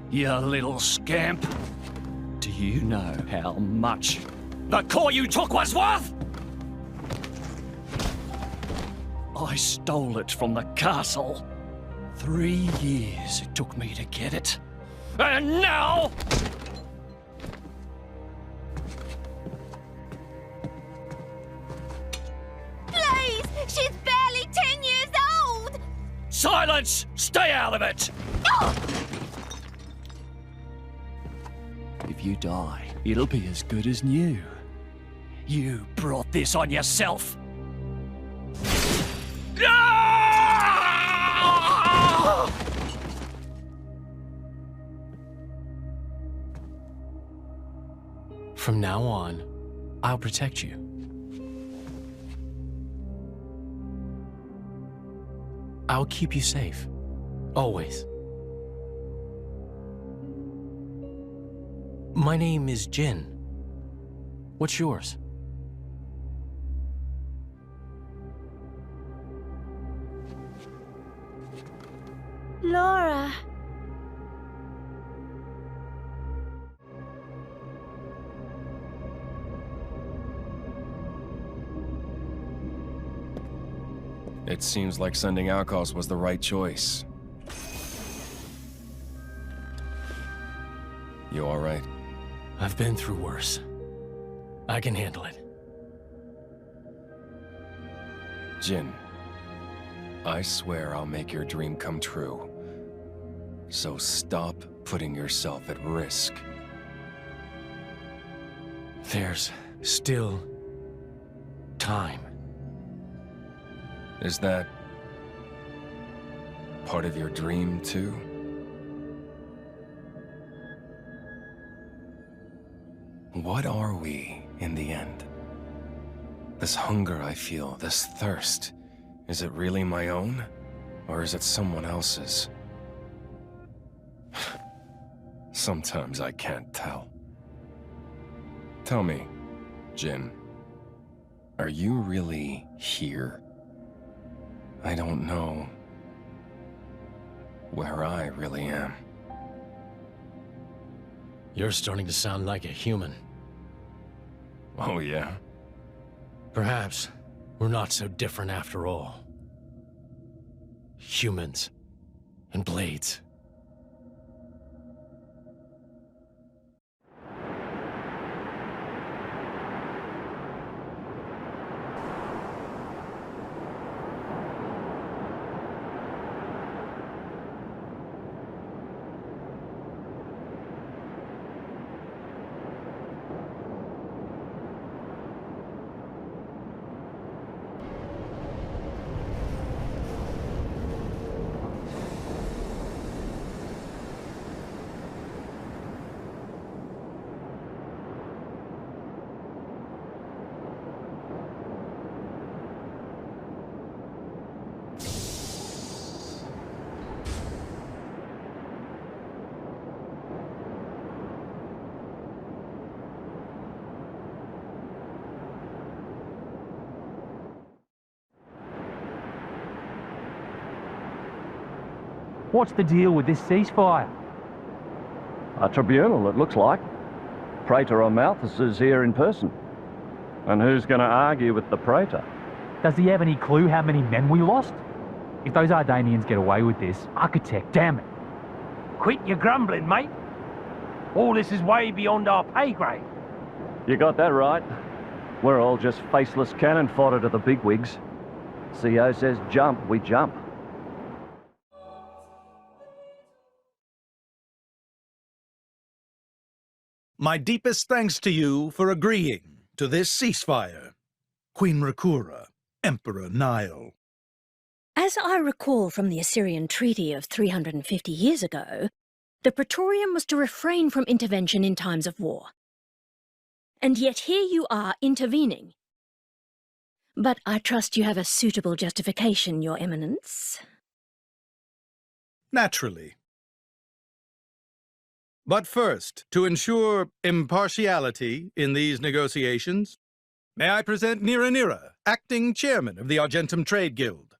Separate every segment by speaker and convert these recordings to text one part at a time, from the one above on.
Speaker 1: You little scamp. Do you know how much the core you took was worth? I stole it from the castle. 3 years it took me to get it. And now...
Speaker 2: Please! She's barely 10 years old!
Speaker 1: Silence! Stay out of it!
Speaker 2: Oh!
Speaker 1: If you die, it'll be as good as new. You brought this on yourself.
Speaker 3: From now on, I'll protect you. I'll keep you safe. Always. My name is Jin. What's yours?
Speaker 2: Laura.
Speaker 4: It seems like sending outcasts was the right choice. You all right?
Speaker 3: I've been through worse. I can handle it.
Speaker 4: Jin, I swear I'll make your dream come true. So stop putting yourself at risk.
Speaker 3: There's still time.
Speaker 4: Is that part of your dream, too? What are we, in the end? This hunger I feel, this thirst, is it really my own? Or is it someone else's? Sometimes I can't tell. Tell me, Jin, are you really here? I don't know where I really am.
Speaker 3: You're starting to sound like a human.
Speaker 4: Oh, yeah?
Speaker 3: Perhaps we're not so different after all. Humans and blades.
Speaker 5: What's the deal with this ceasefire?
Speaker 6: A tribunal, it looks like. Praetor on Malthus is here in person. And who's going to argue with the Praetor?
Speaker 5: Does he have any clue how many men we lost? If those Ardanians get away with this, architect, damn it.
Speaker 7: Quit your grumbling, mate. All this is way beyond our pay grade.
Speaker 6: You got that right. We're all just faceless cannon fodder to the bigwigs. CO says jump, we jump.
Speaker 8: My deepest thanks to you for agreeing to this ceasefire, Queen Rakura, Emperor Nile.
Speaker 9: As I recall from the Assyrian treaty of 350 years ago, the Praetorium was to refrain from intervention in times of war. And yet here you are intervening. But I trust you have a suitable justification, Your Eminence.
Speaker 8: Naturally. But first, to ensure impartiality in these negotiations, may I present Nira, acting chairman of the Argentum Trade Guild.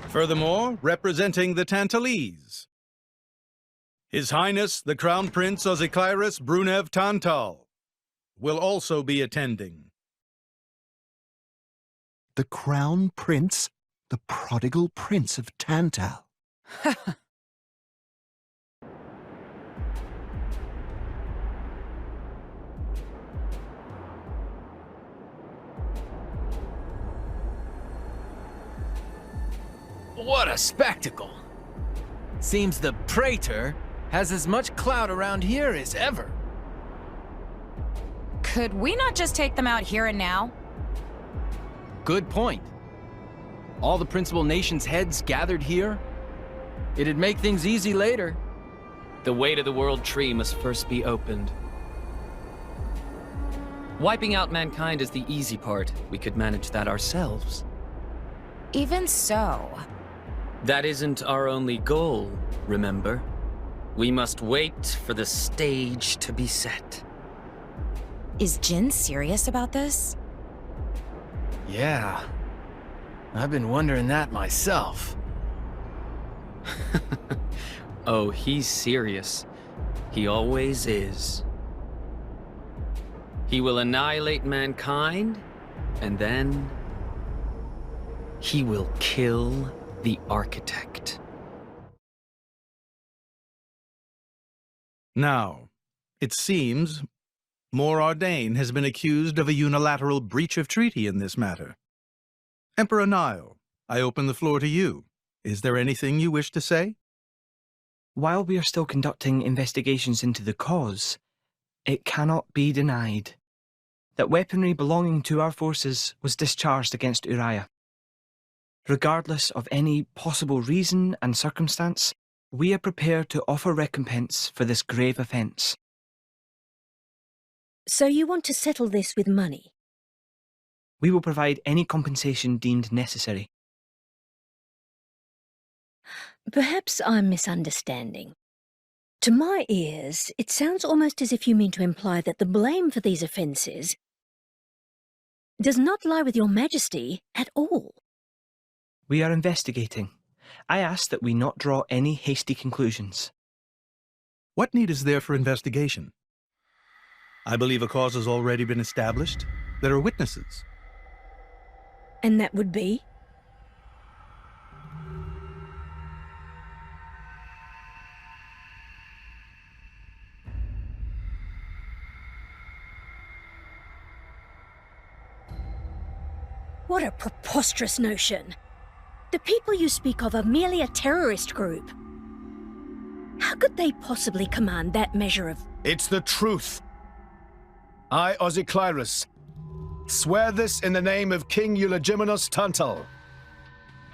Speaker 8: Furthermore, representing the Tantalese, His Highness, the Crown Prince Ozikairis Brunev Tantal, will also be attending.
Speaker 10: The Crown Prince? The prodigal Prince of Tantal?
Speaker 11: What a spectacle! Seems the Praetor has as much clout around here as ever.
Speaker 2: Could we not just take them out here and now?
Speaker 11: Good point. All the principal nations' heads gathered here? It'd make things easy later.
Speaker 12: The way to the World Tree must first be opened. Wiping out mankind is the easy part. We could manage that ourselves.
Speaker 2: Even so...
Speaker 12: That isn't our only goal, remember? We must wait for the stage to be set.
Speaker 2: Is Jin serious about this?
Speaker 11: Yeah. I've been wondering that myself.
Speaker 12: Oh, he's serious. He always is. He will annihilate mankind, and then... he will kill the Architect.
Speaker 8: Now, it seems Mor Ardain has been accused of a unilateral breach of treaty in this matter. Emperor Nile, I open the floor to you. Is there anything you wish to say?
Speaker 13: While we are still conducting investigations into the cause, it cannot be denied that weaponry belonging to our forces was discharged against Uriah. Regardless of any possible reason and circumstance, we are prepared to offer recompense for this grave offence.
Speaker 9: So you want to settle this with money?
Speaker 13: We will provide any compensation deemed necessary.
Speaker 9: Perhaps I'm misunderstanding. To my ears, it sounds almost as if you mean to imply that the blame for these offences does not lie with your Majesty at all.
Speaker 13: We are investigating. I ask that we not draw any hasty conclusions.
Speaker 8: What need is there for investigation? I believe a cause has already been established. There are witnesses.
Speaker 9: And that would be? What a preposterous notion! The people you speak of are merely a terrorist group. How could they possibly command that measure of...
Speaker 14: It's the truth. I, Ozikairis, swear this in the name of King Eulogimenos Tantal.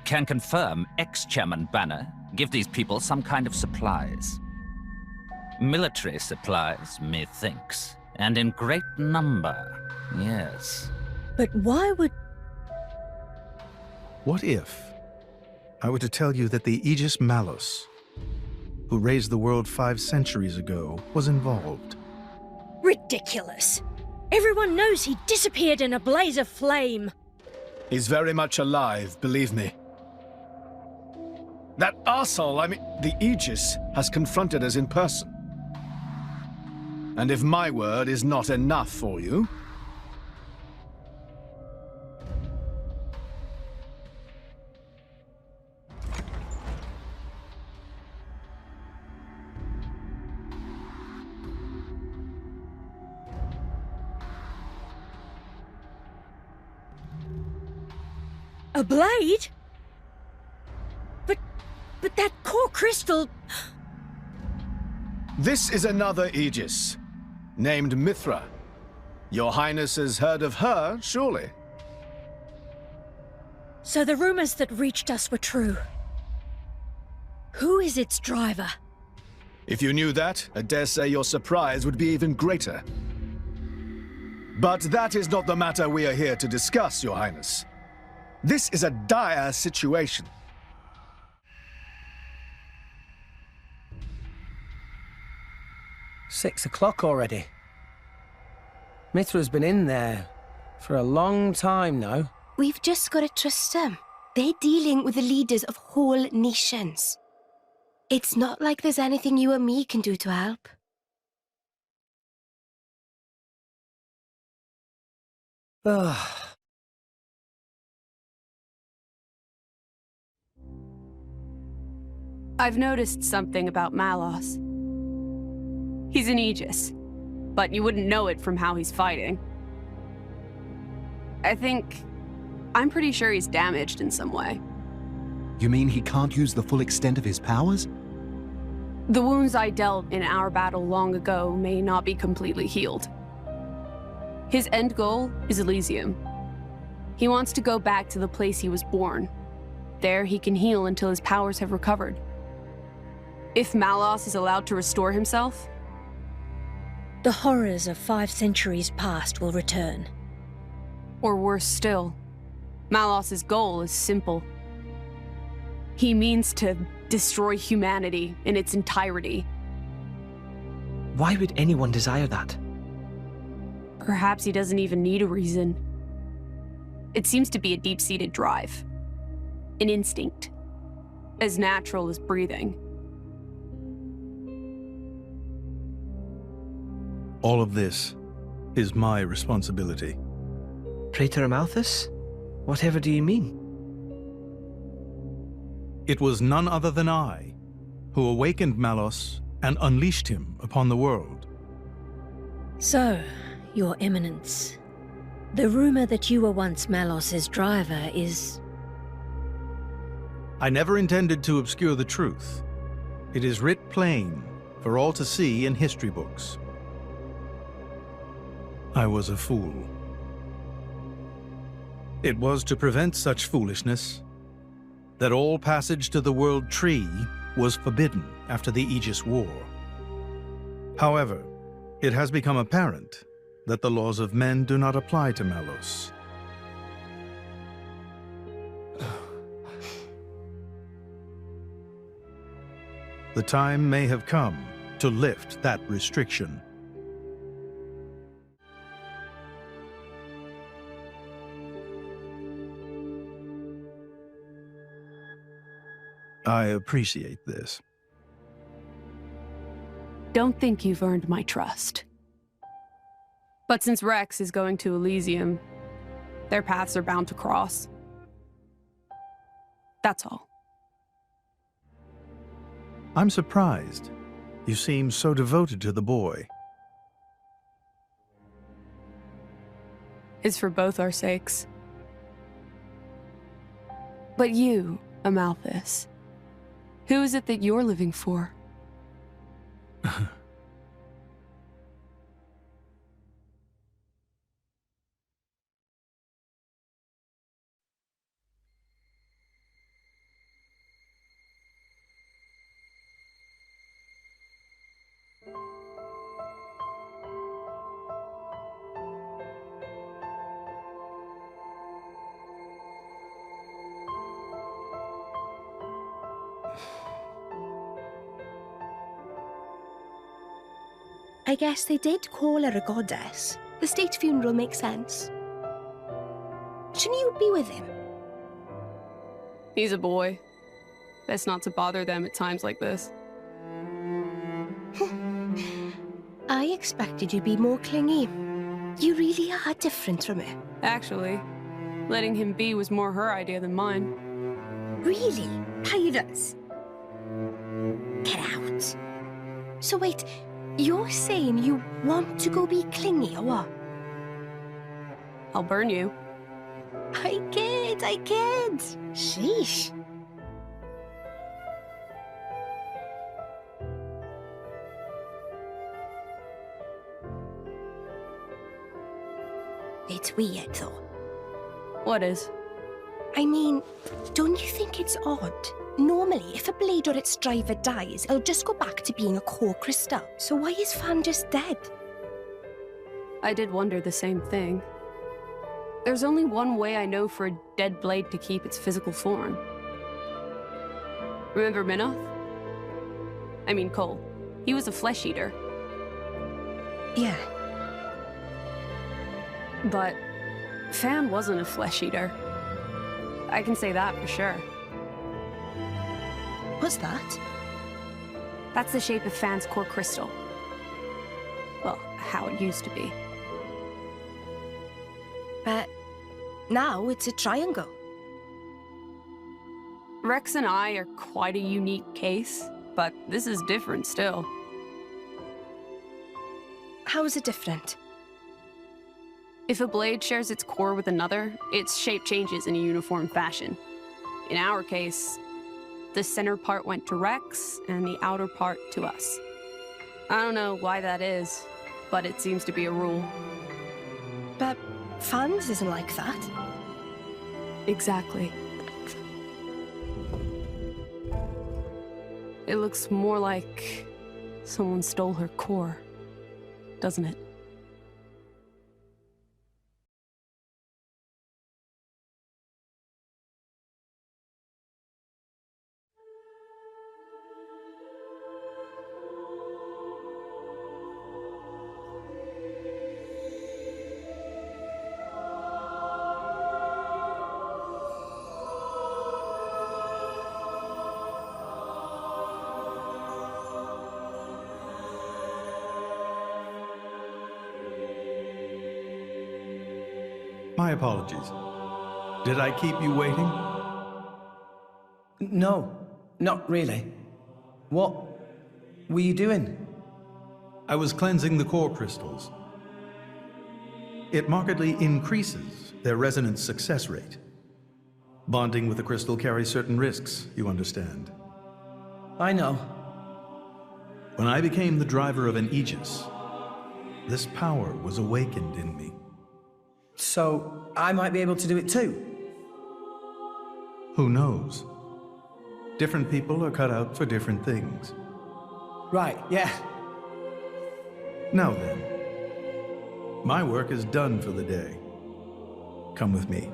Speaker 15: Can confirm ex-Chairman Banner give these people some kind of supplies. Military supplies, methinks, and in great number, yes.
Speaker 9: But why would...
Speaker 8: What if I were to tell you that the Aegis Malus, who raised the world 5 centuries ago, was involved?
Speaker 9: Ridiculous! Everyone knows he disappeared in a blaze of flame!
Speaker 14: He's very much alive, believe me. That arsehole, the Aegis, has confronted us in person. And if my word is not enough for you...
Speaker 9: A blade? But that core crystal...
Speaker 14: This is another Aegis, named Mithra. Your Highness has heard of her, surely?
Speaker 9: So the rumors that reached us were true. Who is its driver?
Speaker 14: If you knew that, I dare say your surprise would be even greater. But that is not the matter we are here to discuss, Your Highness. This is a dire situation.
Speaker 16: "6 o'clock already. Mithra's been in there for a long time now.
Speaker 17: We've just got to trust them. They're dealing with the leaders of whole nations.
Speaker 2: It's not like there's anything you or me can do to help.
Speaker 17: I've noticed something about Malos. He's an Aegis, but you wouldn't know it from how he's fighting. I'm pretty sure he's damaged in some way.
Speaker 10: You mean he can't use the full extent of his powers?
Speaker 17: The wounds I dealt in our battle long ago may not be completely healed. His end goal is Elysium. He wants to go back to the place he was born. There he can heal until his powers have recovered. If Malos is allowed to restore himself,
Speaker 9: the horrors of 5 centuries past will return.
Speaker 17: Or worse still, Malos's goal is simple. He means to destroy humanity in its entirety.
Speaker 13: Why would anyone desire that?
Speaker 17: Perhaps he doesn't even need a reason. It seems to be a deep-seated drive. An instinct. As natural as breathing.
Speaker 8: All of this is my responsibility.
Speaker 13: Praetor Amalthus? Whatever do you mean?
Speaker 8: It was none other than I who awakened Malos and unleashed him upon the world.
Speaker 9: So, Your Eminence, the rumor that you were once Malos's driver is...
Speaker 8: I never intended to obscure the truth. It is writ plain for all to see in history books. I was a fool. It was to prevent such foolishness that all passage to the World Tree was forbidden after the Aegis War. However, it has become apparent that the laws of men do not apply to Malos. The time may have come to lift that restriction. I appreciate this.
Speaker 17: Don't think you've earned my trust. But since Rex is going to Elysium, their paths are bound to cross. That's all.
Speaker 8: I'm surprised. You seem so devoted to the boy.
Speaker 17: It's for both our sakes. But you, Amalthus, who is it that you're living for?
Speaker 2: I guess they did call her a goddess. The state funeral makes sense. Shouldn't you be with him?
Speaker 17: He's a boy. Best not to bother them at times like this.
Speaker 2: I expected you to be more clingy. You really are different from her.
Speaker 17: Actually, letting him be was more her idea than mine.
Speaker 2: Really? Pirates? Get out. So wait, you're saying you want to go be clingy or what?
Speaker 17: I'll burn you.
Speaker 2: I kid. Sheesh. It's weird, though.
Speaker 17: What is?
Speaker 2: I mean, don't you think it's odd? Normally, if a blade or its driver dies, it'll just go back to being a core crystal. So why is Fan just dead?
Speaker 17: I did wonder the same thing. There's only one way I know for a dead blade to keep its physical form. Remember Minoth? I mean Cole. He was a flesh eater.
Speaker 2: Yeah.
Speaker 17: But Fan wasn't a flesh eater. I can say that for sure.
Speaker 2: What's that?
Speaker 17: That's the shape of Fan's core crystal. Well, how it used to be.
Speaker 2: But now it's a triangle.
Speaker 17: Rex and I are quite a unique case, but this is different still.
Speaker 2: How is it different?
Speaker 17: If a blade shares its core with another, its shape changes in a uniform fashion. In our case, the center part went to Rex, and the outer part to us. I don't know why that is, but it seems to be a rule.
Speaker 2: But Fan's isn't like that.
Speaker 17: Exactly. It looks more like someone stole her core, doesn't it?
Speaker 8: My apologies. Did I keep you waiting?
Speaker 18: No, not really. What were you doing?
Speaker 8: I was cleansing the core crystals. It markedly increases their resonance success rate. Bonding with the crystal carries certain risks, you understand.
Speaker 18: I know.
Speaker 8: When I became the driver of an Aegis, this power was awakened in me.
Speaker 18: So, I might be able to do it too?
Speaker 8: Who knows? Different people are cut out for different things.
Speaker 18: Right, yeah.
Speaker 8: Now then, my work is done for the day. Come with me.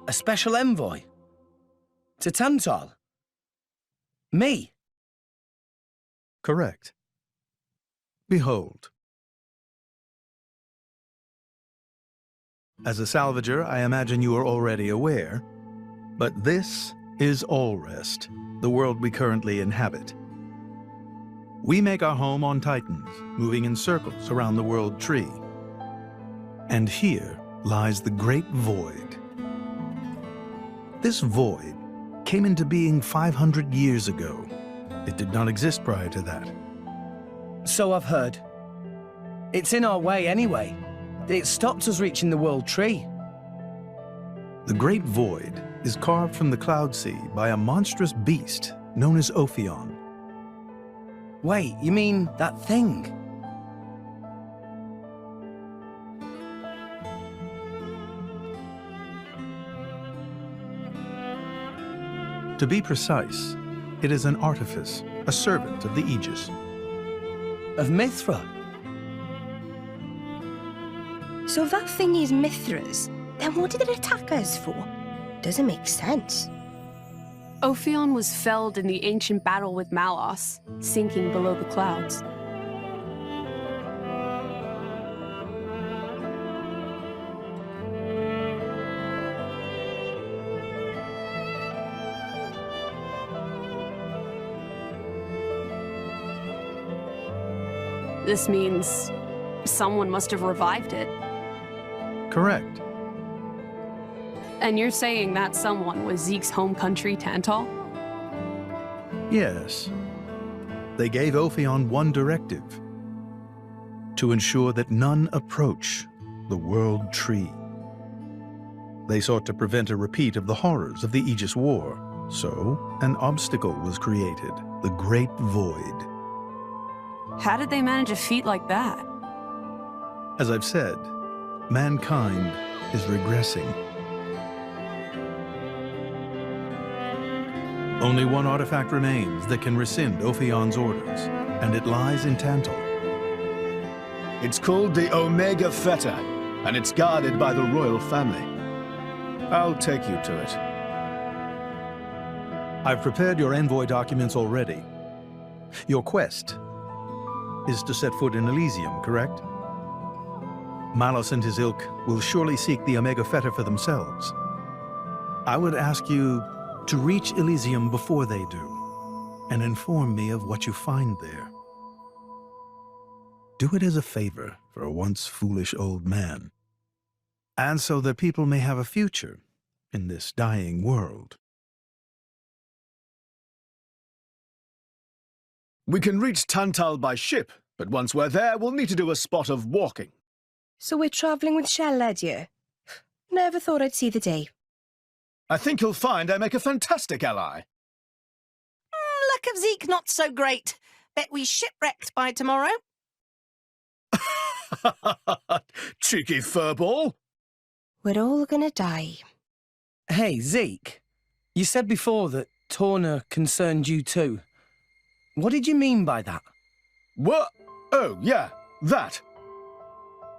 Speaker 18: A special envoy? To Tantal? Me?
Speaker 8: Correct. Behold. As a salvager, I imagine you are already aware, but this is Allrest, the world we currently inhabit. We make our home on Titans, moving in circles around the world tree. And here lies the Great Void. This void came into being 500 years ago. It did not exist prior to that.
Speaker 18: So I've heard. It's in our way anyway. It stopped us reaching the world tree.
Speaker 8: The Great Void is carved from the Cloud Sea by a monstrous beast known as Ophion.
Speaker 18: Wait, you mean that thing?
Speaker 8: To be precise, it is an artifice, a servant of the Aegis.
Speaker 18: Of Mithra?
Speaker 2: So if that thing is Mithra's, then what did it attack us for? Doesn't make sense.
Speaker 17: Ophion was felled in the ancient battle with Malos, sinking below the clouds. This means someone must have revived it.
Speaker 8: Correct.
Speaker 17: And you're saying that someone was Zeke's home country, Tantal?
Speaker 8: Yes. They gave Ophion one directive: to ensure that none approach the World Tree. They sought to prevent a repeat of the horrors of the Aegis War, so an obstacle was created, the Great Void.
Speaker 17: How did they manage a feat like that?
Speaker 8: As I've said, mankind is regressing. Only one artifact remains that can rescind Ophion's orders, and it lies in Tantal.
Speaker 14: It's called the Omega Feta, and it's guarded by the royal family. I'll take you to it.
Speaker 8: I've prepared your envoy documents already. Your quest is to set foot in Elysium, correct? Malos and his ilk will surely seek the Omega Fetter for themselves. I would ask you to reach Elysium before they do, and inform me of what you find there. Do it as a favor for a once foolish old man, and so that people may have a future in this dying world.
Speaker 14: We can reach Tantal by ship, but once we're there, we'll need to do a spot of walking.
Speaker 2: So we're travelling with Shell Ledyard? Never thought I'd see the day.
Speaker 14: I think you'll find I make a fantastic ally.
Speaker 19: Luck of Zeke not so great. Bet we shipwrecked by tomorrow.
Speaker 14: Cheeky furball.
Speaker 2: We're all gonna die.
Speaker 18: Hey, Zeke. You said before that Torna concerned you too. What did you mean by that?
Speaker 14: What? Oh, yeah, that.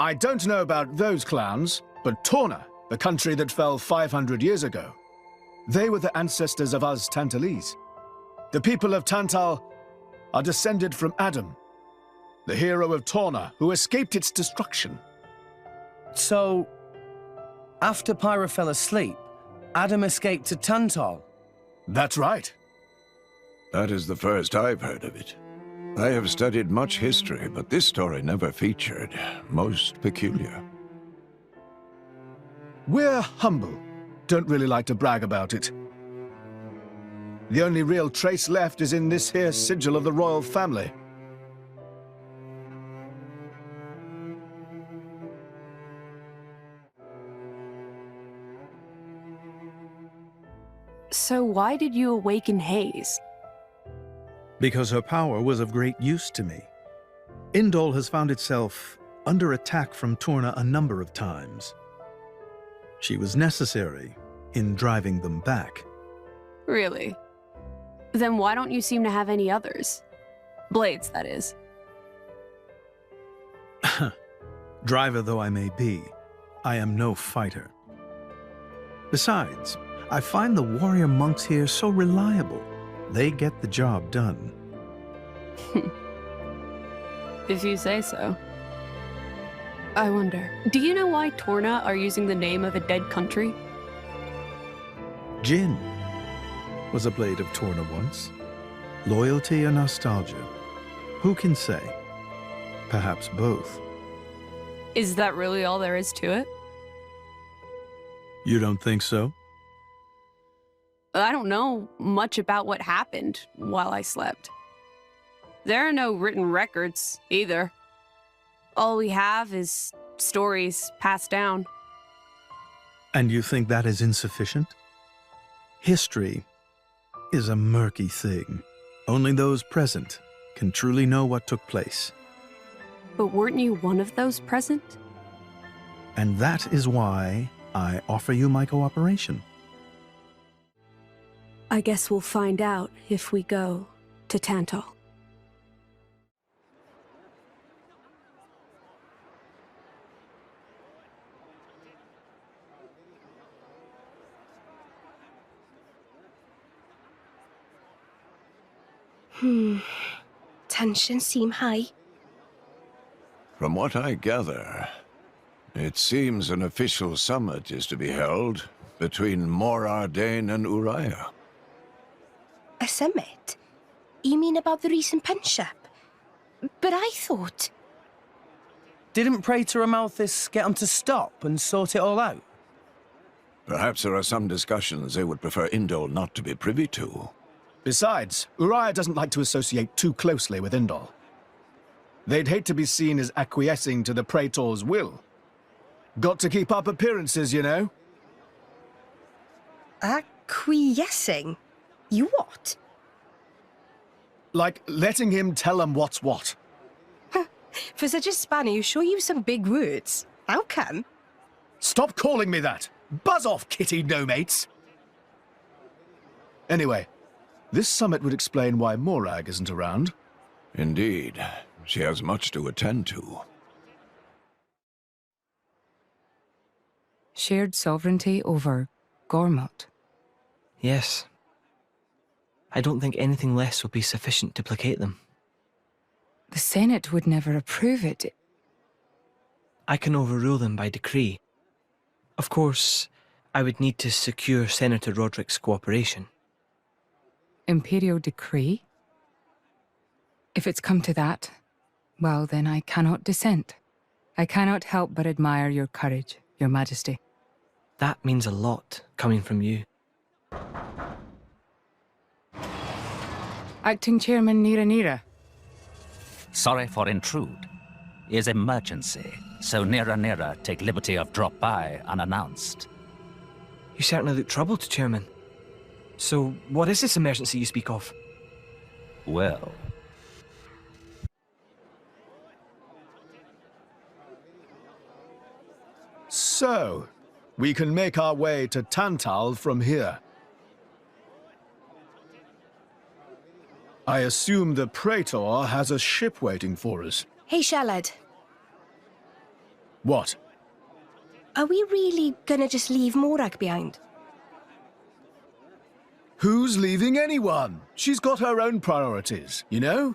Speaker 14: I don't know about those clans, but Torna, the country that fell 500 years ago, they were the ancestors of us Tantalese. The people of Tantal are descended from Adam, the hero of Torna who escaped its destruction.
Speaker 18: So, after Pyra fell asleep, Adam escaped to Tantal?
Speaker 14: That's right.
Speaker 20: That is the first I've heard of it. I have studied much history, but this story never featured. Most peculiar.
Speaker 14: We're humble. Don't really like to brag about it. The only real trace left is in this here sigil of the royal family.
Speaker 17: So why did you awaken Hayes?
Speaker 8: Because her power was of great use to me. Indol has found itself under attack from Torna a number of times. She was necessary in driving them back.
Speaker 17: Really? Then why don't you seem to have any others? Blades, that is.
Speaker 8: Driver though I may be, I am no fighter. Besides, I find the warrior monks here so reliable. They get the job done.
Speaker 17: If you say so. I wonder, do you know why Torna are using the name of a dead country?
Speaker 8: Jin was a blade of Torna once. Loyalty or nostalgia? Who can say? Perhaps both.
Speaker 17: Is that really all there is to it?
Speaker 8: You don't think so?
Speaker 17: I don't know much about what happened while I slept. There are no written records, either. All we have is stories passed down.
Speaker 8: And you think that is insufficient? History is a murky thing. Only those present can truly know what took place.
Speaker 17: But weren't you one of those present?
Speaker 8: And that is why I offer you my cooperation.
Speaker 17: I guess we'll find out if we go to Tantal.
Speaker 2: Tensions seem high.
Speaker 20: From what I gather, it seems an official summit is to be held between Mor Ardain and Uriah.
Speaker 2: A summit? You mean about the recent punch-up? But I thought...
Speaker 18: Didn't Praetor Amalthus get them to stop and sort it all out?
Speaker 20: Perhaps there are some discussions they would prefer Indol not to be privy to.
Speaker 14: Besides, Uriah doesn't like to associate too closely with Indol. They'd hate to be seen as acquiescing to the Praetor's will. Got to keep up appearances, you know.
Speaker 2: Acquiescing? You what?
Speaker 14: Like letting him tell them what's what.
Speaker 2: For such a spanner, you sure use some big words. How come?
Speaker 14: Stop calling me that! Buzz off, kitty no-mates! Anyway, this summit would explain why Morag isn't around.
Speaker 20: Indeed. She has much to attend to.
Speaker 21: Shared sovereignty over Gormott.
Speaker 13: Yes. I don't think anything less will be sufficient to placate them.
Speaker 21: The Senate would never approve it.
Speaker 13: I can overrule them by decree. Of course, I would need to secure Senator Roderick's cooperation.
Speaker 21: Imperial decree? If it's come to that, well then I cannot dissent. I cannot help but admire your courage, Your Majesty.
Speaker 13: That means a lot, coming from you.
Speaker 21: Acting Chairman Nira.
Speaker 15: Sorry for intrude. Is emergency, so Nira take liberty of drop by unannounced.
Speaker 13: You certainly look troubled, Chairman. So, what is this emergency you speak of?
Speaker 15: Well...
Speaker 14: So, we can make our way to Tantal from here. I assume the Praetor has a ship waiting for us.
Speaker 2: Hey, Shalad.
Speaker 14: What?
Speaker 2: Are we really gonna just leave Morag behind?
Speaker 14: Who's leaving anyone? She's got her own priorities, you know?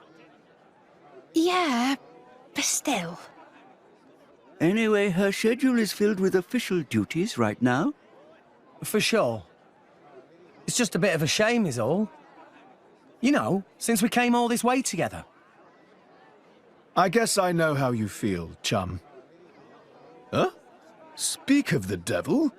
Speaker 2: Yeah, but still.
Speaker 1: Anyway, her schedule is filled with official duties right now.
Speaker 16: For sure. It's just a bit of a shame is all. You know, since we came all this way together.
Speaker 14: I guess I know how you feel, chum. Huh? Speak of the devil?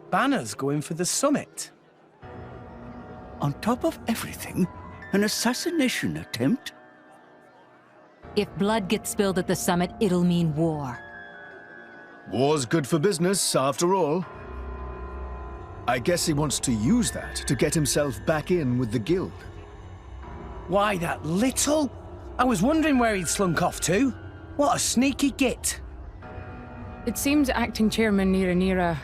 Speaker 16: Banner's going for the summit.
Speaker 1: On top of everything, an assassination attempt?
Speaker 22: If blood gets spilled at the summit, it'll mean war.
Speaker 14: War's good for business, after all. I guess he wants to use that to get himself back in with the guild.
Speaker 16: Why, that little? I was wondering where he'd slunk off to. What a sneaky git.
Speaker 21: It seems Acting Chairman Nira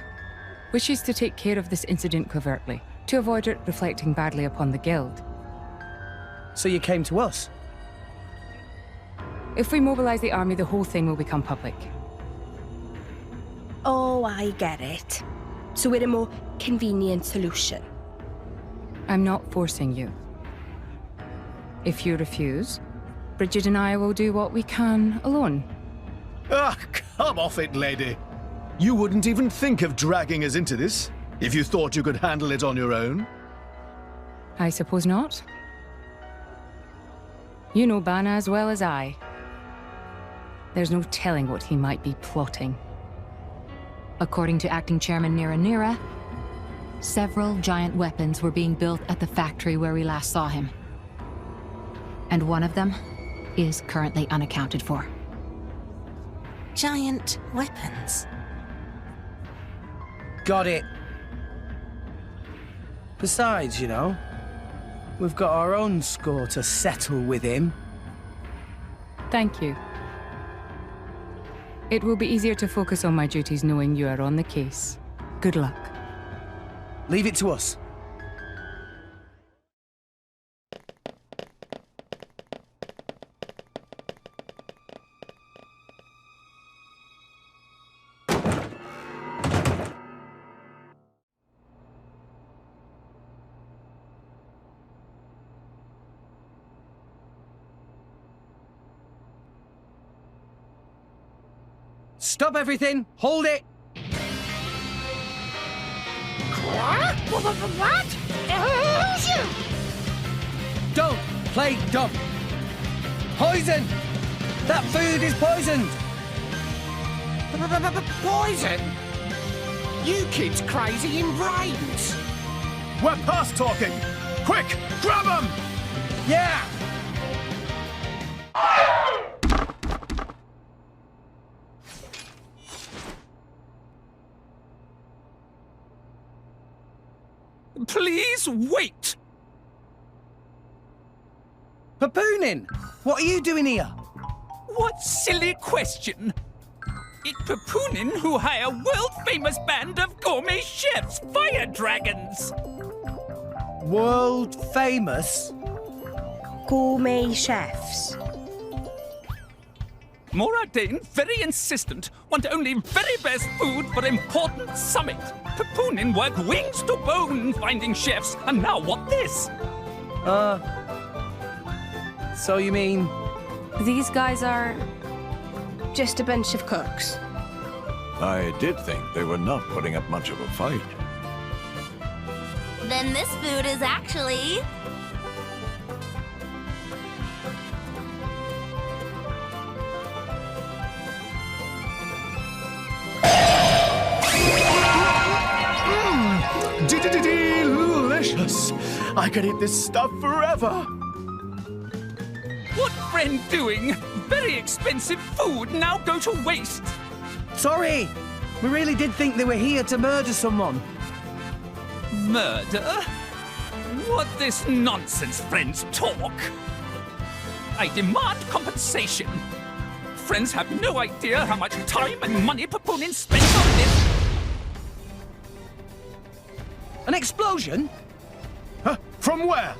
Speaker 21: wishes to take care of this incident covertly, to avoid it reflecting badly upon the guild.
Speaker 16: So you came to us?
Speaker 21: If we mobilize the army, the whole thing will become public.
Speaker 2: Oh, I get it. So we're a more convenient solution.
Speaker 21: I'm not forcing you. If you refuse, Bridget and I will do what we can alone.
Speaker 14: Ah, come off it, lady. You wouldn't even think of dragging us into this, if you thought you could handle it on your own.
Speaker 21: I suppose not. You know Bana as well as I. There's no telling what he might be plotting.
Speaker 22: According to Acting Chairman Nira, several giant weapons were being built at the factory where we last saw him. And one of them is currently unaccounted for.
Speaker 19: Giant weapons?
Speaker 16: Got it. Besides, you know, we've got our own score to settle with him.
Speaker 21: Thank you. It will be easier to focus on my duties knowing you are on the case. Good luck.
Speaker 16: Leave it to us. Stop everything! Hold it!
Speaker 7: What? What? Who's you?
Speaker 16: Don't play dumb! Poison! That food is poisoned!
Speaker 7: Poison? You kids crazy in brains.
Speaker 14: We're past talking! Quick, grab them!
Speaker 16: Yeah!
Speaker 23: Please wait!
Speaker 16: Papoonin! What are you doing here?
Speaker 23: What silly question! It's Papoonin who hire world-famous band of gourmet chefs, fire dragons!
Speaker 16: World famous?
Speaker 2: gourmet chefs.
Speaker 23: Moradane, very insistent, want only very best food for important summit. Papunin work wings to bone finding chefs, and now what this?
Speaker 16: So you mean...
Speaker 17: These guys are...
Speaker 2: Just a bunch of cooks.
Speaker 20: I did think they were not putting up much of a fight.
Speaker 3: Then this food is actually...
Speaker 14: Delicious! I could eat this stuff forever!
Speaker 23: What friend doing? Very expensive food now go to waste.
Speaker 16: Sorry! We really did think they were here to murder someone.
Speaker 23: Murder? What this nonsense friends talk? I demand compensation. Friends have no idea how much time and money Papunin spends on this.
Speaker 16: An explosion?
Speaker 14: Huh? From where?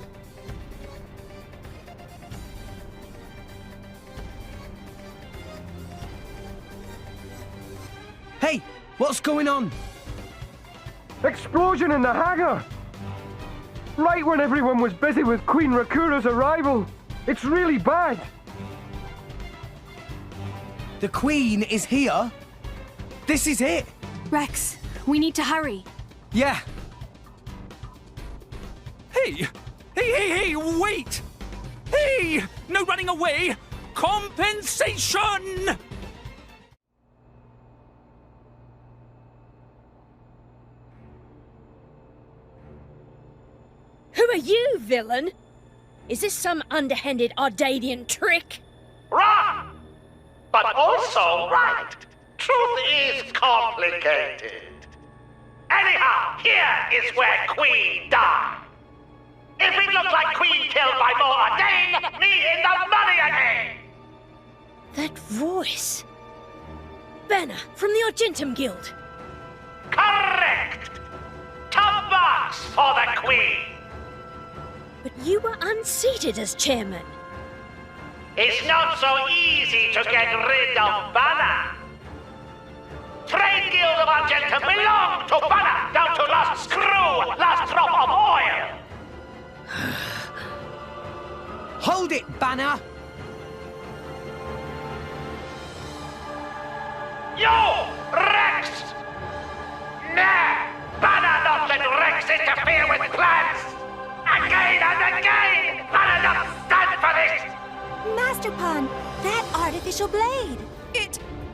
Speaker 16: Hey, what's going on?
Speaker 7: Explosion in the hangar! Right when everyone was busy with Queen Rakura's arrival. It's really bad.
Speaker 16: The Queen is here? This is it?
Speaker 17: Rex, we need to hurry.
Speaker 16: Yeah.
Speaker 23: Hey! Hey, wait! Hey! No running away! Compensation!
Speaker 9: Who are you, villain? Is this some underhanded Ardanian trick?
Speaker 4: Wrong! But also right. Truth is complicated. Anyhow, here is where Queen died. If it looked like Queen killed by Moradane, me in the money again!
Speaker 9: That voice. Banner from the Argentum Guild.
Speaker 4: Correct! Top marks for the Queen!
Speaker 9: But you were unseated as chairman.
Speaker 4: It's not so easy to get rid of Banner. Trade Guild of Argentum belong to Banner, down to last screw, last drop of oil!
Speaker 16: Hold it, Banner!
Speaker 4: You! Rex! Nah! Banner not let Rex interfere with plans! Again and again! Banner not stand for this!
Speaker 2: Master Pan, that artificial blade.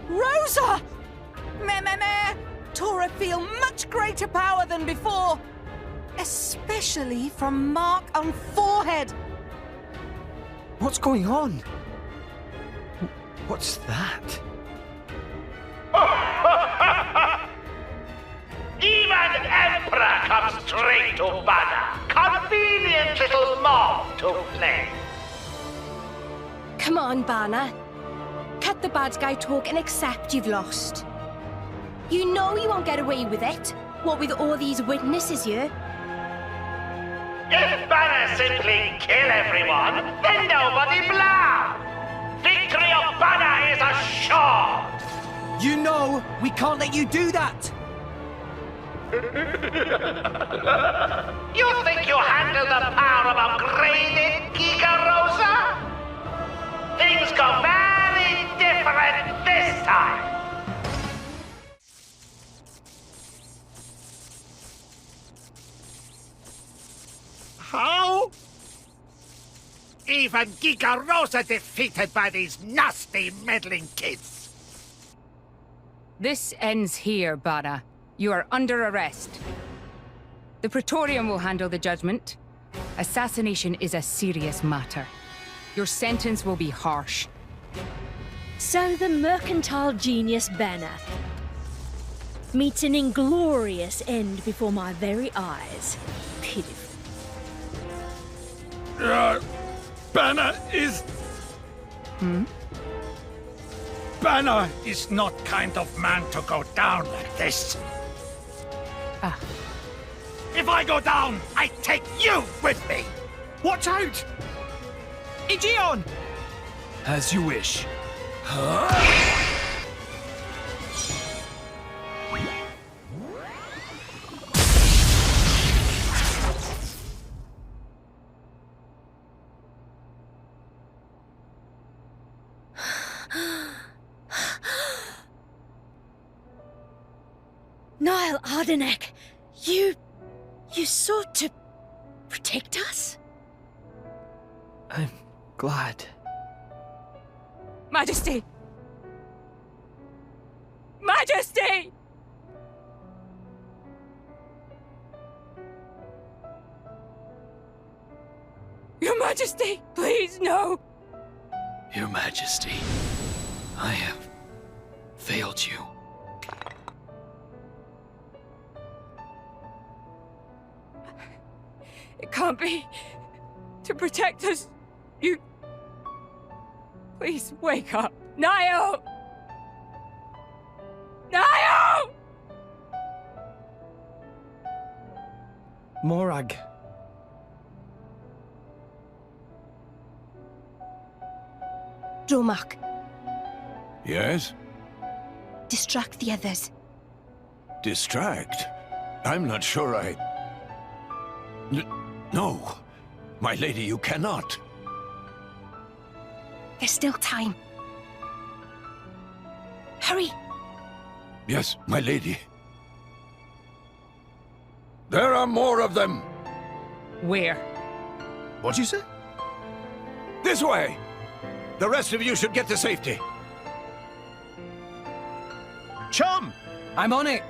Speaker 19: Rosa! Meh. Tora feel much greater power than before. Especially from mark on forehead.
Speaker 13: What's going on? What's that?
Speaker 4: Even Emperor comes straight to Banner. Convenient little mob to play.
Speaker 2: Come on, Banner. Cut the bad guy talk and accept you've lost. You know you won't get away with it. What with all these witnesses here?
Speaker 4: If Banner simply kill everyone, then nobody blah! Victory of Banner is assured!
Speaker 16: You know we can't let you do that!
Speaker 4: You think you handle the power of upgraded Giga Rosa? Things go very different this time! How? Even Giga Rosa defeated by these nasty meddling kids!
Speaker 21: This ends here, Banner. You are under arrest. The Praetorium will handle the judgment. Assassination is a serious matter. Your sentence will be harsh.
Speaker 9: So the mercantile genius Banner meets an inglorious end before my very eyes. Pitiful.
Speaker 4: Banner is... Banner is not kind of man to go down like this. If I go down, I take you with me. Watch out!
Speaker 13: Aegeon!
Speaker 5: As you wish.
Speaker 9: Niall Ardenek, you sought to protect us?
Speaker 13: I'm glad.
Speaker 21: Majesty! Majesty! Your Majesty, please, no!
Speaker 5: Your Majesty, I have failed you.
Speaker 21: It can't be. To protect us, you... Please, wake up. Niall! Niall!
Speaker 18: Morag.
Speaker 2: Dromark,
Speaker 20: Yes?
Speaker 2: distract the others.
Speaker 20: Distract? I'm not sure No. My lady, you cannot.
Speaker 2: There's still time. Hurry!
Speaker 20: Yes, my lady. There are more of them!
Speaker 21: Where?
Speaker 14: What'd you say?
Speaker 20: This way! The rest of you should get to safety.
Speaker 18: Chum! I'm on it.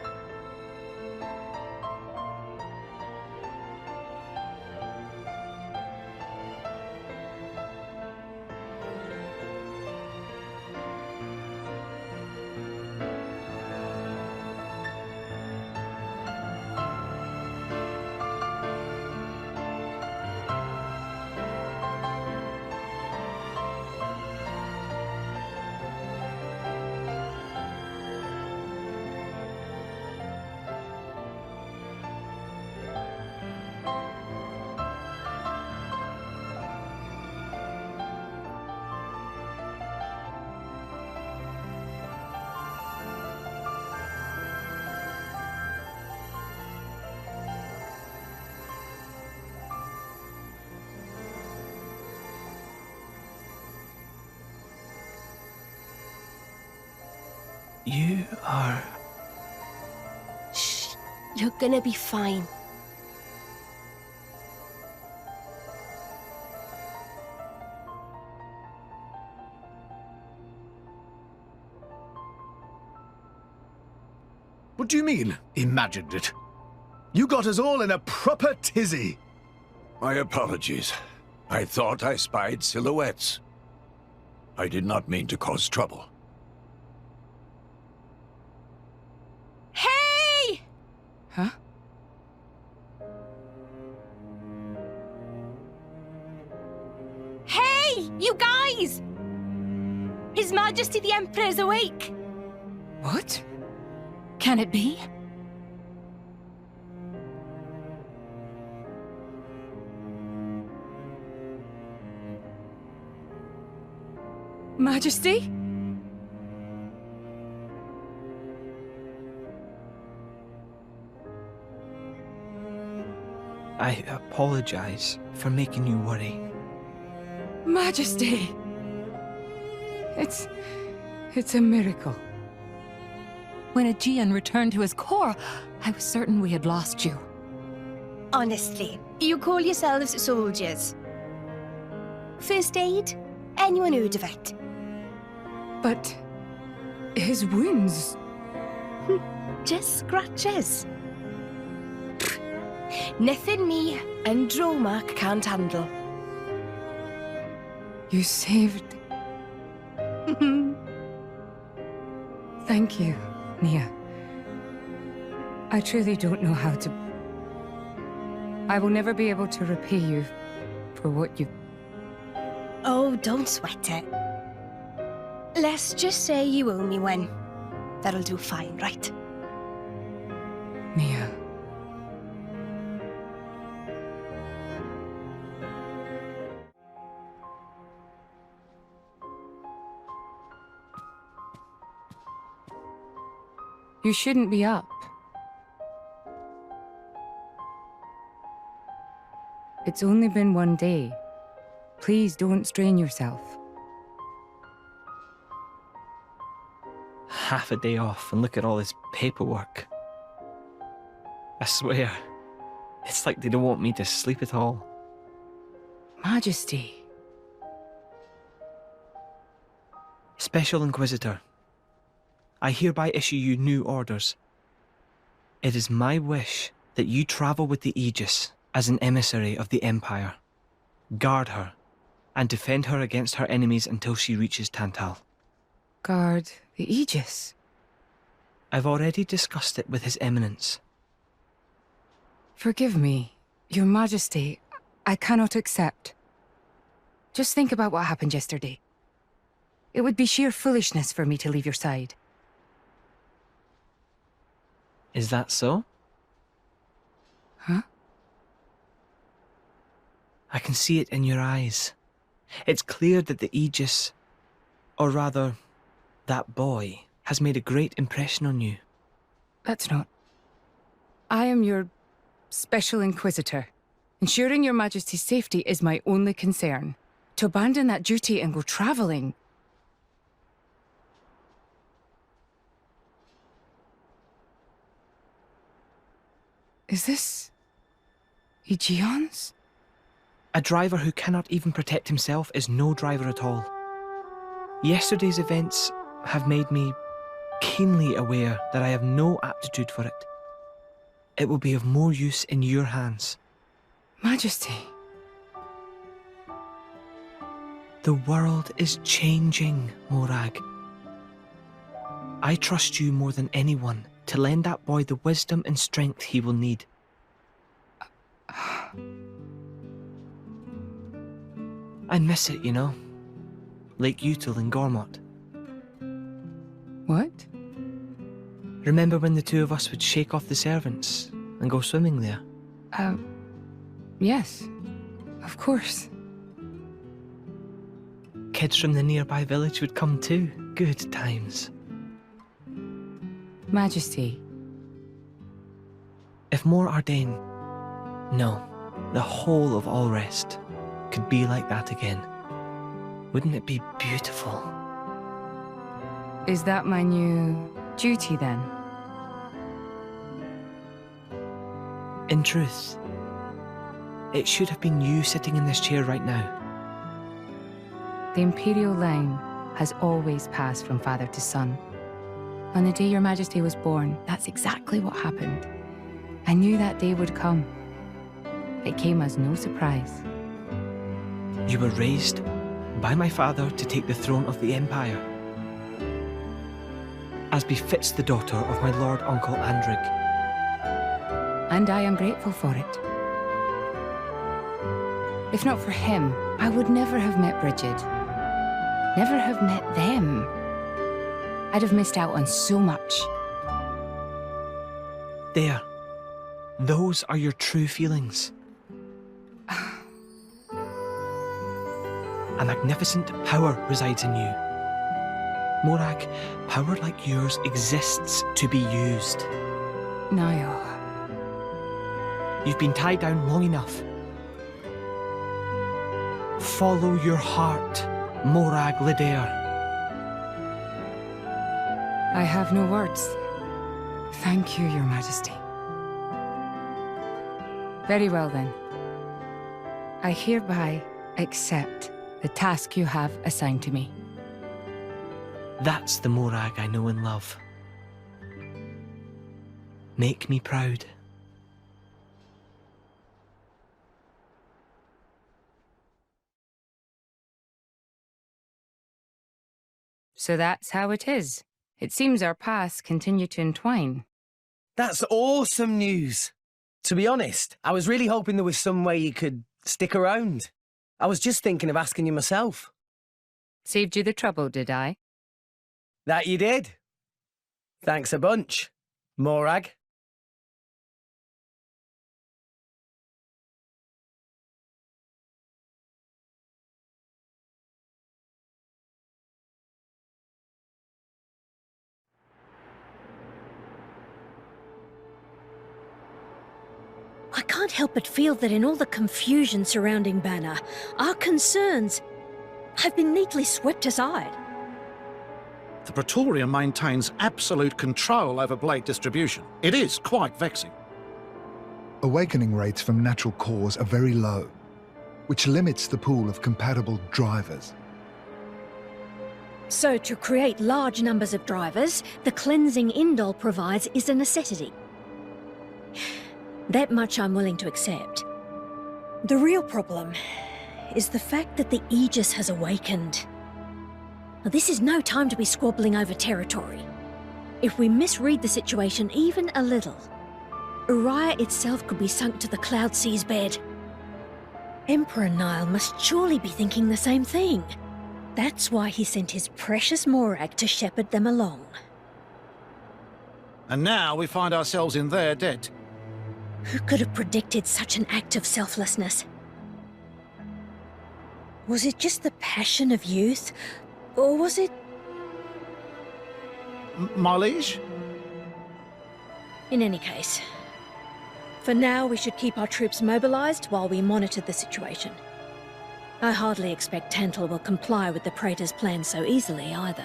Speaker 13: You are...
Speaker 2: Shh. You're gonna be fine.
Speaker 14: What do you mean, imagined it? You got us all in a proper tizzy.
Speaker 20: My apologies. I thought I spied silhouettes. I did not mean to cause trouble.
Speaker 21: Hey! Huh?
Speaker 2: Hey, you guys! His Majesty the Emperor is awake.
Speaker 21: What? Can it be? Majesty?
Speaker 13: I apologize for making you worry.
Speaker 21: Majesty! It's a miracle.
Speaker 22: When Aegeon returned to his core, I was certain we had lost you.
Speaker 2: Honestly, you call yourselves soldiers. First aid? Anyone heard of it?
Speaker 21: But his wounds...
Speaker 2: Just scratches. Nothing me and Dromark can't handle.
Speaker 21: You saved... Thank you, Nia. I truly don't know how to... I will never be able to repay you for what you...
Speaker 2: Oh, don't sweat it. Let's just say you owe me one. That'll do fine, right?
Speaker 21: Nia. You shouldn't be up. It's only been one day. Please don't strain yourself.
Speaker 13: Half a day off and look at all this paperwork. I swear, it's like they don't want me to sleep at all.
Speaker 21: Majesty.
Speaker 13: Special Inquisitor, I hereby issue you new orders. It is my wish that you travel with the Aegis as an emissary of the Empire. Guard her, and defend her against her enemies until she reaches Tantal.
Speaker 21: Guard the Aegis?
Speaker 13: I've already discussed it with His Eminence.
Speaker 21: Forgive me, Your Majesty. I cannot accept. Just think about what happened yesterday. It would be sheer foolishness for me to leave your side.
Speaker 13: Is that so?
Speaker 21: Huh?
Speaker 13: I can see it in your eyes. It's clear that the Aegis, or rather, that boy, has made a great impression on you.
Speaker 21: That's not... I am your Special Inquisitor. Ensuring Your Majesty's safety is my only concern. To abandon that duty and go traveling... Is this... Aegeon's?
Speaker 13: A driver who cannot even protect himself is no driver at all. Yesterday's events have made me keenly aware that I have no aptitude for it. It will be of more use in your hands.
Speaker 21: Majesty.
Speaker 13: The world is changing, Morag. I trust you more than anyone to lend that boy the wisdom and strength he will need. I miss it, you know. Lake Util and Gormott.
Speaker 21: What?
Speaker 13: Remember when the two of us would shake off the servants and go swimming there?
Speaker 21: Yes. Of course.
Speaker 13: Kids from the nearby village would come too. Good times.
Speaker 21: Majesty.
Speaker 13: If Mor Ardain, no, the whole of Allrest, could be like that again, wouldn't it be beautiful?
Speaker 21: Is that my new duty then?
Speaker 13: In truth, it should have been you sitting in this chair right now.
Speaker 21: The Imperial line has always passed from father to son. On the day Your Majesty was born, that's exactly what happened. I knew that day would come. It came as no surprise.
Speaker 13: You were raised by my father to take the throne of the Empire, as befits the daughter of my Lord Uncle Andrig.
Speaker 21: And I am grateful for it. If not for him, I would never have met Bridget. Never have met them. I'd have missed out on so much.
Speaker 13: There. Those are your true feelings. A magnificent power resides in you. Morag, power like yours exists to be used.
Speaker 21: Niall.
Speaker 13: You've been tied down long enough. Follow your heart, Morag Lidair.
Speaker 21: I have no words. Thank you, Your Majesty. Very well then. I hereby accept the task you have assigned to me.
Speaker 13: That's the Morag I know and love. Make me proud.
Speaker 21: So that's how it is. It seems our paths continue to entwine.
Speaker 16: That's awesome news. To be honest, I was really hoping there was some way you could stick around. I was just thinking of asking you myself.
Speaker 21: Saved you the trouble, did I?
Speaker 16: That you did. Thanks a bunch, Morag.
Speaker 9: can't help but feel that in all the confusion surrounding Banner, our concerns have been neatly swept aside.
Speaker 6: The Praetorium maintains absolute control over blade distribution. It is quite vexing.
Speaker 11: Awakening rates from natural cores are very low, which limits the pool of compatible drivers.
Speaker 9: So to create large numbers of drivers, the cleansing Indol provides is a necessity. That much I'm willing to accept. The real problem is the fact that the Aegis has awakened. Now, this is no time to be squabbling over territory. If we misread the situation even a little, Uriah itself could be sunk to the Cloud Sea's bed. Emperor Nile must surely be thinking the same thing. That's why he sent his precious Morag to shepherd them along.
Speaker 6: And now we find ourselves in their debt.
Speaker 9: Who could have predicted such an act of selflessness? Was it just the passion of youth? Or was it...
Speaker 6: My liege?
Speaker 9: In any case, for now we should keep our troops mobilized while we monitor the situation. I hardly expect Tantal will comply with the Praetor's plan so easily either.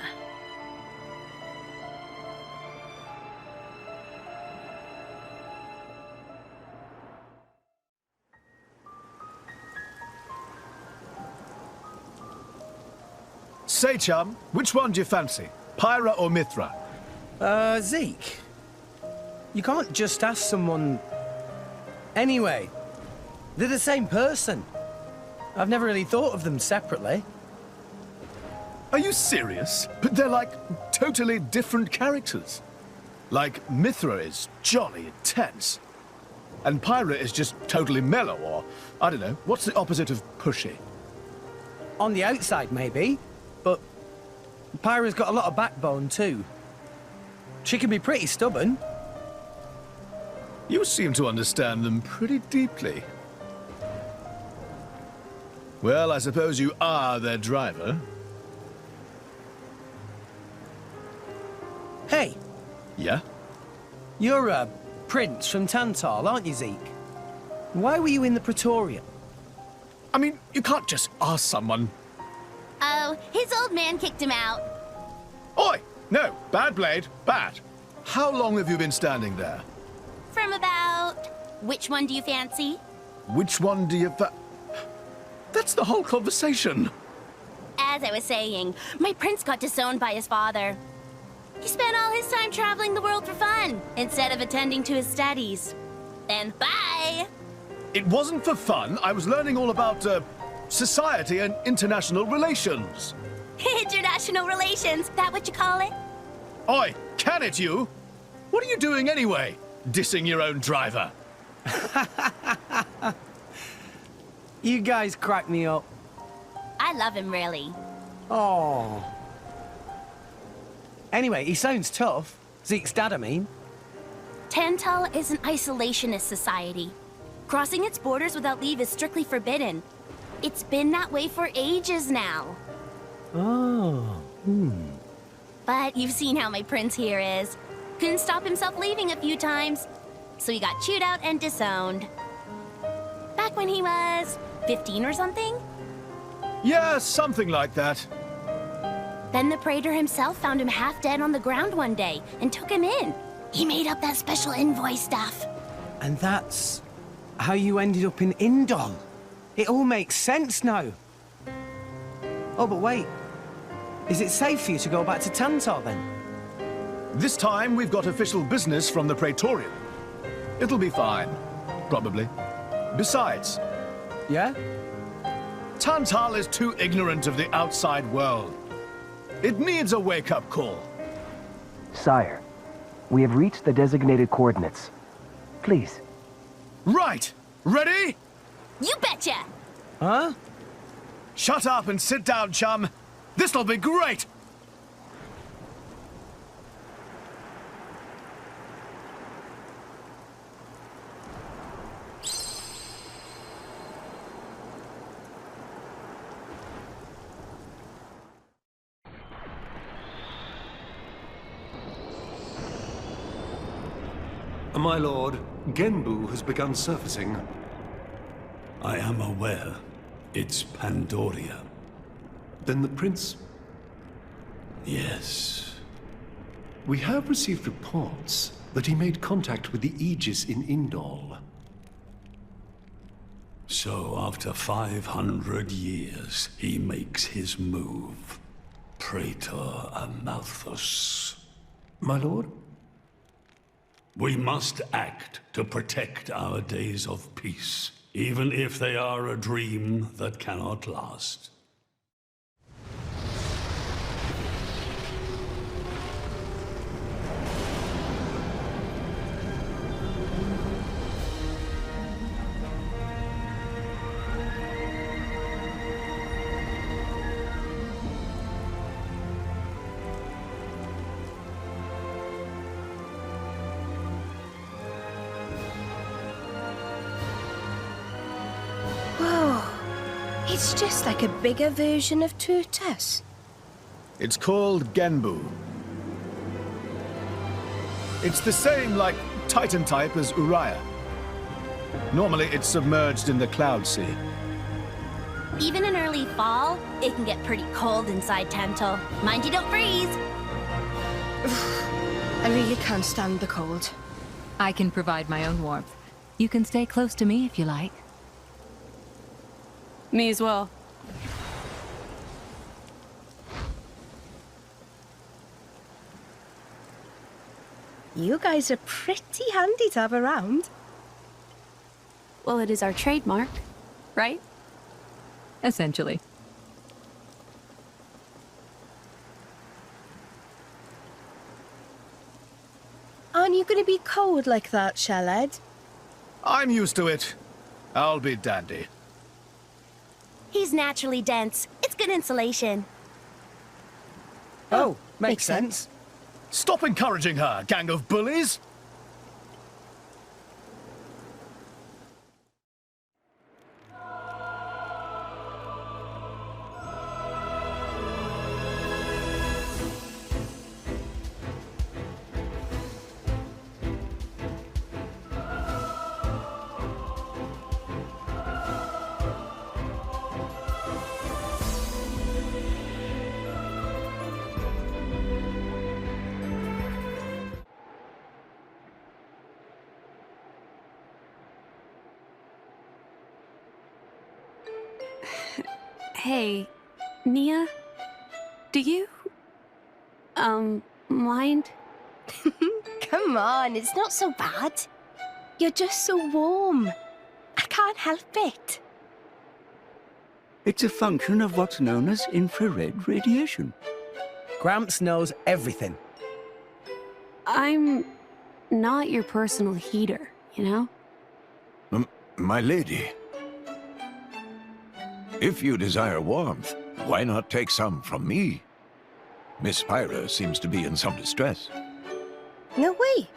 Speaker 14: Say, chum, which one do you fancy? Pyra or Mithra?
Speaker 16: Zeke. You can't just ask someone... Anyway, they're the same person. I've never really thought of them separately.
Speaker 14: Are you serious? But they're like totally different characters. Like, Mithra is jolly intense. And Pyra is just totally mellow, or, I don't know, what's the opposite of pushy?
Speaker 16: On the outside, maybe. But Pyra's got a lot of backbone, too. She can be pretty stubborn.
Speaker 14: You seem to understand them pretty deeply. Well, I suppose you are their driver.
Speaker 16: Hey!
Speaker 14: Yeah?
Speaker 16: You're a prince from Tantal, aren't you, Zeke? Why were you in the Praetorium?
Speaker 14: I mean, you can't just ask someone.
Speaker 3: Oh, his old man kicked him out.
Speaker 14: Oi! No, bad blade, bad. How long have you been standing there?
Speaker 3: From about... Which one do you fancy?
Speaker 14: Which one do you That's the whole conversation.
Speaker 3: As I was saying, my prince got disowned by his father. He spent all his time traveling the world for fun, instead of attending to his studies. Then bye!
Speaker 14: It wasn't for fun. I was learning all about, society and international relations.
Speaker 3: International relations, that what you call it?
Speaker 14: Oi, can it you? What are you doing anyway? Dissing your own driver.
Speaker 16: You guys crack me up.
Speaker 3: I love him, really.
Speaker 16: Oh. Anyway, he sounds tough. Zeke's dad, I mean.
Speaker 3: Tantal is an isolationist society. Crossing its borders without leave is strictly forbidden. It's been that way for ages now.
Speaker 16: Oh.
Speaker 3: But you've seen how my prince here is. Couldn't stop himself leaving a few times. So he got chewed out and disowned. Back when he was 15 or something?
Speaker 14: Yeah, something like that.
Speaker 3: Then the Praetor himself found him half dead on the ground one day and took him in. He made up that special envoy stuff.
Speaker 16: And that's how you ended up in Indol. It all makes sense now. Oh, but wait. Is it safe for you to go back to Tantal, then?
Speaker 14: This time, we've got official business from the Praetorium. It'll be fine. Probably. Besides...
Speaker 16: Yeah?
Speaker 14: Tantal is too ignorant of the outside world. It needs a wake-up call.
Speaker 12: Sire, we have reached the designated coordinates. Please.
Speaker 14: Right! Ready?
Speaker 3: You betcha!
Speaker 16: Huh?
Speaker 14: Shut up and sit down, chum. This'll be great!
Speaker 8: My lord, Genbu has begun surfacing.
Speaker 10: I am aware. It's Pandoria.
Speaker 8: Then the prince...
Speaker 10: Yes.
Speaker 8: We have received reports that he made contact with the Aegis in Indol.
Speaker 10: So after 500 years, he makes his move. Praetor Amalthus.
Speaker 8: My lord?
Speaker 10: We must act to protect our days of peace, even if they are a dream that cannot last.
Speaker 2: Whoa. It's just like a bigger version of Turtus.
Speaker 14: It's called Genbu. It's the same, like, Titan type as Uriah. Normally, it's submerged in the Cloud Sea.
Speaker 3: Even in early fall, it can get pretty cold inside Tantal. Mind you don't freeze.
Speaker 2: I really can't stand the cold.
Speaker 22: I can provide my own warmth. You can stay close to me if you like.
Speaker 17: Me as well.
Speaker 2: You guys are pretty handy to have around.
Speaker 17: Well, it is our trademark, right?
Speaker 22: Essentially.
Speaker 2: Aren't you going to be cold like that, Shellhead?
Speaker 14: I'm used to it. I'll be dandy.
Speaker 3: He's naturally dense. It's good insulation.
Speaker 18: Oh, makes sense.
Speaker 14: Stop encouraging her, gang of bullies!
Speaker 17: Hey, Nia? Do you... mind?
Speaker 2: Come on, it's not so bad. You're just so warm. I can't help it.
Speaker 1: It's a function of what's known as infrared radiation.
Speaker 18: Gramps knows everything.
Speaker 17: I'm not your personal heater, you know?
Speaker 20: My lady. If you desire warmth, why not take some from me? Miss Pyra seems to be in some distress.
Speaker 2: No way.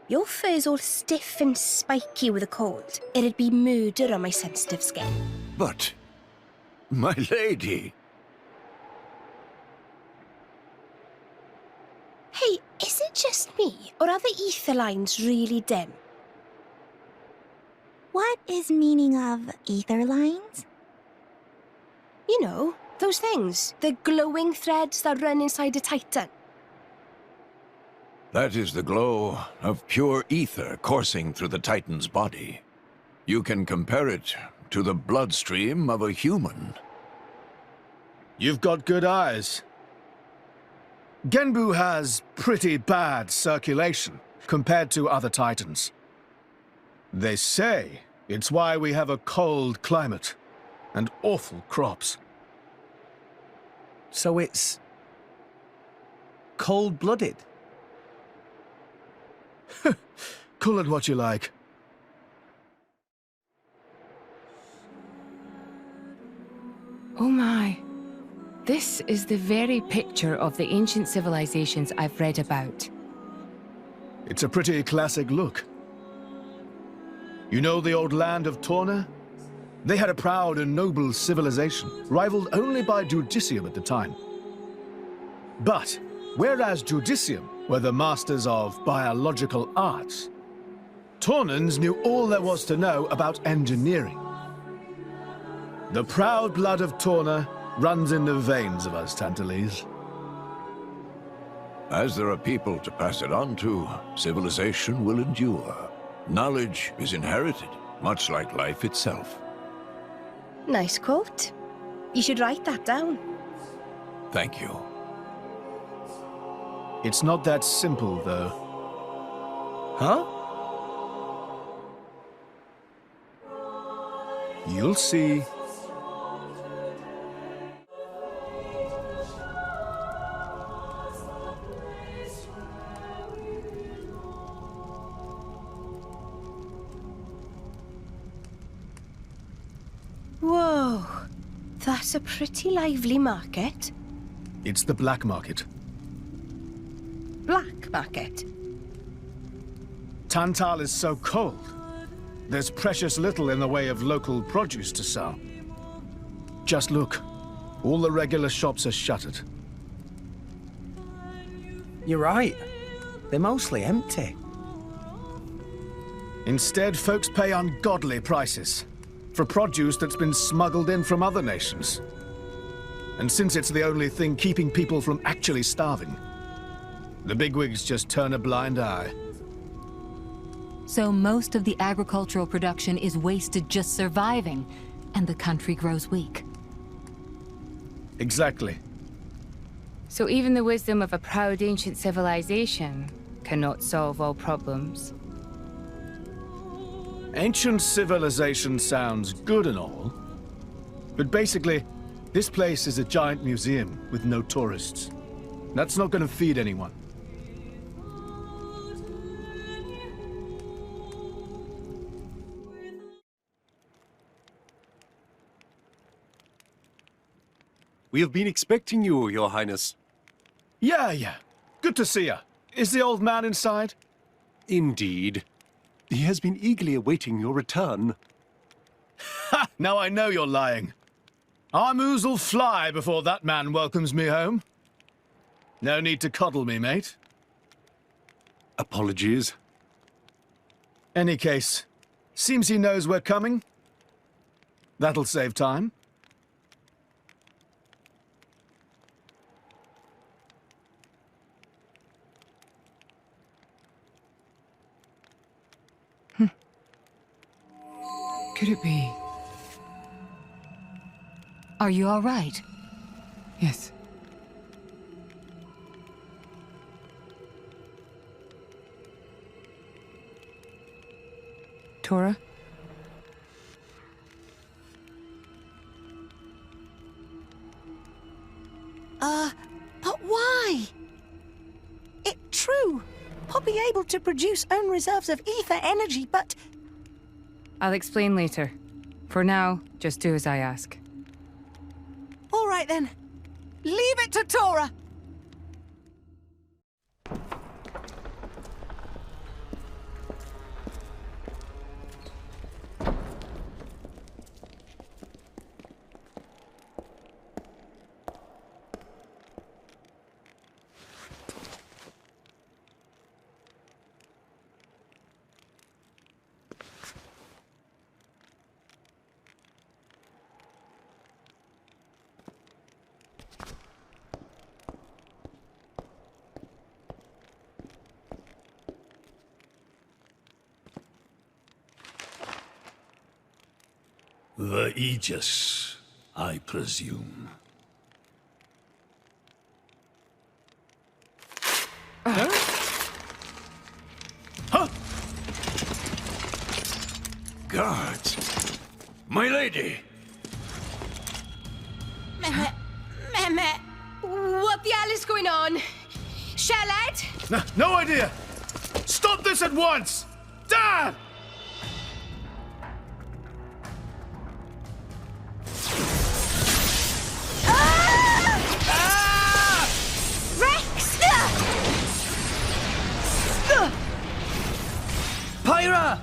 Speaker 2: Your fur's all stiff and spiky with a cold. It'd be murder on my sensitive skin.
Speaker 20: But, my lady...
Speaker 2: Hey, is it just me, or are the ether lines really dim?
Speaker 15: What is meaning of ether lines?
Speaker 2: You know, those things. The glowing threads that run inside a Titan.
Speaker 20: That is the glow of pure ether coursing through the Titan's body. You can compare it to the bloodstream of a human.
Speaker 14: You've got good eyes. Genbu has pretty bad circulation compared to other Titans. They say it's why we have a cold climate and awful crops.
Speaker 18: So it's... cold-blooded?
Speaker 14: Call it what you like.
Speaker 21: Oh my. This is the very picture of the ancient civilizations I've read about.
Speaker 14: It's a pretty classic look. You know the old land of Torna? They had a proud and noble civilization, rivaled only by Judicium at the time. But, whereas Judicium were the masters of biological arts. Tornans knew all there was to know about engineering. The proud blood of Torna runs in the veins of us Tantalese.
Speaker 20: As there are people to pass it on to, civilization will endure. Knowledge is inherited, much like life itself.
Speaker 2: Nice quote. You should write that down.
Speaker 20: Thank you.
Speaker 14: It's not that simple, though.
Speaker 18: Huh?
Speaker 14: You'll see.
Speaker 2: Whoa, that's a pretty lively market.
Speaker 14: It's the black market.
Speaker 2: Black market?
Speaker 14: Tantal is so cold. There's precious little in the way of local produce to sell. Just look. All the regular shops are shuttered.
Speaker 18: You're right. They're mostly empty.
Speaker 14: Instead, folks pay ungodly prices for produce that's been smuggled in from other nations. And since it's the only thing keeping people from actually starving, the bigwigs just turn a blind eye.
Speaker 22: So most of the agricultural production is wasted just surviving, and the country grows weak.
Speaker 14: Exactly.
Speaker 21: So even the wisdom of a proud ancient civilization cannot solve all problems.
Speaker 14: Ancient civilization sounds good and all, but basically, this place is a giant museum with no tourists. That's not going to feed anyone.
Speaker 8: We have been expecting you, Your Highness.
Speaker 14: Yeah. Good to see you. Is the old man inside?
Speaker 8: Indeed. He has been eagerly awaiting your return.
Speaker 14: Ha! Now I know you're lying. Our moos'll fly before that man welcomes me home. No need to coddle me, mate.
Speaker 8: Apologies.
Speaker 14: Any case, seems he knows we're coming. That'll save time.
Speaker 21: Could it be?
Speaker 22: Are you all right?
Speaker 21: Yes. Tora?
Speaker 7: But why? It's true. I'll be able to produce own reserves of ether energy, but...
Speaker 21: I'll explain later. For now, just do as I ask.
Speaker 7: All right then. Leave it to Tora.
Speaker 10: The Aegis, I presume.
Speaker 20: Guards! My lady!
Speaker 2: Mehmet, what the hell is going on? Shellhead?
Speaker 14: No idea! Stop this at once! Dad!
Speaker 18: Pyra!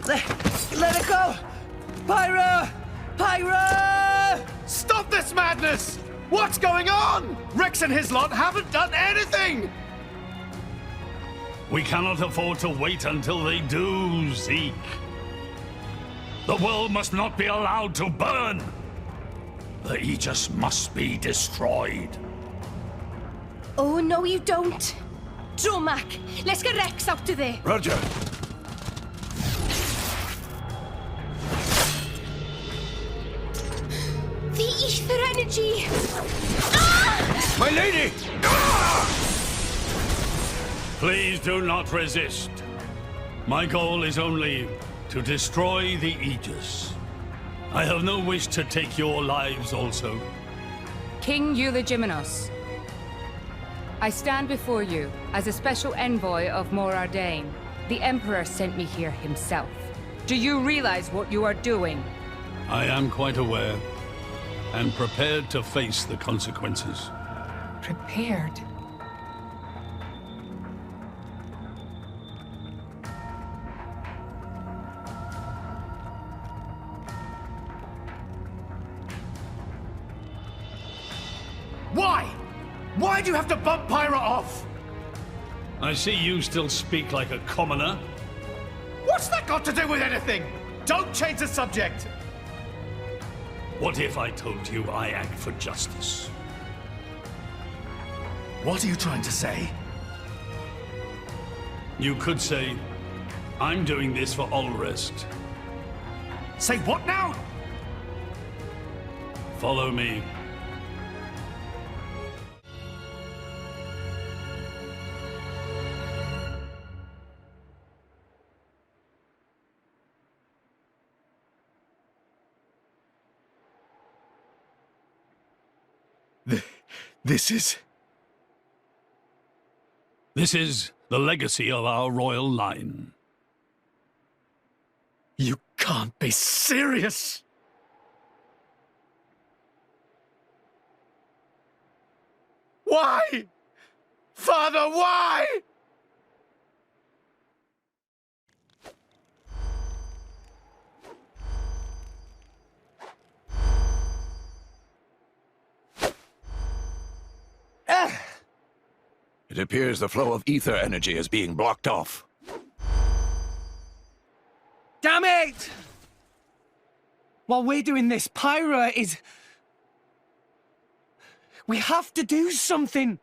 Speaker 18: Let it go! Pyra! Pyra!
Speaker 14: Stop this madness! What's going on? Rex and his lot haven't done anything!
Speaker 10: We cannot afford to wait until they do, Zeke. The world must not be allowed to burn. The Aegis must be destroyed.
Speaker 2: Oh, no, you don't. Dromac, let's get Rex out of there.
Speaker 20: Roger.
Speaker 2: The ether energy!
Speaker 20: My lady!
Speaker 10: Please do not resist. My goal is only to destroy the Aegis. I have no wish to take your lives also.
Speaker 21: King Eulogimenos, I stand before you as a special envoy of Morardain. The Emperor sent me here himself. Do you realize what you are doing?
Speaker 10: I am quite aware, and prepared to face the consequences.
Speaker 21: Prepared?
Speaker 14: Why? Why do you have to bump Pyra off?
Speaker 10: I see you still speak like a commoner.
Speaker 14: What's that got to do with anything? Don't change the subject.
Speaker 10: What if I told you I act for justice?
Speaker 14: What are you trying to say?
Speaker 10: You could say, I'm doing this for Ulrest.
Speaker 14: Say what now?
Speaker 10: Follow me.
Speaker 14: This
Speaker 10: is the legacy of our royal line.
Speaker 14: You can't be serious! Why? Father, why?
Speaker 20: It appears the flow of ether energy is being blocked off.
Speaker 18: Damn it! While we're doing this, Pyra is... We have to do something!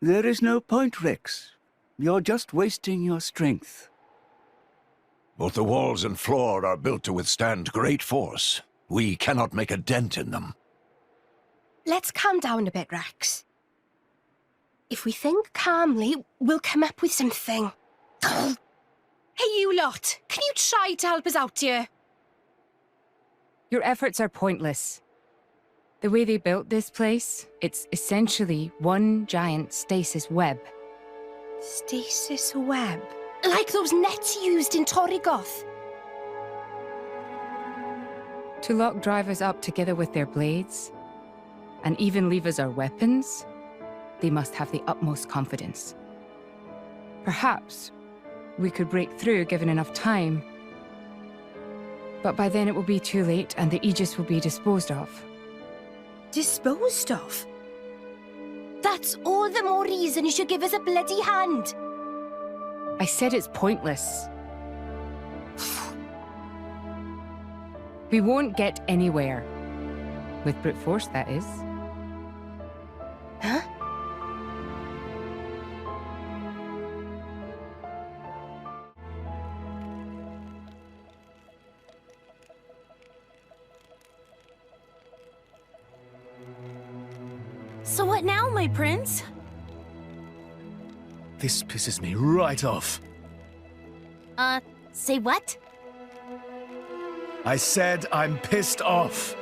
Speaker 1: There is no point, Rex. You're just wasting your strength.
Speaker 20: Both the walls and floor are built to withstand great force. We cannot make a dent in them.
Speaker 2: Let's calm down a bit, Rex. If we think calmly, we'll come up with something. Hey, you lot! Can you try to help us out here?
Speaker 21: Your efforts are pointless. The way they built this place, it's essentially one giant stasis web.
Speaker 2: Stasis web? Like those nets used in Torrigoth?
Speaker 21: To lock drivers up together with their blades, and even leave us our weapons, they must have the utmost confidence. Perhaps we could break through given enough time. But by then it will be too late and the Aegis will be disposed of.
Speaker 2: Disposed of? That's all the more reason you should give us a bloody hand.
Speaker 21: I said it's pointless. We won't get anywhere. With brute force, that is.
Speaker 2: Huh?
Speaker 3: So what now, my prince?
Speaker 14: This pisses me right off.
Speaker 3: Say what?
Speaker 14: I said I'm pissed off.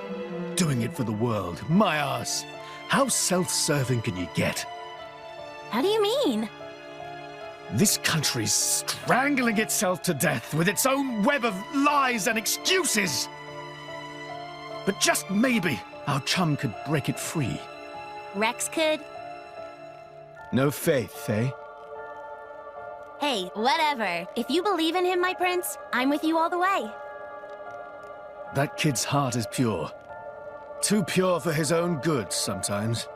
Speaker 14: Doing it for the world, my ass. How self-serving can you get?
Speaker 3: How do you mean?
Speaker 14: This country's strangling itself to death with its own web of lies and excuses. But just maybe our chum could break it free.
Speaker 3: Rex could?
Speaker 14: No faith, eh?
Speaker 3: Hey, whatever. If you believe in him, my prince, I'm with you all the way.
Speaker 14: That kid's heart is pure. Too pure for his own good, sometimes.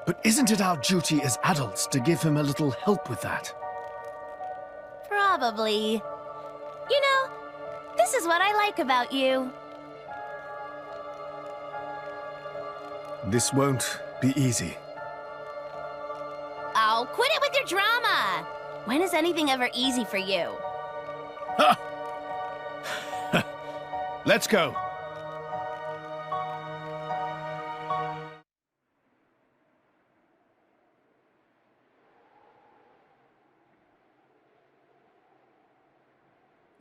Speaker 14: But isn't it our duty as adults to give him a little help with that?
Speaker 3: Probably. You know, this is what I like about you.
Speaker 14: This won't be easy.
Speaker 3: Oh, quit it with your drama! When is anything ever easy for you?
Speaker 14: Let's go.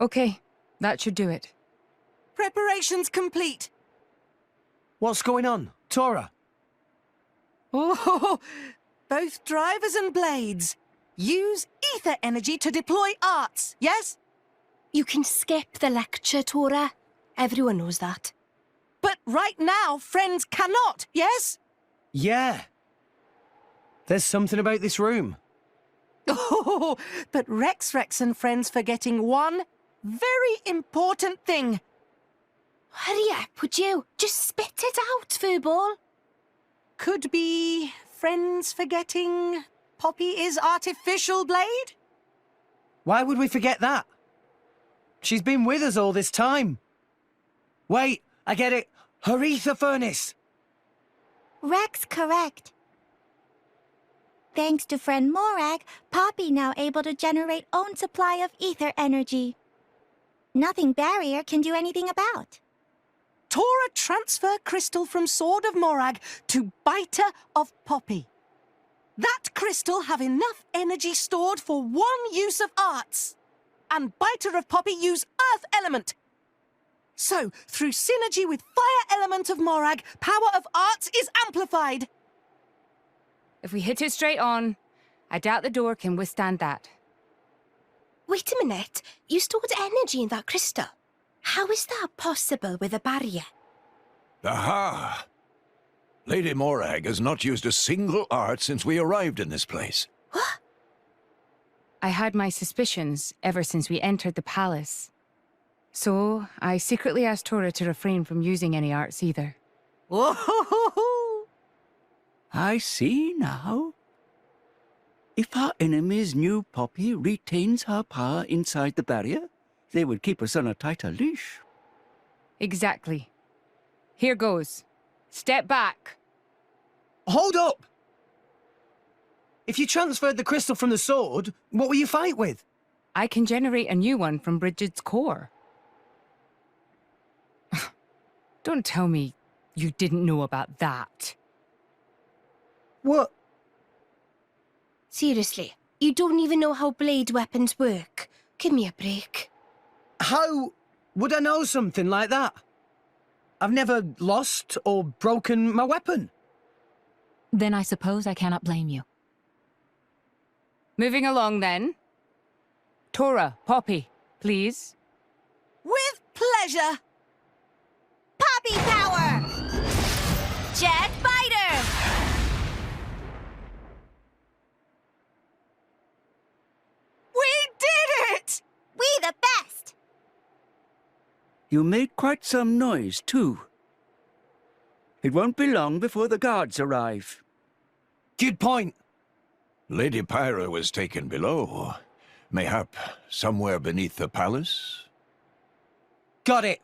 Speaker 21: Okay, that should do it.
Speaker 7: Preparations complete.
Speaker 18: What's going on? Tora?
Speaker 7: Oh, both drivers and blades. Use ether energy to deploy arts, yes?
Speaker 2: You can skip the lecture, Tora. Everyone knows that.
Speaker 7: But right now, friends cannot, yes?
Speaker 18: Yeah. There's something about this room.
Speaker 7: Oh, but Rex and friends forgetting one very important thing.
Speaker 2: Hurry up, would you? Just spit it out, Furball.
Speaker 7: Could be friends forgetting Poppy is artificial blade?
Speaker 18: Why would we forget that? She's been with us all this time. Wait, I get it. Her ether furnace.
Speaker 15: Rex correct. Thanks to friend Morag, Poppy now able to generate own supply of ether energy. Nothing Barrier can do anything about.
Speaker 7: Tora transfer crystal from Sword of Morag to Biter of Poppy. That crystal have enough energy stored for one use of arts. And Biter of Poppy use Earth element. So, through synergy with Fire element of Morag, power of arts is amplified.
Speaker 21: If we hit it straight on, I doubt the door can withstand that.
Speaker 2: Wait a minute. You stored energy in that crystal. How is that possible with a barrier?
Speaker 20: Aha! Lady Morag has not used a single art since we arrived in this place.
Speaker 2: What?
Speaker 21: I had my suspicions ever since we entered the palace. So, I secretly asked Tora to refrain from using any arts either.
Speaker 7: Whoa!
Speaker 1: I see now. If our enemies knew Poppy retains her power inside the barrier, they would keep us on a tighter leash.
Speaker 21: Exactly. Here goes. Step back.
Speaker 18: Hold up! If you transferred the crystal from the sword, what will you fight with?
Speaker 21: I can generate a new one from Bridget's core. Don't tell me you didn't know about that.
Speaker 18: What?
Speaker 2: Seriously, you don't even know how blade weapons work. Give me a break.
Speaker 18: How would I know something like that? I've never lost or broken my weapon.
Speaker 22: Then I suppose I cannot blame you.
Speaker 21: Moving along then. Tora, Poppy, please.
Speaker 7: With pleasure.
Speaker 3: Poppy power! Jet Biter!
Speaker 7: We did it!
Speaker 3: We the best!
Speaker 1: You made quite some noise, too. It won't be long before the guards arrive.
Speaker 18: Good point.
Speaker 20: Lady Pyra was taken below. Mayhap somewhere beneath the palace?
Speaker 18: Got it.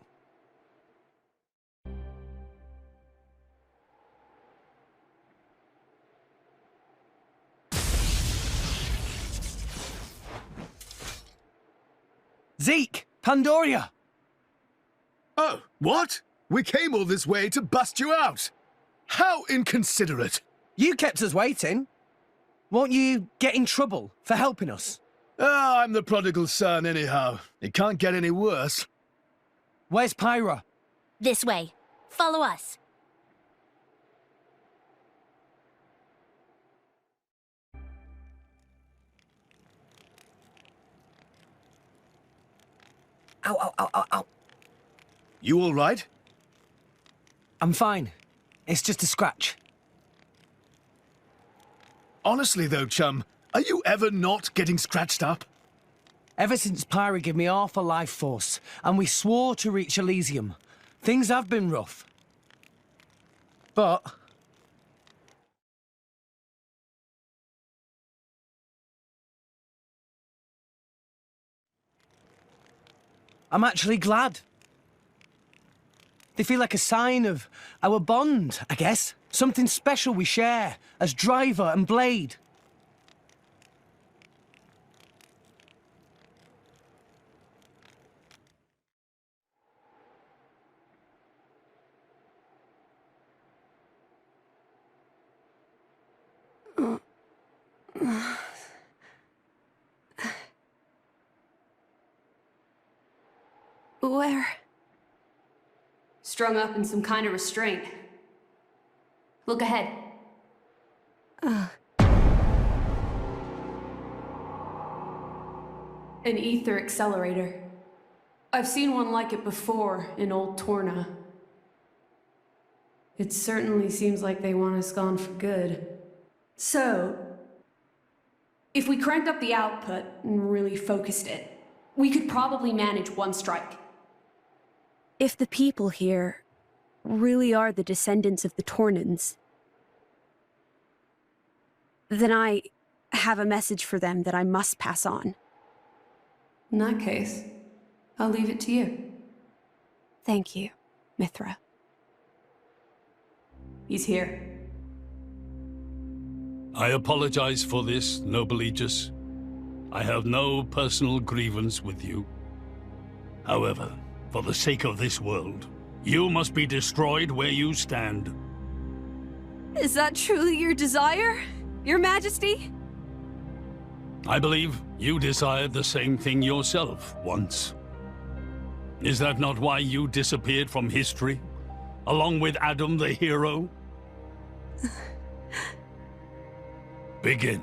Speaker 18: Zeke! Pandoria!
Speaker 14: Oh, what? We came all this way to bust you out. How inconsiderate.
Speaker 18: You kept us waiting. Won't you get in trouble for helping us?
Speaker 14: Ah, I'm the prodigal son anyhow. It can't get any worse.
Speaker 18: Where's Pyra?
Speaker 3: This way. Follow us.
Speaker 18: Ow, ow, ow, ow, ow.
Speaker 14: You all right?
Speaker 18: I'm fine. It's just a scratch.
Speaker 14: Honestly though, chum, are you ever not getting scratched up?
Speaker 18: Ever since Pyra gave me half a life force, and we swore to reach Elysium, things have been rough. But I'm actually glad. They feel like a sign of our bond, I guess. Something special we share as driver and blade.
Speaker 17: Where? Strung up in some kind of restraint. Look ahead. An ether accelerator. I've seen one like it before in Old Torna. It certainly seems like they want us gone for good. So, if we cranked up the output and really focused it, we could probably manage one strike. If the people here really are the descendants of the Tornans, then I have a message for them that I must pass on. In that case, I'll leave it to you. Thank you, Mithra. He's here.
Speaker 10: I apologize for this, noble Aegis. I have no personal grievance with you. However, for the sake of this world, you must be destroyed where you stand.
Speaker 17: Is that truly your desire, Your Majesty?
Speaker 10: I believe you desired the same thing yourself once. Is that not why you disappeared from history, along with Adam the hero? Begin.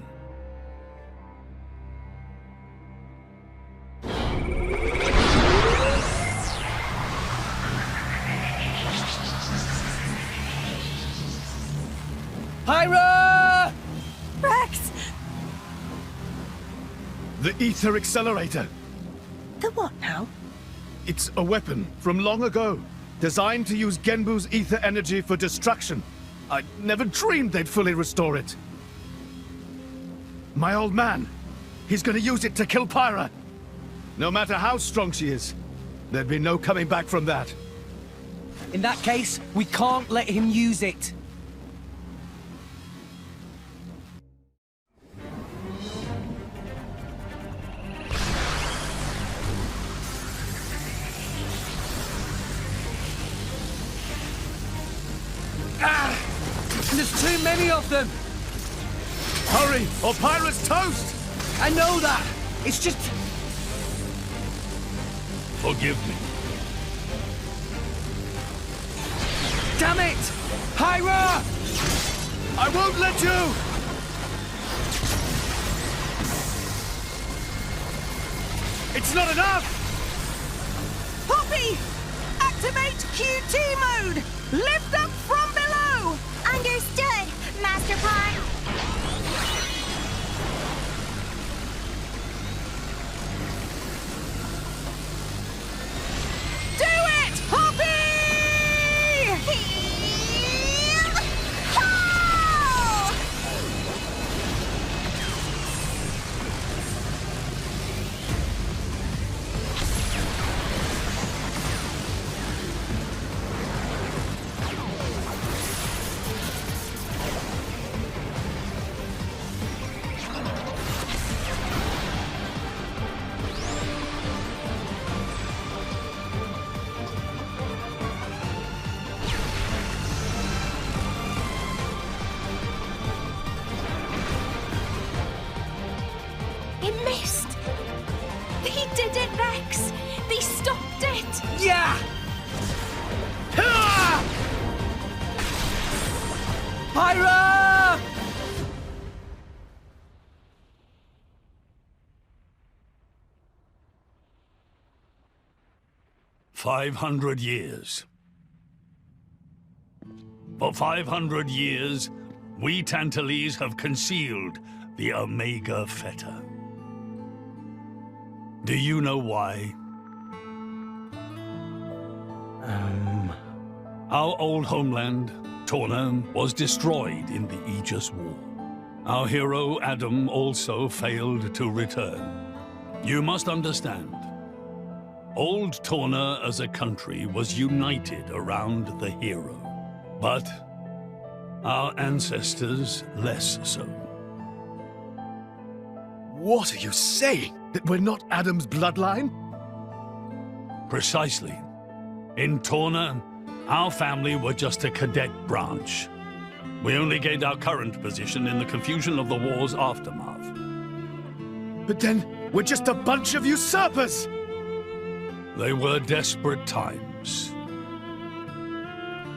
Speaker 18: Pyra!
Speaker 17: Rex!
Speaker 14: The ether accelerator.
Speaker 7: The what now?
Speaker 14: It's a weapon from long ago, designed to use Genbu's ether energy for destruction. I never dreamed they'd fully restore it. My old man, he's gonna use it to kill Pyra. No matter how strong she is, there'd be no coming back from that.
Speaker 18: In that case, we can't let him use it. There's too many of them!
Speaker 14: Hurry, or Pyra's toast!
Speaker 18: I know that! It's just...
Speaker 10: Forgive me.
Speaker 18: Damn it! Pyra!
Speaker 14: I won't let you! It's not enough!
Speaker 7: Poppy! Activate QT mode! Lift up from below!
Speaker 15: Understood, Master Pawn.
Speaker 7: Do it, Poppy!
Speaker 2: It missed! They did it, Rex! They stopped it!
Speaker 18: Yeah! Pyra!
Speaker 10: 500 years. For 500 years, we Tantalese have concealed the Omega Feta. Do you know why? Our old homeland, Torna, was destroyed in the Aegis War. Our hero, Adam, also failed to return. You must understand, Old Torna as a country was united around the hero. But our ancestors less so.
Speaker 14: What are you saying? That we're not Adam's bloodline?
Speaker 10: Precisely. In Torna, our family were just a cadet branch. We only gained our current position in the confusion of the war's aftermath.
Speaker 14: But then, we're just a bunch of usurpers!
Speaker 10: They were desperate times.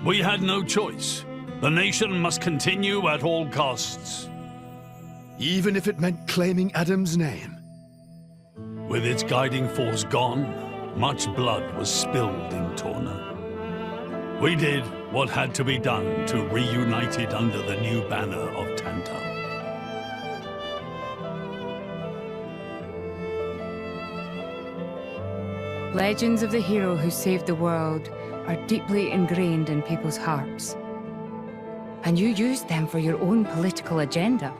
Speaker 10: We had no choice. The nation must continue at all costs.
Speaker 14: Even if it meant claiming Adam's name?
Speaker 10: With its guiding force gone, much blood was spilled in Torna. We did what had to be done to reunite it under the new banner of Tantar.
Speaker 21: Legends of the hero who saved the world are deeply ingrained in people's hearts. And you used them for your own political agenda.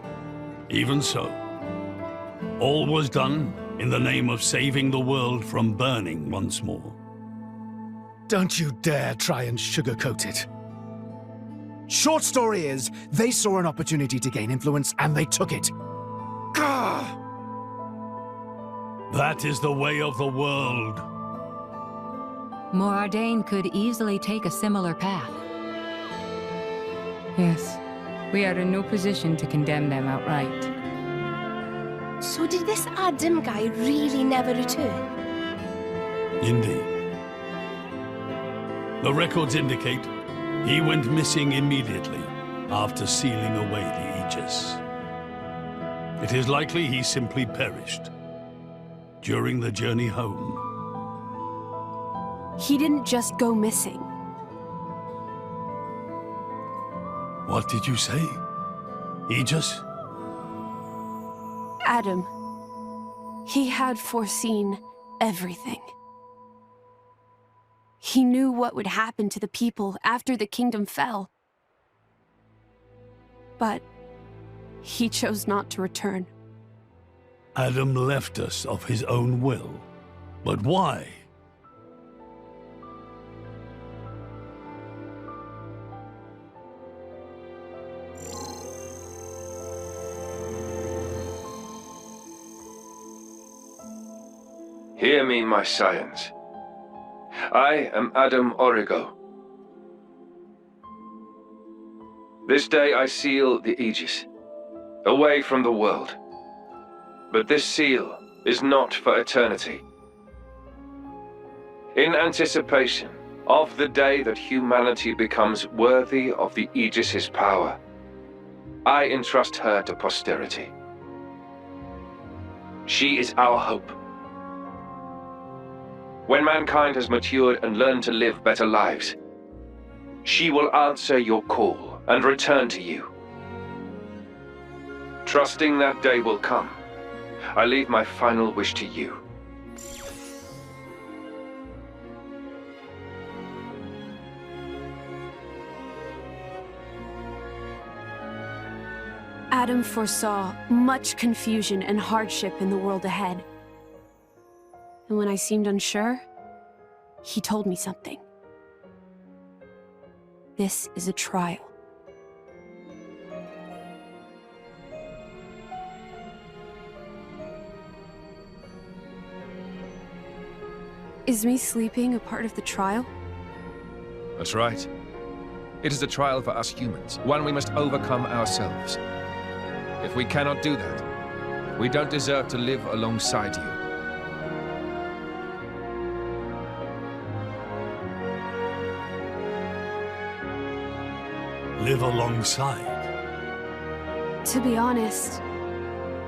Speaker 10: Even so, all was done in the name of saving the world from burning once more.
Speaker 14: Don't you dare try and sugarcoat it. Short story is, they saw an opportunity to gain influence and they took it. Gah!
Speaker 10: That is the way of the world.
Speaker 22: Morardain could easily take a similar path.
Speaker 21: Yes, we are in no position to condemn them outright.
Speaker 2: So did this Adam guy really never return?
Speaker 10: Indeed. The records indicate he went missing immediately after sealing away the Aegis. It is likely he simply perished during the journey home.
Speaker 17: He didn't just go missing.
Speaker 10: What did you say? Aegis?
Speaker 17: Adam. He had foreseen everything. He knew what would happen to the people after the kingdom fell. But he chose not to return.
Speaker 10: Adam left us of his own will. But why?
Speaker 4: Hear me, my scions. I am Adam Origo. This day I seal the Aegis, away from the world. But this seal is not for eternity. In anticipation of the day that humanity becomes worthy of the Aegis's power, I entrust her to posterity. She is our hope. When mankind has matured and learned to live better lives, she will answer your call and return to you. Trusting that day will come, I leave my final wish to you.
Speaker 17: Adam foresaw much confusion and hardship in the world ahead. And when I seemed unsure, he told me something. This is a trial. Is me sleeping a part of the trial?
Speaker 19: That's right. It is a trial for us humans, one we must overcome ourselves. If we cannot do that, we don't deserve to live alongside you.
Speaker 10: Live alongside?
Speaker 17: To be honest,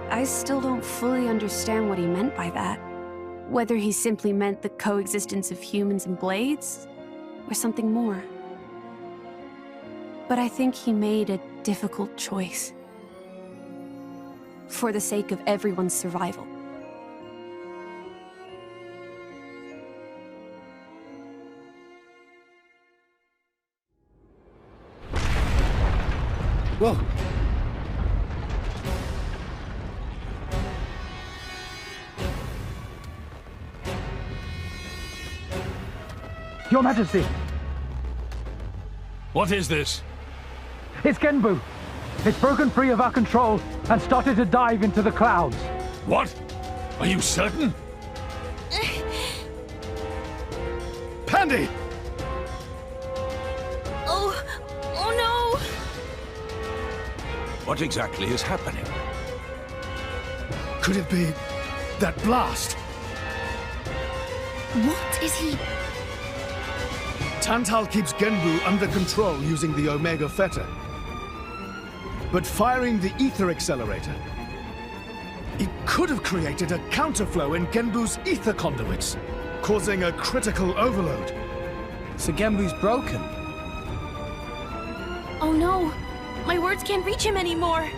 Speaker 17: I still don't fully understand what he meant by that. Whether he simply meant the coexistence of humans and blades, or something more. But I think he made a difficult choice. For the sake of everyone's survival.
Speaker 16: Whoa!
Speaker 5: Your Majesty,
Speaker 10: What is this?
Speaker 5: it's Genbu. It's broken free of our control and started to dive into the clouds.
Speaker 10: What? Are you certain?
Speaker 14: Pandy!
Speaker 3: Oh no!
Speaker 20: What exactly is happening?
Speaker 14: Could it be that blast?
Speaker 3: What is he?
Speaker 14: Tantal keeps Genbu under control using the Omega Fetter. But firing the ether accelerator, it could have created a counterflow in Genbu's ether conduits, causing a critical overload.
Speaker 18: So Genbu's broken?
Speaker 3: Oh no! My words can't reach him anymore!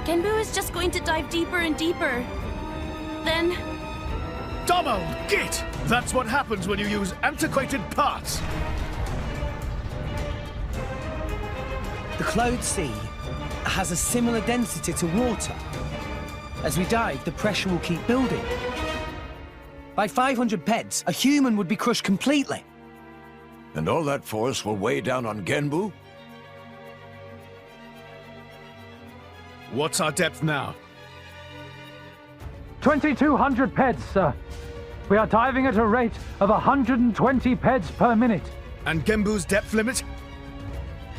Speaker 3: Genbu is just going to dive deeper and deeper. Then...
Speaker 14: Domo, git! That's what happens when you use antiquated parts!
Speaker 18: The Cloud Sea has a similar density to water. As we dive, the pressure will keep building. By 500 peds, a human would be crushed completely.
Speaker 20: And all that force will weigh down on Genbu?
Speaker 14: What's our depth now?
Speaker 5: 2,200 peds, sir. We are diving at a rate of 120 peds per minute.
Speaker 14: And Genbu's depth limit?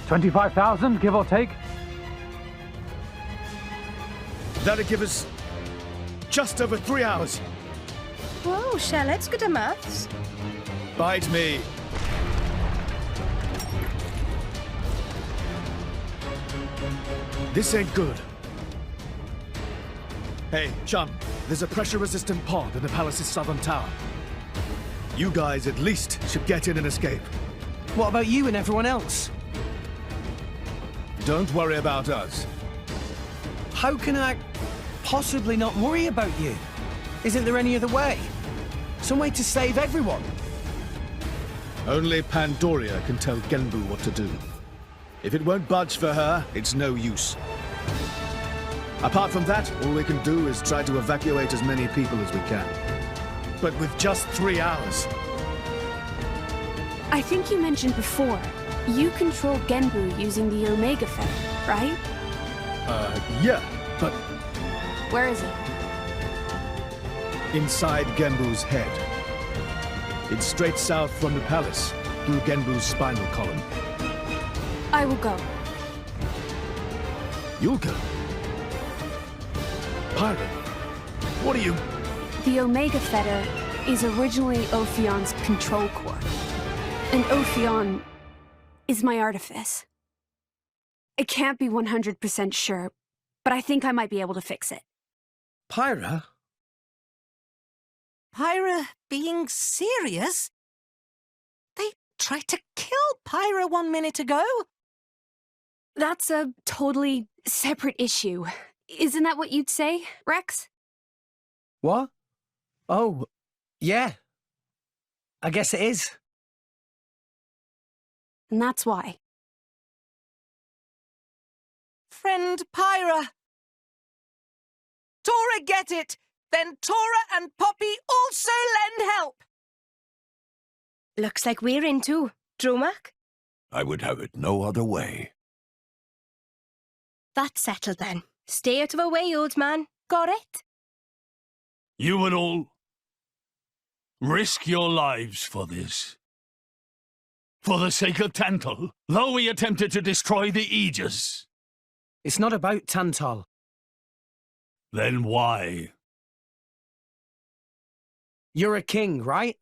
Speaker 5: 25,000, give or take.
Speaker 14: That'll give us just over 3 hours.
Speaker 2: Whoa, Charlotte's good at maths.
Speaker 14: Bite me. This ain't good. Hey, chum, there's a pressure-resistant pod in the palace's southern tower. You guys at least should get in and escape.
Speaker 18: What about you and everyone else?
Speaker 14: Don't worry about us.
Speaker 18: How can I possibly not worry about you? Isn't there any other way? Some way to save everyone?
Speaker 14: Only Pandoria can tell Genbu what to do. If it won't budge for her, it's no use. Apart from that, all we can do is try to evacuate as many people as we can. But with just 3 hours.
Speaker 17: I think you mentioned before, you control Genbu using the Omega Fetter, right?
Speaker 14: Yeah, but
Speaker 17: Where is it?
Speaker 14: inside Genbu's head. It's straight south from the palace, through Genbu's spinal column.
Speaker 17: I will go.
Speaker 14: You'll go. Pirate, what are you...
Speaker 17: The Omega Fetter is originally Ophion's control core. And Ophion is my artifice. I can't be 100% sure, but I think I might be able to fix it.
Speaker 18: Pyra?
Speaker 7: Pyra being serious? They tried to kill Pyra 1 minute ago.
Speaker 17: That's a totally separate issue. Isn't that what you'd say, Rex?
Speaker 18: What? Oh, yeah. I guess it is.
Speaker 17: And that's why.
Speaker 7: Friend Pyra. Tora get it! Then Tora and Poppy also lend help!
Speaker 2: Looks like we're in too. Dromak?
Speaker 20: I would have it no other way.
Speaker 2: That's settled then. Stay out of our way, old man. Got it?
Speaker 10: You would all risk your lives for this. For the sake of Tantal, though we attempted to destroy the Aegis.
Speaker 18: It's not about Tantal.
Speaker 10: Then why?
Speaker 18: You're a king, right?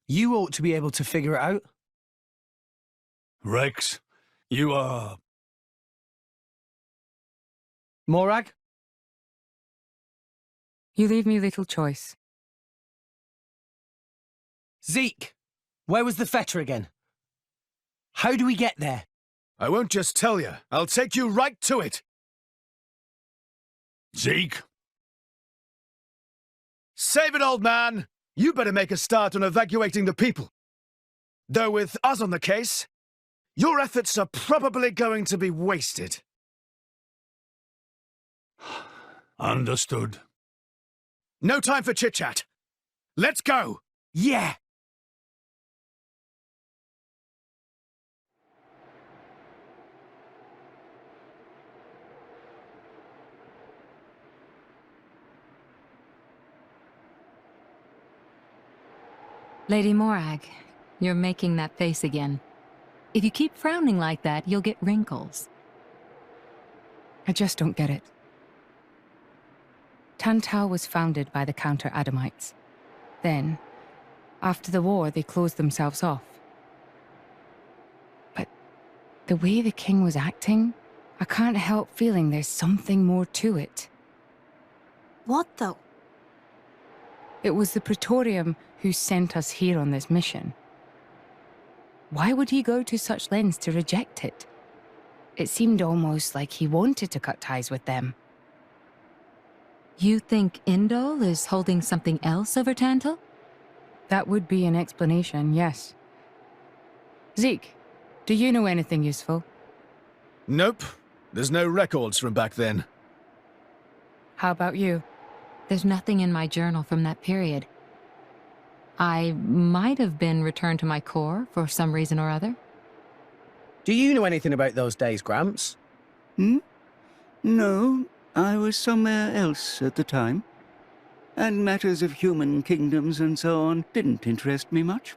Speaker 18: You ought to be able to figure it out.
Speaker 10: Rex, you are...
Speaker 18: Morag?
Speaker 21: You leave me little choice.
Speaker 18: Zeke, where was the fetter again? How do we get there?
Speaker 14: I won't just tell you. I'll take you right to it.
Speaker 10: Zeke?
Speaker 14: Save it, old man! You better make a start on evacuating the people. Though with us on the case, your efforts are probably going to be wasted.
Speaker 10: Understood.
Speaker 14: No time for chit-chat. Let's go!
Speaker 18: Yeah!
Speaker 22: Lady Morag, you're making that face again. If you keep frowning like that, you'll get wrinkles.
Speaker 21: I just don't get it. Tantal was founded by the Counter-Adamites. Then, after the war, they closed themselves off. But the way the king was acting, I can't help feeling there's something more to it.
Speaker 2: What, though?
Speaker 21: It was the Praetorium who sent us here on this mission. Why would he go to such lengths to reject it? It seemed almost like he wanted to cut ties with them.
Speaker 22: You think Indol is holding something else over Tantal?
Speaker 21: That would be an explanation, yes. Zeke, do you know anything useful?
Speaker 14: Nope. There's no records from back then.
Speaker 21: How about you?
Speaker 22: There's nothing in my journal from that period. I might have been returned to my core for some reason or other.
Speaker 16: Do you know anything about those days, Gramps?
Speaker 1: No, I was somewhere else at the time. And matters of human kingdoms and so on didn't interest me much.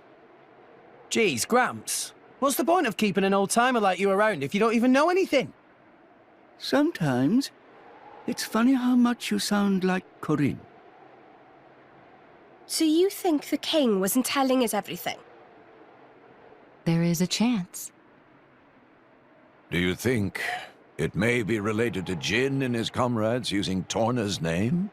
Speaker 16: Geez, Gramps. What's the point of keeping an old-timer like you around if you don't even know anything?
Speaker 1: Sometimes, it's funny how much you sound like Corinne.
Speaker 2: So you think the king wasn't telling us everything?
Speaker 22: There is a chance.
Speaker 20: Do you think it may be related to Jin and his comrades using Torna's name?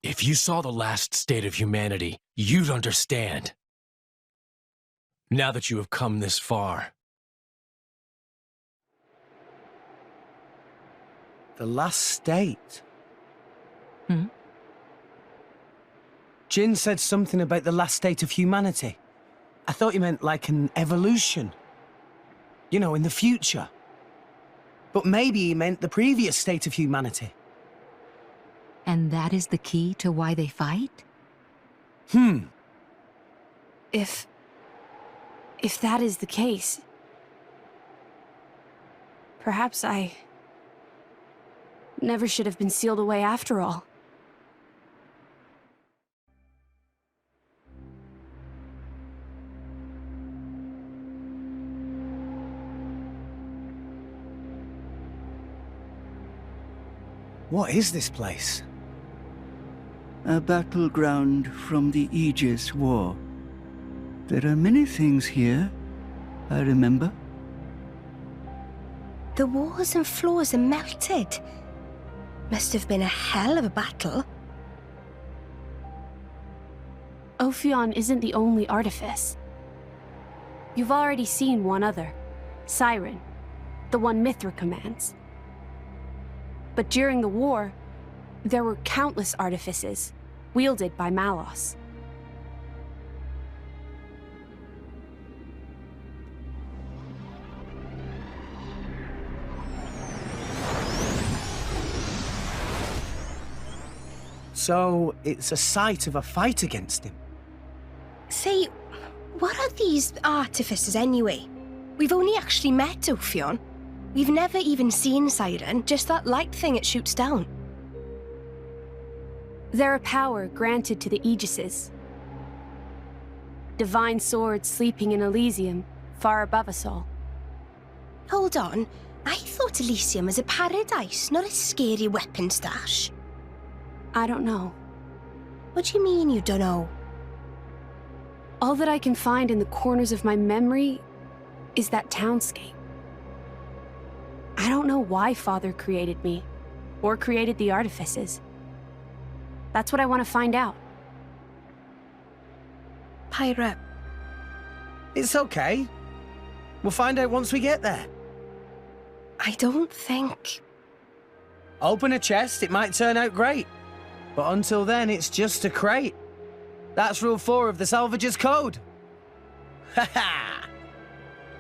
Speaker 11: If you saw the last state of humanity, you'd understand. Now that you have come this far.
Speaker 16: The last state?
Speaker 22: Hmm?
Speaker 16: Jin said something about the last state of humanity. I thought he meant like an evolution. You know, in the future. But maybe he meant the previous state of humanity.
Speaker 22: And that is the key to why they fight?
Speaker 17: If that is the case, perhaps I never should have been sealed away after all.
Speaker 16: What is this place?
Speaker 1: A battleground from the Aegis War. There are many things here, I remember.
Speaker 2: The walls and floors are melted. Must have been a hell of a battle.
Speaker 17: Ophion isn't the only artifice. You've already seen one other, Siren, the one Mithra commands. But during the war, there were countless artifices, wielded by Malos.
Speaker 16: So, it's a site of a fight against him.
Speaker 2: Say, what are these artifices anyway? We've only actually met Ophion. We've never even seen Siren, just that light thing it shoots down.
Speaker 17: They're a power granted to the Aegises. Divine swords sleeping in Elysium, far above us all.
Speaker 2: Hold on, I thought Elysium was a paradise, not a scary weapon stash.
Speaker 17: I don't know.
Speaker 2: What do you mean you don't know?
Speaker 17: All that I can find in the corners of my memory is that townscape. I don't know why Father created me, or created the artifices. That's what I want to find out.
Speaker 2: Pyra.
Speaker 16: It's okay. We'll find out once we get there.
Speaker 2: I don't think...
Speaker 16: Open a chest, it might turn out great. But until then, it's just a crate. That's Rule 4 of the Salvager's Code. Ha ha!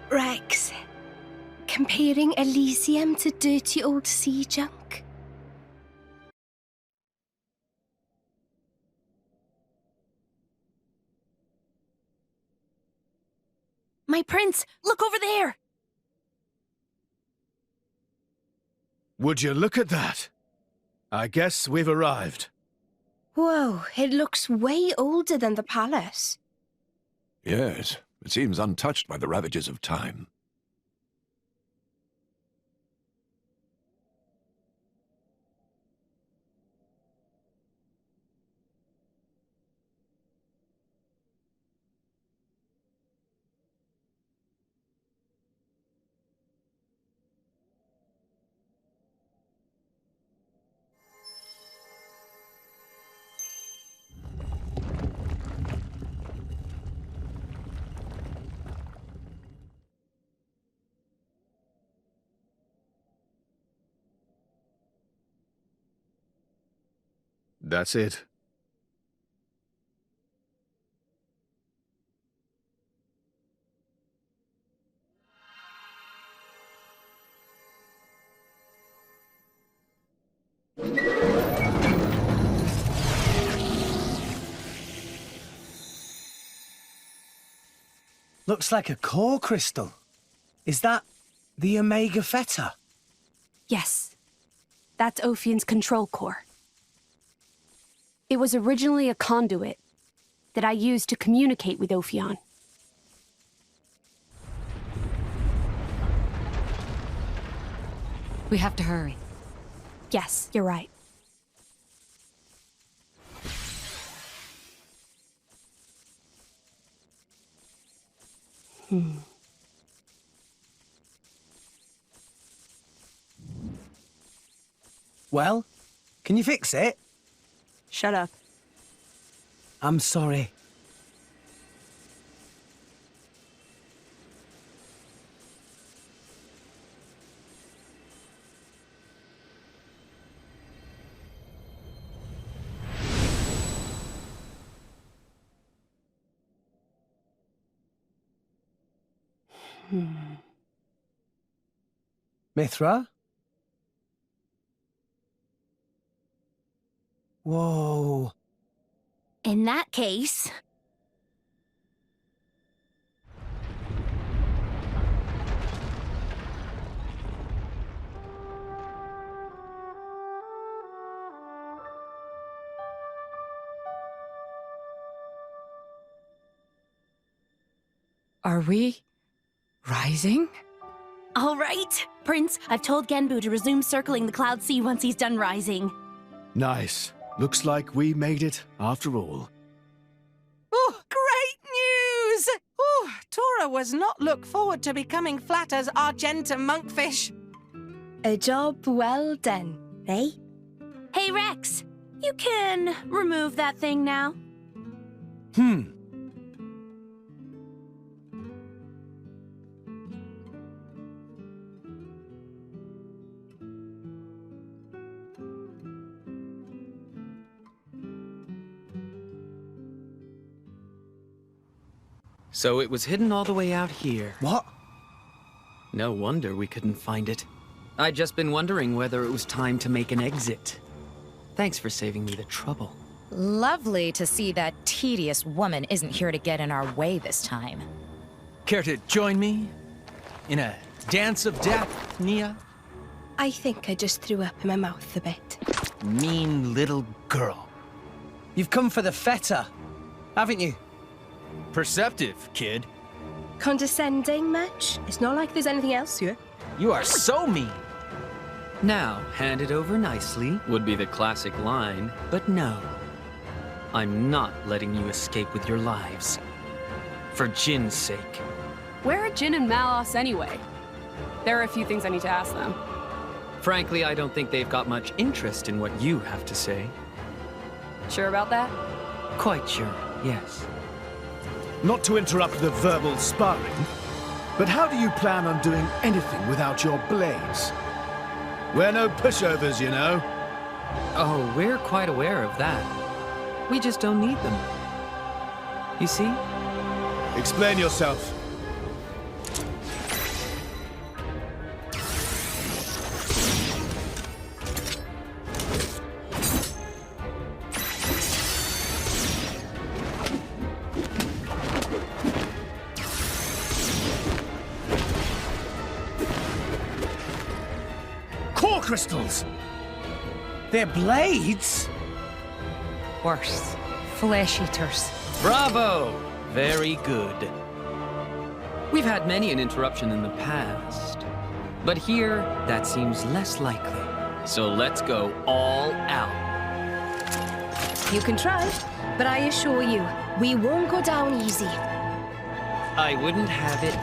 Speaker 2: Rex, comparing Elysium to dirty old sea junk?
Speaker 3: My prince, look over there!
Speaker 14: Would you look at that? I guess we've arrived.
Speaker 2: Whoa, it looks way older than the palace.
Speaker 20: Yes, it seems untouched by the ravages of time.
Speaker 14: That's it.
Speaker 16: Looks like a core crystal. Is that the Omega Theta?
Speaker 17: Yes. That's Ophion's control core. It was originally a conduit that I used to communicate with Ophion.
Speaker 22: We have to hurry.
Speaker 17: Yes, you're right.
Speaker 16: Well, can you fix it?
Speaker 17: Shut up.
Speaker 16: I'm sorry. Mithra? Whoa.
Speaker 3: In that case...
Speaker 21: Are we rising?
Speaker 3: All right, Prince, I've told Genbu to resume circling the Cloud Sea once he's done rising.
Speaker 14: Nice. Looks like we made it after all.
Speaker 7: Oh, great news! Oh, Tora was not look forward to becoming flat as Argentum monkfish.
Speaker 2: A job well done, eh?
Speaker 3: Hey, Rex, you can remove that thing now.
Speaker 6: So it was hidden all the way out here.
Speaker 16: What?
Speaker 6: No wonder we couldn't find it. I'd just been wondering whether it was time to make an exit. Thanks for saving me the trouble.
Speaker 13: Lovely to see that tedious woman isn't here to get in our way this time.
Speaker 11: Care to join me in a dance of death, Nia?
Speaker 2: I think I just threw up in my mouth a bit.
Speaker 11: Mean little girl.
Speaker 16: You've come for the Theta, haven't you?
Speaker 11: Perceptive, kid.
Speaker 2: Condescending much? It's not like there's anything else here.
Speaker 11: You are so mean.
Speaker 6: Now, hand it over nicely would be the classic line, but no. I'm not letting you escape with your lives. For Jin's sake.
Speaker 17: Where are Jin and Malos anyway? There are a few things I need to ask them.
Speaker 6: Frankly, I don't think they've got much interest in what you have to say.
Speaker 17: Sure about that?
Speaker 6: Quite sure, yes.
Speaker 14: Not to interrupt the verbal sparring, but how do you plan on doing anything without your blades? We're no pushovers, you know.
Speaker 6: Oh, we're quite aware of that. We just don't need them. You see?
Speaker 14: Explain yourself.
Speaker 16: Crystals! They're blades?
Speaker 21: worse. Flesh eaters.
Speaker 6: Bravo! Very good. We've had many an interruption in the past, but here that seems less likely. So let's go all out.
Speaker 2: You can try, but I assure you, we won't go down easy.
Speaker 6: I wouldn't have it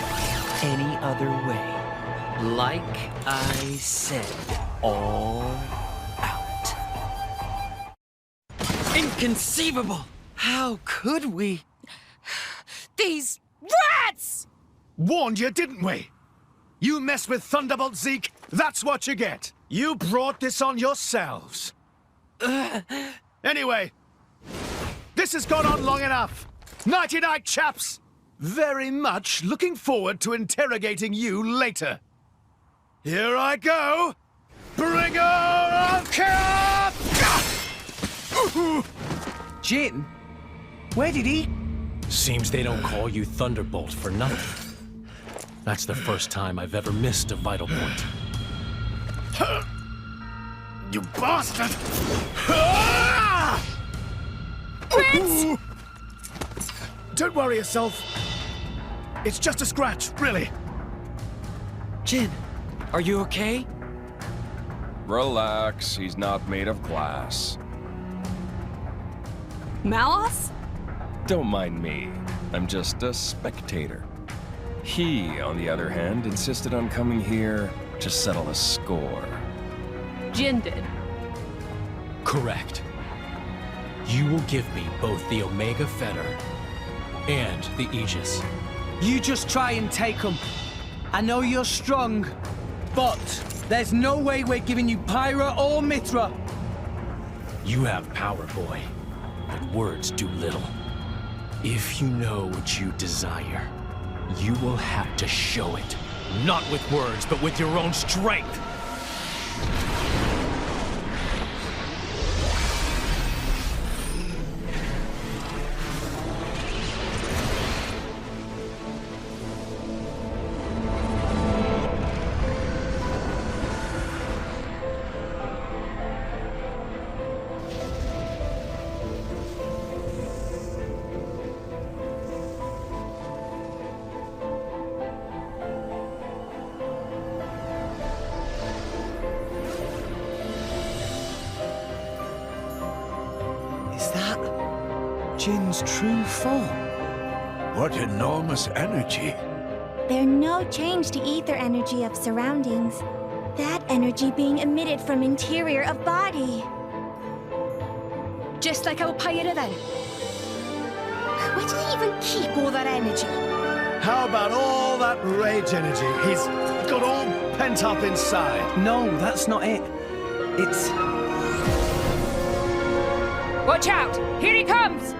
Speaker 6: any other way. Like I said, all out. Inconceivable! How could we?
Speaker 7: These rats!
Speaker 14: Warned you, didn't we? You mess with Thunderbolt Zeke, that's what you get. You brought this on yourselves. Anyway, this has gone on long enough. Nighty-night, chaps. Very much looking forward to interrogating you later. Here I go. Bringer of Chaos!
Speaker 16: Jin? Where did he...
Speaker 11: Seems they don't call you Thunderbolt for nothing. That's the first time I've ever missed a vital point.
Speaker 14: You bastard!
Speaker 7: Prince!
Speaker 14: Don't worry yourself. It's just a scratch, really.
Speaker 6: Jin, are you okay?
Speaker 19: Relax, he's not made of glass.
Speaker 17: Malos?
Speaker 19: Don't mind me. I'm just a spectator. He, on the other hand, insisted on coming here to settle a score.
Speaker 17: Jin did.
Speaker 11: Correct. You will give me both the Omega Fetter and the Aegis.
Speaker 16: You just try and take them. I know you're strong, but there's no way we're giving you Pyra or Mithra.
Speaker 11: You have power, boy, but words do little. If you know what you desire, you will have to show it. Not with words, but with your own strength.
Speaker 16: Jin's true form.
Speaker 20: What enormous energy.
Speaker 15: There's no change to ether energy of surroundings. That energy being emitted from interior of body.
Speaker 2: Just like our Pyra then. Where did he even keep all that energy?
Speaker 14: How about all that rage energy he's got all pent up inside?
Speaker 16: No, that's not it. It's...
Speaker 21: Watch out! Here he comes!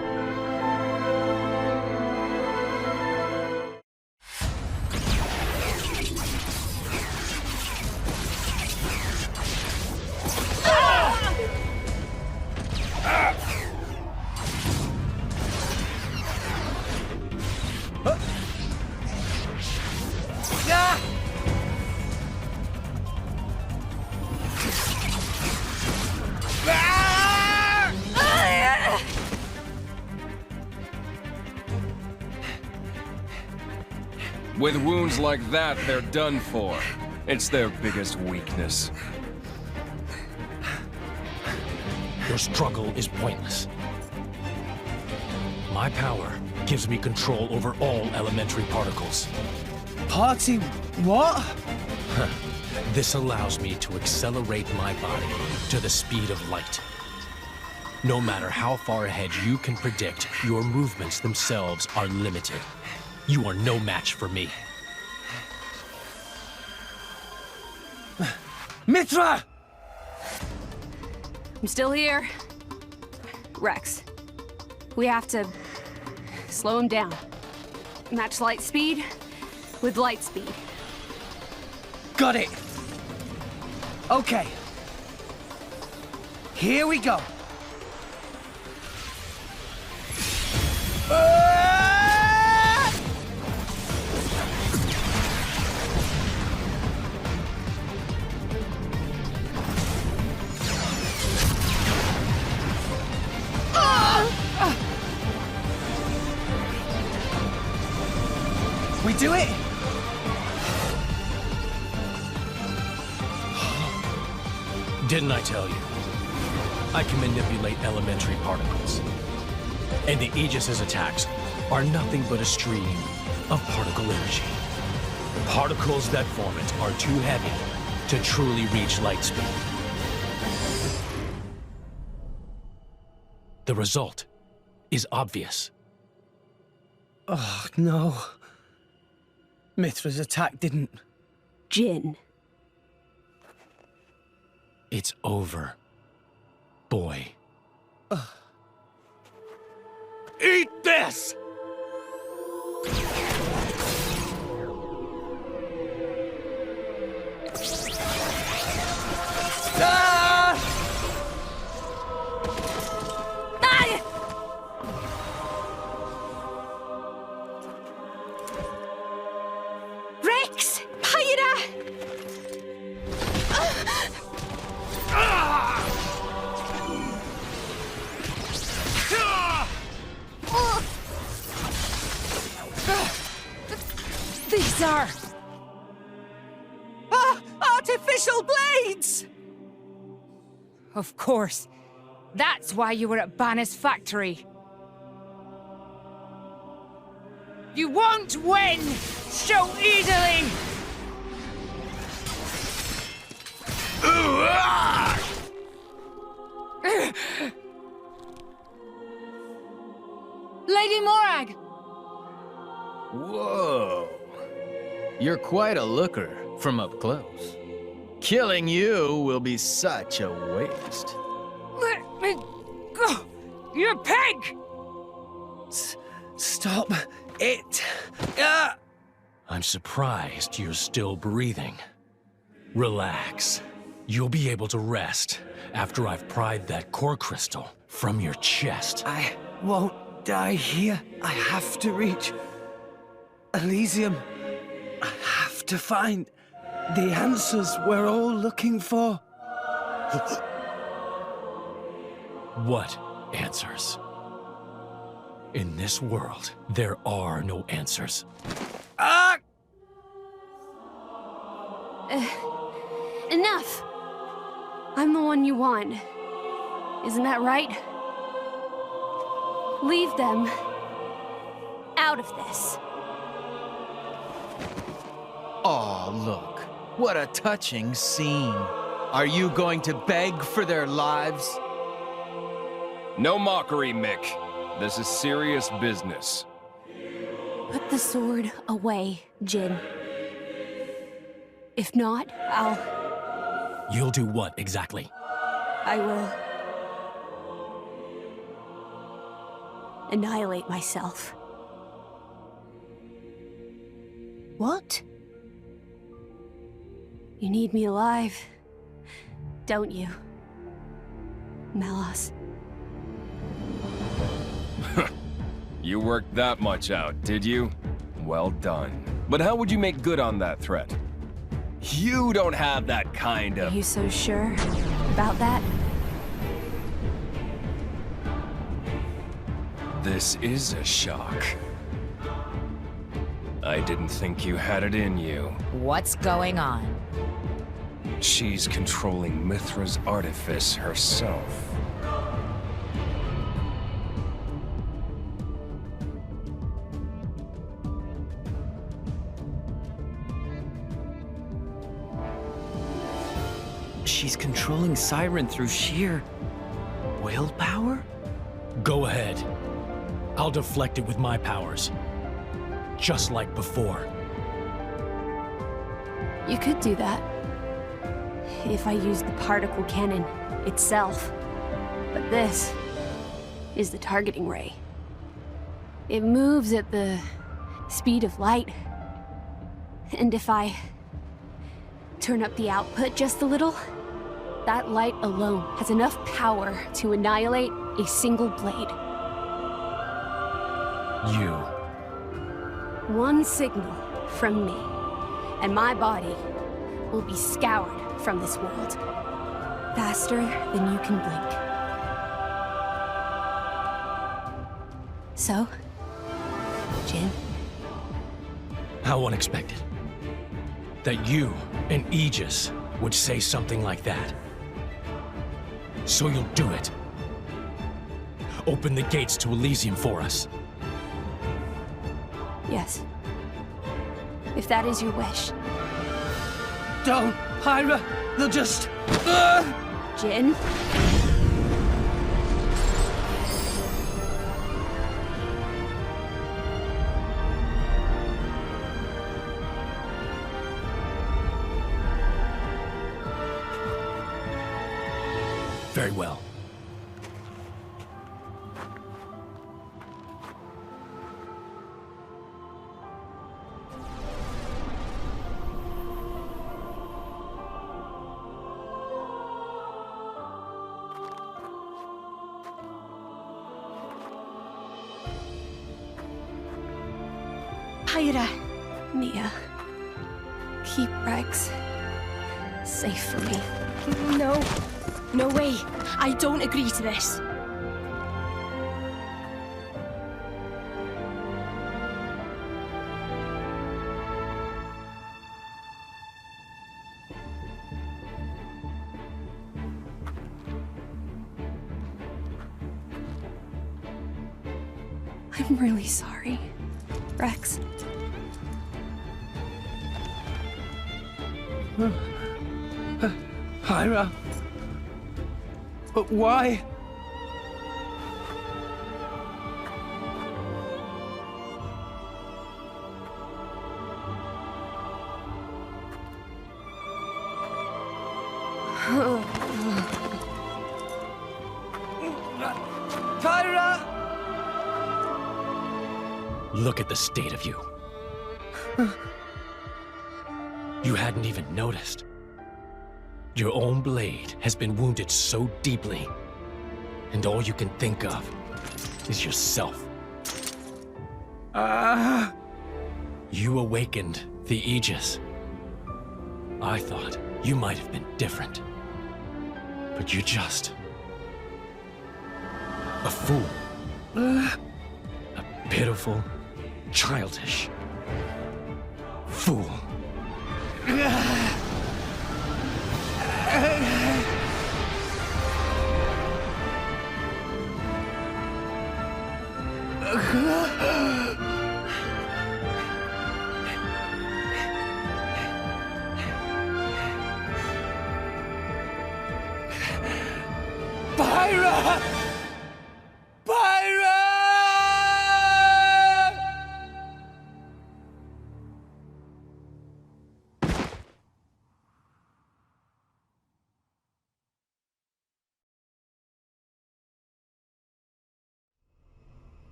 Speaker 19: With wounds like that, they're done for. It's their biggest weakness.
Speaker 11: Your struggle is pointless. My power gives me control over all elementary particles.
Speaker 16: Party... what?
Speaker 11: This allows me to accelerate my body to the speed of light. No matter how far ahead you can predict, your movements themselves are limited. You are no match for me.
Speaker 16: Mithra!
Speaker 17: I'm still here. Rex, we have to slow him down. Match light speed with light speed.
Speaker 16: Got it. Okay. Here we go. we do it?
Speaker 11: Didn't I tell you? I can manipulate elementary particles. And the Aegis's attacks are nothing but a stream of particle energy. Particles that form it are too heavy to truly reach light speed. The result is obvious.
Speaker 16: Oh, no. Mithra's attack didn't...
Speaker 17: Jin.
Speaker 11: It's over, boy.
Speaker 16: Eat this! Ah!
Speaker 2: Rex! Pyra!
Speaker 21: These are...
Speaker 7: Artificial blades!
Speaker 21: Of course. That's why you were at Banner's factory. You won't win so easily! Lady Morag!
Speaker 6: Whoa. You're quite a looker from up close. Killing you will be such a waste.
Speaker 21: Let me go! You pig!
Speaker 16: Stop it!
Speaker 11: I'm surprised you're still breathing. Relax. You'll be able to rest after I've pried that core crystal from your chest.
Speaker 16: I won't die here. I have to reach Elysium. I have to find the answers we're all looking for.
Speaker 11: What answers? In this world, there are no answers.
Speaker 16: Ah!
Speaker 17: Enough! I'm the one you want. Isn't that right? Leave them out of this.
Speaker 6: Aw, look. What a touching scene. Are you going to beg for their lives?
Speaker 19: No mockery, Mick. This is serious business.
Speaker 17: Put the sword away, Jin. If not,
Speaker 11: You'll do what exactly?
Speaker 17: I will annihilate myself.
Speaker 2: What?
Speaker 17: You need me alive, don't you, Melos?
Speaker 19: You worked that much out, did you? Well done. But how would you make good on that threat? You don't have that kind
Speaker 17: Are
Speaker 19: of...
Speaker 17: you so sure about that?
Speaker 19: This is a shock. I didn't think you had it in you.
Speaker 13: What's going on?
Speaker 19: She's controlling Mithra's artifice herself.
Speaker 6: She's controlling Siren through sheer willpower?
Speaker 11: Go ahead. I'll deflect it with my powers. Just like before.
Speaker 17: You could do that. If I used the particle cannon itself. But this is the targeting ray. It moves at the speed of light. And if I turn up the output just a little, that light alone has enough power to annihilate a single blade.
Speaker 11: You.
Speaker 17: One signal from me, and my body will be scoured from this world. Faster than you can blink. So, Jin,
Speaker 11: How unexpected. That you and Aegis would say something like that. So you'll do it. Open the gates to Elysium for us.
Speaker 17: Yes. If that is your wish.
Speaker 18: Don't, Pyra! They'll just...
Speaker 17: Jin?
Speaker 11: Very well.
Speaker 2: Pyra.
Speaker 17: Mia. Keep Rex safe for me.
Speaker 2: No. No way. I don't agree to this.
Speaker 17: I'm really sorry, Rex.
Speaker 18: Pyra? But why? Pyra!
Speaker 11: Look at the state of you. You hadn't even noticed. Your own blade has been wounded so deeply, and all you can think of is yourself. You awakened the Aegis. I thought you might have been different, but you're just a fool. A pitiful, childish fool.
Speaker 18: Pyra! Pyra!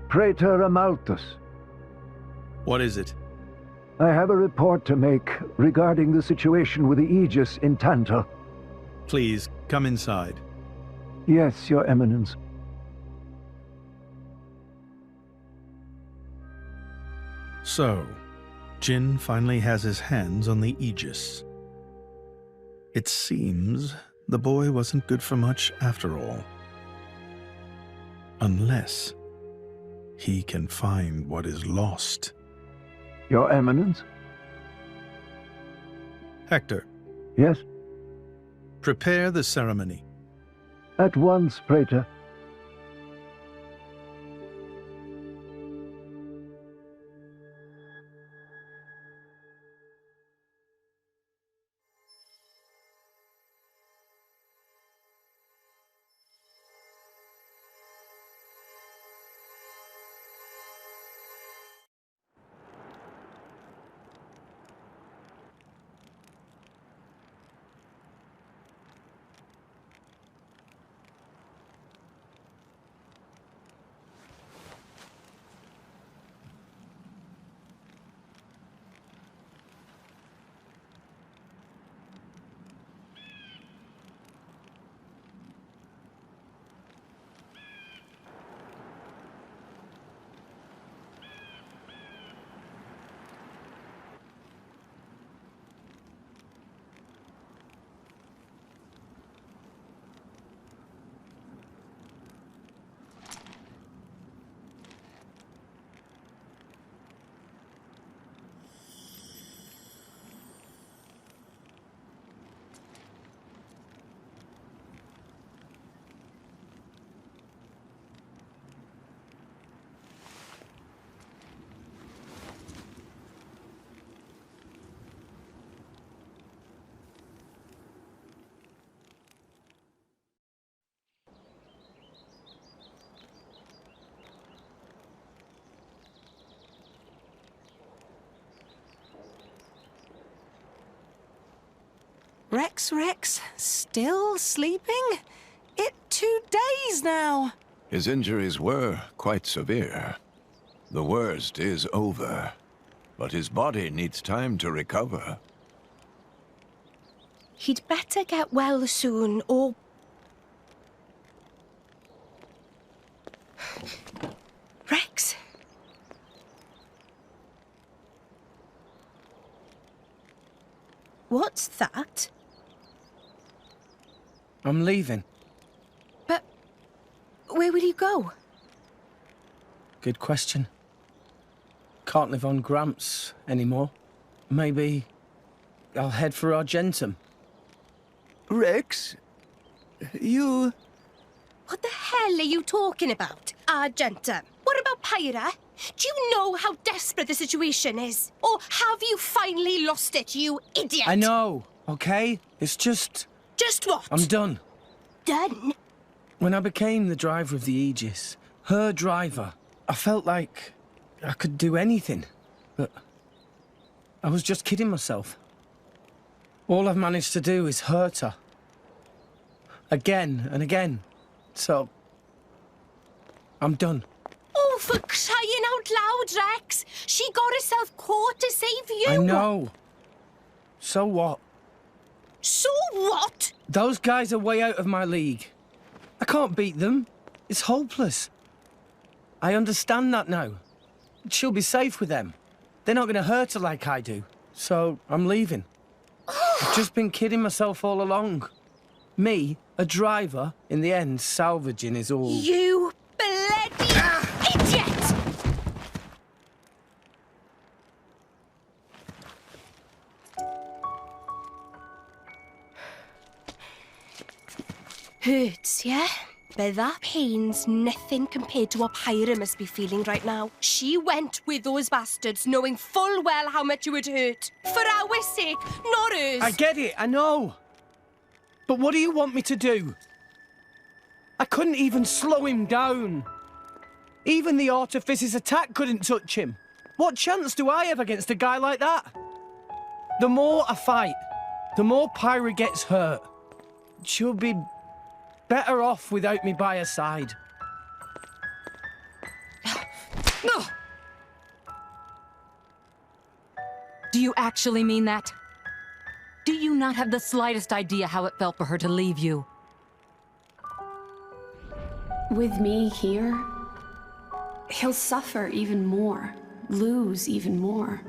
Speaker 9: Praetor Amalthus.
Speaker 12: What is it?
Speaker 9: I have a report to make regarding the situation with the Aegis in Tantal.
Speaker 12: Please, come inside.
Speaker 9: Yes, Your Eminence.
Speaker 12: So, Jin finally has his hands on the Aegis. It seems the boy wasn't good for much after all. Unless he can find what is lost.
Speaker 9: Your Eminence?
Speaker 12: Hector,
Speaker 9: Yes?
Speaker 12: prepare the ceremony.
Speaker 9: At once, Praetor.
Speaker 7: Rex, still sleeping? 2 days now.
Speaker 20: His injuries were quite severe. The worst is over, but his body needs time to recover.
Speaker 2: He'd better get well soon, or... Rex? What's that?
Speaker 16: I'm leaving.
Speaker 2: But where will you go?
Speaker 16: Good question. Can't live on Gramps anymore. Maybe I'll head for Argentum.
Speaker 1: Rex, you...
Speaker 2: What the hell are you talking about, Argentum? What about Pyra? Do you know how desperate the situation is? Or have you finally lost it, you idiot?
Speaker 16: I know, okay? It's just...
Speaker 2: Just what?
Speaker 16: I'm done.
Speaker 2: Done?
Speaker 16: When I became the driver of the Aegis, her driver, I felt like I could do anything. But I was just kidding myself. All I've managed to do is hurt her. Again and again. So, I'm done.
Speaker 2: Oh, for crying out loud, Rex! She got herself caught to save you!
Speaker 16: I know. So what?
Speaker 2: So what?
Speaker 16: Those guys are way out of my league. I can't beat them. It's hopeless. I understand that now. She'll be safe with them. They're not going to hurt her like I do. So, I'm leaving. I've just been kidding myself all along. Me, a driver, in the end, salvaging is all...
Speaker 2: You bloody idiot! Hurts, yeah? But that pain's nothing compared to what Pyra must be feeling right now. She went with those bastards knowing full well how much you would hurt. For our sake, not hers.
Speaker 16: I get it, I know. But what do you want me to do? I couldn't even slow him down. Even the Artifice's attack couldn't touch him. What chance do I have against a guy like that? The more I fight, the more Pyra gets hurt. She'll be better off without me by her side.
Speaker 22: Do you actually mean that? Do you not have the slightest idea how it felt for her to leave you?
Speaker 17: With me here, he'll suffer even more, lose even more.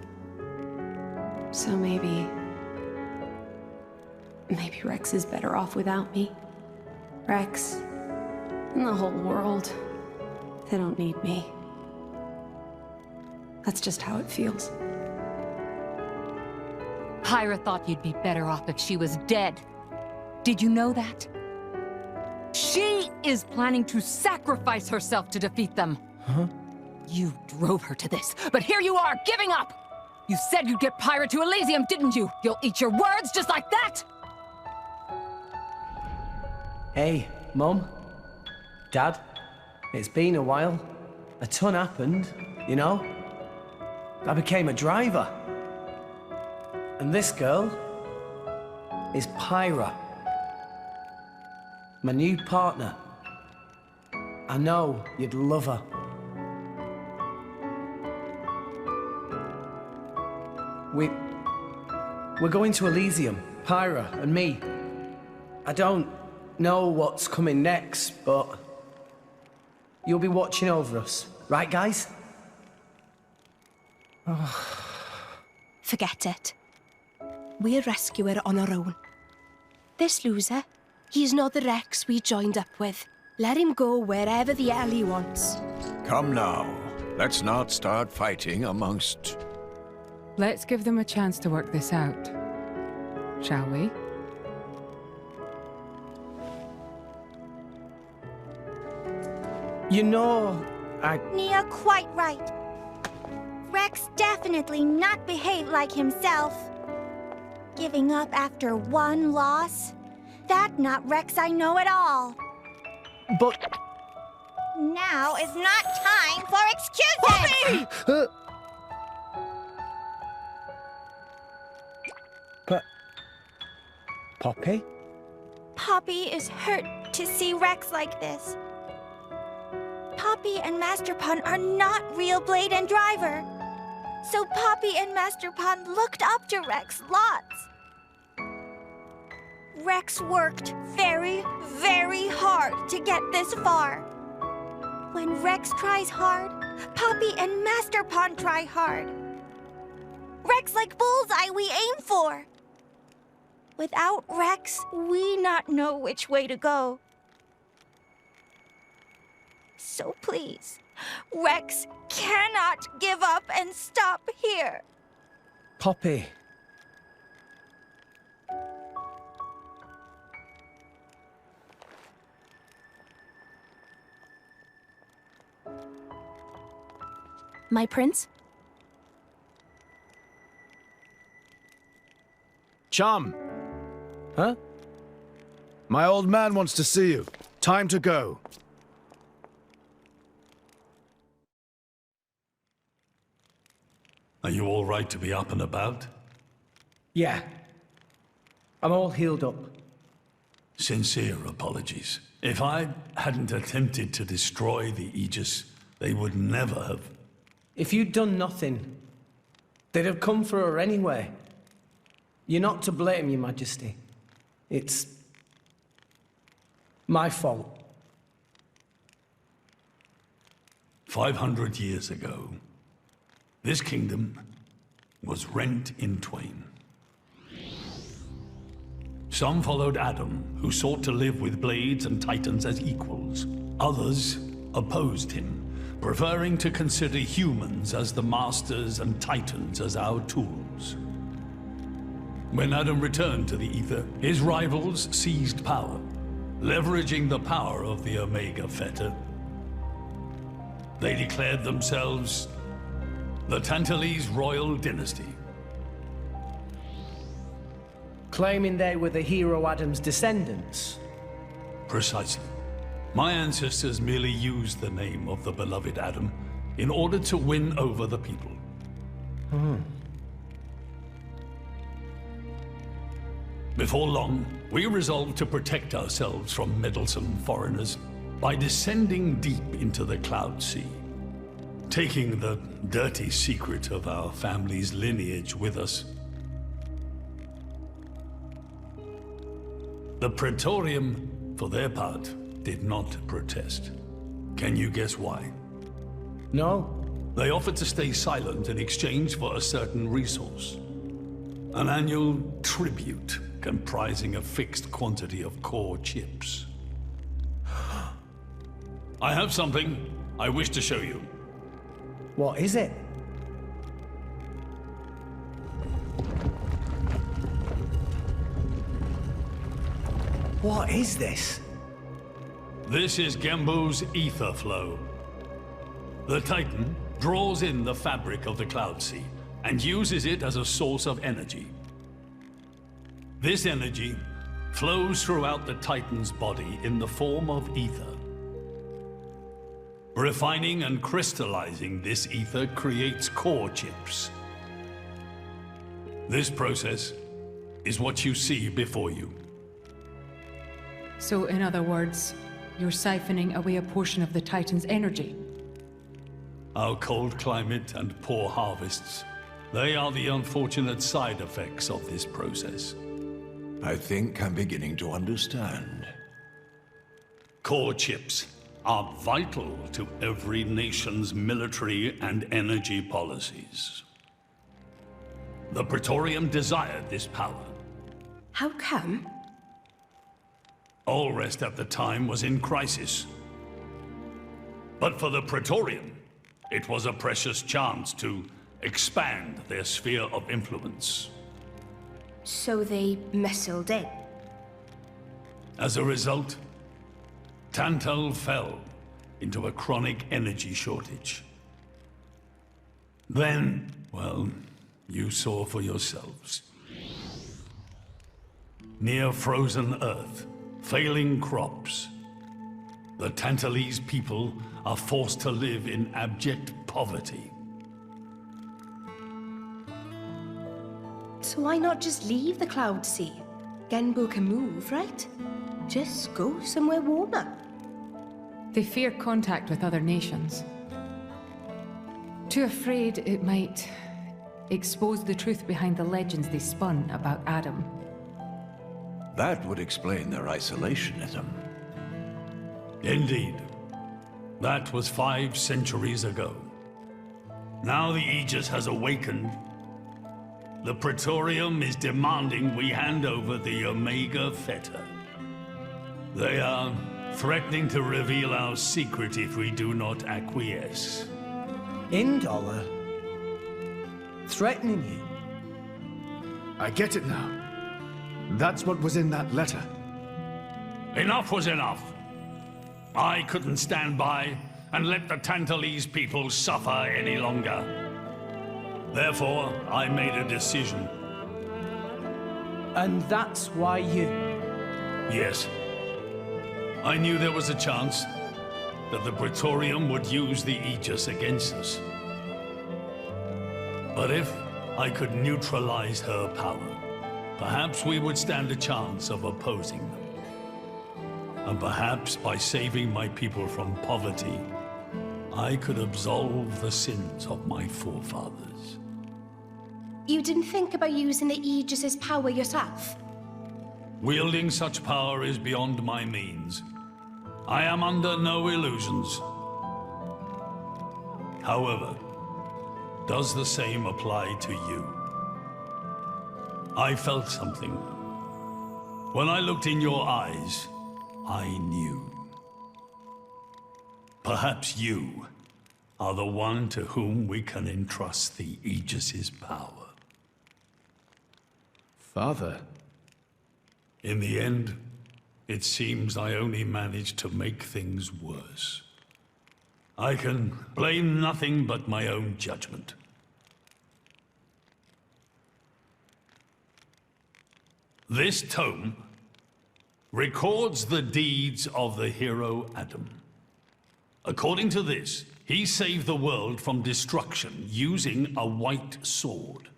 Speaker 17: So maybe Rex is better off without me. Rex, and the whole world, they don't need me. That's just how it feels.
Speaker 21: Pyra thought you'd be better off if she was dead. Did you know that? She is planning to sacrifice herself to defeat them.
Speaker 18: Huh?
Speaker 21: You drove her to this, but here you are, giving up! You said you'd get Pyra to Elysium, didn't you? You'll eat your words just like that?
Speaker 18: Hey, Mum. Dad. It's been a while. A ton happened, you know? I became a driver. And this girl is Pyra. My new partner. I know you'd love her. We're going to Elysium, Pyra and me. I don't know what's coming next, but you'll be watching over us, right, guys?
Speaker 2: Forget it. We'll rescue her on our own. This loser, he's not the Rex we joined up with. Let him go wherever the hell he wants.
Speaker 20: Come now. Let's not start fighting amongst...
Speaker 21: Let's give them a chance to work this out, shall we?
Speaker 18: You know,
Speaker 15: Nia quite right. Rex definitely not behaved like himself. Giving up after one loss? That not Rex I know at all.
Speaker 18: But...
Speaker 15: Now is not time for excuses!
Speaker 18: Poppy! Poppy?
Speaker 15: Poppy is hurt to see Rex like this. Poppy and Master Pun are not real Blade and Driver. So Poppy and Master Pun looked up to Rex lots. Rex worked very, very hard to get this far. When Rex tries hard, Poppy and Master Pun try hard. Rex like bullseye we aim for. Without Rex, we not know which way to go. So please, Rex cannot give up and stop here.
Speaker 18: Poppy.
Speaker 3: My prince?
Speaker 14: Chum!
Speaker 18: Huh?
Speaker 14: My old man wants to see you. Time to go.
Speaker 10: Are you all right to be up and about?
Speaker 18: Yeah. I'm all healed up.
Speaker 10: Sincere apologies. If I hadn't attempted to destroy the Aegis, they would never have...
Speaker 18: If you'd done nothing, they'd have come for her anyway. You're not to blame, Your Majesty. It's... my fault.
Speaker 10: 500 years ago, this kingdom was rent in twain. Some followed Adam, who sought to live with blades and titans as equals. Others opposed him, preferring to consider humans as the masters and titans as our tools. When Adam returned to the Ether, his rivals seized power, leveraging the power of the Omega Fetter. They declared themselves the Tantalese royal dynasty.
Speaker 18: Claiming they were the hero Adam's descendants?
Speaker 10: Precisely. My ancestors merely used the name of the beloved Adam in order to win over the people. Before long, we resolved to protect ourselves from meddlesome foreigners by descending deep into the Cloud Sea, taking the dirty secret of our family's lineage with us. The Praetorium, for their part, did not protest. Can you guess why?
Speaker 18: No.
Speaker 10: They offered to stay silent in exchange for a certain resource. An annual tribute comprising a fixed quantity of core chips. I have something I wish to show you.
Speaker 18: What is it?
Speaker 16: What is this?
Speaker 10: This is Gembu's ether flow. The Titan draws in the fabric of the Cloud Sea and uses it as a source of energy. This energy flows throughout the Titan's body in the form of ether. Refining and crystallizing this ether creates core chips. This process is what you see before you.
Speaker 21: So, in other words, you're siphoning away a portion of the Titan's energy.
Speaker 10: Our cold climate and poor harvests, they are the unfortunate side effects of this process.
Speaker 20: I think I'm beginning to understand.
Speaker 10: Core chips are vital to every nation's military and energy policies. The Praetorium desired this power.
Speaker 2: How come?
Speaker 10: Allrest at the time was in crisis. But for the Praetorium, it was a precious chance to expand their sphere of influence.
Speaker 2: So they missiled in.
Speaker 10: As a result, Tantal fell into a chronic energy shortage. Then, well, you saw for yourselves. Near frozen Earth, failing crops, the Tantalese people are forced to live in abject poverty.
Speaker 2: So why not just leave the Cloud Sea? Genbu can move, right? Just go somewhere warmer.
Speaker 21: They fear contact with other nations. Too afraid it might expose the truth behind the legends they spun about Adam.
Speaker 20: That would explain their isolationism.
Speaker 10: Indeed. That was 5 centuries ago. Now the Aegis has awakened. The Praetorium is demanding we hand over the Omega Fetter. They are threatening to reveal our secret if we do not acquiesce.
Speaker 16: Indollar? Threatening you?
Speaker 14: I get it now. That's what was in that letter.
Speaker 10: Enough was enough. I couldn't stand by and let the Tantalese people suffer any longer. Therefore, I made a decision.
Speaker 16: And that's why you...
Speaker 10: Yes. I knew there was a chance that the Praetorium would use the Aegis against us. But if I could neutralize her power, perhaps we would stand a chance of opposing them. And perhaps by saving my people from poverty, I could absolve the sins of my forefathers.
Speaker 2: You didn't think about using the Aegis's power yourself?
Speaker 10: Wielding such power is beyond my means. I am under no illusions. However, does the same apply to you? I felt something. When I looked in your eyes, I knew. Perhaps you are the one to whom we can entrust the Aegis's power.
Speaker 19: Father.
Speaker 10: In the end, it seems I only managed to make things worse. I can blame nothing but my own judgment. This tome records the deeds of the hero Adam. According to this, he saved the world from destruction using a white sword,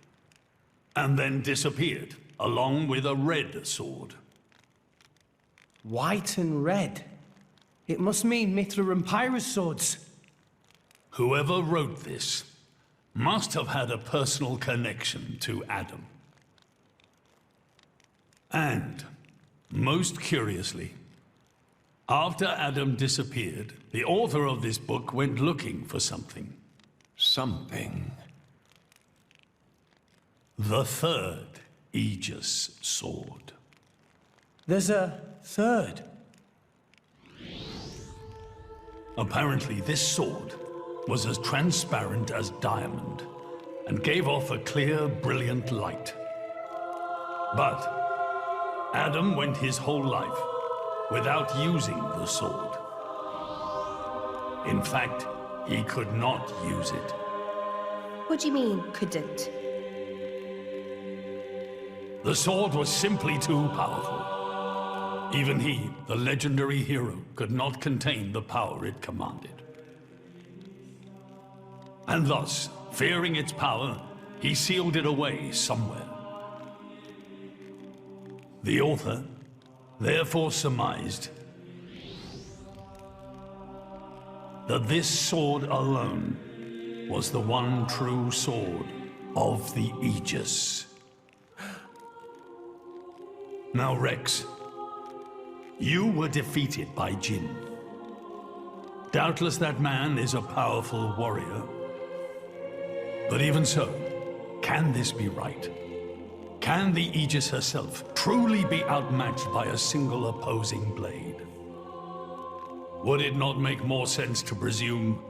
Speaker 10: and then disappeared, along with a red sword.
Speaker 16: White and red? It must mean Mithra and Pyrrha's swords.
Speaker 10: Whoever wrote this must have had a personal connection to Adam. And, most curiously, after Adam disappeared, the author of this book went looking for something.
Speaker 20: Something?
Speaker 10: The third Aegis sword.
Speaker 16: There's a third?
Speaker 10: Apparently, this sword was as transparent as diamond and gave off a clear, brilliant light. But Adam went his whole life without using the sword. In fact, he could not use it.
Speaker 2: What do you mean, couldn't?
Speaker 10: The sword was simply too powerful. Even he, the legendary hero, could not contain the power it commanded. And thus, fearing its power, he sealed it away somewhere. The author therefore surmised that this sword alone was the one true sword of the Aegis. Now, Rex, you were defeated by Jin. Doubtless that man is a powerful warrior. But even so, can this be right? Can the Aegis herself truly be outmatched by a single opposing blade? Would it not make more sense to presume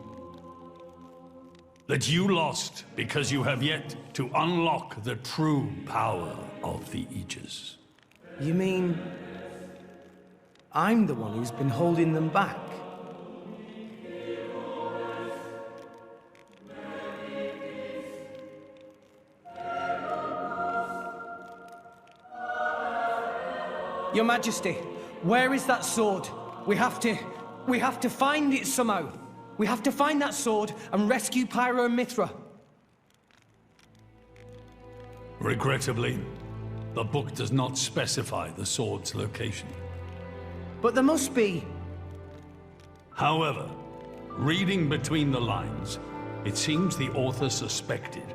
Speaker 10: that you lost because you have yet to unlock the true power of the Aegis?
Speaker 16: You mean I'm the one who's been holding them back? Your Majesty, where is that sword? We have to find it somehow. We have to find that sword and rescue Pyro and Mithra.
Speaker 10: Regrettably, the book does not specify the sword's location.
Speaker 16: But there must be.
Speaker 10: However, reading between the lines, it seems the author suspected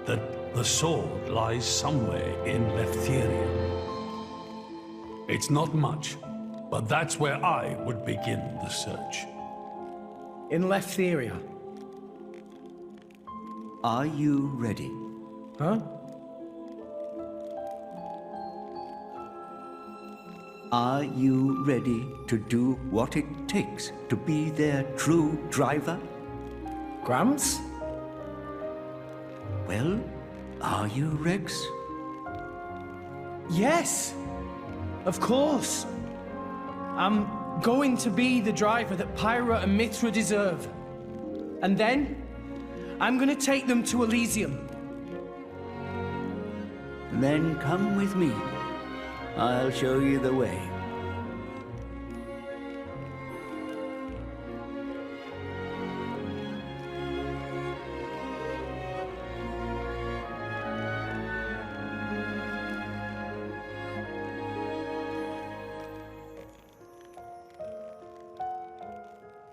Speaker 10: that the sword lies somewhere in Leftheria. It's not much, but that's where I would begin the search.
Speaker 16: In Leftheria.
Speaker 1: Are you ready?
Speaker 16: Huh?
Speaker 1: Are you ready to do what it takes to be their true driver?
Speaker 16: Gramps?
Speaker 1: Well, are you, Rex?
Speaker 16: Yes! Of course! I'm going to be the driver that Pyra and Mithra deserve. And then, I'm gonna take them to Elysium.
Speaker 1: Then come with me. I'll show you the way.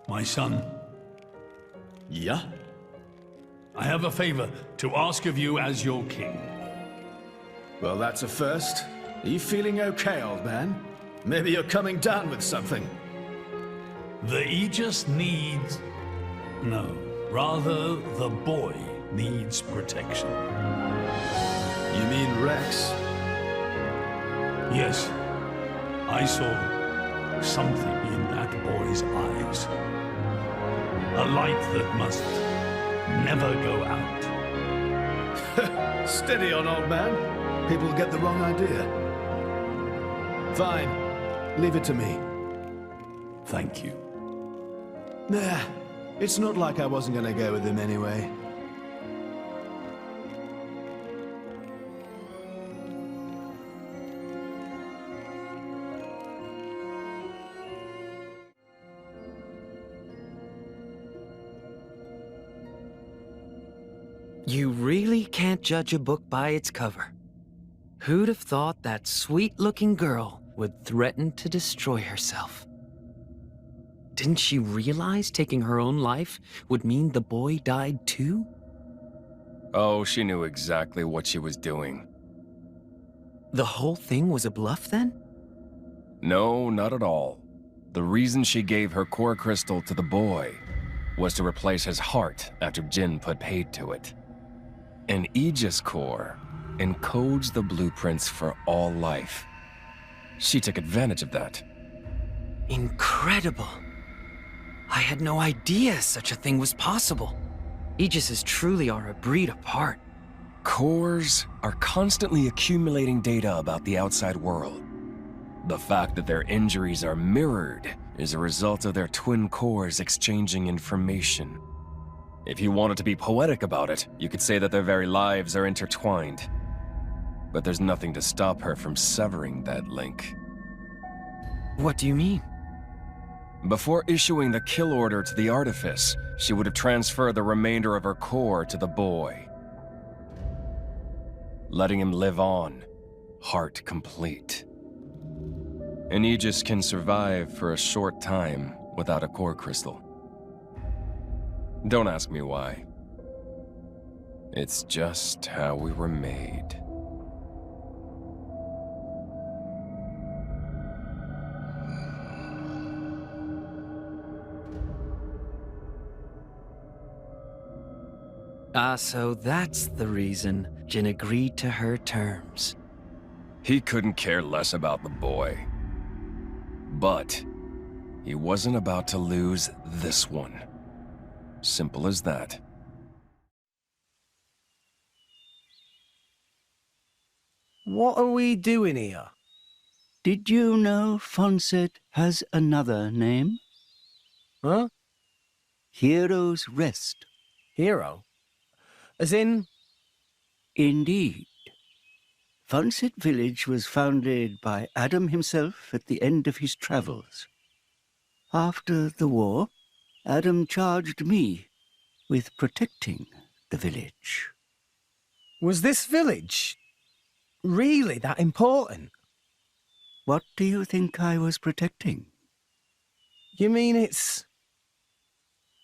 Speaker 10: My son.
Speaker 14: Yeah?
Speaker 10: I have a favor to ask of you as your king.
Speaker 14: Well, that's a first. Are you feeling okay, old man? Maybe you're coming down with something.
Speaker 10: The Aegis needs... No, rather, the boy needs protection.
Speaker 14: You mean Rex?
Speaker 10: Yes. I saw something in that boy's eyes. A light that must never go out.
Speaker 14: Steady on, old man. People get the wrong idea. Fine. Leave it to me.
Speaker 10: Thank you.
Speaker 14: Nah, it's not like I wasn't gonna go with him anyway.
Speaker 6: You really can't judge a book by its cover. Who'd have thought that sweet-looking girl would threaten to destroy herself? Didn't she realize taking her own life would mean the boy died too?
Speaker 19: Oh, she knew exactly what she was doing.
Speaker 6: The whole thing was a bluff then?
Speaker 19: No, not at all. The reason she gave her core crystal to the boy was to replace his heart after Jin put paid to it. An Aegis core encodes the blueprints for all life. She took advantage of that.
Speaker 6: Incredible. I had no idea such a thing was possible. Aegises truly are a breed apart.
Speaker 19: Cores are constantly accumulating data about the outside world. The fact that their injuries are mirrored is a result of their twin cores exchanging information. If you wanted to be poetic about it, you could say that their very lives are intertwined. But there's nothing to stop her from severing that link.
Speaker 6: What do you mean?
Speaker 19: Before issuing the kill order to the Artifice, she would have transferred the remainder of her core to the boy, letting him live on, heart complete. An Aegis can survive for a short time without a core crystal. Don't ask me why. It's just how we were made.
Speaker 6: Ah, so that's the reason Jin agreed to her terms.
Speaker 19: He couldn't care less about the boy. But he wasn't about to lose this one. Simple as that.
Speaker 16: What are we doing here?
Speaker 1: Did you know Fonset has another name?
Speaker 16: Huh?
Speaker 1: Hero's Rest.
Speaker 16: Hero? As in?
Speaker 1: Indeed. Fonset village was founded by Adam himself at the end of his travels. After the war, Adam charged me with protecting the village.
Speaker 16: Was this village really that important?
Speaker 1: What do you think I was protecting?
Speaker 16: You mean it's...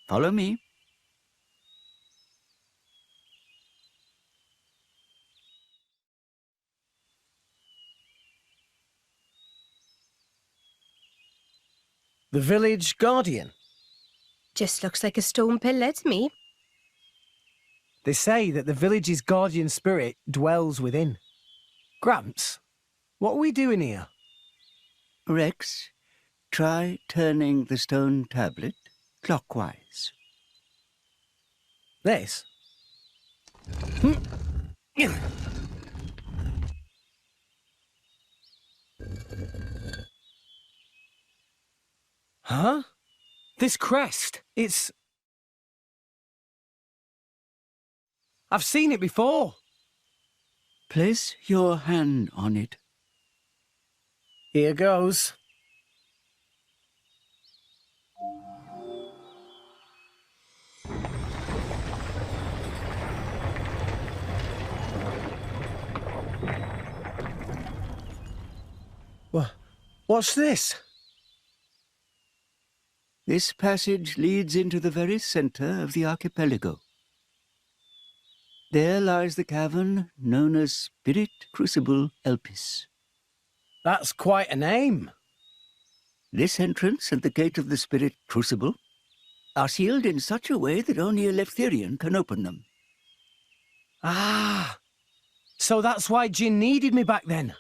Speaker 1: Follow me.
Speaker 16: The village guardian?
Speaker 2: Just looks like a stone pillar to me.
Speaker 16: They say that the village's guardian spirit dwells within. Gramps, what are we doing here?
Speaker 1: Rex, try turning the stone tablet clockwise.
Speaker 16: This? Huh? This crest, it's... I've seen it before.
Speaker 1: Place your hand on it.
Speaker 16: Here goes. What's this?
Speaker 1: This passage leads into the very center of the archipelago. There lies the cavern known as Spirit Crucible Elpis.
Speaker 16: That's quite a name.
Speaker 1: This entrance and the gate of the Spirit Crucible are sealed in such a way that only a Leftherian can open them.
Speaker 16: Ah, so that's why Jin needed me back then.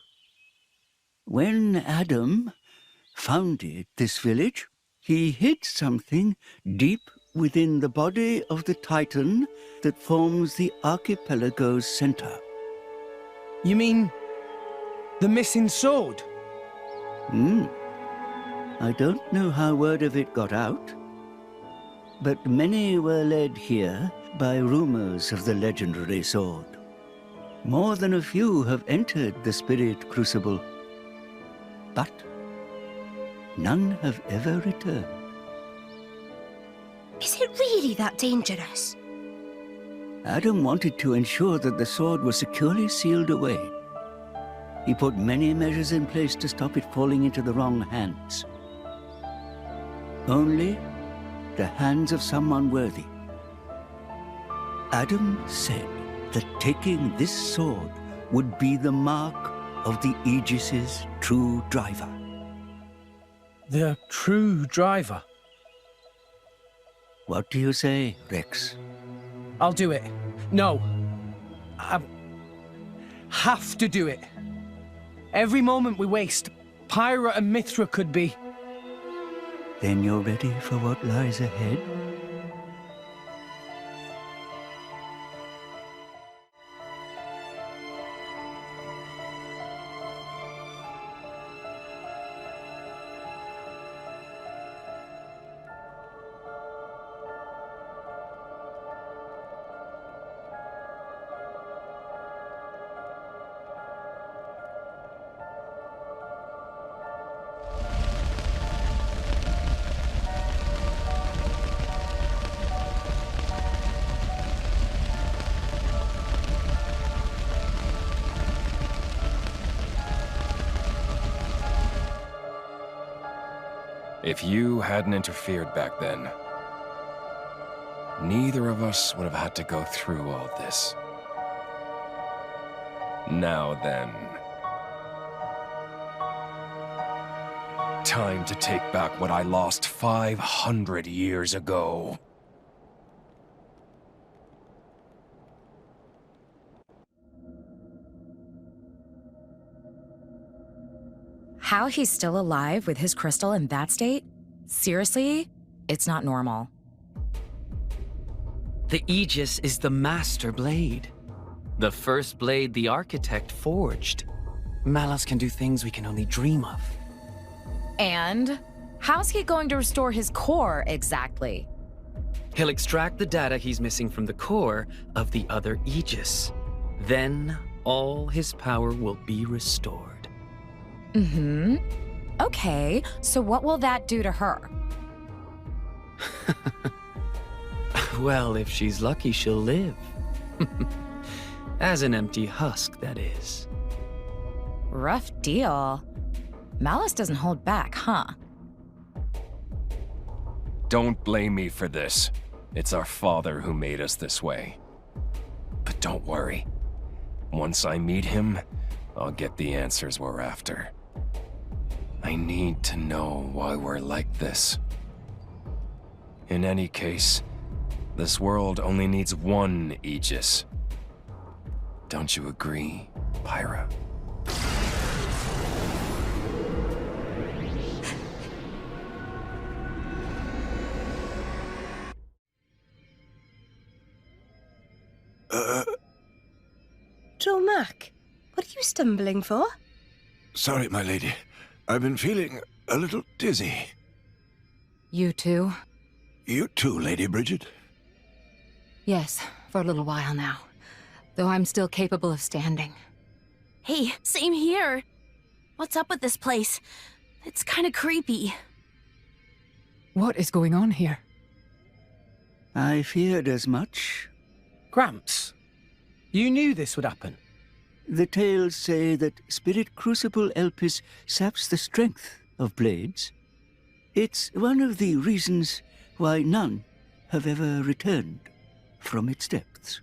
Speaker 1: When Adam founded this village, he hid something deep within the body of the Titan that forms the archipelago's center.
Speaker 16: You mean the missing sword?
Speaker 1: I don't know how word of it got out, but many were led here by rumors of the legendary sword. More than a few have entered the Spirit Crucible, but none have ever returned.
Speaker 2: Is it really that dangerous?
Speaker 1: Adam wanted to ensure that the sword was securely sealed away. He put many measures in place to stop it falling into the wrong hands. Only the hands of someone worthy. Adam said that taking this sword would be the mark of the Aegis's true driver.
Speaker 16: The true driver?
Speaker 1: What do you say, Rex?
Speaker 16: I'll do it. No. I have to do it. Every moment we waste, Pyra and Mithra could be...
Speaker 1: Then you're ready for what lies ahead?
Speaker 19: If you hadn't interfered back then, neither of us would have had to go through all this. Now then, time to take back what I lost 500 years ago.
Speaker 13: How he's still alive with his crystal in that state? Seriously? It's not normal.
Speaker 6: The Aegis is the master blade. The first blade the architect forged.
Speaker 16: Malos can do things we can only dream of.
Speaker 13: And how's he going to restore his core exactly?
Speaker 6: He'll extract the data he's missing from the core of the other Aegis. Then all his power will be restored.
Speaker 13: Mm-hmm. Okay, so what will that do to her?
Speaker 6: Well, if she's lucky, she'll live. As an empty husk, that is.
Speaker 13: Rough deal. Malice doesn't hold back, huh?
Speaker 19: Don't blame me for this. It's our father who made us this way. But don't worry. Once I meet him, I'll get the answers we're after. I need to know why we're like this. In any case, this world only needs one Aegis. Don't you agree, Pyra?
Speaker 2: Dromac, what are you stumbling for?
Speaker 20: Sorry, my lady. I've been feeling a little dizzy.
Speaker 22: You too?
Speaker 20: You too, Lady Bridget?
Speaker 22: Yes, for a little while now. Though I'm still capable of standing.
Speaker 3: Hey, same here. What's up with this place? It's kind of creepy.
Speaker 21: What is going on here?
Speaker 1: I feared as much.
Speaker 16: Gramps, you knew this would happen.
Speaker 1: The tales say that Spirit Crucible Elpis saps the strength of blades. It's one of the reasons why none have ever returned from its depths.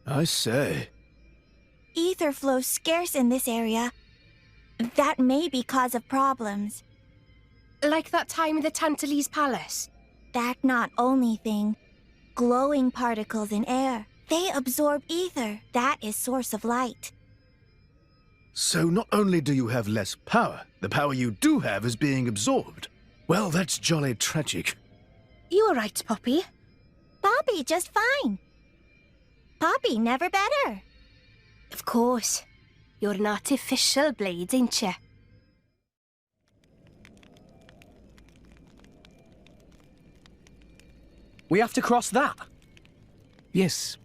Speaker 14: I say.
Speaker 15: Ether flows scarce in this area. That may be cause of problems.
Speaker 2: Like that time in the Tantalese Palace?
Speaker 15: That not only thing. Glowing particles in air. They absorb ether. That is source of light.
Speaker 14: So not only do you have less power, the power you do have is being absorbed. Well, that's jolly tragic.
Speaker 2: You all right, Poppy?
Speaker 15: Poppy just fine. Poppy never better.
Speaker 2: Of course. You're an artificial blade, ain't you?
Speaker 16: We have to cross that?
Speaker 1: Yes.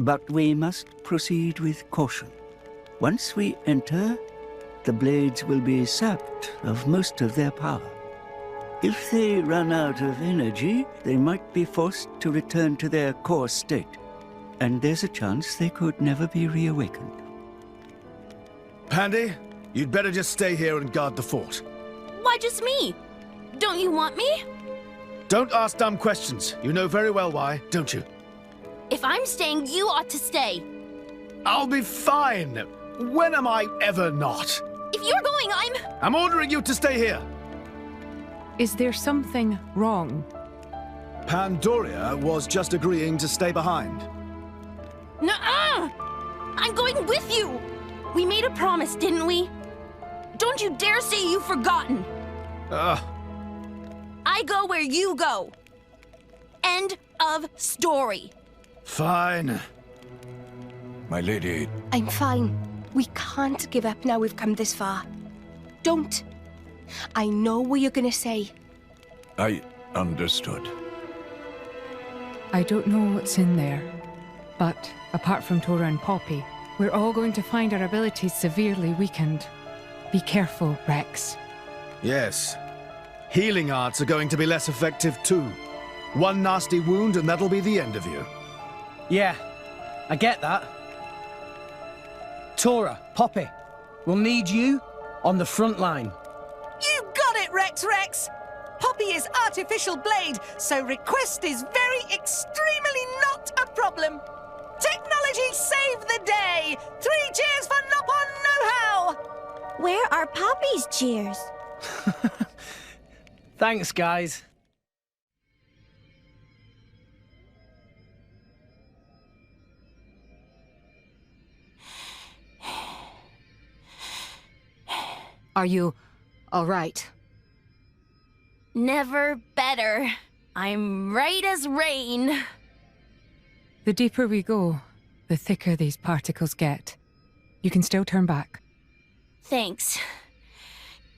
Speaker 1: But we must proceed with caution. Once we enter, the blades will be sapped of most of their power. If they run out of energy, they might be forced to return to their core state. And there's a chance they could never be reawakened.
Speaker 14: Pandy, you'd better just stay here and guard the fort.
Speaker 3: Why just me? Don't you want me?
Speaker 14: Don't ask dumb questions. You know very well why, don't you?
Speaker 3: If I'm staying, you ought to stay.
Speaker 14: I'll be fine. When am I ever not?
Speaker 3: If you're going,
Speaker 14: I'm ordering you to stay here.
Speaker 21: Is there something wrong?
Speaker 14: Pandoria was just agreeing to stay behind.
Speaker 3: Nuh-uh! I'm going with you! We made a promise, didn't we? Don't you dare say you've forgotten! I go where you go. End of story.
Speaker 14: Fine.
Speaker 20: My lady...
Speaker 2: I'm fine. We can't give up now we've come this far. Don't. I know what you're gonna say.
Speaker 20: I understood.
Speaker 21: I don't know what's in there, but apart from Tora and Poppy, we're all going to find our abilities severely weakened. Be careful, Rex.
Speaker 14: Yes. Healing arts are going to be less effective too. One nasty wound and that'll be the end of you.
Speaker 16: Yeah, I get that. Tora, Poppy, we'll need you on the front line.
Speaker 7: You got it, Rex! Poppy is artificial blade, so request is very extremely not a problem. Technology save the day! 3 cheers for Nopon Know-How!
Speaker 15: Where are Poppy's cheers?
Speaker 16: Thanks, guys.
Speaker 22: Are you all right?
Speaker 3: Never better. I'm right as rain.
Speaker 21: The deeper we go, the thicker these particles get. You can still turn back.
Speaker 3: Thanks.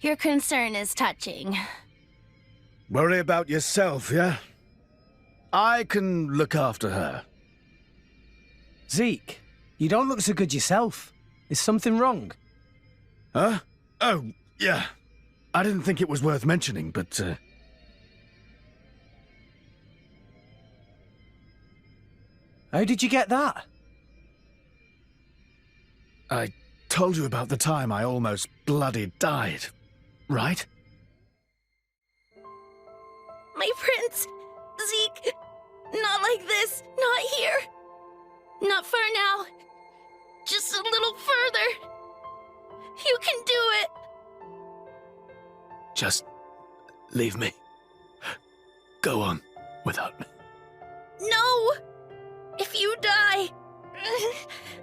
Speaker 3: Your concern is touching.
Speaker 14: Worry about yourself, yeah? I can look after her.
Speaker 16: Zeke, you don't look so good yourself. Is something wrong?
Speaker 14: Huh? Oh, yeah. I didn't think it was worth mentioning, but,
Speaker 16: How did you get that?
Speaker 14: I told you about the time I almost bloody died, right?
Speaker 3: My prince! Zeke! Not like this! Not here! Not for now! Just a little further! You can do it!
Speaker 14: Just leave me. Go on without me.
Speaker 3: No! If you die,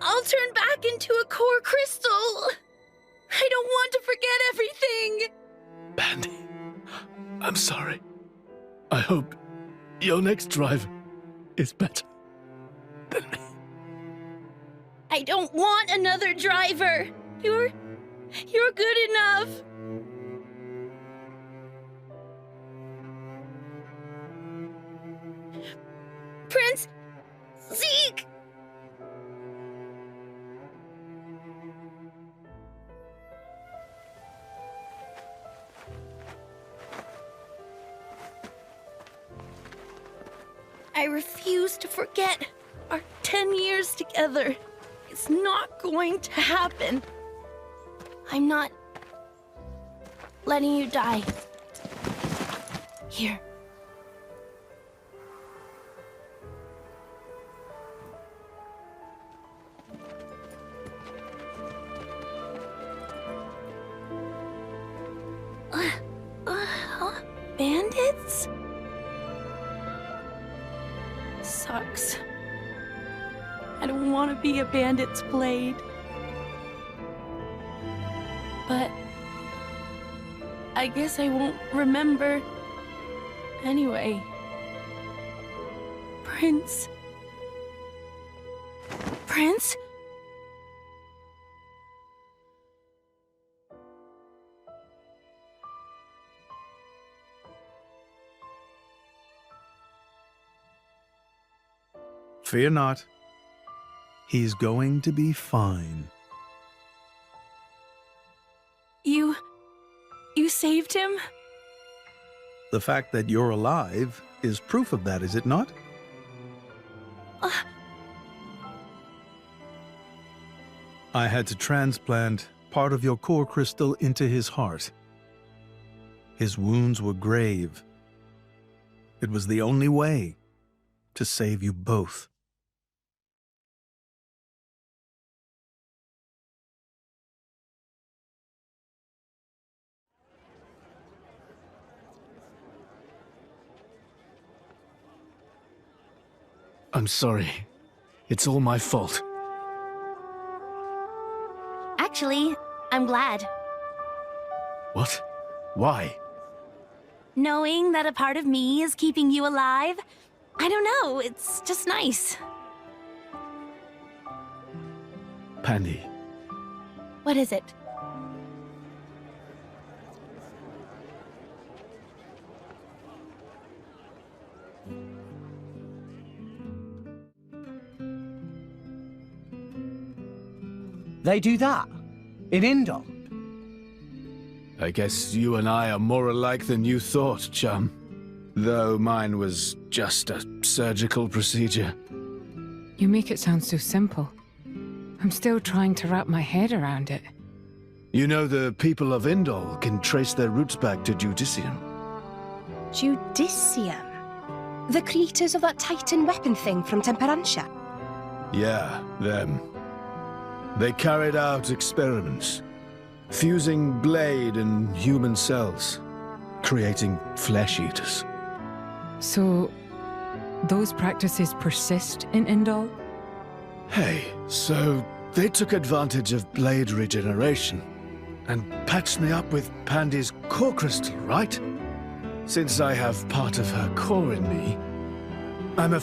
Speaker 3: I'll turn back into a core crystal. I don't want to forget everything.
Speaker 14: Bandy, I'm sorry. I hope your next drive is better than me.
Speaker 3: I don't want another driver. You're good enough. Prince Zeke! I refuse to forget our 10 years together. It's not going to happen. I'm not letting you die. Here. Bandits? Sucks. I don't want to be a bandit's blade. But I guess I won't remember anyway. Prince? Prince?
Speaker 12: Fear not. He's going to be fine.
Speaker 3: You saved him?
Speaker 12: The fact that you're alive is proof of that, is it not? I had to transplant part of your core crystal into his heart. His wounds were grave. It was the only way to save you both.
Speaker 14: I'm sorry. It's all my fault.
Speaker 3: Actually, I'm glad.
Speaker 14: What? Why?
Speaker 3: Knowing that a part of me is keeping you alive, I don't know, it's just nice.
Speaker 14: Pandy.
Speaker 3: What is it?
Speaker 16: They do that? In Indor?
Speaker 14: I guess you and I are more alike than you thought, chum. Though mine was just a surgical procedure.
Speaker 21: You make it sound so simple. I'm still trying to wrap my head around it.
Speaker 14: You know, the people of Indol can trace their roots back to Judicium.
Speaker 2: Judicium? The creators of that Titan weapon thing from Temperantia?
Speaker 14: Yeah, them. They carried out experiments, fusing blade and human cells, creating flesh eaters.
Speaker 21: So, those practices persist in Indol?
Speaker 14: Hey, so they took advantage of blade regeneration and patched me up with Pandy's core crystal, right? Since I have part of her core in me, I'm a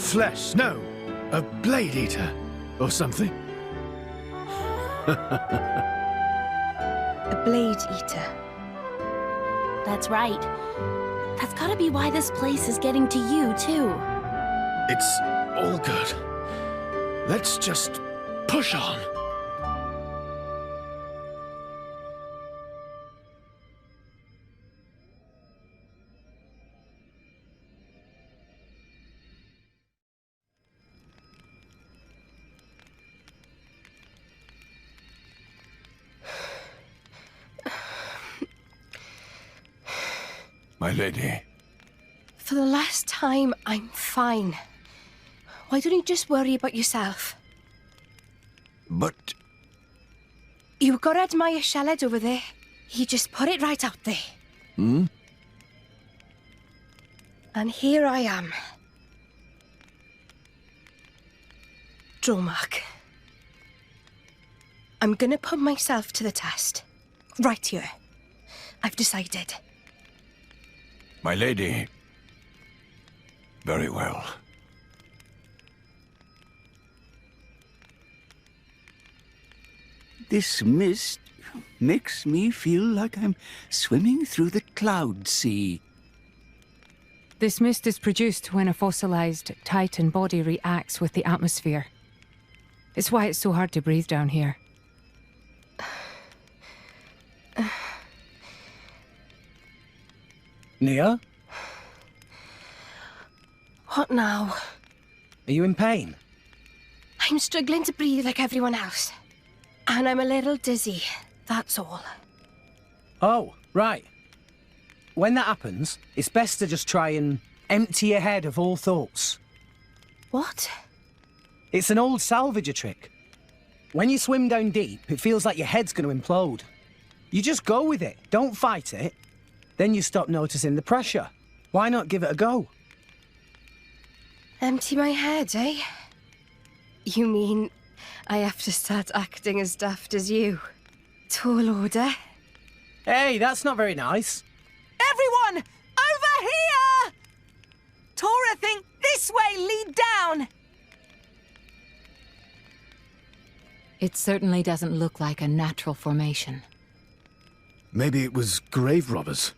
Speaker 14: blade eater or something.
Speaker 2: A blade eater.
Speaker 3: That's right. That's gotta be why this place is getting to you, too.
Speaker 14: It's all good. Let's just push on.
Speaker 20: My lady.
Speaker 2: For the last time, I'm fine. Why don't you just worry about yourself?
Speaker 20: But...
Speaker 2: You got to admire Shaled over there. He just put it right out there.
Speaker 20: Hmm?
Speaker 2: And here I am. Dromark. I'm gonna put myself to the test. Right here. I've decided.
Speaker 20: My lady. Very well.
Speaker 1: This mist makes me feel like I'm swimming through the cloud sea.
Speaker 21: This mist is produced when a fossilized Titan body reacts with the atmosphere. It's why it's so hard to breathe down here.
Speaker 16: Nia?
Speaker 2: What now?
Speaker 16: Are you in pain?
Speaker 2: I'm struggling to breathe like everyone else. And I'm a little dizzy, that's all.
Speaker 16: Oh, right. When that happens, it's best to just try and empty your head of all thoughts.
Speaker 2: What?
Speaker 16: It's an old salvager trick. When you swim down deep, it feels like your head's going to implode. You just go with it, don't fight it. Then you stop noticing the pressure. Why not give it a go?
Speaker 2: Empty my head, eh? You mean I have to start acting as daft as you? Tall order?
Speaker 16: Hey, that's not very nice.
Speaker 7: Everyone! Over here! Tora, think this way, lead down!
Speaker 22: It certainly doesn't look like a natural formation.
Speaker 14: Maybe it was grave robbers.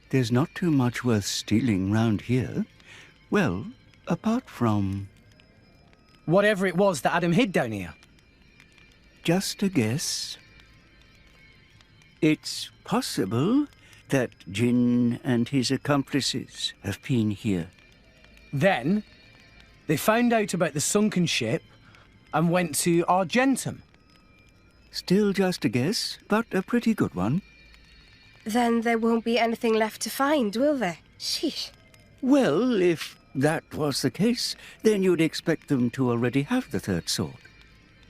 Speaker 1: There's not too much worth stealing round here. Well, apart from...
Speaker 16: Whatever it was that Adam hid down here.
Speaker 1: Just a guess. It's possible that Jin and his accomplices have been here.
Speaker 16: Then, they found out about the sunken ship and went to Argentum.
Speaker 1: Still just a guess, but a pretty good one.
Speaker 2: Then there won't be anything left to find, will there? Sheesh.
Speaker 1: Well, if that was the case, then you'd expect them to already have the third sword.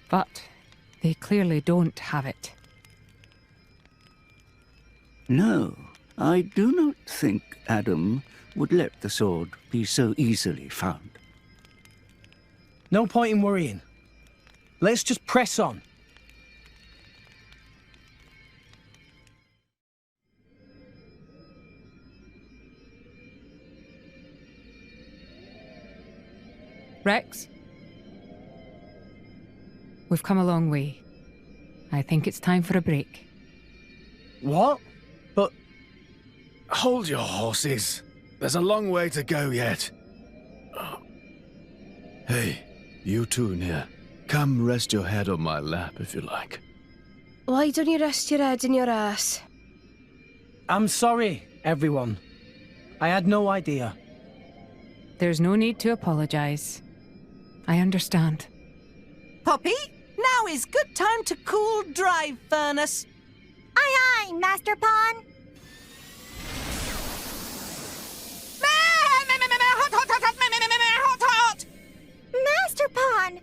Speaker 21: But they clearly don't have it.
Speaker 1: No, I do not think Adam would let the sword be so easily found.
Speaker 16: No point in worrying. Let's just press on.
Speaker 21: Rex? We've come a long way. I think it's time for a break.
Speaker 16: What? But...
Speaker 14: Hold your horses. There's a long way to go yet. Hey, you two, Nia. Come rest your head on my lap if you like.
Speaker 2: Why don't you rest your head in your ass?
Speaker 16: I'm sorry, everyone. I had no idea.
Speaker 21: There's no need to apologize. I understand.
Speaker 7: Poppy, now is good time to cool drive furnace.
Speaker 15: Aye, aye, Master Pawn. Hot. Master Pawn,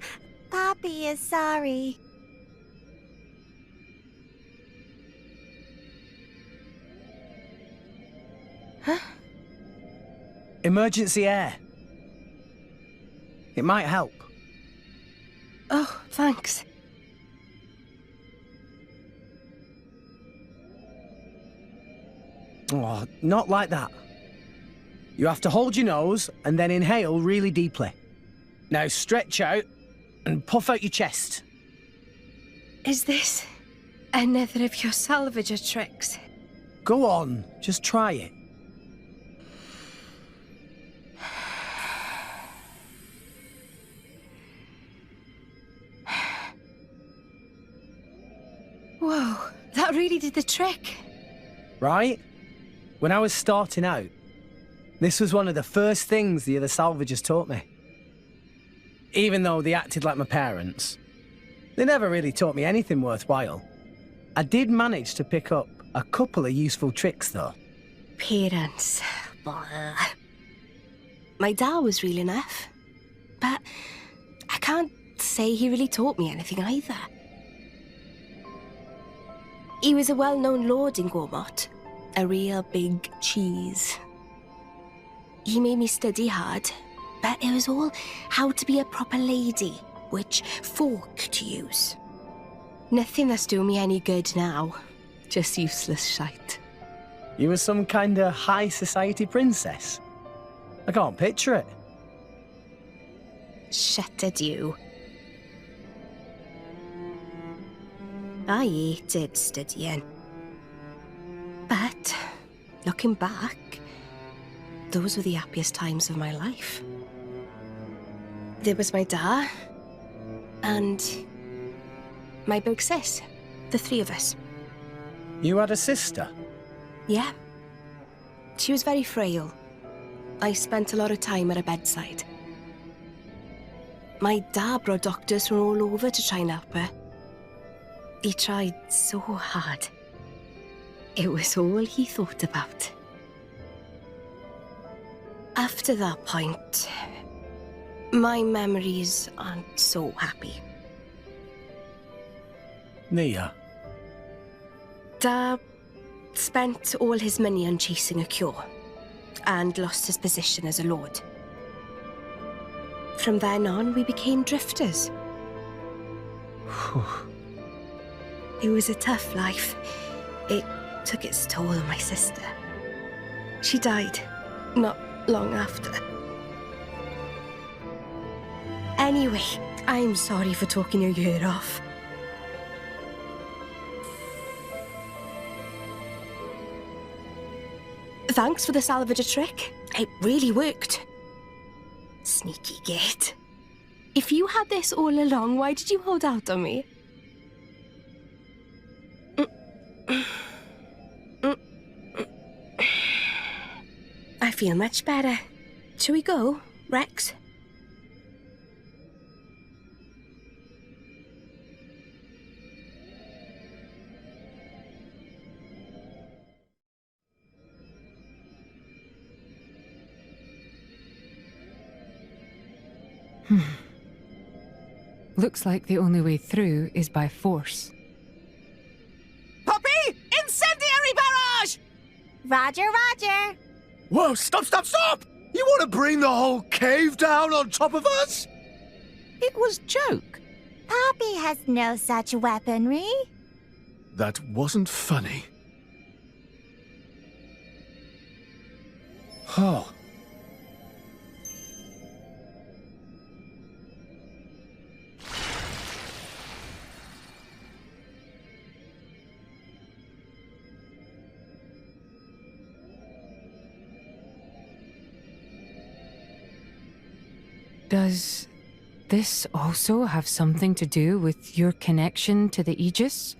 Speaker 15: Poppy is sorry.
Speaker 2: Huh?
Speaker 16: Emergency air. It might help.
Speaker 2: Oh, thanks.
Speaker 16: Oh, not like that. You have to hold your nose and then inhale really deeply. Now stretch out and puff out your chest.
Speaker 2: Is this another of your salvager tricks?
Speaker 16: Go on, just try it.
Speaker 2: Whoa, that really did the trick.
Speaker 16: Right? When I was starting out, this was one of the first things the other salvagers taught me. Even though they acted like my parents, they never really taught me anything worthwhile. I did manage to pick up a couple of useful tricks, though.
Speaker 2: Parents. Blah. My dad was real enough, but I can't say he really taught me anything either. He was a well-known lord in Gormott, a real big cheese. He made me study hard, but it was all how to be a proper lady, which fork to use. Nothing that's doing me any good now, just useless shite.
Speaker 16: You were some kind of high society princess. I can't picture it.
Speaker 2: Shut it, you. I hated studying. But, looking back, those were the happiest times of my life. There was my dad, and my big sis, the three of us.
Speaker 16: You had a sister?
Speaker 2: Yeah. She was very frail. I spent a lot of time at her bedside. My dad brought doctors from all over to try and help her. He tried so hard. It was all he thought about. After that point, my memories aren't so happy.
Speaker 16: Nia?
Speaker 2: Dad spent all his money on chasing a cure and lost his position as a lord. From then on, we became drifters. It was a tough life. It took its toll on my sister. She died not long after. Anyway, I'm sorry for talking your ear off. Thanks for the salvager trick. It really worked. Sneaky git. If you had this all along, why did you hold out on me? I feel much better. Shall we go, Rex?
Speaker 21: Looks like the only way through is by force.
Speaker 7: Poppy! Incendiary barrage!
Speaker 15: Roger, Roger.
Speaker 14: Whoa, stop! You want to bring the whole cave down on top of us?
Speaker 7: It was joke.
Speaker 15: Poppy has no such weaponry.
Speaker 14: That wasn't funny.
Speaker 16: Oh.
Speaker 21: Does this also have something to do with your connection to the Aegis?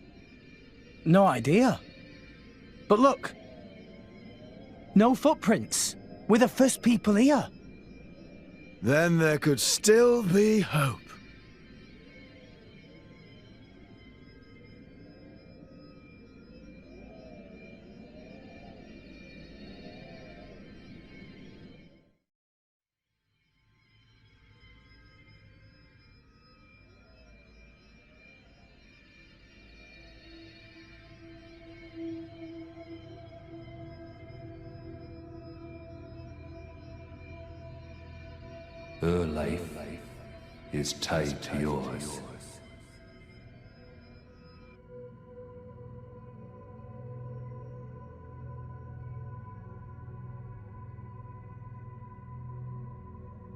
Speaker 16: No idea. But look. No footprints. We're the first people here.
Speaker 14: Then there could still be hope.
Speaker 4: Her life is tied to yours.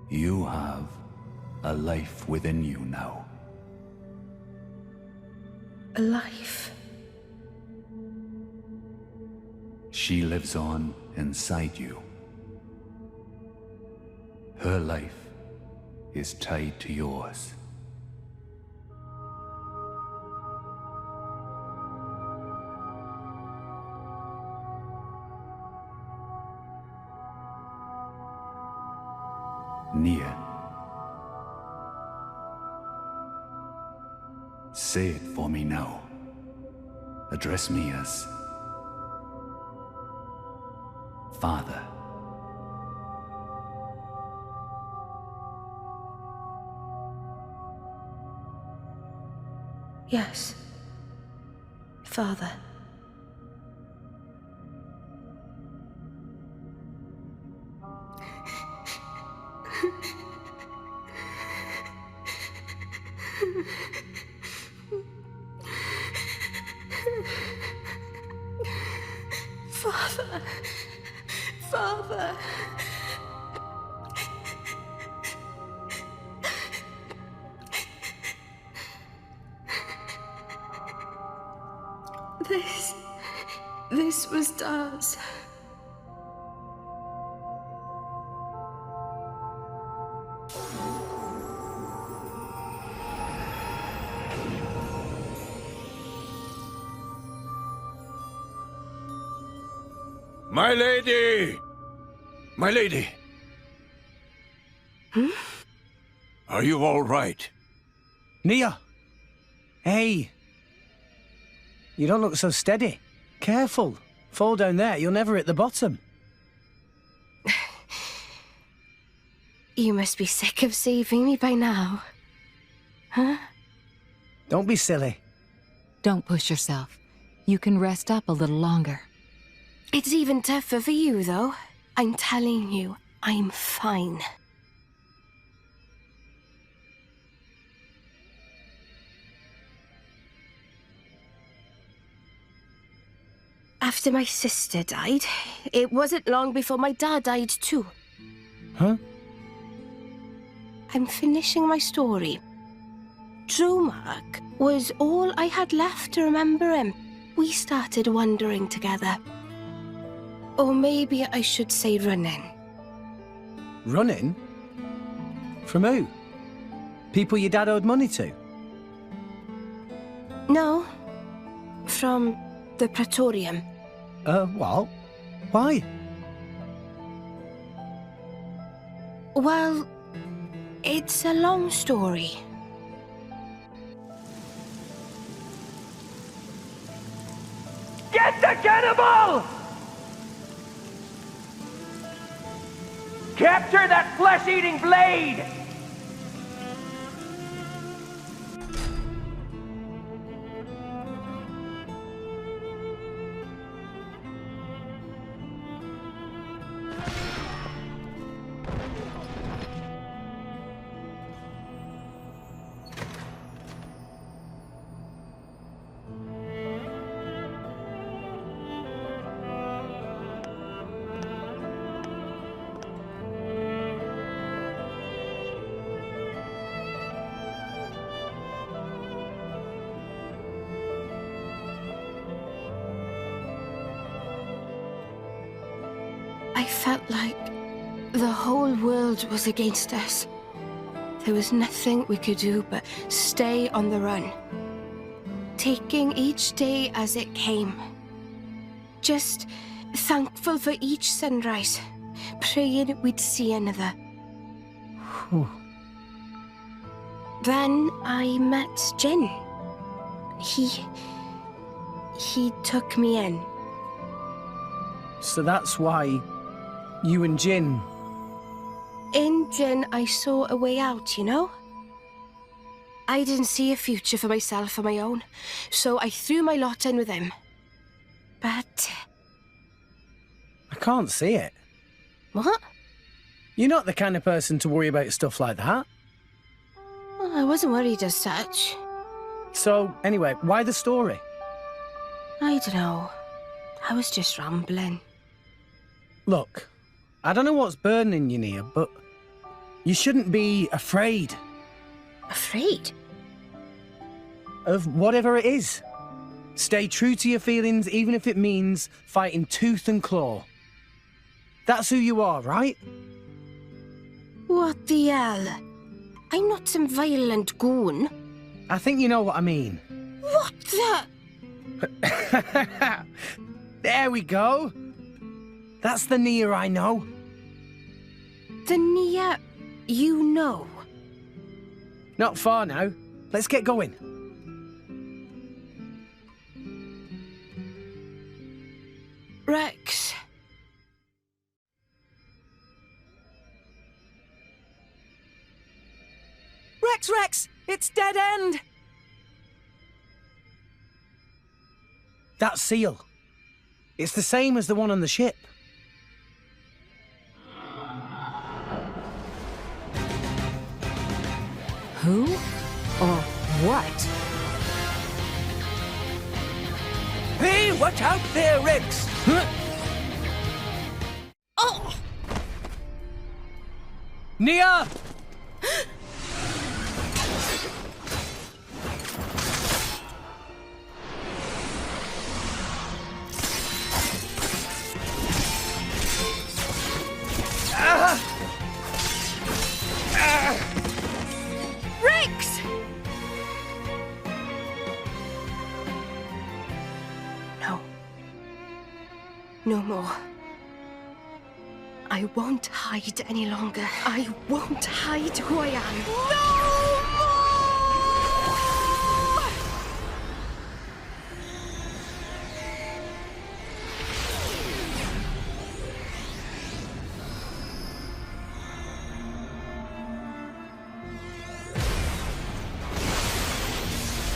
Speaker 4: You have a life within you now.
Speaker 2: A life?
Speaker 4: She lives on inside you. Her life is tied to yours. Nia. Say it for me now. Address me as Father.
Speaker 2: Yes. Father. Father. Father. This was Daz.
Speaker 20: My lady! My lady!
Speaker 2: Hmm?
Speaker 20: Are you all right?
Speaker 16: Nia! Hey! You don't look so steady. Careful. Fall down there, you'll never hit the bottom.
Speaker 2: You must be sick of saving me by now. Huh?
Speaker 16: Don't be silly.
Speaker 22: Don't push yourself. You can rest up a little longer.
Speaker 2: It's even tougher for you, though. I'm telling you, I'm fine. After my sister died, it wasn't long before my dad died too.
Speaker 16: Huh?
Speaker 2: I'm finishing my story. Dromark was all I had left to remember him. We started wandering together. Or maybe I should say running.
Speaker 16: Running? From who? People your dad owed money to?
Speaker 2: No. From the Praetorium.
Speaker 16: Well, why?
Speaker 2: Well, it's a long story.
Speaker 5: Get the cannibal! Capture that flesh-eating blade!
Speaker 2: I felt like the whole world was against us. There was nothing we could do but stay on the run, taking each day as it came. Just thankful for each sunrise, praying we'd see another.
Speaker 16: Whew.
Speaker 2: Then I met Jin. He took me in.
Speaker 16: So that's why you and Jin...
Speaker 2: In Jin, I saw a way out, you know? I didn't see a future for myself on my own, so I threw my lot in with him. But...
Speaker 16: I can't see it.
Speaker 2: What?
Speaker 16: You're not the kind of person to worry about stuff like that.
Speaker 2: Well, I wasn't worried as such.
Speaker 16: So, anyway, why the story?
Speaker 2: I don't know. I was just rambling.
Speaker 16: Look, I don't know what's burdening you, Nia, but you shouldn't be afraid.
Speaker 2: Afraid?
Speaker 16: Of whatever it is. Stay true to your feelings, even if it means fighting tooth and claw. That's who you are, right?
Speaker 2: What the hell? I'm not some violent goon.
Speaker 16: I think you know what I mean.
Speaker 2: What the?
Speaker 16: There we go. That's the Nia I know.
Speaker 2: The Nia you know?
Speaker 16: Not far now. Let's get going.
Speaker 2: Rex.
Speaker 7: Rex! It's dead end!
Speaker 16: That seal. It's the same as the one on the ship.
Speaker 21: Who or what?
Speaker 18: Hey, watch out there, Rex!
Speaker 2: Oh!
Speaker 18: Nia!
Speaker 2: Rex! No. No more. I won't hide any longer. I won't hide who I am.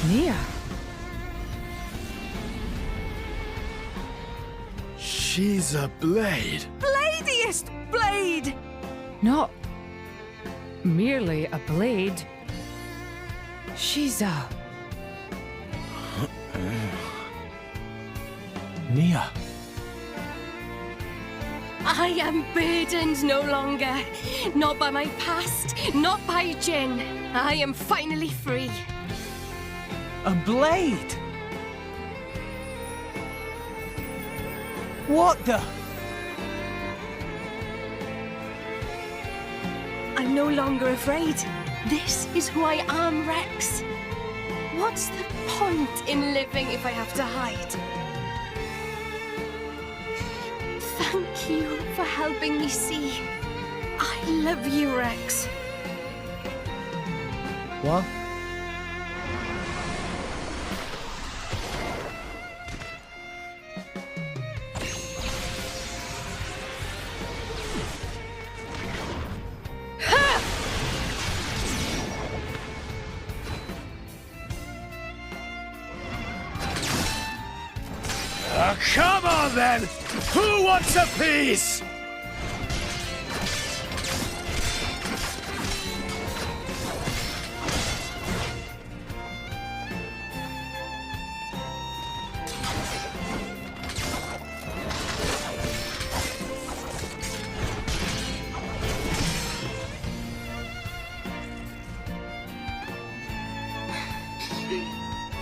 Speaker 21: Nia.
Speaker 14: She's a blade.
Speaker 7: Bladiest blade!
Speaker 21: Not merely a blade. She's a...
Speaker 16: Nia.
Speaker 2: I am burdened no longer. Not by my past, not by Jin. I am finally free.
Speaker 16: A blade? What the?
Speaker 2: I'm no longer afraid. This is who I am, Rex. What's the point in living if I have to hide? Thank you for helping me see. I love you, Rex.
Speaker 16: What?
Speaker 14: Come on then! Who wants a piece?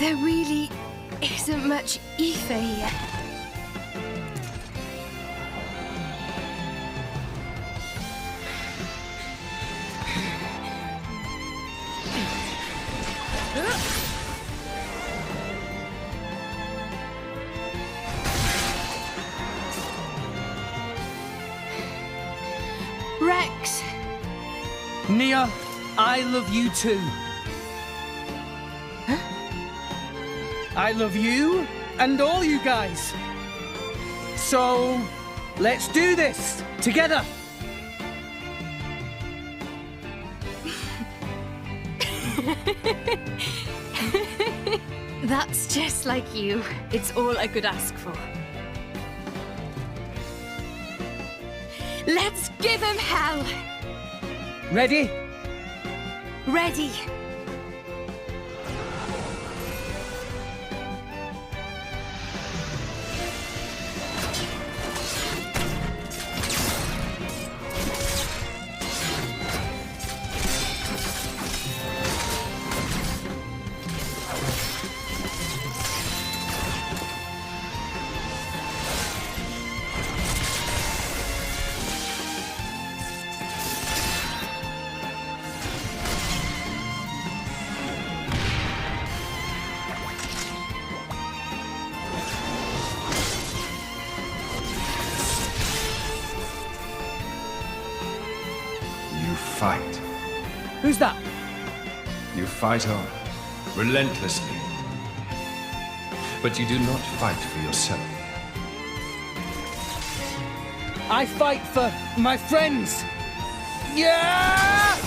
Speaker 2: There really isn't much ether here. Rex!
Speaker 18: Nia, I love you too.
Speaker 2: Huh?
Speaker 18: I love you and all you guys. So, let's do this together.
Speaker 2: That's just like you. It's all I could ask for. Let's give him hell!
Speaker 18: Ready?
Speaker 2: Ready!
Speaker 8: Fight.
Speaker 18: Who's that?
Speaker 8: You fight on, relentlessly. But you do not fight for yourself.
Speaker 18: I fight for my friends. Yeah!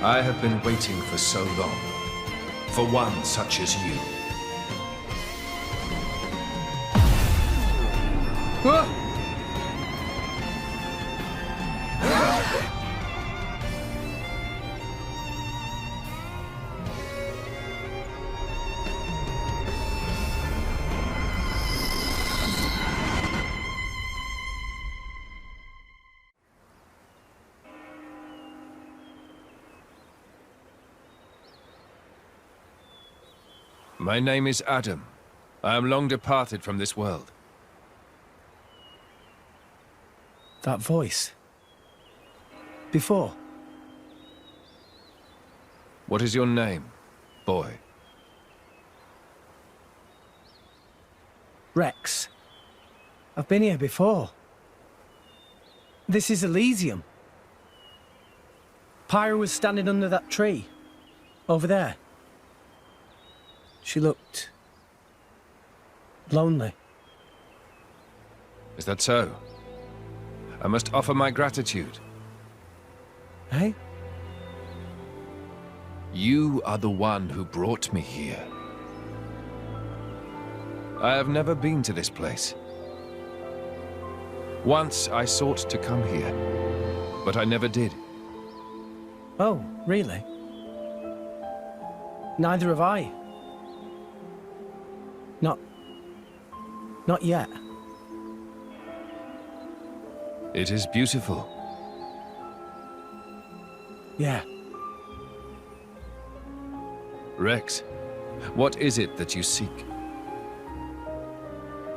Speaker 8: I have been waiting for so long. For one such as you. My name is Adam. I am long departed from this world.
Speaker 18: That voice. Before.
Speaker 8: What is your name, boy?
Speaker 18: Rex. I've been here before. This is Elysium. Pyra was standing under that tree. Over there. She looked... lonely.
Speaker 8: Is that so? I must offer my gratitude.
Speaker 18: Hey?
Speaker 8: You are the one who brought me here. I have never been to this place. Once I sought to come here, but I never did.
Speaker 18: Oh, really? Neither have I. Not yet.
Speaker 8: It is beautiful.
Speaker 18: Yeah.
Speaker 8: Rex, what is it that you seek?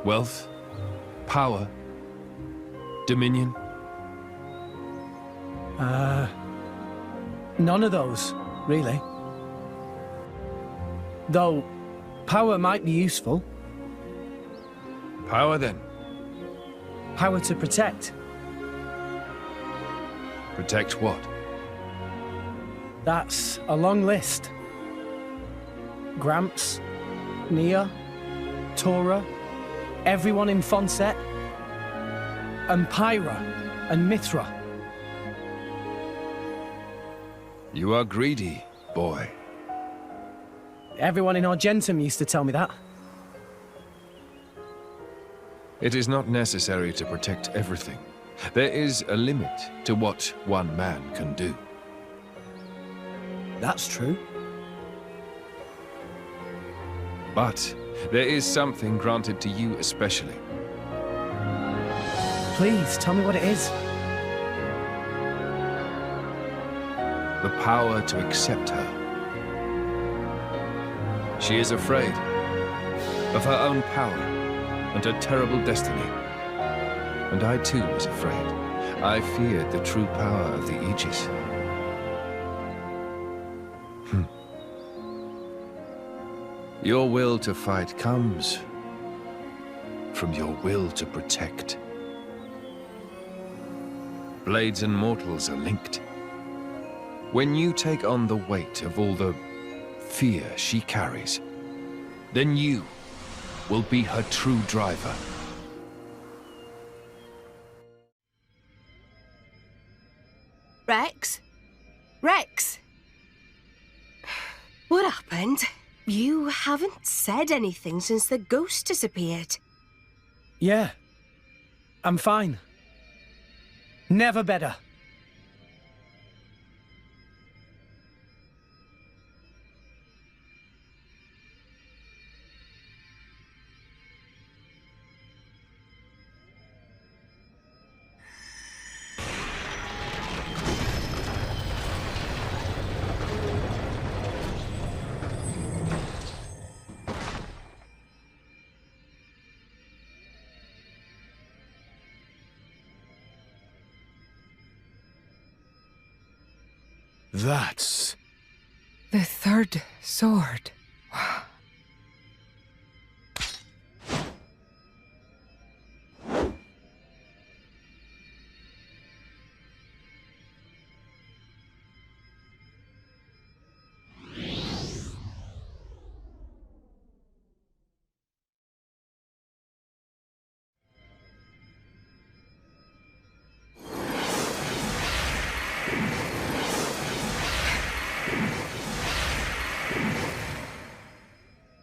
Speaker 8: Wealth? Power? Dominion?
Speaker 18: None of those, really. Though, power might be useful.
Speaker 8: Power, then?
Speaker 18: Power to protect.
Speaker 8: Protect what?
Speaker 18: That's a long list. Gramps, Nia, Tora, everyone in Fonset, and Pyra, and Mithra.
Speaker 8: You are greedy, boy.
Speaker 18: Everyone in Argentum used to tell me that.
Speaker 8: It is not necessary to protect everything. There is a limit to what one man can do.
Speaker 18: That's true.
Speaker 8: But there is something granted to you especially.
Speaker 18: Please, tell me what it is.
Speaker 8: The power to accept her. She is afraid of her own power and her terrible destiny. And I too was afraid. I feared the true power of the Aegis. Your will to fight comes from your will to protect. Blades and mortals are linked. When you take on the weight of all the fear she carries, then you will be her true driver.
Speaker 2: Rex? Rex? What happened? You haven't said anything since the ghost disappeared.
Speaker 18: Yeah.
Speaker 16: I'm fine. Never better.
Speaker 12: That's...
Speaker 21: The third sword.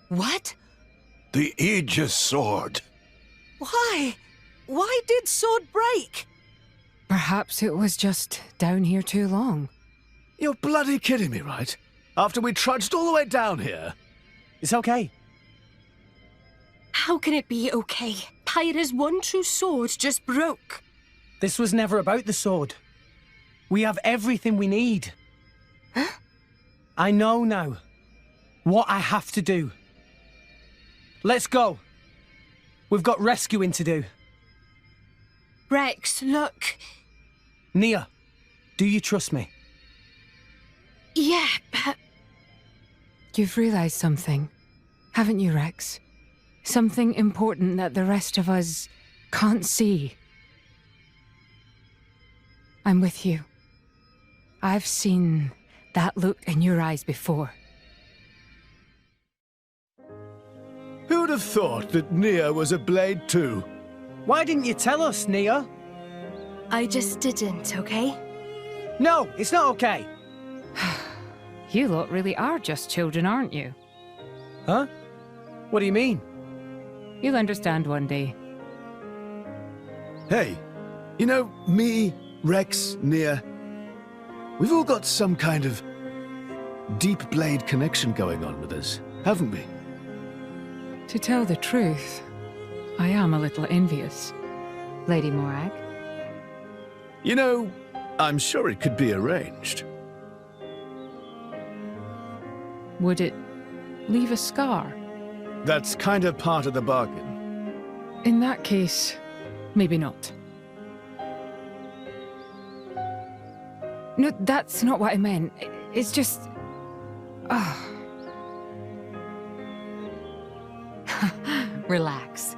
Speaker 7: What?
Speaker 20: The Aegis sword.
Speaker 7: Why? Why did sword break?
Speaker 21: Perhaps it was just down here too long.
Speaker 14: You're bloody kidding me, right? After we trudged all the way down here.
Speaker 16: It's okay.
Speaker 2: How can it be okay? Pyra's one true sword just broke.
Speaker 16: This was never about the sword. We have everything we need.
Speaker 2: Huh?
Speaker 16: I know now what I have to do. Let's go. We've got rescuing to do.
Speaker 2: Rex, look.
Speaker 16: Nia, do you trust me?
Speaker 2: Yeah, but...
Speaker 21: You've realized something, haven't you, Rex? Something important that the rest of us can't see. I'm with you. I've seen that look in your eyes before.
Speaker 14: Who'd have thought that Nia was a blade too?
Speaker 16: Why didn't you tell us, Nia?
Speaker 2: I just didn't, okay?
Speaker 16: No, it's not okay.
Speaker 21: You lot really are just children, aren't you?
Speaker 16: Huh? What do you mean?
Speaker 21: You'll understand one day.
Speaker 14: Hey, you know, me, Rex, Nia, we've all got some kind of deep blade connection going on with us, haven't we?
Speaker 21: To tell the truth, I am a little envious, Lady Morag.
Speaker 14: You know, I'm sure it could be arranged.
Speaker 21: Would it leave a scar?
Speaker 14: That's kind of part of the bargain.
Speaker 21: In that case, maybe not. No, that's not what I meant. It's just...
Speaker 22: Relax.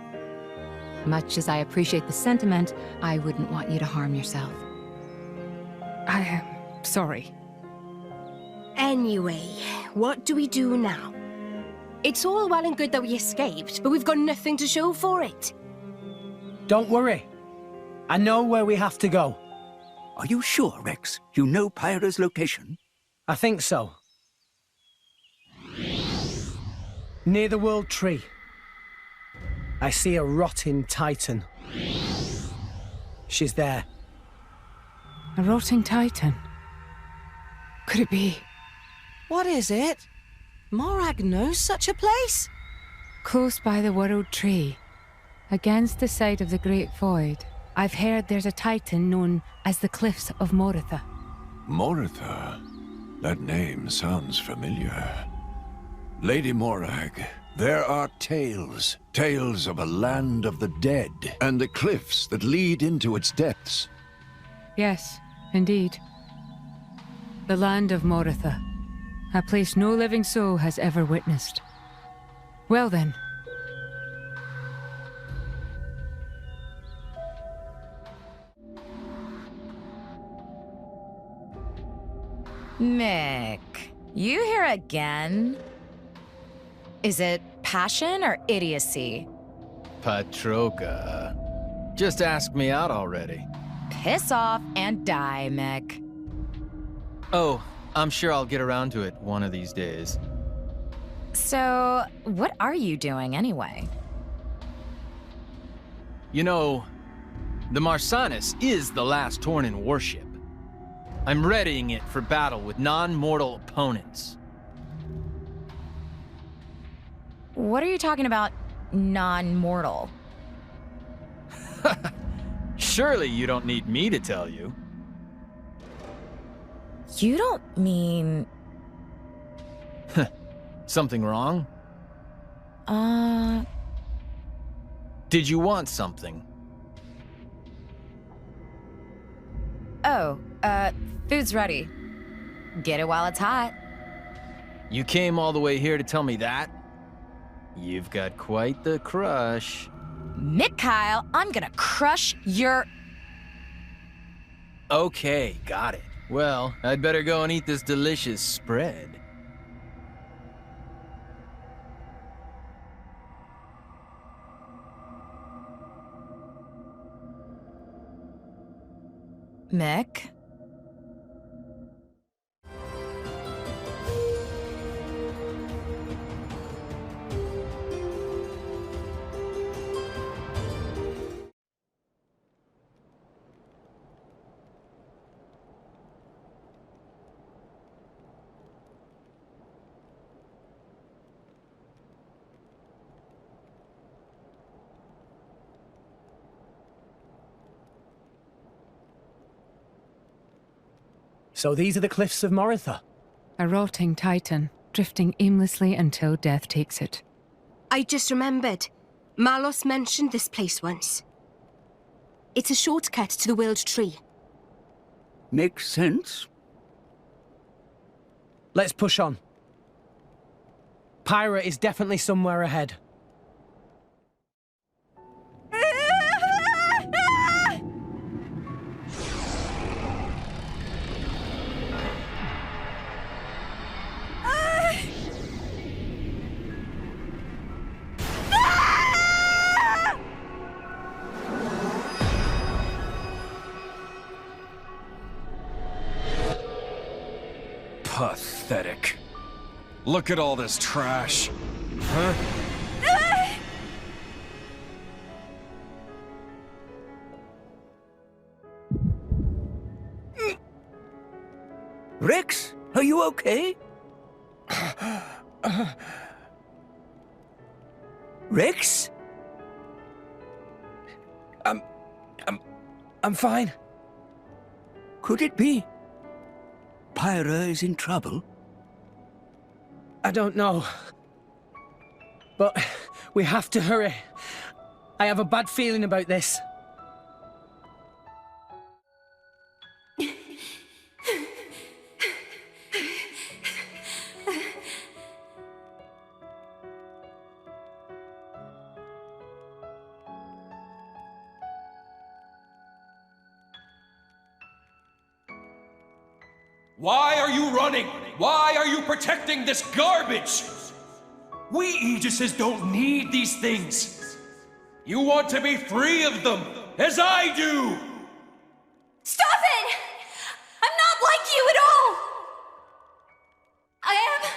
Speaker 22: Much as I appreciate the sentiment, I wouldn't want you to harm yourself.
Speaker 21: I am sorry.
Speaker 2: Anyway, what do we do now? It's all well and good that we escaped, but we've got nothing to show for it.
Speaker 16: Don't worry. I know where we have to go.
Speaker 1: Are you sure, Rex? You know Pyra's location?
Speaker 16: I think so. Near the World Tree. I see a rotting titan. She's there.
Speaker 21: A rotting titan? Could it be?
Speaker 7: What is it? Morag knows such a place?
Speaker 21: Close by the World Tree, against the side of the Great Void, I've heard there's a titan known as the Cliffs of Moritha.
Speaker 20: Moritha? That name sounds familiar. Lady Morag, there are tales. Tales of a land of the dead, and the cliffs that lead into its depths.
Speaker 21: Yes, indeed. The land of Moritha. A place no living soul has ever witnessed. Well then.
Speaker 13: Mick, you here again? Is it passion or idiocy?
Speaker 6: Patroka. Just ask me out already.
Speaker 13: Piss off and die, Mick.
Speaker 6: Oh, I'm sure I'll get around to it one of these days.
Speaker 13: So, what are you doing anyway?
Speaker 6: You know, The Marsanis is the last Tornin warship. I'm readying it for battle with non-mortal opponents.
Speaker 13: What are you talking about, non-mortal?
Speaker 6: Surely you don't need me to tell you.
Speaker 13: You don't mean...
Speaker 6: Something wrong? Did you want something?
Speaker 13: Oh, food's ready. Get it while it's hot.
Speaker 6: You came all the way here to tell me that? You've got quite the crush.
Speaker 13: Mikhail, I'm gonna crush your...
Speaker 6: Okay, got it. Well, I'd better go and eat this delicious spread.
Speaker 13: Mick?
Speaker 16: So these are the cliffs of Moritha?
Speaker 22: A rotting titan, drifting aimlessly until death takes it.
Speaker 2: I just remembered. Malos mentioned this place once. It's a shortcut to the World Tree.
Speaker 1: Makes sense.
Speaker 16: Let's push on. Pyra is definitely somewhere ahead.
Speaker 19: Pathetic. Look at all this trash. Huh?
Speaker 1: Rex, are you okay? Rex?
Speaker 16: I'm fine.
Speaker 1: Could it be? Pyra is in trouble?
Speaker 16: I don't know. But we have to hurry. I have a bad feeling about this.
Speaker 9: Why are you running? Why are you protecting this garbage? We Aegises don't need these things. You want to be free of them, as I do!
Speaker 15: Stop it! I'm not like you at all! I am...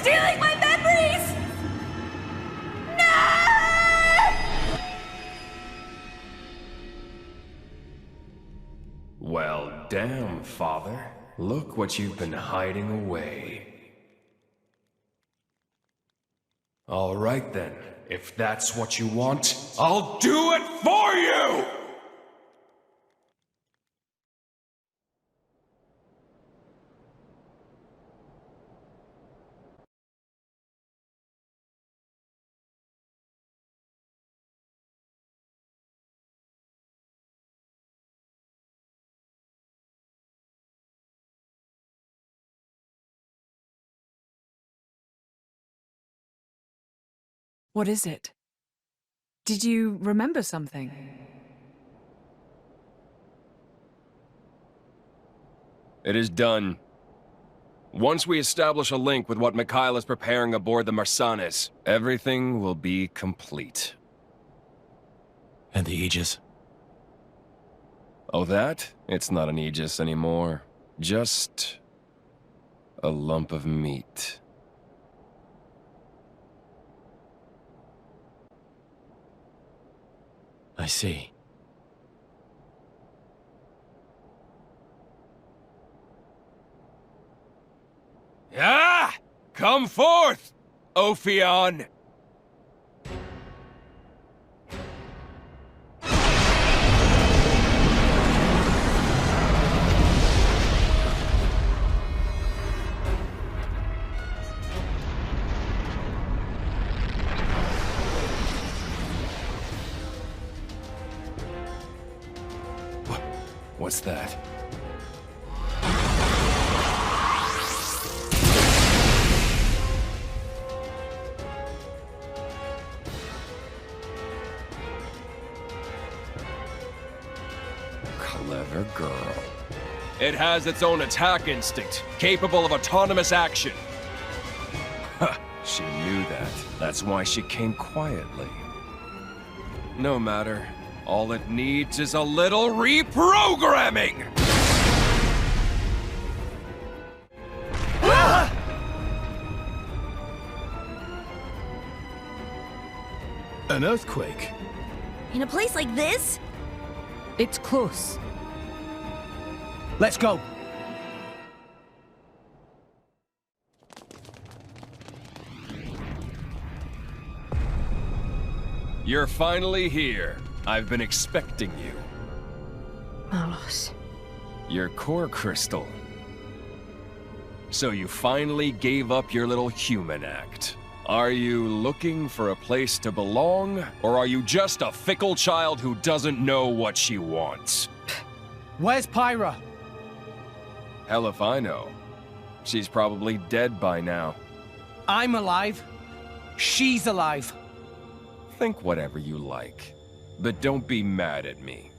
Speaker 15: stealing my memories! No!
Speaker 19: Well, damn, Father. Look what you've been hiding away. All right then. If that's what you want, I'll do it for you!
Speaker 11: What is it? Did you remember something?
Speaker 19: It is done. Once we establish a link with what Mikhail is preparing aboard the Marsanes, everything will be complete.
Speaker 11: And the Aegis?
Speaker 19: Oh, that? It's not an Aegis anymore. Just a lump of meat.
Speaker 11: I see.
Speaker 9: Ah! Come forth, Ophion!
Speaker 19: What's that? Clever girl.
Speaker 9: It has its own attack instinct, capable of autonomous action.
Speaker 19: She knew that. That's why she came quietly. No matter. All it needs is a little reprogramming!
Speaker 14: An earthquake?
Speaker 3: In a place like this?
Speaker 21: It's close.
Speaker 16: Let's go.
Speaker 19: You're finally here. I've been expecting you.
Speaker 2: Malos.
Speaker 19: Your core crystal. So you finally gave up your little human act. Are you looking for a place to belong, or are you just a fickle child who doesn't know what she wants?
Speaker 16: Where's Pyra?
Speaker 19: Hell if I know. She's probably dead by now.
Speaker 16: I'm alive. She's alive.
Speaker 19: Think whatever you like. But don't be mad at me.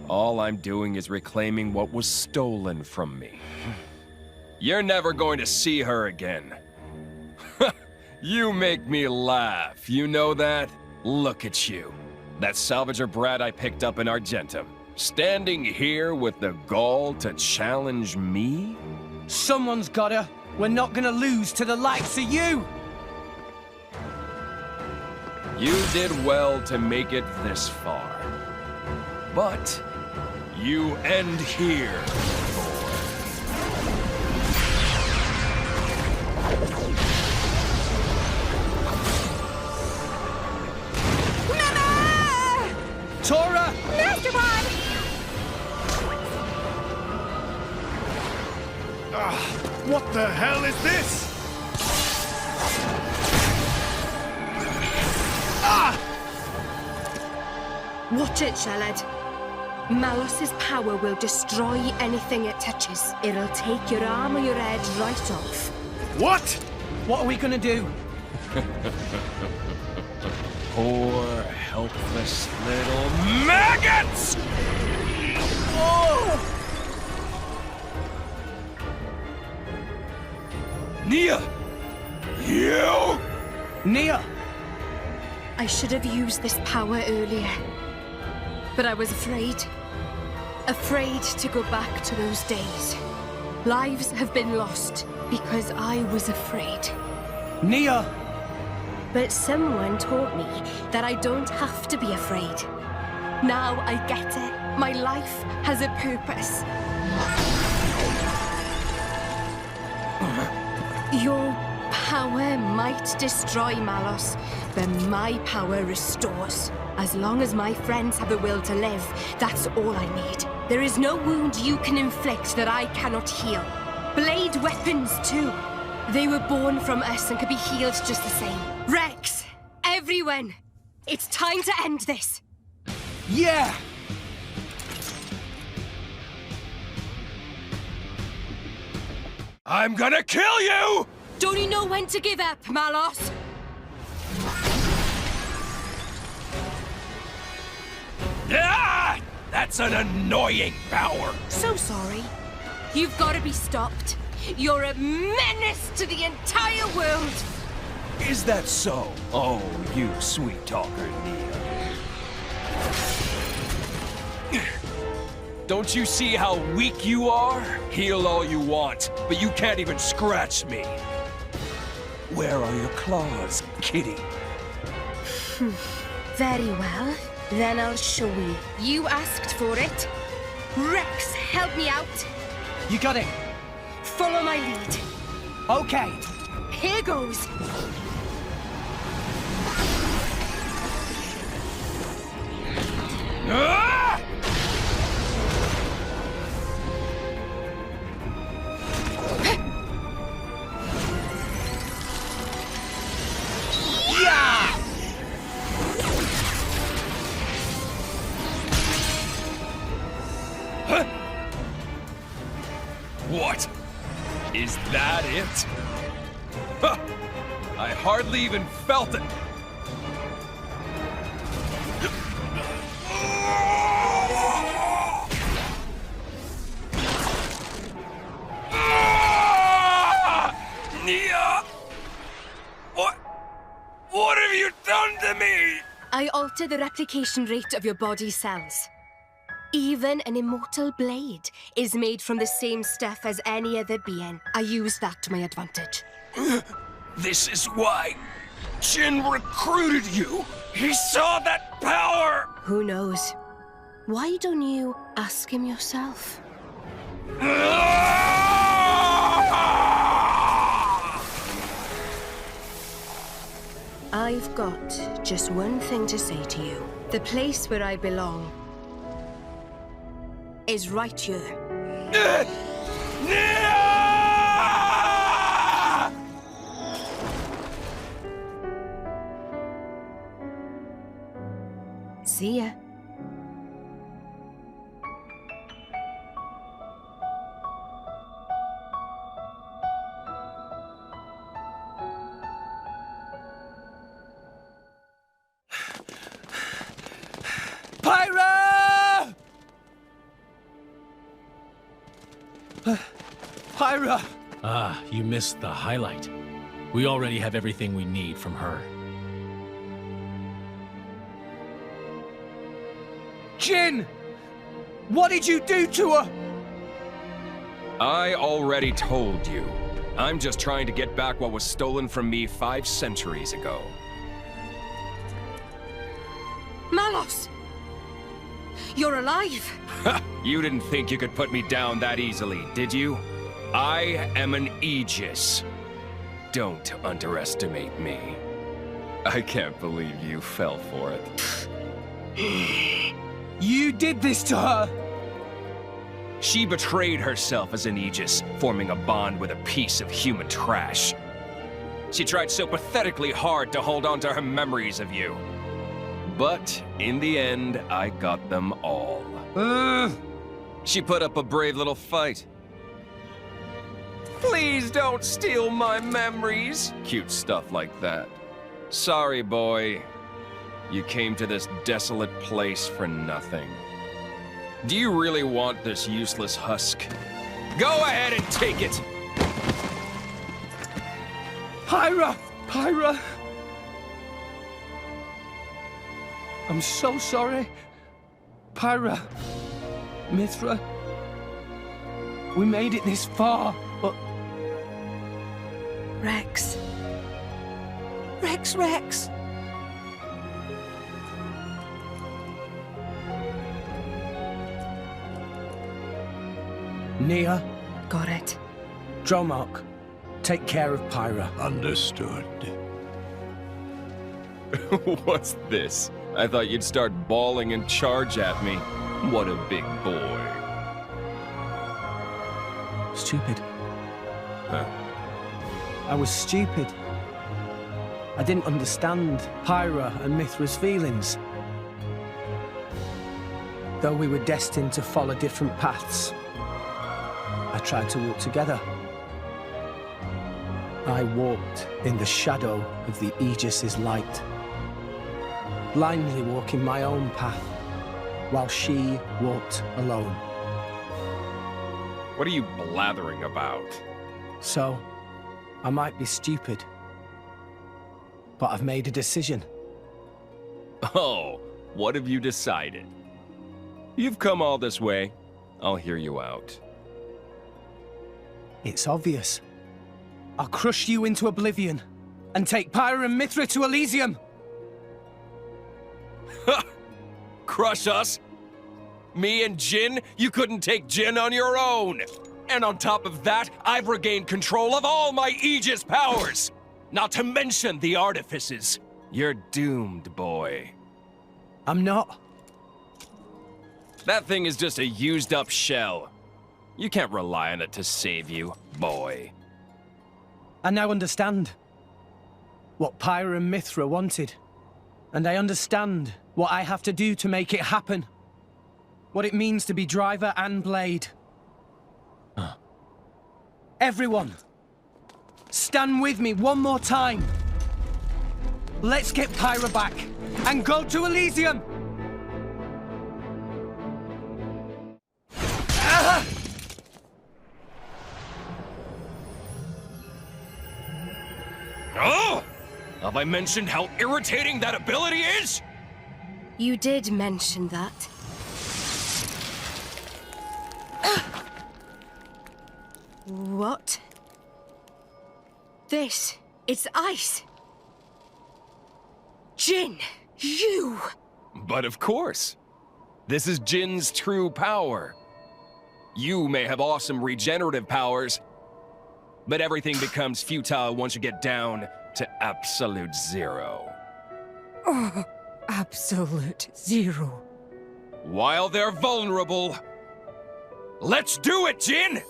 Speaker 19: All I'm doing is reclaiming what was stolen from me. You're never going to see her again. You make me laugh, you know that? Look at you. That salvager brat I picked up in Argentum. Standing here with the gall to challenge me?
Speaker 16: Someone's gotta. We're not gonna lose to the likes of you!
Speaker 19: You did well to make it this far. But you end here, boy.
Speaker 15: Mama!
Speaker 16: Tora!
Speaker 15: Master Pod!
Speaker 14: What the hell is this?
Speaker 2: Watch it, Shaled. Malos's power will destroy anything it touches. It'll take your arm or your head right off.
Speaker 14: What?
Speaker 16: What are we gonna do?
Speaker 19: Poor, helpless little maggots!
Speaker 16: Oh!
Speaker 9: Nia! You!
Speaker 16: Nia!
Speaker 2: I should have used this power earlier. But I was afraid. Afraid to go back to those days. Lives have been lost because I was afraid.
Speaker 16: Nia!
Speaker 2: But someone taught me that I don't have to be afraid. Now I get it. My life has a purpose. Your power might destroy Malos, but my power restores. As long as my friends have the will to live, that's all I need. There is no wound you can inflict that I cannot heal. Blade weapons, too. They were born from us and could be healed just the same. Rex! Everyone! It's time to end this!
Speaker 16: Yeah!
Speaker 9: I'm gonna kill you!
Speaker 2: Don't you know when to give up, Malos?
Speaker 9: Ah! That's an annoying power!
Speaker 2: So sorry. You've got to be stopped. You're a menace to the entire world.
Speaker 9: Is that so? Oh, you sweet talker, Nia. Don't you see how weak you are? Heal all you want, but you can't even scratch me. Where are your claws, kitty?
Speaker 2: Very well. Then I'll show you. You asked for it. Rex, help me out.
Speaker 18: You got it.
Speaker 2: Follow my lead.
Speaker 18: Okay.
Speaker 2: Here goes.
Speaker 9: Ah!
Speaker 18: Yeah!
Speaker 9: Huh? What? Is that it? Huh. I hardly even felt it. Nia! What have you done to me?
Speaker 2: I alter the replication rate of your body cells. Even an immortal blade is made from the same stuff as any other being. I use that to my advantage.
Speaker 9: This is why Jin recruited you. He saw that power.
Speaker 2: Who knows? Why don't you ask him yourself? I've got just one thing to say to you. The place where I belong is right here. See ya.
Speaker 18: Pyra! Pyra!
Speaker 11: Ah, you missed the highlight. We already have everything we need from her.
Speaker 18: Jin! What did you do to her?
Speaker 19: I already told you. I'm just trying to get back what was stolen from me 5 centuries ago.
Speaker 2: Malos! You're alive!
Speaker 19: You didn't think you could put me down that easily, did you? I am an Aegis. Don't underestimate me. I can't believe you fell for it.
Speaker 18: You did this to her!
Speaker 19: She betrayed herself as an Aegis, forming a bond with a piece of human trash. She tried so pathetically hard to hold on to her memories of you. But in the end, I got them all. She put up a brave little fight. Please don't steal my memories. Cute stuff like that. Sorry, boy. You came to this desolate place for nothing. Do you really want this useless husk? Go ahead and take it!
Speaker 18: Pyra! Pyra! I'm so sorry. Pyra, Mithra, we made it this far, but...
Speaker 7: Rex. Rex.
Speaker 18: Nia.
Speaker 2: Got it.
Speaker 18: Dromark, take care of Pyra.
Speaker 20: Understood.
Speaker 19: What's this? I thought you'd start bawling and charge at me. What a big boy.
Speaker 18: Stupid.
Speaker 19: Huh?
Speaker 18: I was stupid. I didn't understand Pyra and Mithra's feelings. Though we were destined to follow different paths, I tried to walk together. I walked in the shadow of the Aegis's light, blindly walking my own path, while she walked alone.
Speaker 19: What are you blathering about?
Speaker 16: So, I might be stupid, but I've made a decision.
Speaker 19: Oh, what have you decided? You've come all this way. I'll hear you out.
Speaker 16: It's obvious. I'll crush you into oblivion and take Pyra and Mithra to Elysium.
Speaker 19: Ha! Crush us? Me and Jin? You couldn't take Jin on your own! And on top of that, I've regained control of all my Aegis powers! Not to mention the artifices. You're doomed, boy.
Speaker 16: I'm not.
Speaker 19: That thing is just a used-up shell. You can't rely on it to save you, boy.
Speaker 16: I now understand what Pyra and Mithra wanted. And I understand what I have to do to make it happen. What it means to be driver and blade. Everyone, stand with me one more time. Let's get Pyra back and go to Elysium!
Speaker 19: Oh! Have I mentioned how irritating that ability is?
Speaker 2: You did mention that. What? This is ice. Jin, you!
Speaker 19: But of course. This is Jin's true power. You may have awesome regenerative powers, but everything becomes futile once you get down to absolute zero.
Speaker 21: Oh, absolute zero.
Speaker 19: While they're vulnerable, let's do it, Jin!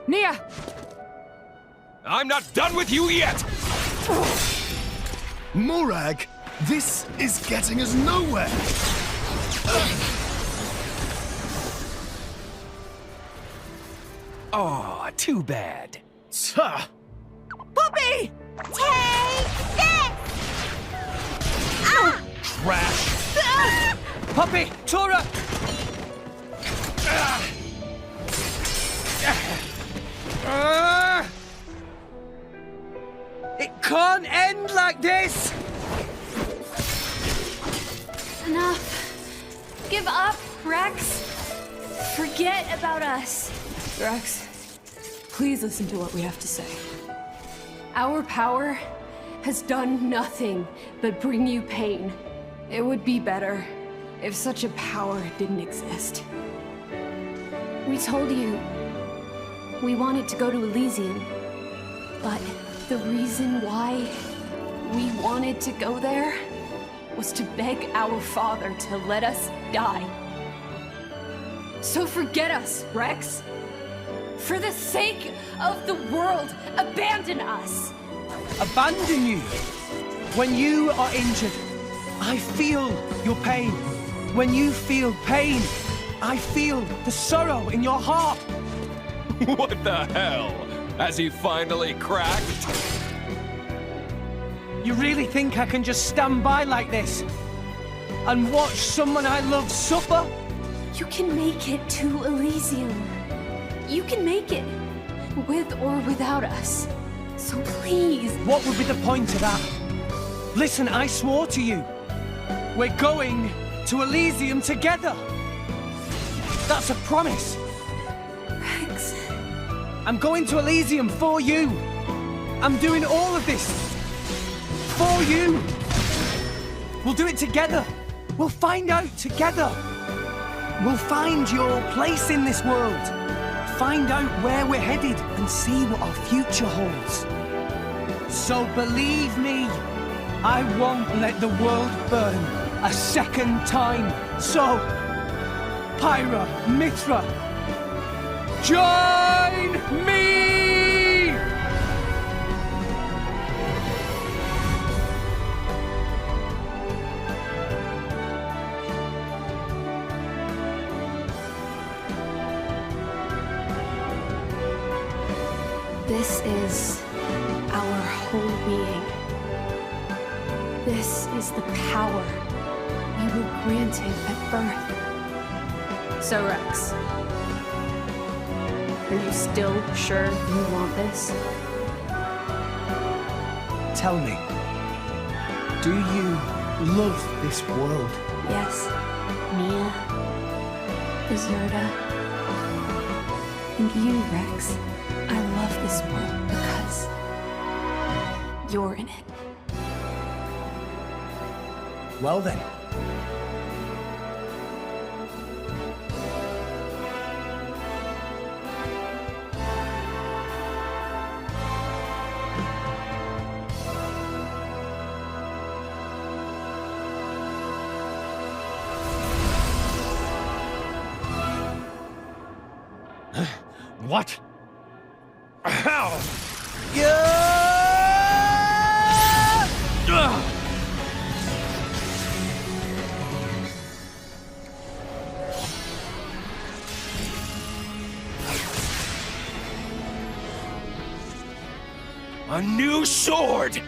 Speaker 21: Nia!
Speaker 19: I'm not done with you yet!
Speaker 14: Morag, this is getting us nowhere!
Speaker 19: Oh, too bad.
Speaker 15: Poppy! Take this! Ah!
Speaker 19: Trash!
Speaker 16: Poppy! Tora! It can't end like this!
Speaker 10: Enough. Give up, Rex. Forget about us.
Speaker 17: Rex, please listen to what we have to say. Our power has done nothing but bring you pain. It would be better if such a power didn't exist.
Speaker 10: We told you we wanted to go to Elysium, but the reason why we wanted to go there was to beg our father to let us die. So forget us, Rex. For the sake of the world, abandon us.
Speaker 16: Abandon you? When you are injured, I feel your pain. When you feel pain, I feel the sorrow in your heart.
Speaker 19: What the hell? Has he finally cracked?
Speaker 16: You really think I can just stand by like this and watch someone I love suffer?
Speaker 10: You can make it to Elysium. You can make it, with or without us. So please.
Speaker 16: What would be the point of that? Listen, I swore to you. We're going to Elysium together. That's a promise.
Speaker 10: Rex.
Speaker 16: I'm going to Elysium for you. I'm doing all of this for you. We'll do it together. We'll find out together. We'll find your place in this world. Find out where we're headed and see what our future holds. So believe me, I won't let the world burn a second time. So, Pyra, Mithra, join me!
Speaker 10: This is our home.
Speaker 17: This is the power we were granted at birth. So, Rex, are you still sure you want this?
Speaker 16: Tell me, do you love this world?
Speaker 17: Yes. Mia, Deserta, and you, Rex. I love this world because you're in it.
Speaker 16: Well then.
Speaker 11: What? How?
Speaker 9: A new sword!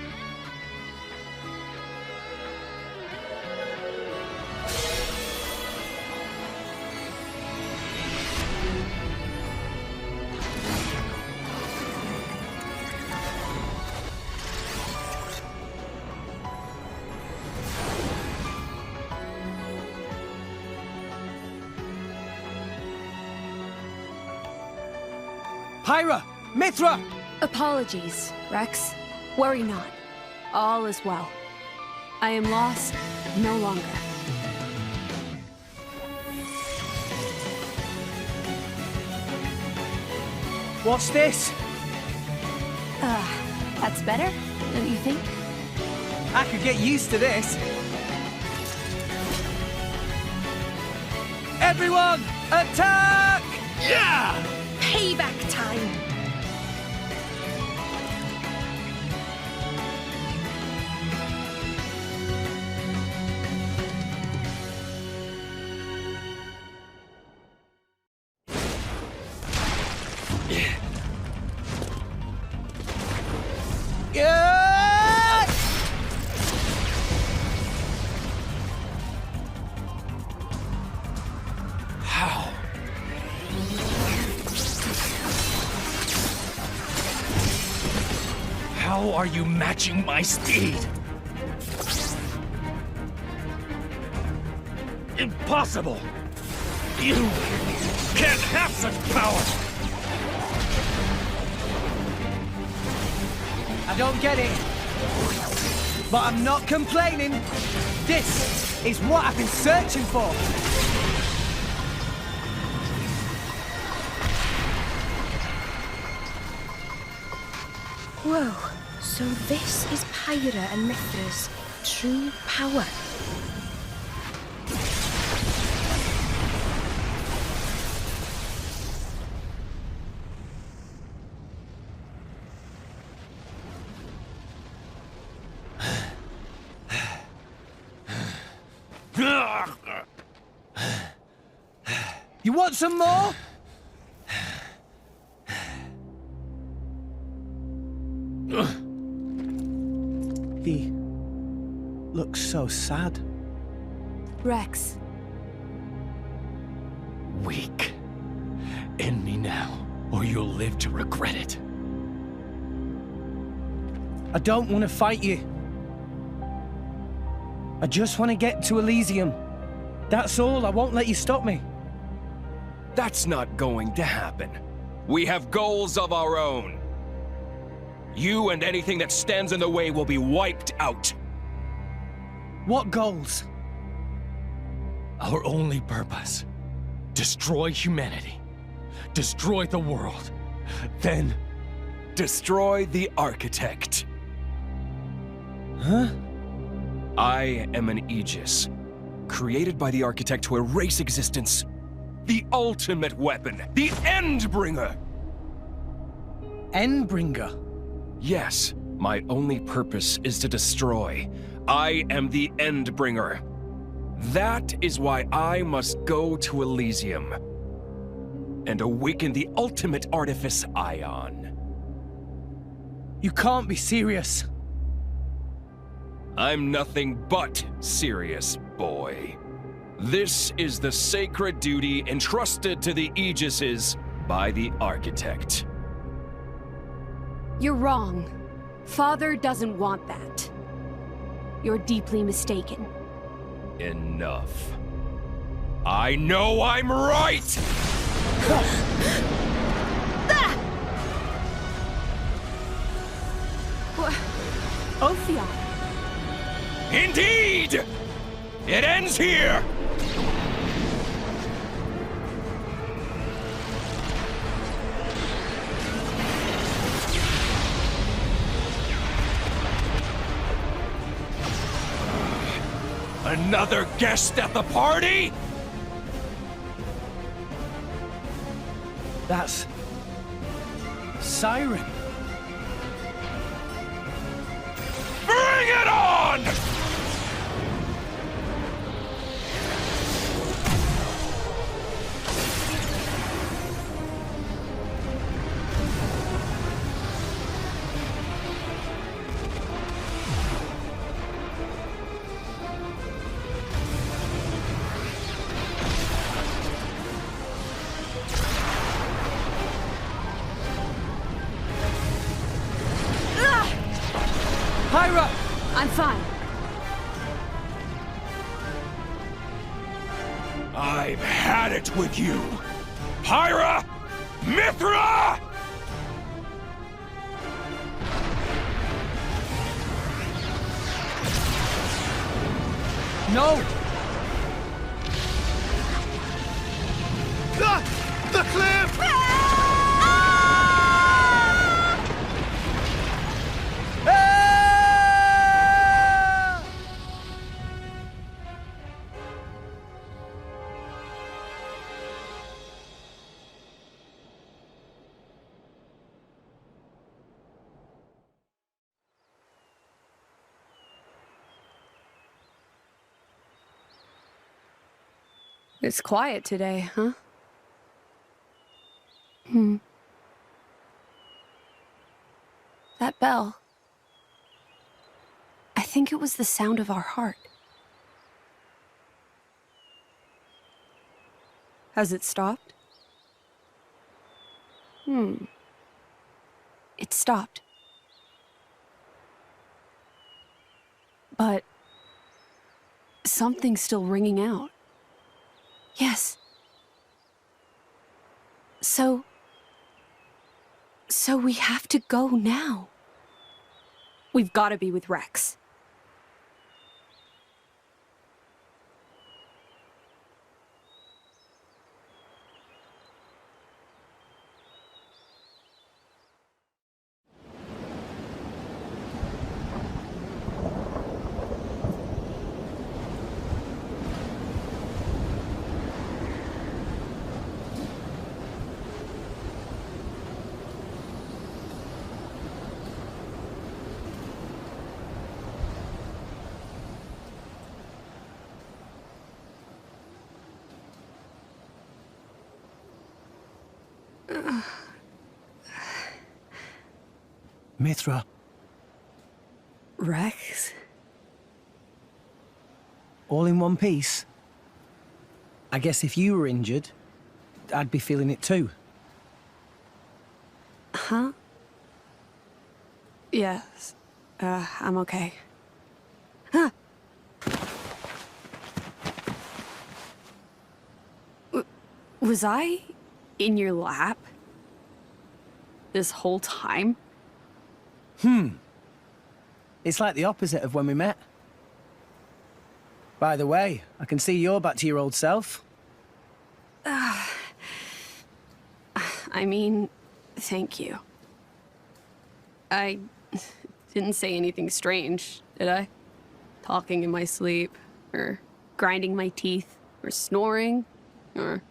Speaker 16: Pyra! Mithra!
Speaker 17: Apologies, Rex. Worry not. All is well. I am lost no longer.
Speaker 16: What's this?
Speaker 17: That's better, don't you think?
Speaker 16: I could get used to this. Everyone, attack!
Speaker 2: Yeah! Payback time!
Speaker 11: How are you matching my speed? Impossible! You can't have such power!
Speaker 16: I don't get it. But I'm not complaining. This is what I've been searching for.
Speaker 2: Whoa, so this is Pyra and Mithra's true power.
Speaker 16: You want some more? He looks so sad.
Speaker 17: Rex.
Speaker 11: Weak. End me now, or you'll live to regret it.
Speaker 16: I don't want to fight you. I just want to get to Elysium. That's all. I won't let you stop me.
Speaker 19: That's not going to happen. We have goals of our own. You and anything that stands in the way will be wiped out.
Speaker 16: What goals?
Speaker 11: Our only purpose. Destroy humanity. Destroy the world. Then...
Speaker 19: destroy the Architect.
Speaker 16: Huh?
Speaker 19: I am an Aegis, created by the Architect to erase existence. The ultimate weapon. The Endbringer.
Speaker 16: Endbringer?
Speaker 19: Yes, my only purpose is to destroy. I am the Endbringer. That is why I must go to Elysium and awaken the ultimate artifice Ion.
Speaker 16: You can't be serious.
Speaker 19: I'm nothing but serious, boy. This is the sacred duty entrusted to the Aegises by the Architect.
Speaker 17: You're wrong. Father doesn't want that. You're deeply mistaken.
Speaker 19: Enough. I know I'm right!
Speaker 17: Ophion.
Speaker 19: Indeed! It ends here! Another guest at the party?
Speaker 16: That's... Siren.
Speaker 19: Bring it on!
Speaker 17: Pyra! I'm fine.
Speaker 19: I've had it with you! Pyra! Mithra!
Speaker 16: No!
Speaker 14: The cliff!
Speaker 17: It's quiet today, huh? That bell. I think it was the sound of our heart. Has it stopped? It stopped. But something's still ringing out. Yes. So we have to go now. We've got to be with Rex.
Speaker 16: Mithra.
Speaker 17: Rex?
Speaker 16: All in one piece? I guess if you were injured, I'd be feeling it too.
Speaker 17: Huh? Yes. I'm okay. Huh. Was I in your lap this whole time?
Speaker 16: It's like the opposite of when we met. By the way, I can see you're back to your old self.
Speaker 17: I mean, thank you. I didn't say anything strange, did I? Talking in my sleep, or grinding my teeth, or snoring, or...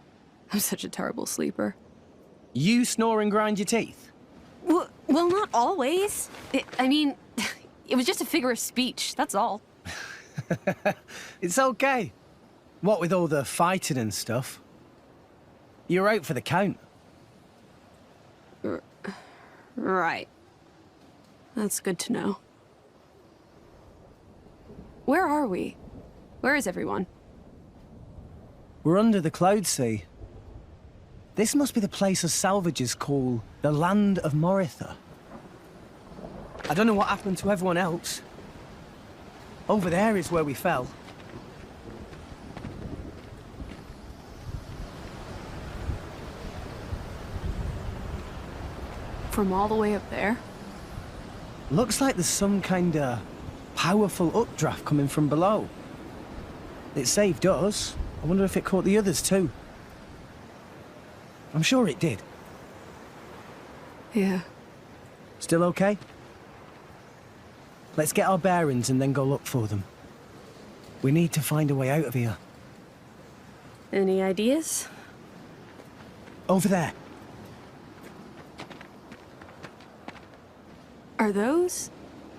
Speaker 17: I'm such a terrible sleeper.
Speaker 16: You snore and grind your teeth?
Speaker 17: Well, not always. I mean, it was just a figure of speech, that's all.
Speaker 16: It's okay. What with all the fighting and stuff? You're out for the count.
Speaker 17: Right. That's good to know. Where are we? Where is everyone?
Speaker 16: We're under the Cloud Sea. This must be the place us salvagers call the Land of Moritha. I don't know what happened to everyone else. Over there is where we fell.
Speaker 17: From all the way up there?
Speaker 16: Looks like there's some kind of powerful updraft coming from below. It saved us. I wonder if it caught the others too. I'm sure it did.
Speaker 17: Yeah.
Speaker 16: Still okay? Let's get our bearings and then go look for them. We need to find a way out of here.
Speaker 17: Any ideas?
Speaker 16: Over there.
Speaker 17: Are those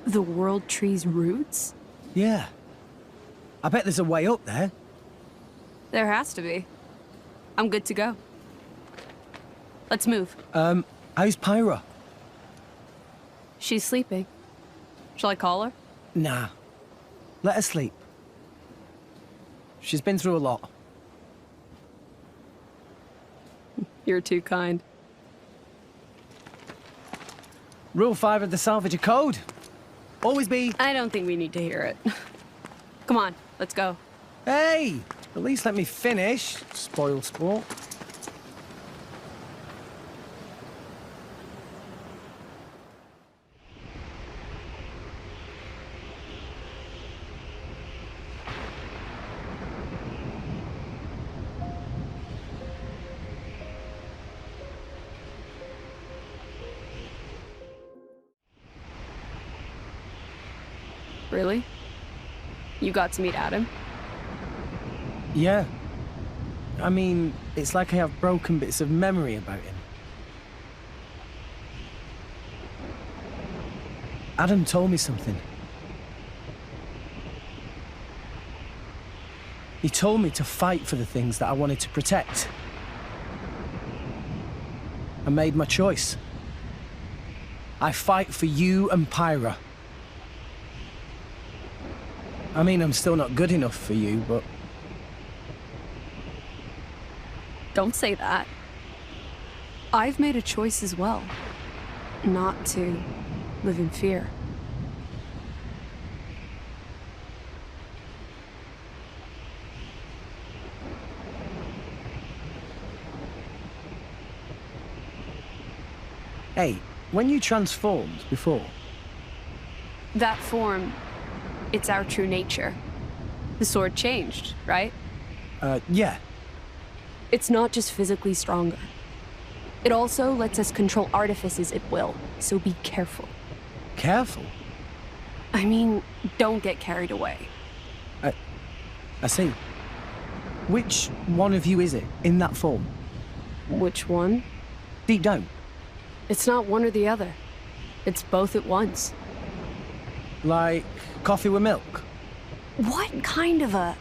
Speaker 17: the World Tree's roots?
Speaker 16: Yeah. I bet there's a way up there.
Speaker 17: There has to be. I'm good to go. Let's move.
Speaker 16: How's Pyra?
Speaker 17: She's sleeping. Shall I call her?
Speaker 16: Nah. Let her sleep. She's been through a lot.
Speaker 17: You're too kind.
Speaker 16: Rule 5 of the Salvager Code. Always be...
Speaker 17: I don't think we need to hear it. Come on, let's go.
Speaker 16: Hey! At least let me finish, spoil sport.
Speaker 17: Really? You got to meet Adam?
Speaker 16: Yeah. I mean, it's like I have broken bits of memory about him. Adam told me something. He told me to fight for the things that I wanted to protect. I made my choice. I fight for you and Pyra. I mean, I'm still not good enough for you, but...
Speaker 17: Don't say that. I've made a choice as well. Not to live in fear.
Speaker 16: Hey, when you transformed before...
Speaker 17: That form, it's our true nature. The sword changed, right?
Speaker 16: Yeah.
Speaker 17: It's not just physically stronger. It also lets us control artifices at will, so be careful.
Speaker 16: Careful?
Speaker 17: I mean, don't get carried away.
Speaker 16: I see. Which one of you is it, in that form?
Speaker 17: Which one?
Speaker 16: Deep down.
Speaker 17: It's not one or the other. It's both at once.
Speaker 16: Like coffee with milk?
Speaker 17: What kind of a...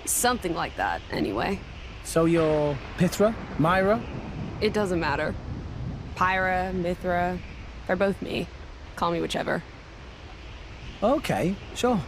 Speaker 17: Something like that, anyway.
Speaker 16: So you're Pithra? Myra?
Speaker 17: It doesn't matter. Pyra, Mithra, they're both me. Call me whichever.
Speaker 16: Okay, sure.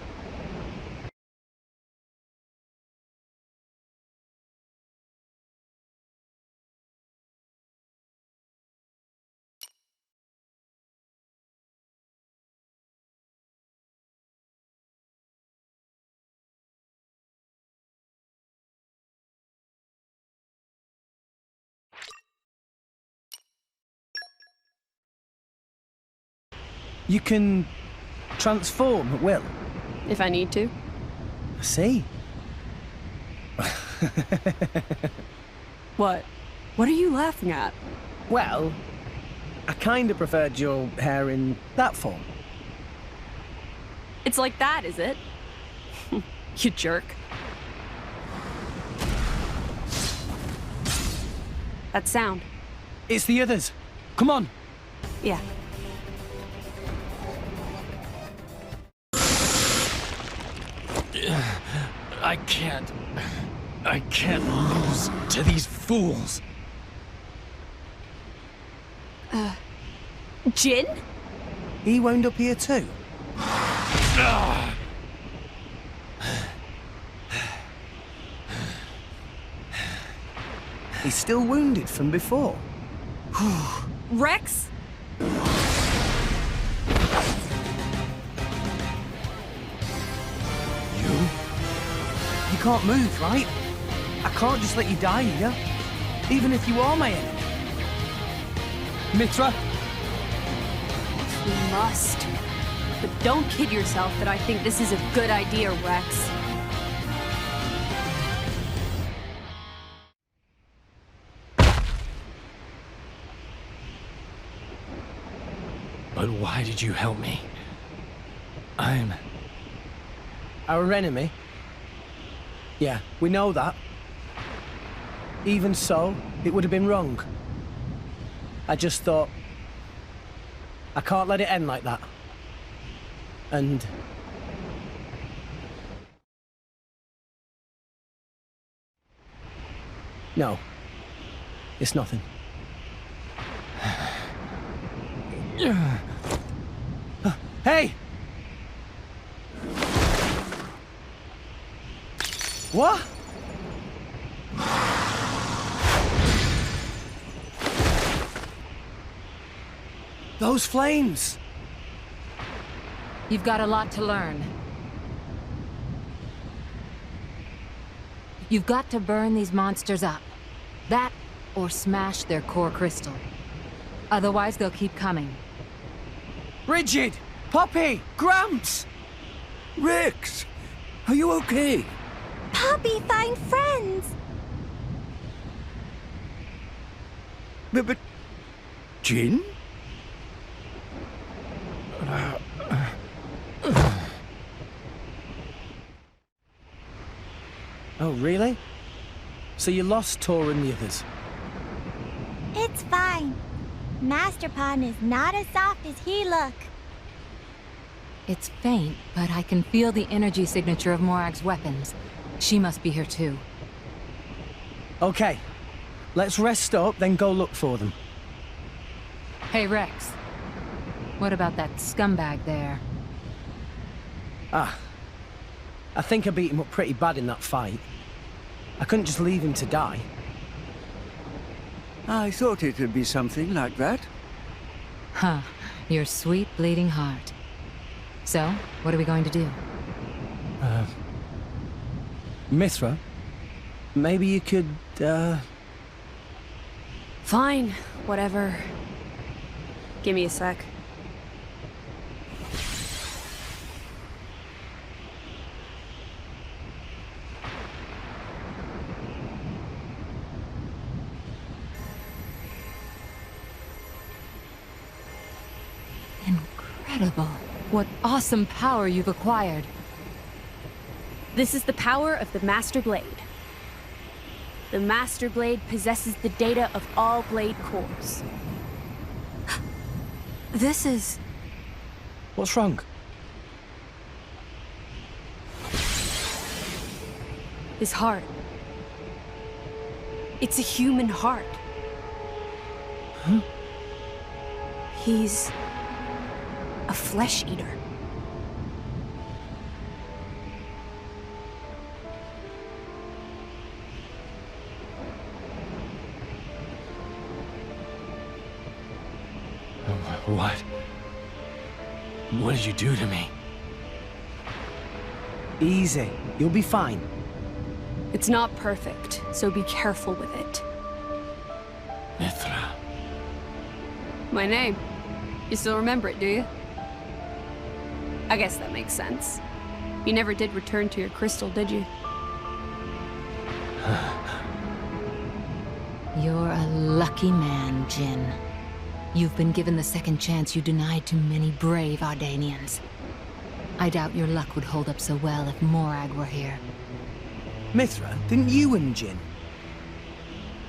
Speaker 16: You can transform at will?
Speaker 17: If I need to.
Speaker 16: I see.
Speaker 17: What? What are you laughing at?
Speaker 16: Well, I kind of preferred your hair in that form.
Speaker 17: It's like that, is it? You jerk. That sound.
Speaker 16: It's the others. Come on.
Speaker 17: Yeah.
Speaker 11: I can't lose to these fools.
Speaker 17: Jin?
Speaker 16: He wound up here too? He's still wounded from before.
Speaker 17: Rex?
Speaker 16: You can't move, right? I can't just let you die here. Even if you are my enemy. Mithra?
Speaker 17: We must. But don't kid yourself that I think this is a good idea, Rex.
Speaker 11: But why did you help me? I'm...
Speaker 16: Our enemy? Yeah, we know that. Even so, it would have been wrong. I just thought... I can't let it end like that. And... No. It's nothing. Hey! What? Those flames!
Speaker 22: You've got a lot to learn. You've got to burn these monsters up. That, or smash their core crystal. Otherwise, they'll keep coming.
Speaker 16: Rigid! Poppy! Gramps!
Speaker 1: Rex! Are you okay?
Speaker 15: Poppy, find friends!
Speaker 1: But... Jin?
Speaker 16: Oh, really? So you lost Tor and the others?
Speaker 15: It's fine. Master Pawn is not as soft as he look.
Speaker 22: It's faint, but I can feel the energy signature of Morag's weapons. She must be here too.
Speaker 16: Okay. Let's rest up, then go look for them.
Speaker 22: Hey, Rex. What about that scumbag there?
Speaker 16: Ah. I think I beat him up pretty bad in that fight. I couldn't just leave him to die.
Speaker 1: I thought it'd be something like that.
Speaker 22: Huh. Your sweet bleeding heart. So, what are we going to do?
Speaker 16: Mithra? Maybe you could,
Speaker 17: Fine, whatever. Give me a sec.
Speaker 22: Incredible. What awesome power you've acquired.
Speaker 17: This is the power of the Master Blade. The Master Blade possesses the data of all blade cores. This is...
Speaker 16: What's wrong?
Speaker 17: his heart. It's a human heart.
Speaker 16: Huh?
Speaker 17: He's a flesh eater.
Speaker 11: What? What did you do to me?
Speaker 16: Easy. You'll be fine.
Speaker 17: It's not perfect, so be careful with it.
Speaker 11: Mithra.
Speaker 17: My name. You still remember it, do you? I guess that makes sense. You never did return to your crystal, did you?
Speaker 22: You're a lucky man, Jin. You've been given the second chance you denied to many brave Ardanians. I doubt your luck would hold up so well if Morag were here.
Speaker 16: Mithra, didn't you and Jin?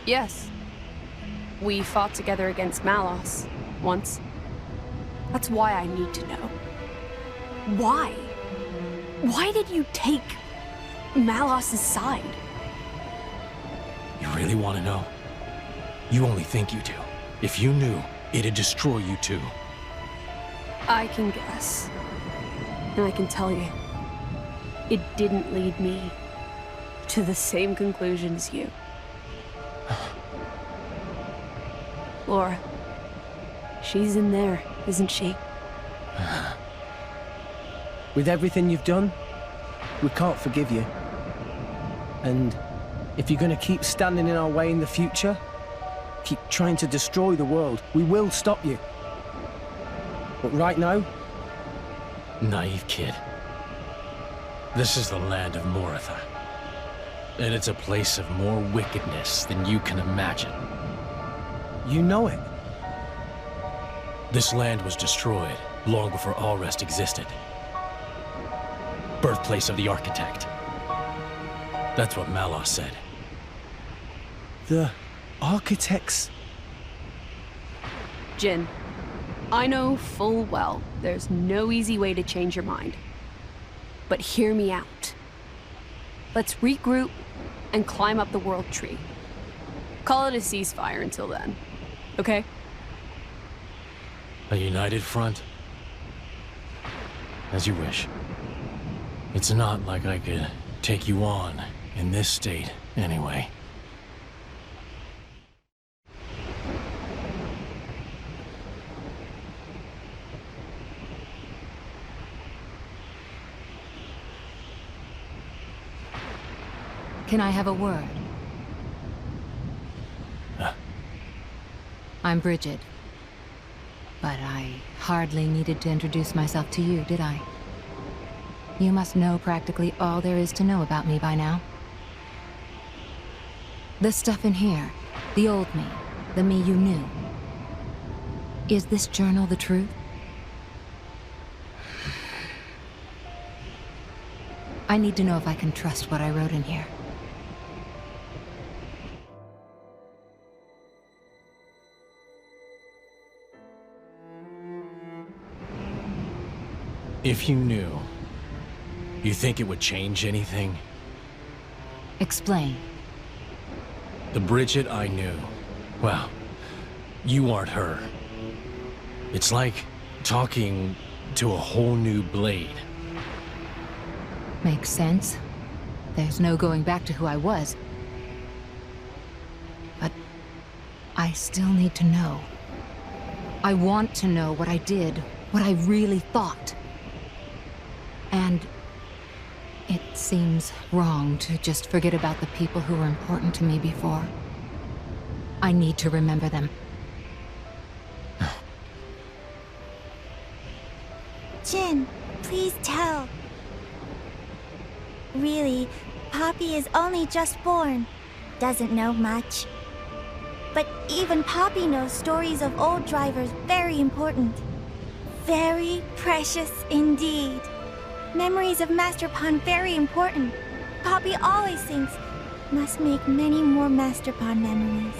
Speaker 17: Yes. We fought together against Malos, once. That's why I need to know. Why? Why did you take Malos' side?
Speaker 11: You really want to know? You only think you do. If you knew, it'd destroy you too.
Speaker 17: I can guess. And I can tell you, it didn't lead me to the same conclusion as you. Laura, she's in there, isn't she?
Speaker 16: With everything you've done, we can't forgive you. And if you're gonna keep standing in our way in the future, keep trying to destroy the world, we will stop you. But right now...
Speaker 11: Naive kid. This is the land of Moratha. And it's a place of more wickedness than you can imagine.
Speaker 16: You know it.
Speaker 11: This land was destroyed long before Allrest existed. Birthplace of the architect. That's what Malos said.
Speaker 16: The architects...
Speaker 17: Jin, I know full well there's no easy way to change your mind. But hear me out. Let's regroup and climb up the world tree. Call it a ceasefire until then, okay?
Speaker 11: A united front? As you wish. It's not like I could take you on in this state, anyway.
Speaker 22: Can I have a word? I'm Bridget. But I hardly needed to introduce myself to you, did I? You must know practically all there is to know about me by now. The stuff in here, the old me, the me you knew. Is this journal the truth? I need to know if I can trust what I wrote in here.
Speaker 11: If you knew, you think it would change anything?
Speaker 22: Explain.
Speaker 11: The Bridget I knew, well, you aren't her. It's like talking to a whole new Blade.
Speaker 22: Makes sense. There's no going back to who I was. But I still need to know. I want to know what I did, what I really thought. And it seems wrong to just forget about the people who were important to me before. I need to remember them.
Speaker 15: Jin, please tell. Really, Poppy is only just born. Doesn't know much. But even Poppy knows stories of old drivers very important. Very precious indeed. Memories of Master Pond very important. Poppy always thinks, must make many more Master Pond memories.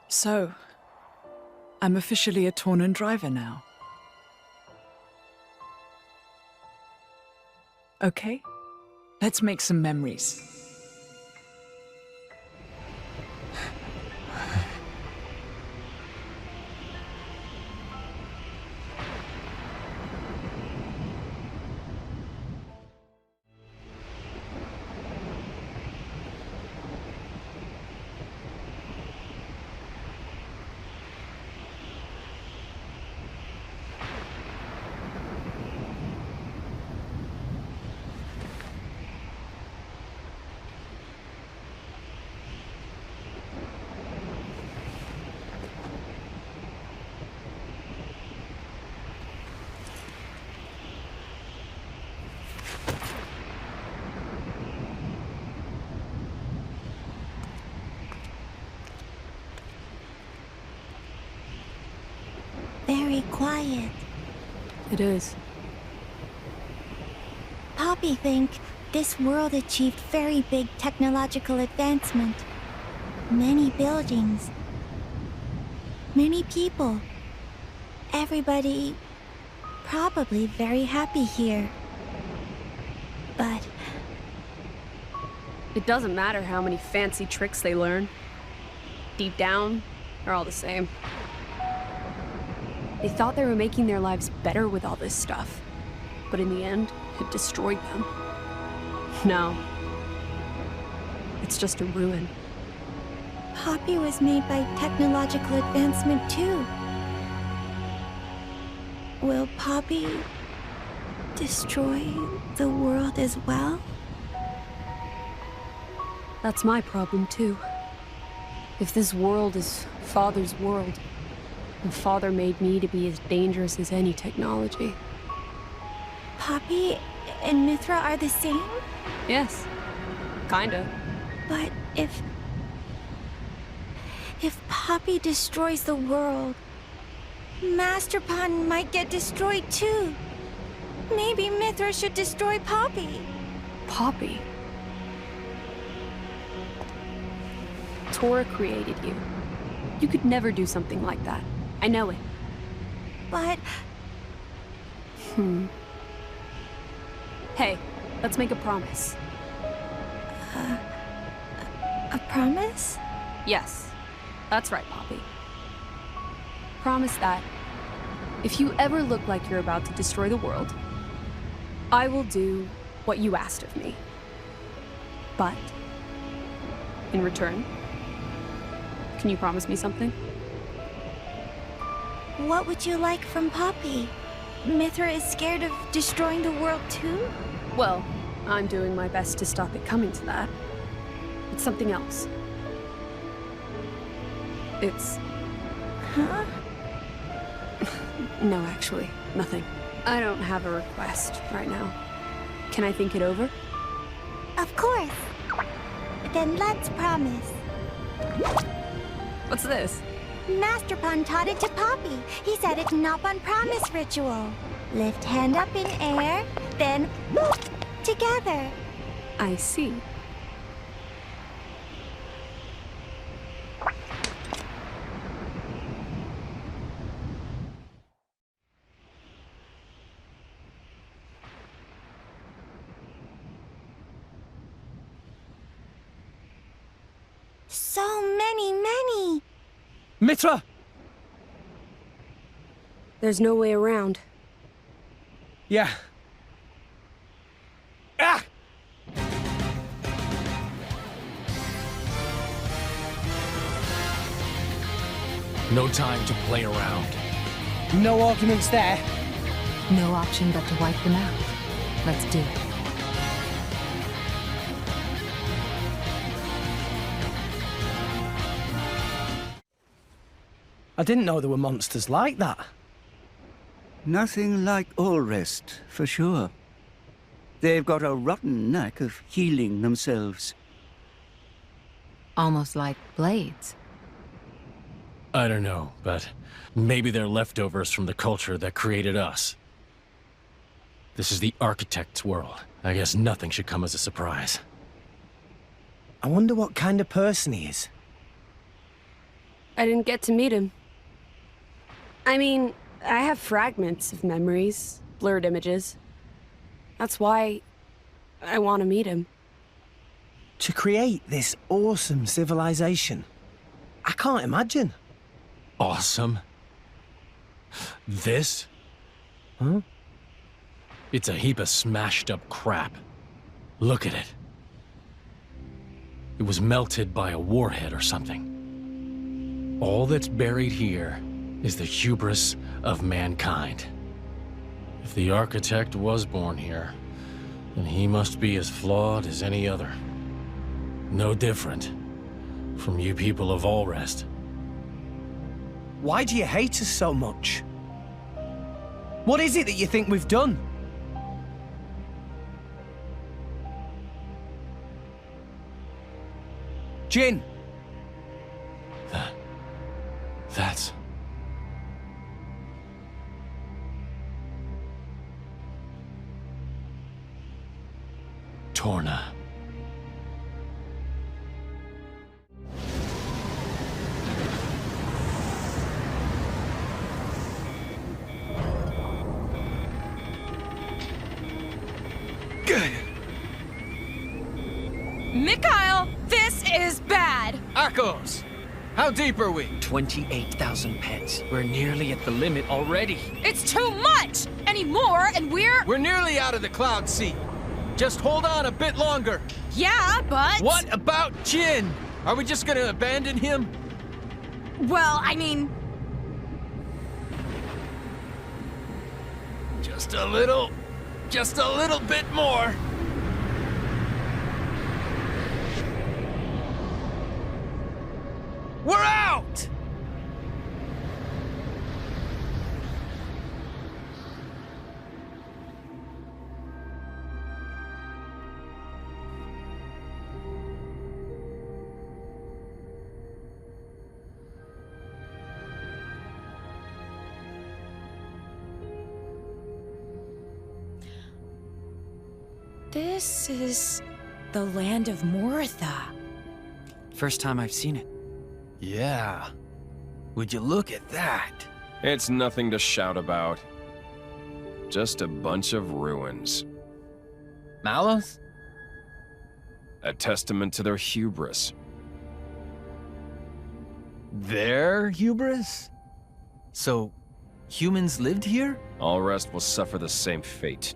Speaker 4: So, I'm officially a Tornan driver now. Okay, let's make some memories.
Speaker 15: Very quiet.
Speaker 17: It is.
Speaker 15: Poppy think this world achieved very big technological advancement. Many buildings. Many people. Everybody probably very happy here. But
Speaker 17: it doesn't matter how many fancy tricks they learn. Deep down, they're all the same. They thought they were making their lives better with all this stuff, but in the end, it destroyed them. No. It's just a ruin.
Speaker 15: Poppy was made by technological advancement too. Will Poppy destroy the world as well?
Speaker 17: That's my problem too. If this world is Father's world, and Father made me to be as dangerous as any technology.
Speaker 15: Poppy and Mithra are the same?
Speaker 17: Yes. Kinda.
Speaker 15: But if Poppy destroys the world, Master Pond might get destroyed too. Maybe Mithra should destroy Poppy.
Speaker 17: Poppy? Tora created you. You could never do something like that. I know it.
Speaker 15: But...
Speaker 17: Hey, let's make a promise.
Speaker 15: A promise?
Speaker 17: Yes. That's right, Poppy. Promise that if you ever look like you're about to destroy the world, I will do what you asked of me. But, in return, can you promise me something?
Speaker 15: What would you like from Poppy? Mithra is scared of destroying the world too?
Speaker 17: Well, I'm doing my best to stop it coming to that. It's something else. It's...
Speaker 15: Huh?
Speaker 17: No, actually, nothing. I don't have a request right now. Can I think it over?
Speaker 15: Of course. Then let's promise.
Speaker 17: What's this?
Speaker 15: Master Pond taught it to Poppy. He said it's Knock on Promise ritual. Lift hand up in air, then whoop, together.
Speaker 17: I see.
Speaker 15: So many.
Speaker 16: Mithra!
Speaker 17: There's no way around.
Speaker 16: Yeah. Ah!
Speaker 11: No time to play around.
Speaker 16: No arguments there.
Speaker 22: No option but to wipe them out. Let's do it.
Speaker 16: I didn't know there were monsters like that.
Speaker 1: Nothing like Allrest, for sure. They've got a rotten knack of healing themselves.
Speaker 22: Almost like blades.
Speaker 11: I don't know, but maybe they're leftovers from the culture that created us. This is the architect's world. I guess nothing should come as a surprise.
Speaker 16: I wonder what kind of person he is.
Speaker 17: I didn't get to meet him. I mean, I have fragments of memories, blurred images. That's why I want to meet him.
Speaker 16: To create this awesome civilization, I can't imagine.
Speaker 11: Awesome? This?
Speaker 16: Huh?
Speaker 11: It's a heap of smashed up crap. Look at it. It was melted by a warhead or something. All that's buried here is the hubris of mankind. If the architect was born here, then he must be as flawed as any other. No different from you people of Allrest.
Speaker 16: Why do you hate us so much? What is it that you think we've done? Jin!
Speaker 11: That's... Torna.
Speaker 6: Echoes! How deep are we? 28,000 pets. We're nearly at the limit already.
Speaker 21: It's too much! Any more and
Speaker 6: We're nearly out of the cloud sea. Just hold on a bit longer.
Speaker 21: Yeah, but...
Speaker 6: What about Jin? Are we just gonna abandon him?
Speaker 21: Well, I mean...
Speaker 6: Just a little bit more. We're out!
Speaker 13: This is the land of Moratha.
Speaker 6: First time I've seen it. Yeah. Would you look at that?
Speaker 19: It's nothing to shout about. Just a bunch of ruins.
Speaker 6: Malos?
Speaker 19: A testament to their hubris.
Speaker 6: Their hubris? So, humans lived here?
Speaker 19: All rest will suffer the same fate.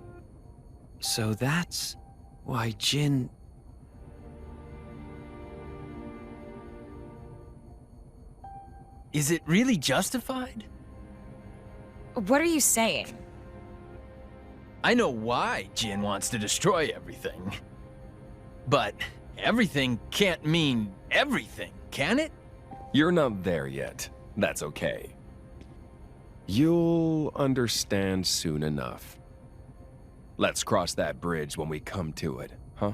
Speaker 6: So that's why Jin... Is it really justified?
Speaker 13: What are you saying?
Speaker 6: I know why Jin wants to destroy everything. But everything can't mean everything, can it?
Speaker 19: You're not there yet. That's okay. You'll understand soon enough. Let's cross that bridge when we come to it, huh?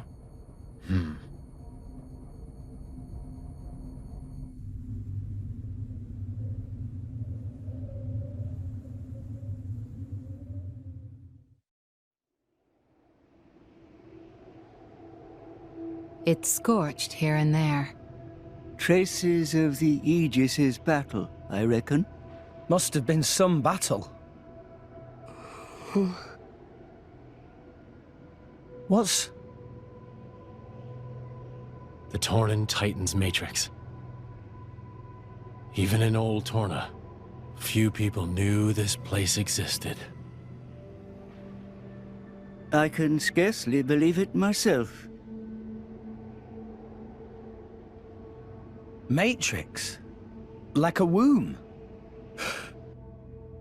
Speaker 22: It's scorched here and there.
Speaker 1: Traces of the Aegis's battle, I reckon.
Speaker 16: Must have been some battle. What's...
Speaker 11: The Tornan Titan's matrix. Even in old Torna, few people knew this place existed.
Speaker 1: I can scarcely believe it myself.
Speaker 16: Matrix? Like a womb?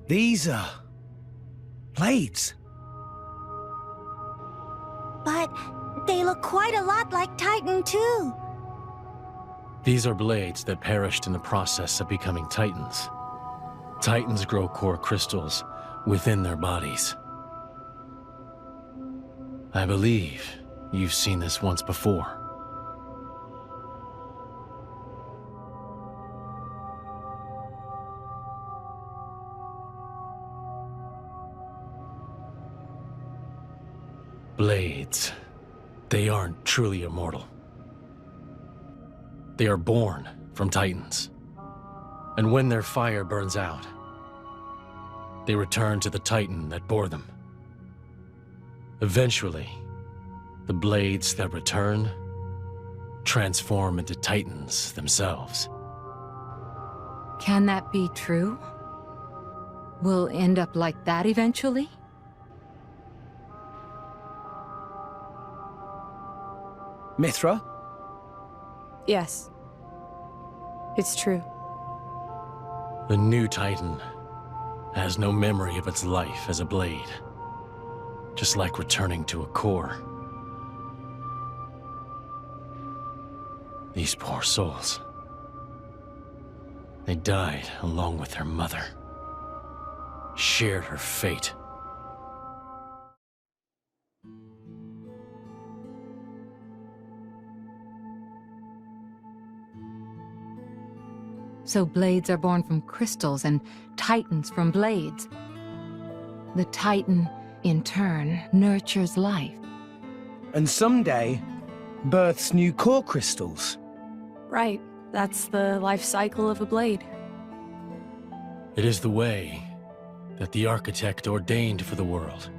Speaker 16: These are... blades.
Speaker 15: But they look quite a lot like Titan, too.
Speaker 11: These are blades that perished in the process of becoming Titans. Titans grow core crystals within their bodies. I believe you've seen this once before. Blades. They aren't truly immortal. They are born from Titans. And when their fire burns out, they return to the Titan that bore them. Eventually, the blades that return transform into Titans themselves.
Speaker 22: Can that be true? We'll end up like that eventually?
Speaker 16: Mithra?
Speaker 17: Yes. It's true.
Speaker 11: The new Titan has no memory of its life as a blade, just like returning to a core. These poor souls. They died along with their mother, shared her fate.
Speaker 22: So blades are born from crystals and titans from blades. The titan, in turn, nurtures life.
Speaker 16: And someday, births new core crystals.
Speaker 17: Right. That's the life cycle of a blade.
Speaker 11: It is the way that the architect ordained for the world.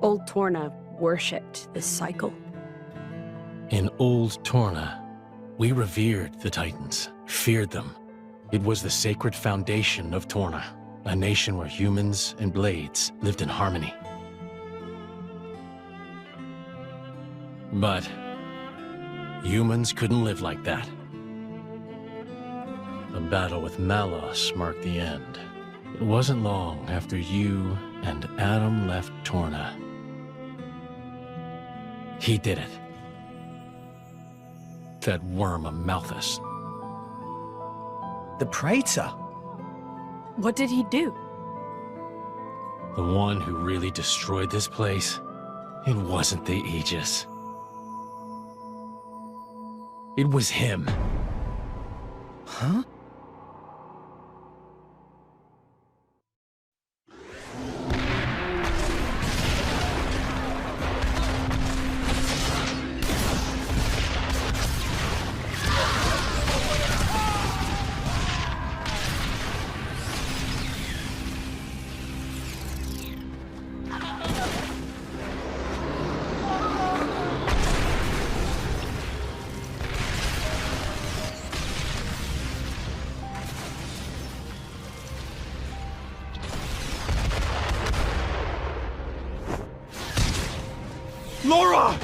Speaker 17: Old Torna worshipped this cycle.
Speaker 11: In old Torna, We revered the Titans, feared them. It was the sacred foundation of Torna, a nation where humans and blades lived in harmony. But humans couldn't live like that. A battle with Malos marked the end. It wasn't long after you and Adam left Torna. He did it. That worm of Malthus.
Speaker 16: The Praetor?
Speaker 4: What did he do?
Speaker 11: The one who really destroyed this place, it wasn't the Aegis. It was him.
Speaker 16: Huh?
Speaker 9: Laura!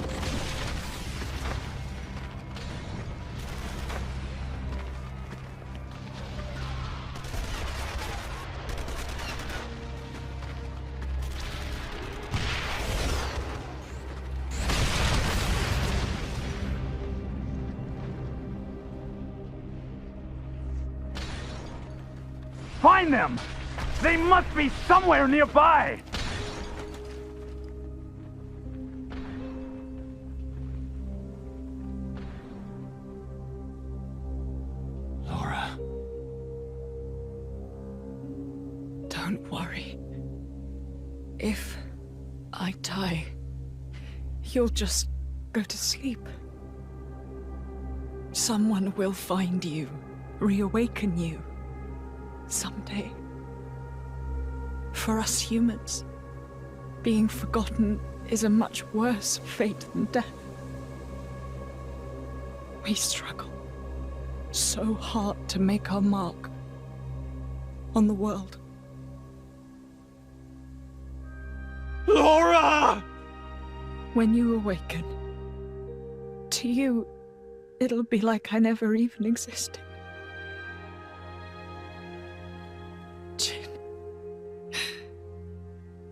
Speaker 5: Find them! They must be somewhere nearby!
Speaker 4: Laura. Don't worry. If I die, you'll just go to sleep. Someone will find you, reawaken you. Someday. For us humans, being forgotten is a much worse fate than death. We struggle so hard to make our mark on the world.
Speaker 5: Laura!
Speaker 4: When you awaken, to you, it'll be like I never even existed.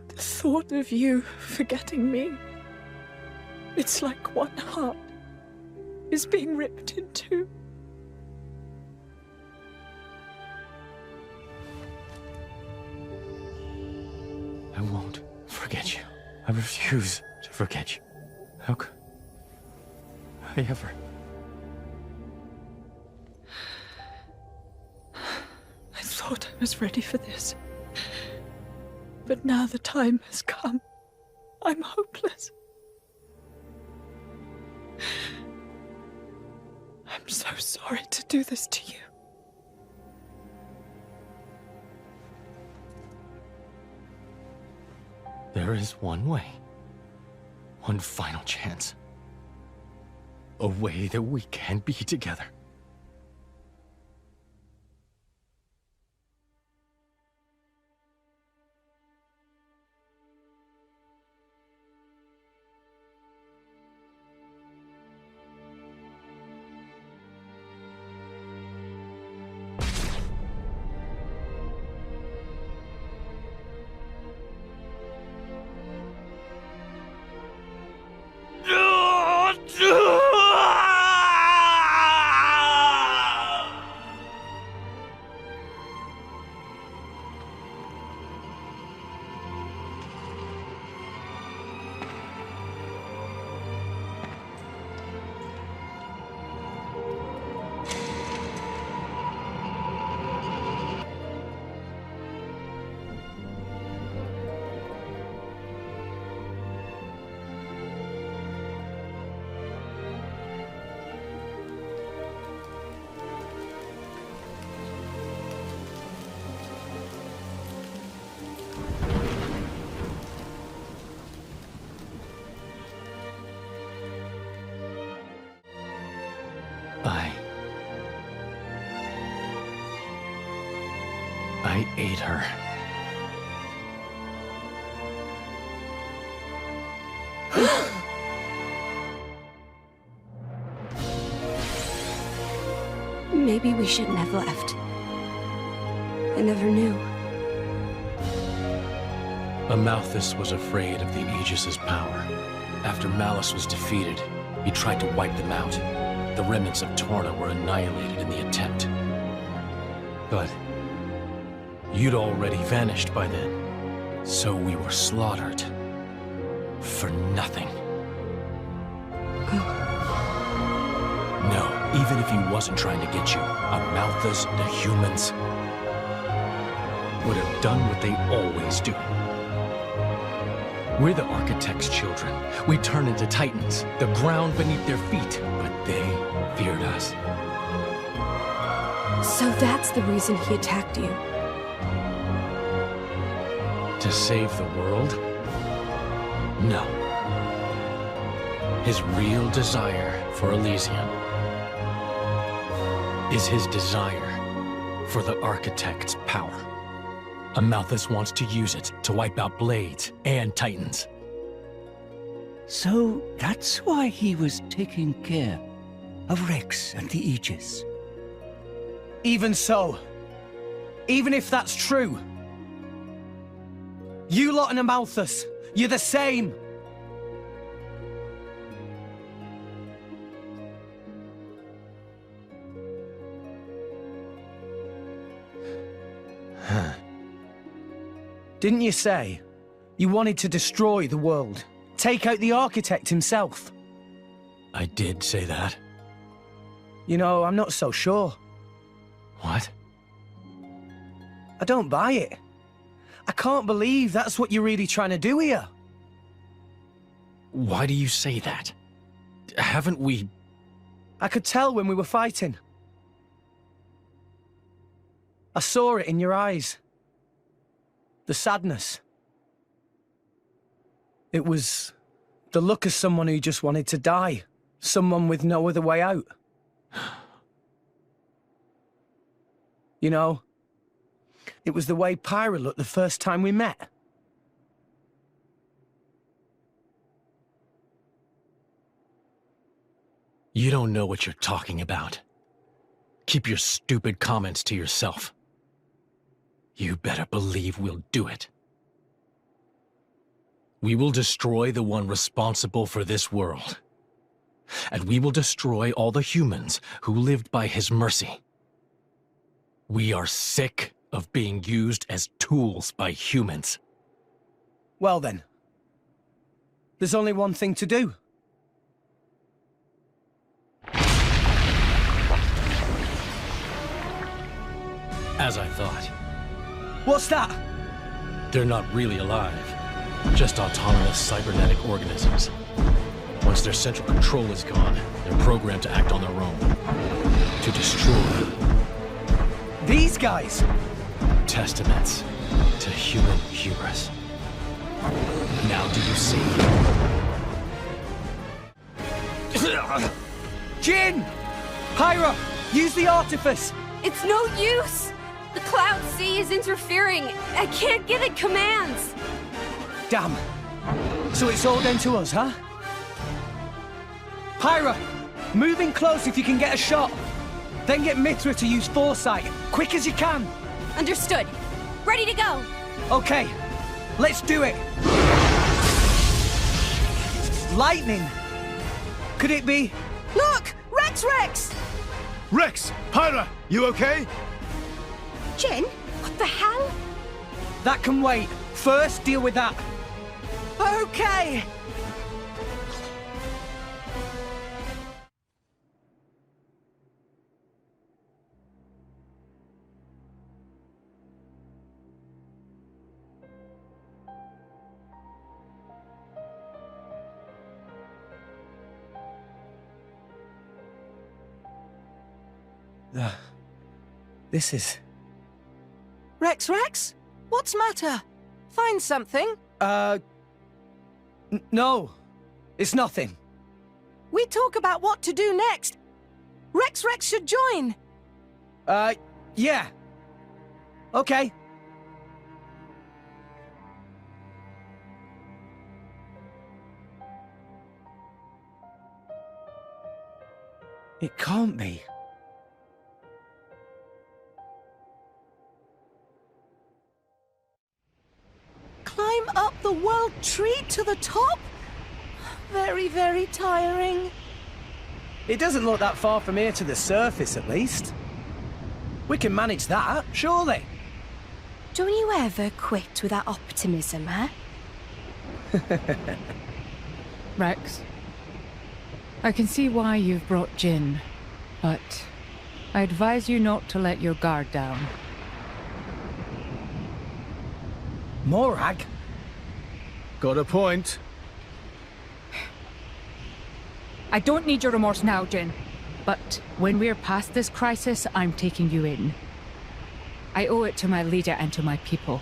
Speaker 4: The thought of you forgetting me, it's like one heart is being ripped in two.
Speaker 11: I won't forget you. I refuse to forget you. How could I ever?
Speaker 4: I thought I was ready for this. But now the time has come. I'm hopeless. I'm so sorry to do this to you.
Speaker 11: There is one way. One final chance. A way that we can be together. I ate her.
Speaker 17: Maybe we shouldn't have left. I never knew.
Speaker 11: Amalthus was afraid of the Aegis's power. After Malus was defeated, he tried to wipe them out. The remnants of Torna were annihilated in the attempt. But you'd already vanished by then, so we were slaughtered. For nothing. No, even if he wasn't trying to get you, Amalthus, the humans, would have done what they always do. We're the Architect's children. We turn into Titans, the ground beneath their feet, but they feared us.
Speaker 17: So that's the reason he attacked you.
Speaker 11: To save the world? No. His real desire for Elysium is his desire for the Architect's power. Amalthus wants to use it to wipe out Blades and Titans.
Speaker 1: So that's why he was taking care of Rex and the Aegis.
Speaker 18: Even so, even if that's true, you lot and Amalthus, you're the same. Didn't you say you wanted to destroy the world? Take out the Architect himself?
Speaker 11: I did say that.
Speaker 18: You know, I'm not so sure.
Speaker 11: What?
Speaker 18: I don't buy it. I can't believe that's what you're really trying to do here.
Speaker 11: Why do you say that? Haven't we...
Speaker 18: I could tell when we were fighting. I saw it in your eyes. The sadness. It was the look of someone who just wanted to die. Someone with no other way out. You know, it was the way Pyra looked the first time we met.
Speaker 11: You don't know what you're talking about. Keep your stupid comments to yourself. You better believe we'll do it. We will destroy the one responsible for this world. And we will destroy all the humans who lived by his mercy. We are sick of being used as tools by humans.
Speaker 18: Well then, there's only one thing to do.
Speaker 11: As I thought.
Speaker 18: What's that?
Speaker 11: They're not really alive. Just autonomous cybernetic organisms. Once their central control is gone, they're programmed to act on their own. To destroy.
Speaker 18: These guys?
Speaker 11: Testaments to human hubris. Now do you see?
Speaker 18: Jin! Pyra! Use the artifice!
Speaker 17: It's no use! The Cloud Sea is interfering. I can't give it commands.
Speaker 18: Damn. So it's all down to us, huh? Pyra, move in close if you can get a shot. Then get Mithra to use foresight, quick as you can.
Speaker 17: Understood. Ready to go.
Speaker 18: Okay, let's do it. Lightning. Could it be?
Speaker 7: Look! Rex!
Speaker 14: Rex! Pyra! You okay?
Speaker 2: Jin, what the hell?
Speaker 18: That can wait. First, deal with that.
Speaker 7: Okay.
Speaker 18: This is...
Speaker 7: Rex? What's matter? Find something?
Speaker 18: No. It's nothing.
Speaker 7: We talk about what to do next. Rex should join.
Speaker 18: Yeah.
Speaker 16: Okay. It can't be.
Speaker 7: Climb up the world tree to the top? Very, very tiring.
Speaker 16: It doesn't look that far from here to the surface, at least. We can manage that, surely.
Speaker 2: Don't you ever quit with that optimism, huh?
Speaker 21: Rex, I can see why you've brought Jin, but I advise you not to let your guard down.
Speaker 16: Morag?
Speaker 14: Got a point.
Speaker 21: I don't need your remorse now, Jin. But when we're past this crisis, I'm taking you in. I owe it to my leader and to my people.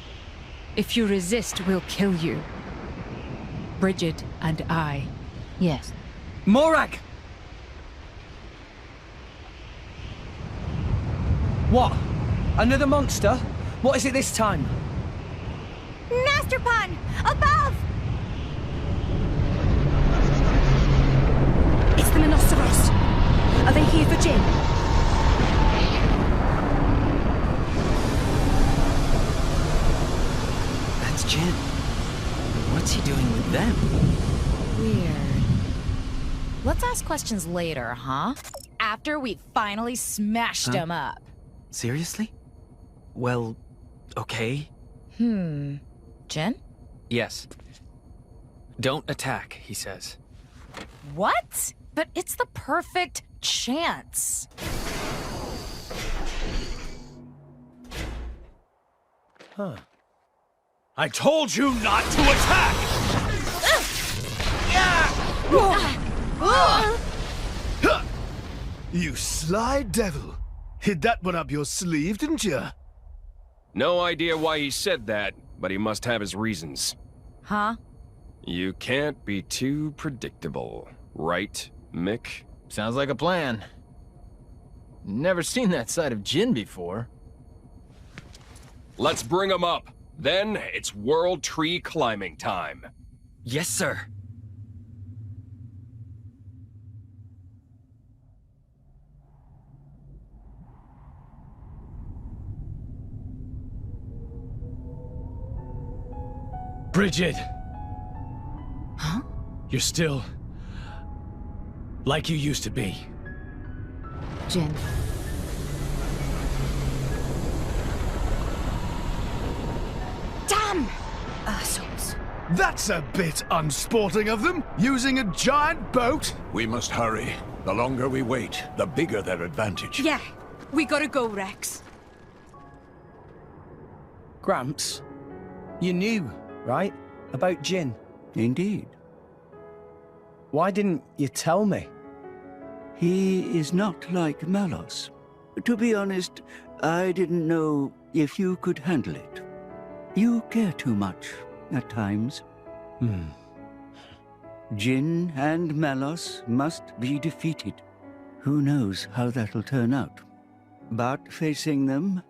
Speaker 21: If you resist, we'll kill you. Bridget and I.
Speaker 22: Yes.
Speaker 16: Morag! What? Another monster? What is it this time?
Speaker 15: Master Pun! Above!
Speaker 2: It's the Monoceros. Are they here for Jin?
Speaker 6: That's Jin. What's he doing with them?
Speaker 13: Weird. Let's ask questions later, huh? After we finally smashed him up.
Speaker 6: Seriously? Well, okay.
Speaker 13: Jin?
Speaker 6: Yes. Don't attack, he says.
Speaker 13: What? But it's the perfect chance.
Speaker 11: Huh. I told you not to attack!
Speaker 14: You sly devil. Hid that one up your sleeve, didn't you?
Speaker 19: No idea why he said that, but he must have his reasons.
Speaker 13: Huh?
Speaker 19: You can't be too predictable, right, Mick?
Speaker 8: Sounds like a plan. Never seen that side of Jin before.
Speaker 19: Let's bring him up. Then it's world tree climbing time.
Speaker 6: Yes, sir.
Speaker 11: Bridget!
Speaker 13: Huh?
Speaker 11: You're still... like you used to be.
Speaker 22: Jin.
Speaker 2: Damn! Assholes.
Speaker 14: That's a bit unsporting of them, using a giant boat.
Speaker 20: We must hurry. The longer we wait, the bigger their advantage.
Speaker 2: Yeah, we gotta go, Rex.
Speaker 16: Gramps, you knew, right? About Jin.
Speaker 1: Indeed.
Speaker 16: Why didn't you tell me?
Speaker 1: He is not like Malos. To be honest, I didn't know if you could handle it. You care too much, at times. Jin and Malos must be defeated. Who knows how that'll turn out. But facing them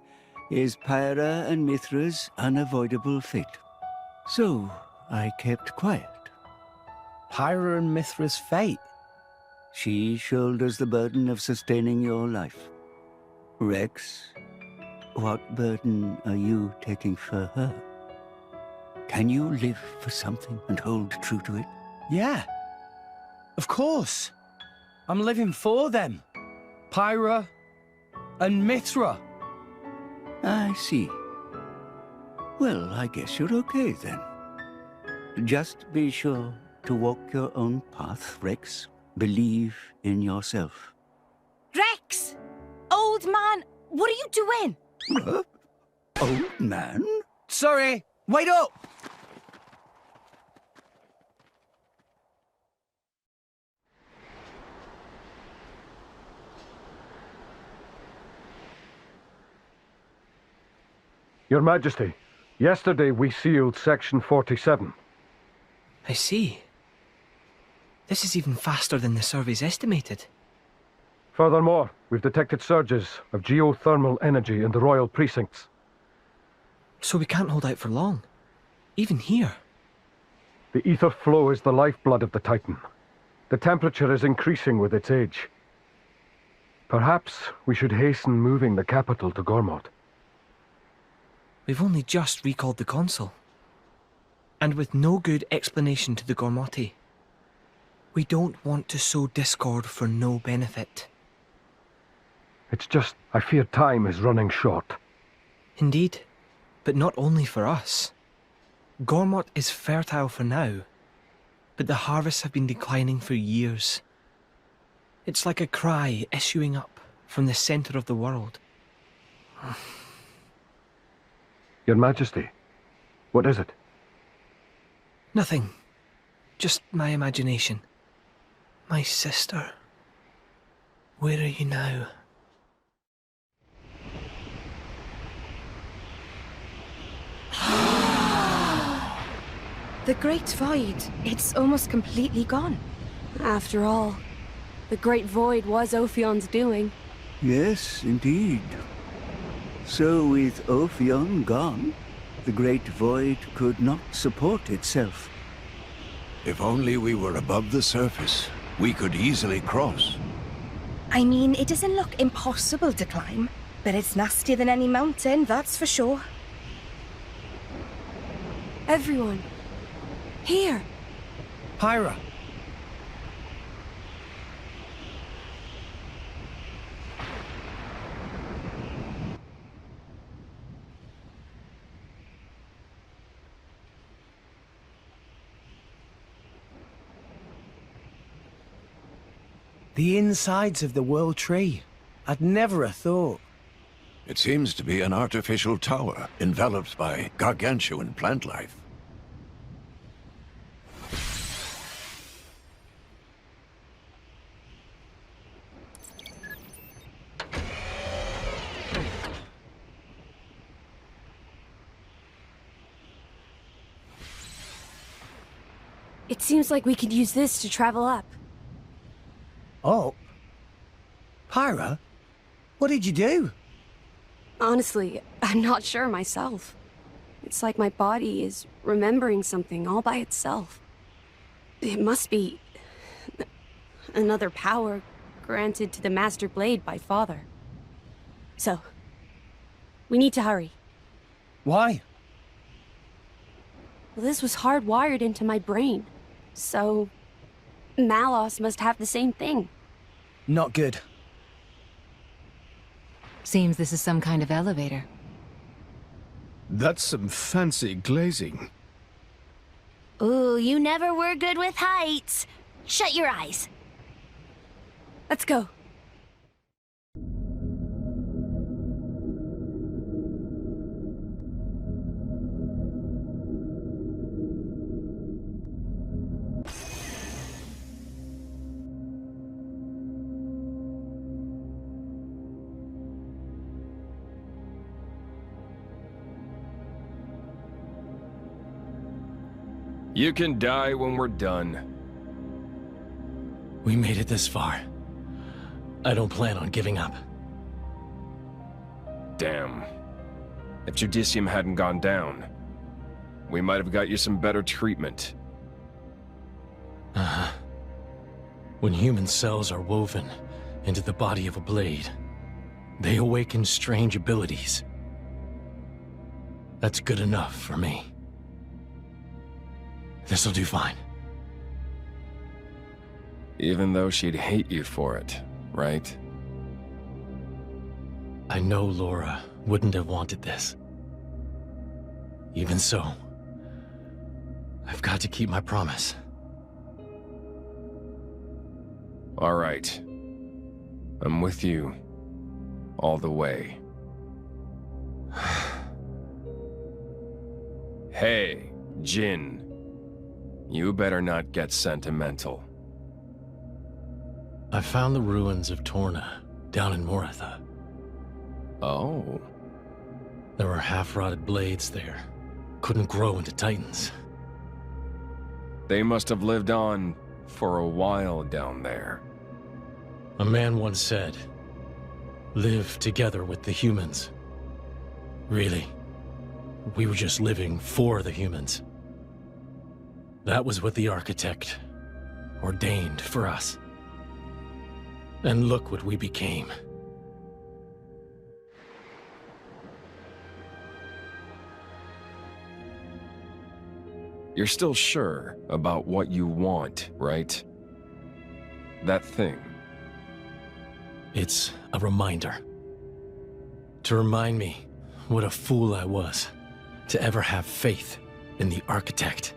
Speaker 1: is Pyra and Mithra's unavoidable fate. So, I kept quiet.
Speaker 16: Pyra and Mithra's fate?
Speaker 1: She shoulders the burden of sustaining your life. Rex, what burden are you taking for her? Can you live for something and hold true to it?
Speaker 16: Yeah. Of course. I'm living for them. Pyra and Mithra.
Speaker 1: I see. Well, I guess you're okay then. Just be sure to walk your own path, Rex. Believe in yourself.
Speaker 2: Rex! Old man, what are you doing?
Speaker 1: Old man?
Speaker 16: Sorry, wait up!
Speaker 5: Your Majesty, yesterday we sealed Section 47.
Speaker 12: I see. This is even faster than the surveys estimated.
Speaker 5: Furthermore, we've detected surges of geothermal energy in the royal precincts.
Speaker 12: So we can't hold out for long. Even here.
Speaker 5: The ether flow is the lifeblood of the Titan. The temperature is increasing with its age. Perhaps we should hasten moving the capital to Gormott.
Speaker 12: We've only just recalled the consul. And with no good explanation to the Gormotti. We don't want to sow discord for no benefit.
Speaker 5: It's just, I fear time is running short.
Speaker 12: Indeed, but not only for us. Gormott is fertile for now, but the harvests have been declining for years. It's like a cry issuing up from the center of the world.
Speaker 5: Your Majesty, what is it?
Speaker 12: Nothing. Just my imagination. My sister. Where are you now?
Speaker 2: The Great Void, it's almost completely gone.
Speaker 17: After all, the Great Void was Ophion's doing.
Speaker 1: Yes, indeed. So with Ophion gone, the Great Void could not support itself.
Speaker 20: If only we were above the surface, we could easily cross.
Speaker 2: I mean, it doesn't look impossible to climb, but it's nastier than any mountain, that's for sure.
Speaker 17: Everyone. Here.
Speaker 16: Pyra. The insides of the World Tree. I'd never have thought.
Speaker 20: It seems to be an artificial tower, enveloped by gargantuan plant life.
Speaker 17: It seems like we could use this to travel up.
Speaker 16: Up? Pyra? What did you do?
Speaker 17: Honestly, I'm not sure myself. It's like my body is remembering something all by itself. It must be another power granted to the Master Blade by Father. So, we need to hurry.
Speaker 16: Why?
Speaker 17: Well, this was hardwired into my brain. So, Malos must have the same thing.
Speaker 16: Not good.
Speaker 22: Seems this is some kind of elevator.
Speaker 14: That's some fancy glazing.
Speaker 15: Ooh, you never were good with heights. Shut your eyes.
Speaker 17: Let's go.
Speaker 19: You can die when we're done.
Speaker 11: We made it this far. I don't plan on giving up.
Speaker 19: Damn. If Judicium hadn't gone down, we might have got you some better treatment.
Speaker 11: Uh-huh. When human cells are woven into the body of a blade, they awaken strange abilities. That's good enough for me. This'll do fine.
Speaker 19: Even though she'd hate you for it, right?
Speaker 11: I know Laura wouldn't have wanted this. Even so, I've got to keep my promise.
Speaker 19: All right. I'm with you. All the way. Hey, Jin. You better not get sentimental.
Speaker 11: I found the ruins of Torna down in Moratha.
Speaker 19: Oh.
Speaker 11: There were half-rotted blades there. Couldn't grow into titans.
Speaker 19: They must have lived on for a while down there.
Speaker 11: A man once said, "Live together with the humans." Really, we were just living for the humans. That was what the architect ordained for us. And look what we became.
Speaker 19: You're still sure about what you want, right? That thing.
Speaker 11: It's a reminder. To remind me what a fool I was to ever have faith in the architect.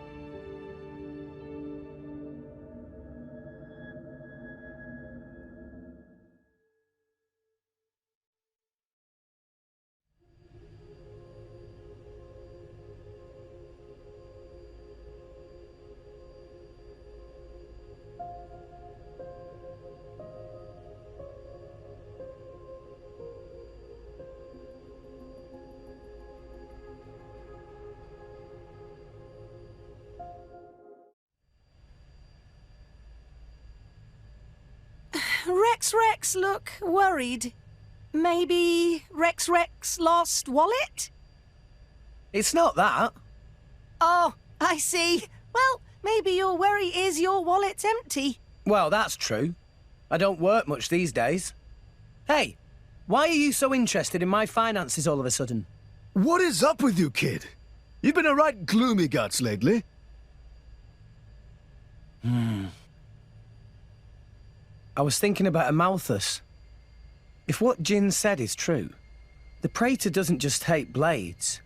Speaker 7: Rex look worried. Maybe Rex lost wallet?
Speaker 18: It's not that.
Speaker 7: Oh, I see. Well, maybe your worry is your wallet's empty.
Speaker 18: Well, that's true. I don't work much these days. Hey, why are you so interested in my finances all of a sudden?
Speaker 14: What is up with you, kid? You've been a right gloomy guts lately.
Speaker 18: I was thinking about Amalthus. If what Jin said is true, the Praetor doesn't just hate blades,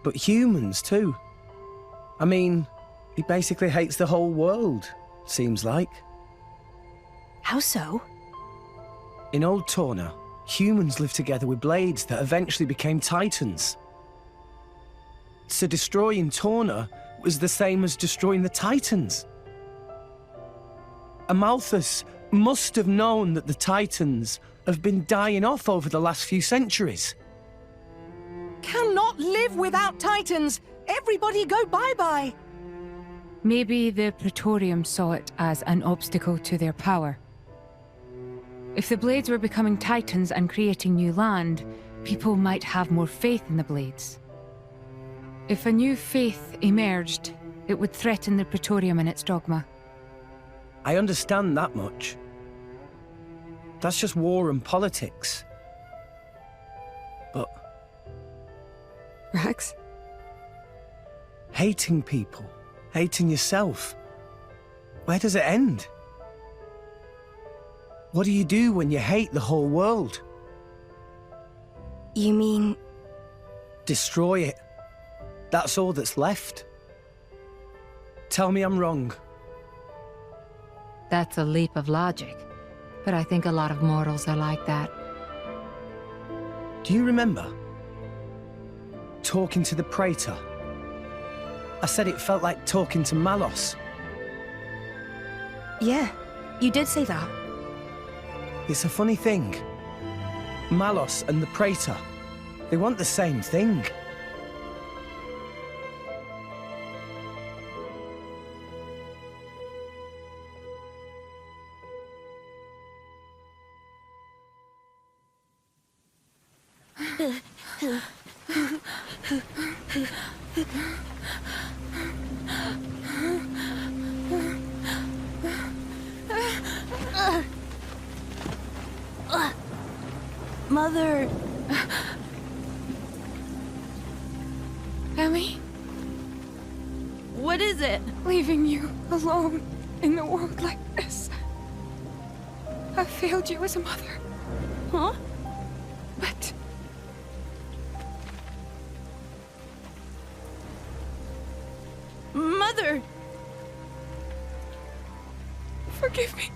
Speaker 18: but humans too. I mean, he basically hates the whole world, seems like.
Speaker 2: How so?
Speaker 18: In Old Torna, humans lived together with blades that eventually became titans. So destroying Torna was the same as destroying the titans. Amalthus must have known that the titans have been dying off over the last few centuries.
Speaker 7: Cannot live without titans. Everybody go bye-bye.
Speaker 21: Maybe the Praetorium saw it as an obstacle to their power. If the Blades were becoming titans and creating new land, people might have more faith in the Blades. If a new faith emerged, it would threaten the Praetorium and its dogma.
Speaker 18: I understand that much. That's just war and politics. But...
Speaker 4: Rex?
Speaker 18: Hating people, hating yourself. Where does it end? What do you do when you hate the whole world?
Speaker 2: You mean...
Speaker 18: Destroy it. That's all that's left. Tell me I'm wrong.
Speaker 22: That's a leap of logic, but I think a lot of mortals are like that.
Speaker 18: Do you remember? Talking to the Praetor. I said it felt like talking to Malos.
Speaker 2: Yeah, you did say that.
Speaker 18: It's a funny thing. Malos and the Praetor, they want the same thing.
Speaker 15: Mother...
Speaker 21: Ellie?
Speaker 15: What is it?
Speaker 21: Leaving you alone in the world like this. I failed you as a mother.
Speaker 15: Huh?
Speaker 21: But...
Speaker 15: Mother!
Speaker 21: Forgive me.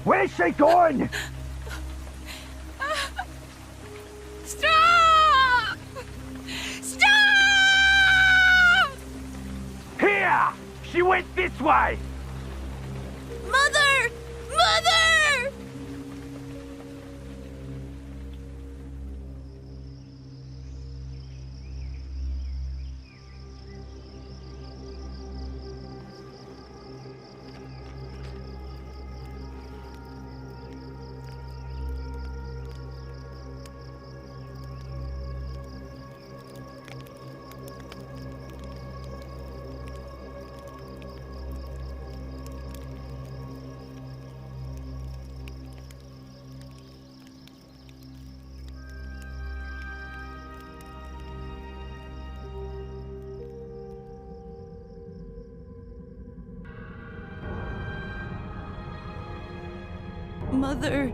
Speaker 5: Where's she going?
Speaker 21: Stop! Stop!
Speaker 5: Here! She went this way!
Speaker 15: Mother! Mother!
Speaker 7: Mother.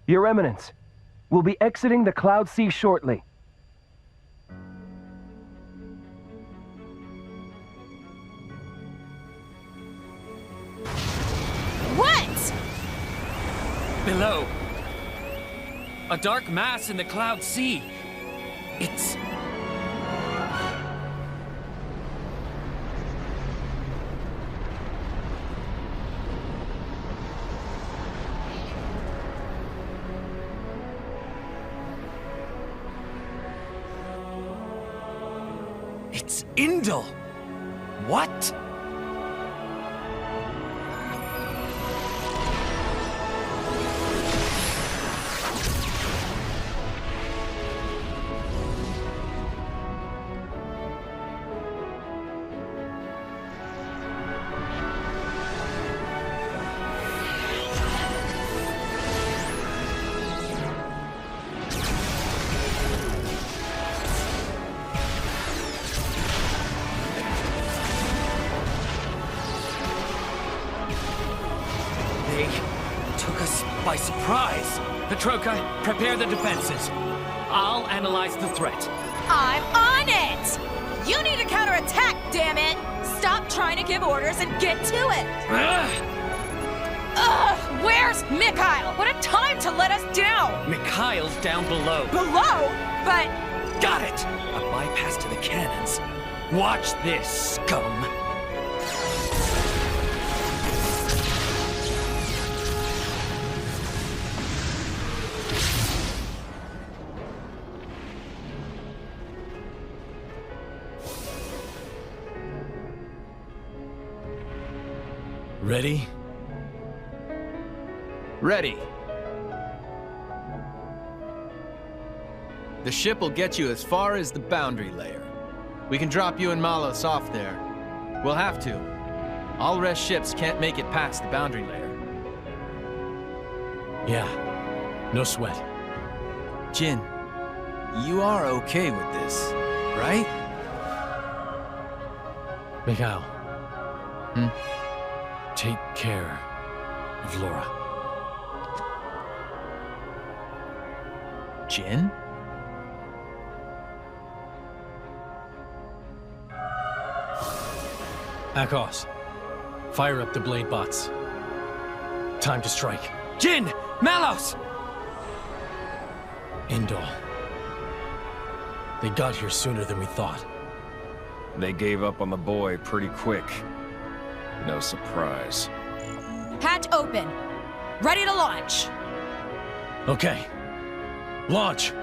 Speaker 3: Your Eminence, we'll be exiting the Cloud Sea shortly.
Speaker 6: What? Below. A dark mass in the Cloud Sea. It's... It's Indel! What? By surprise! Petroka, prepare the defenses. I'll analyze the threat.
Speaker 13: I'm on it! You need to counterattack, damn it! Stop trying to give orders and get to it! Ugh! Where's Mikhail? What a time to let us down!
Speaker 6: Mikhail's down below.
Speaker 13: Below? But...
Speaker 6: Got it! A bypass to the cannons. Watch this, scum!
Speaker 11: Ready?
Speaker 8: Ready. The ship will get you as far as the boundary layer. We can drop you and Malos off there. We'll have to. All rest ships can't make it past the boundary layer.
Speaker 11: Yeah, no sweat.
Speaker 8: Jin, you are okay with this, right?
Speaker 11: Mikhail. Take care of Laura.
Speaker 8: Jin?
Speaker 11: Akos, fire up the blade bots. Time to strike.
Speaker 6: Jin! Malos!
Speaker 11: Indol. They got here sooner than we thought.
Speaker 19: They gave up on the boy pretty quick. No surprise.
Speaker 13: Hatch open. Ready to launch.
Speaker 11: Okay. Launch!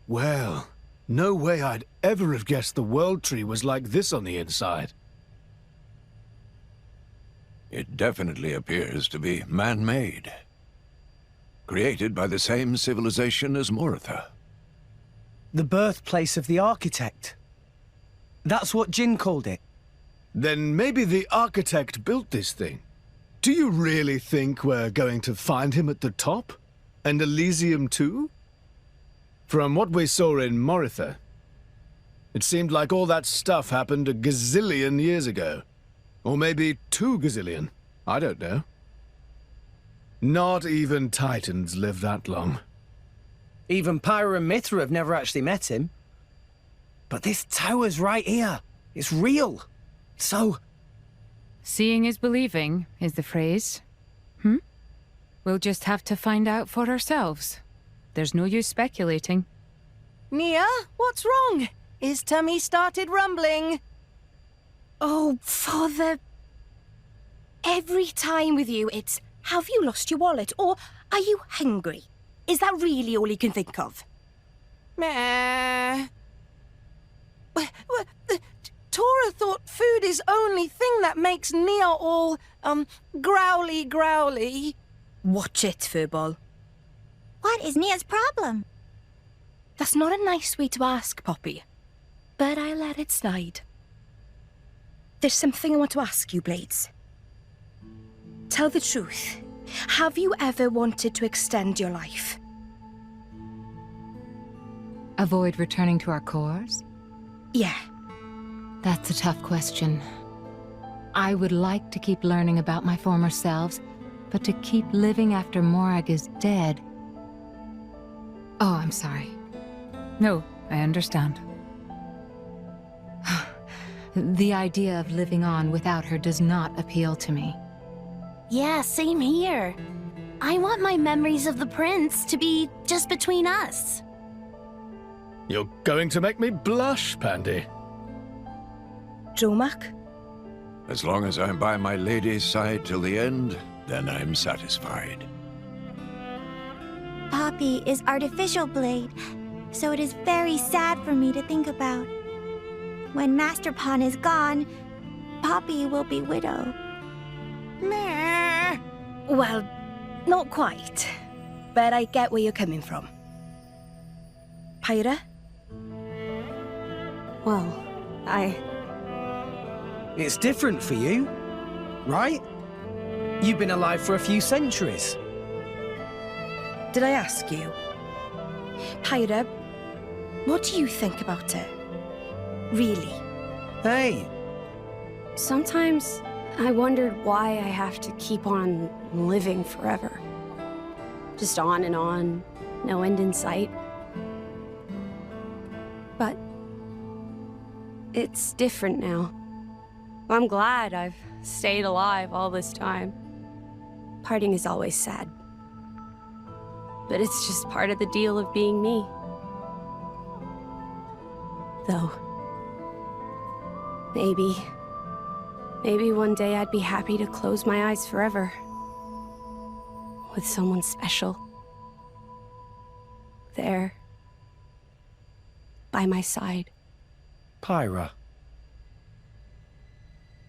Speaker 14: Well, no way I'd ever have guessed the World Tree was like this on the inside.
Speaker 20: It definitely appears to be man-made. Created by the same civilization as Moritha.
Speaker 16: The birthplace of the architect. That's what Jin called it.
Speaker 14: Then maybe the architect built this thing. Do you really think we're going to find him at the top? And Elysium too? From what we saw in Moritha, it seemed like all that stuff happened a gazillion years ago. Or maybe 2 gazillion. I don't know. Not even Titans live that long.
Speaker 16: Even Pyra and Mithra have never actually met him. But this tower's right here. It's real. So...
Speaker 21: Seeing is believing, is the phrase. We'll just have to find out for ourselves. There's no use speculating.
Speaker 7: Nia, what's wrong? His tummy started rumbling.
Speaker 2: Oh, Father. Every time with you, it's, have you lost your wallet? Or, are you hungry? Is that really all you can think of?
Speaker 7: Meh. Tora thought food is only thing that makes Nia all, growly.
Speaker 2: Watch it, Furball.
Speaker 15: What is Nia's problem?
Speaker 2: That's not a nice way to ask, Poppy. But I let it slide. There's something I want to ask you, Blades. Tell the truth. Have you ever wanted to extend your life?
Speaker 22: Avoid returning to our cores?
Speaker 2: Yeah.
Speaker 22: That's a tough question. I would like to keep learning about my former selves, but to keep living after Morag is dead... Oh, I'm sorry.
Speaker 21: No, I understand.
Speaker 22: The idea of living on without her does not appeal to me.
Speaker 9: Yeah, same here. I want my memories of the prince to be just between us.
Speaker 14: You're going to make me blush, Pandy.
Speaker 2: Dromak?
Speaker 20: As long as I'm by my lady's side till the end, then I'm satisfied.
Speaker 15: Poppy is artificial blade, so it is very sad for me to think about. When Master Pawn is gone, Poppy will be widow.
Speaker 2: Meh. Well, not quite. But I get where you're coming from. Pyra?
Speaker 17: Well,
Speaker 16: It's different for you, right? You've been alive for a few centuries.
Speaker 2: Did I ask you? Pyra, what do you think about her? Really?
Speaker 16: Hey.
Speaker 17: Sometimes I wondered why I have to keep on living forever. Just on and on, no end in sight. But it's different now. I'm glad I've stayed alive all this time. Parting is always sad. But it's just part of the deal of being me. Though, maybe one day I'd be happy to close my eyes forever. With someone special. There. By my side.
Speaker 16: Pyra.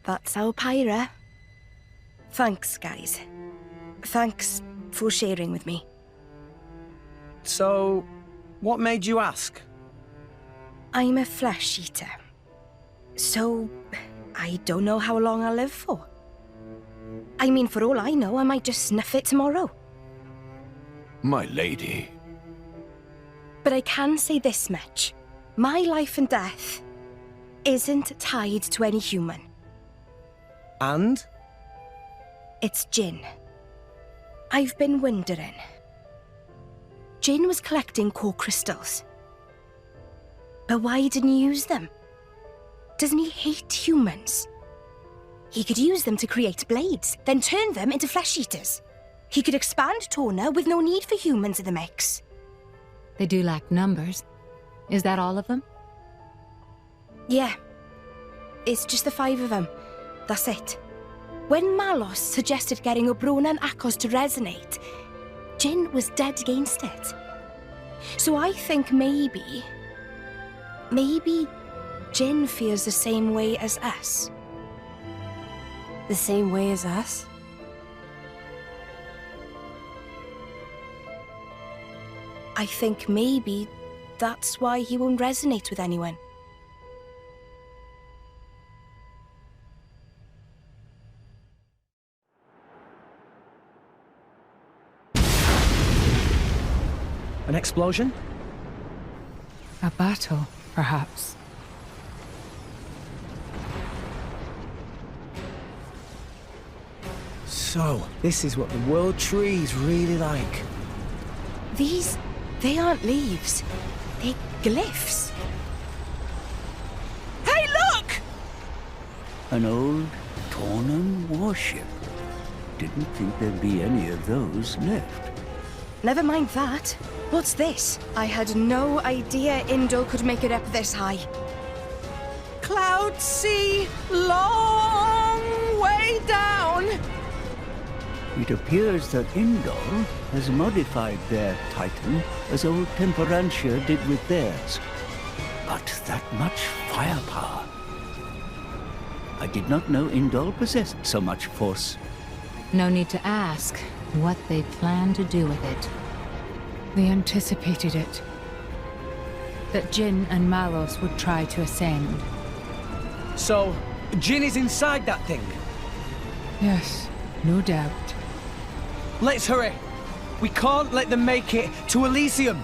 Speaker 2: That's our Pyra. Thanks, guys. Thanks for sharing with me.
Speaker 16: So, what made you ask?
Speaker 2: I'm a flesh eater. So, I don't know how long I'll live for. I mean, for all I know, I might just snuff it tomorrow.
Speaker 20: My lady.
Speaker 2: But I can say this much. My life and death isn't tied to any human.
Speaker 16: And?
Speaker 2: It's Jin. I've been wondering. Jin was collecting core crystals. But why didn't he use them? Doesn't he hate humans? He could use them to create blades, then turn them into flesh eaters. He could expand Torna with no need for humans in the mix.
Speaker 22: They do lack numbers. Is that all of them?
Speaker 2: Yeah. It's just the 5 of them. That's it. When Malos suggested getting Obrona and Akos to resonate, Jin was dead against it. So I think maybe Jin feels the same way as us.
Speaker 17: The same way as us?
Speaker 2: I think maybe that's why he won't resonate with anyone.
Speaker 16: An explosion?
Speaker 21: A battle, perhaps.
Speaker 16: So, this is what the world tree's really like.
Speaker 2: These They aren't leaves. They're glyphs. Hey, look!
Speaker 1: An old Tornan warship. Didn't think there'd be any of those left.
Speaker 2: Never mind that. What's this? I had no idea Indol could make it up this high.
Speaker 7: Cloud Sea, long way down.
Speaker 1: It appears that Indol has modified their Titan as old Temperantia did with theirs. But that much firepower. I did not know Indol possessed so much force.
Speaker 22: No need to ask what they plan to do with it. They anticipated it. That Jin and Malos would try to ascend.
Speaker 16: So, Jin is inside that thing?
Speaker 22: Yes, no doubt.
Speaker 16: Let's hurry. We can't let them make it to Elysium.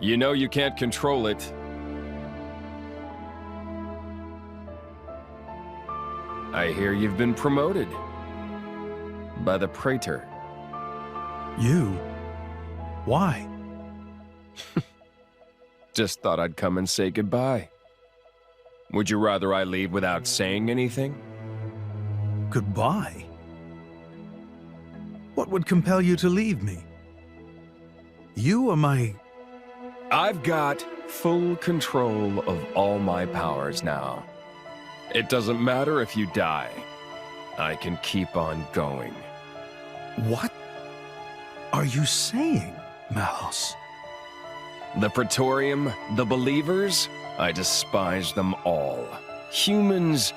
Speaker 19: You know you can't control it. I hear you've been promoted. By the Praetor.
Speaker 10: You? Why?
Speaker 19: Just thought I'd come and say goodbye. Would you rather I leave without saying anything?
Speaker 10: Goodbye? What would compel you to leave me? You are my...
Speaker 19: I've got full control of all my powers now. It doesn't matter if you die. I can keep on going.
Speaker 10: What are you saying, Malos?
Speaker 19: The Praetorium, the Believers, I despise them all. Humans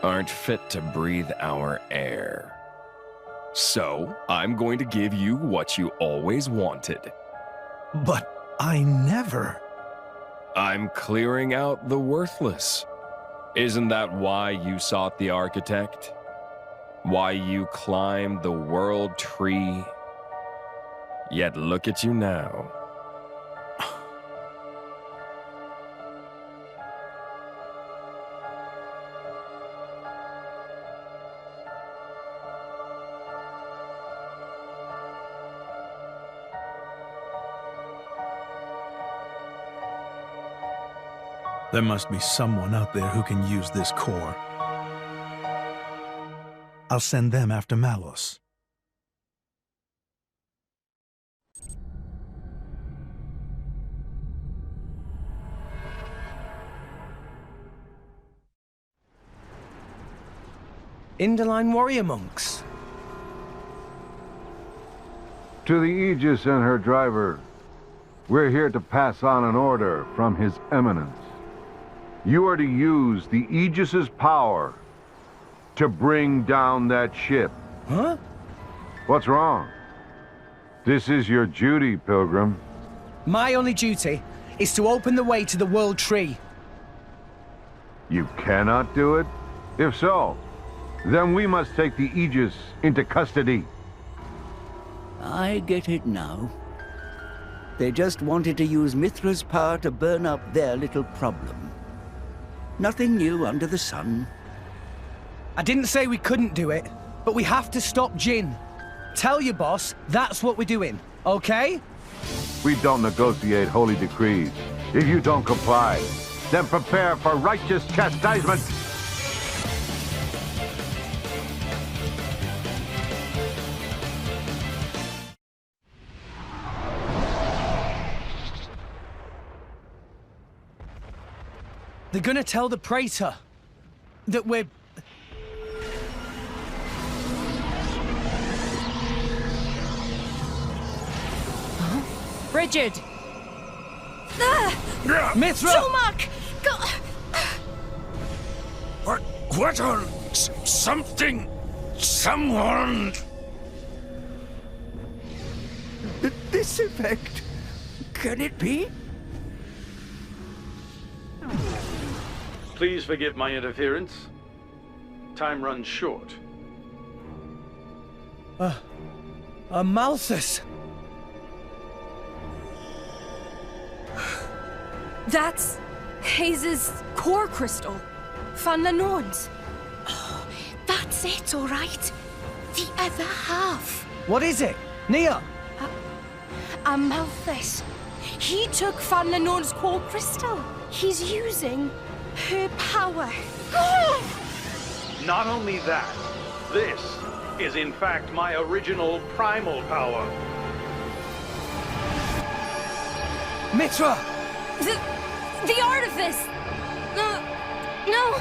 Speaker 19: aren't fit to breathe our air. So, I'm going to give you what you always wanted.
Speaker 10: But I never...
Speaker 19: I'm clearing out the worthless. Isn't that why you sought the Architect? Why you climbed the World Tree? Yet look at you now.
Speaker 10: There must be someone out there who can use this core. I'll send them after Malos.
Speaker 16: Indoline warrior monks.
Speaker 5: To the Aegis and her driver, we're here to pass on an order from His Eminence. You are to use the Aegis's power to bring down that ship.
Speaker 16: Huh?
Speaker 5: What's wrong? This is your duty, Pilgrim.
Speaker 16: My only duty is to open the way to the World Tree.
Speaker 5: You cannot do it? If so, then we must take the Aegis into custody.
Speaker 1: I get it now. They just wanted to use Mithra's power to burn up their little problem. Nothing new under the sun.
Speaker 16: I didn't say we couldn't do it, but we have to stop Jin. Tell your boss that's what we're doing, okay?
Speaker 5: We don't negotiate holy decrees. If you don't comply, then prepare for righteous chastisement.
Speaker 16: They're gonna tell the Praetor that we're...
Speaker 21: Bridget!
Speaker 16: Mithra!
Speaker 2: Tomak!
Speaker 20: What on... something... someone...
Speaker 1: This effect. Can it be?
Speaker 4: Please forgive my interference. Time runs short.
Speaker 16: Malthus!
Speaker 2: That's Hayes's core crystal. Van Lanone's. Oh, that's it, all right. The other half.
Speaker 16: What is it? Nia?
Speaker 2: Malthus. He took Van Lanone's core crystal. He's using her power.
Speaker 4: Not only that, this is in fact my original primal power.
Speaker 16: Mithra!
Speaker 2: The artifice! No!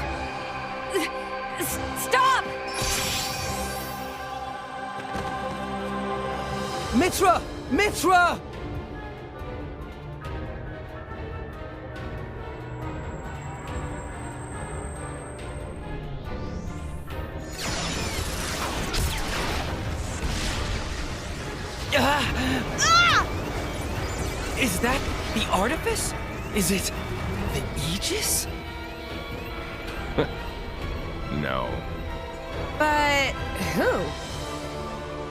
Speaker 2: Stop!
Speaker 16: Mithra! Mithra!
Speaker 18: Is that the artifice? Is it the Aegis?
Speaker 19: No.
Speaker 13: But who?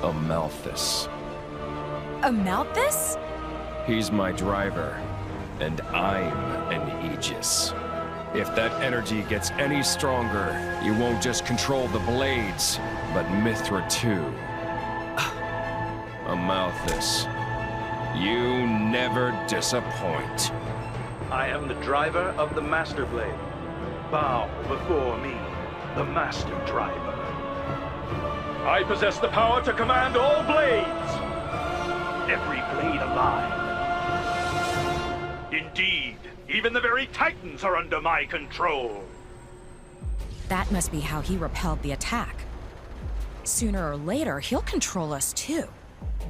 Speaker 19: A Malthus.
Speaker 13: A Malthus?
Speaker 19: He's my driver, and I'm an Aegis. If that energy gets any stronger, you won't just control the blades, but Mithra too. A Malthus. You never disappoint.
Speaker 4: I am the driver of the Master Blade. Bow before me, the Master Driver. I possess the power to command all blades. Every blade alive. Indeed, even the very Titans are under my control.
Speaker 13: That must be how he repelled the attack. Sooner or later, he'll control us too.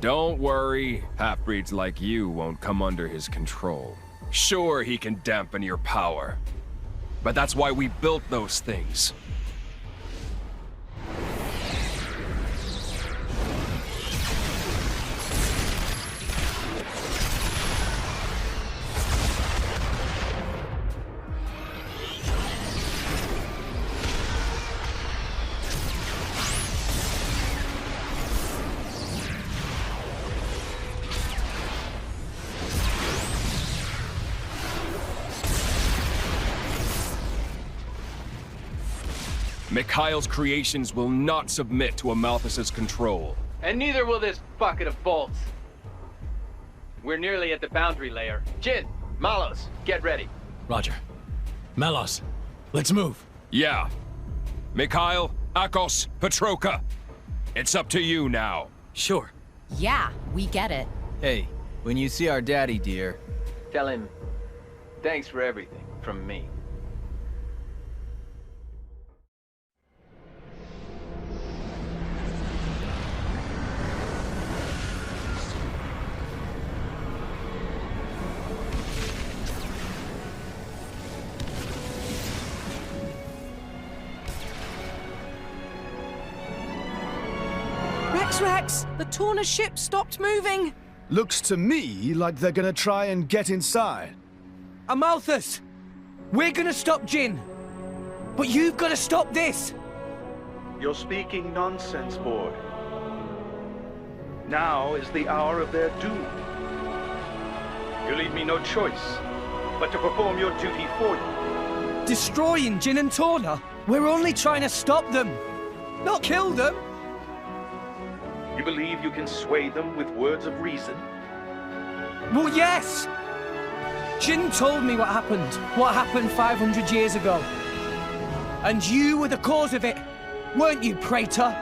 Speaker 19: Don't worry, half-breeds like you won't come under his control. Sure, he can dampen your power, but that's why we built those things. Mikhail's creations will not submit to a Malthus's control.
Speaker 8: And neither will this bucket of bolts. We're nearly at the boundary layer. Jin, Malos, get ready.
Speaker 11: Roger. Melos, let's move.
Speaker 19: Yeah. Mikhail, Akos, Petroka. It's up to you now.
Speaker 11: Sure.
Speaker 13: Yeah, we get it.
Speaker 8: Hey, when you see our daddy, dear, tell him thanks for everything from me.
Speaker 7: Rex, the Torna ship stopped moving.
Speaker 14: Looks to me like they're gonna try and get inside.
Speaker 16: Amalthus! We're gonna stop Jin. But you've gotta stop this.
Speaker 4: You're speaking nonsense, boy. Now is the hour of their doom. You leave me no choice but to perform your duty for you.
Speaker 16: Destroying Jin and Torna? We're only trying to stop them, not kill them.
Speaker 4: You believe you can sway them with words of reason?
Speaker 16: Well, yes! Jin told me what happened 500 years ago. And you were the cause of it, weren't you, Praetor?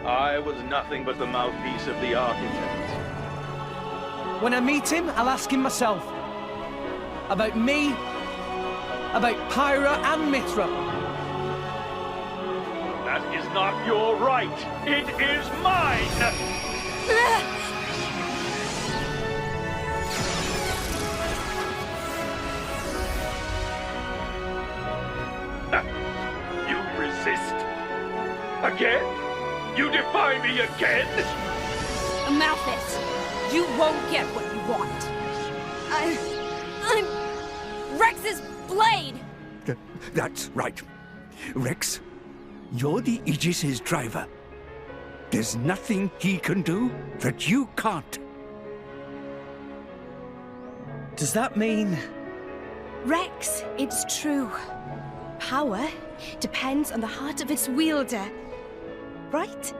Speaker 4: I was nothing but the mouthpiece of the architect.
Speaker 16: When I meet him, I'll ask him myself. About me, about Pyra and Mithra.
Speaker 4: That is not your right. It is mine! You resist? Again? You defy me again?
Speaker 15: Malthus, you won't get what you want. I'm Rex's blade!
Speaker 3: That's right. Rex, you're the Aegis's driver. There's nothing he can do that you can't.
Speaker 16: Does that mean...
Speaker 2: Rex, it's true. Power depends on the heart of its wielder. Right?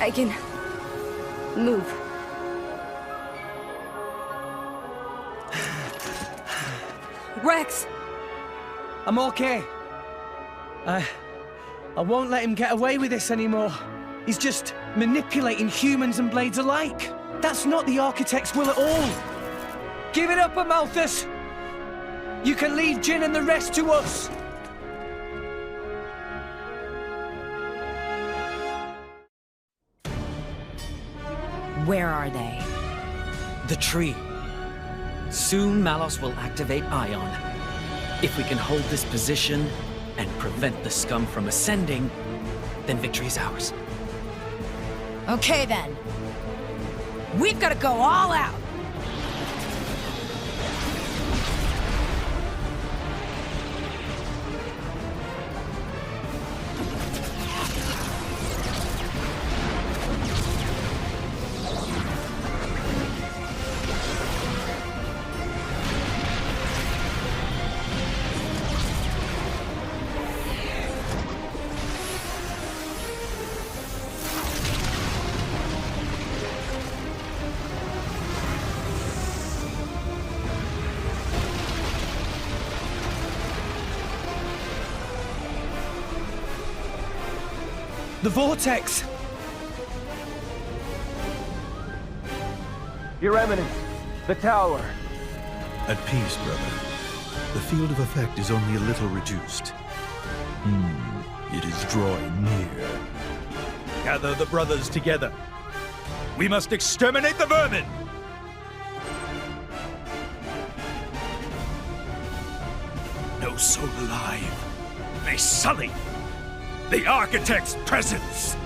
Speaker 2: I can move.
Speaker 7: Rex!
Speaker 16: I'm okay. I won't let him get away with this anymore. He's just manipulating humans and blades alike. That's not the Architect's will at all. Give it up, Amalthus! You can leave Jin and the rest to us.
Speaker 21: Where are they?
Speaker 6: The tree. Soon Malos will activate Ion. If we can hold this position and prevent the scum from ascending, then victory is ours.
Speaker 13: Okay then. We've got to go all out.
Speaker 16: The vortex!
Speaker 12: Your Eminence, the tower.
Speaker 10: At peace, brother. The field of effect is only a little reduced. It is drawing near.
Speaker 4: Gather the brothers together. We must exterminate the vermin! No soul alive may sully the Architect's presence!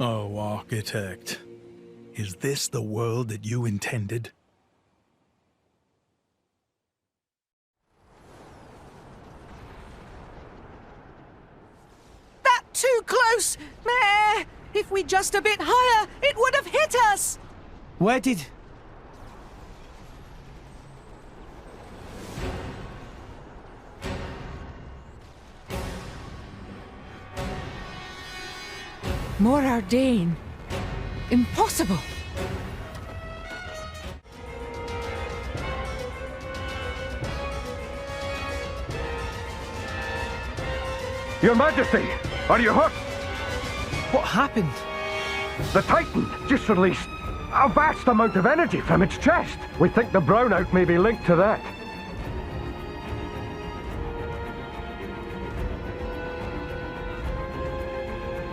Speaker 10: Oh, Architect. Is this the world that you intended?
Speaker 7: That too close! Meh! If we just a bit higher, it would have hit us!
Speaker 16: Where did...
Speaker 21: More Ardain. Impossible.
Speaker 5: Your Majesty, are you hurt?
Speaker 16: What happened?
Speaker 5: The Titan just released a vast amount of energy from its chest. We think the brownout may be linked to that.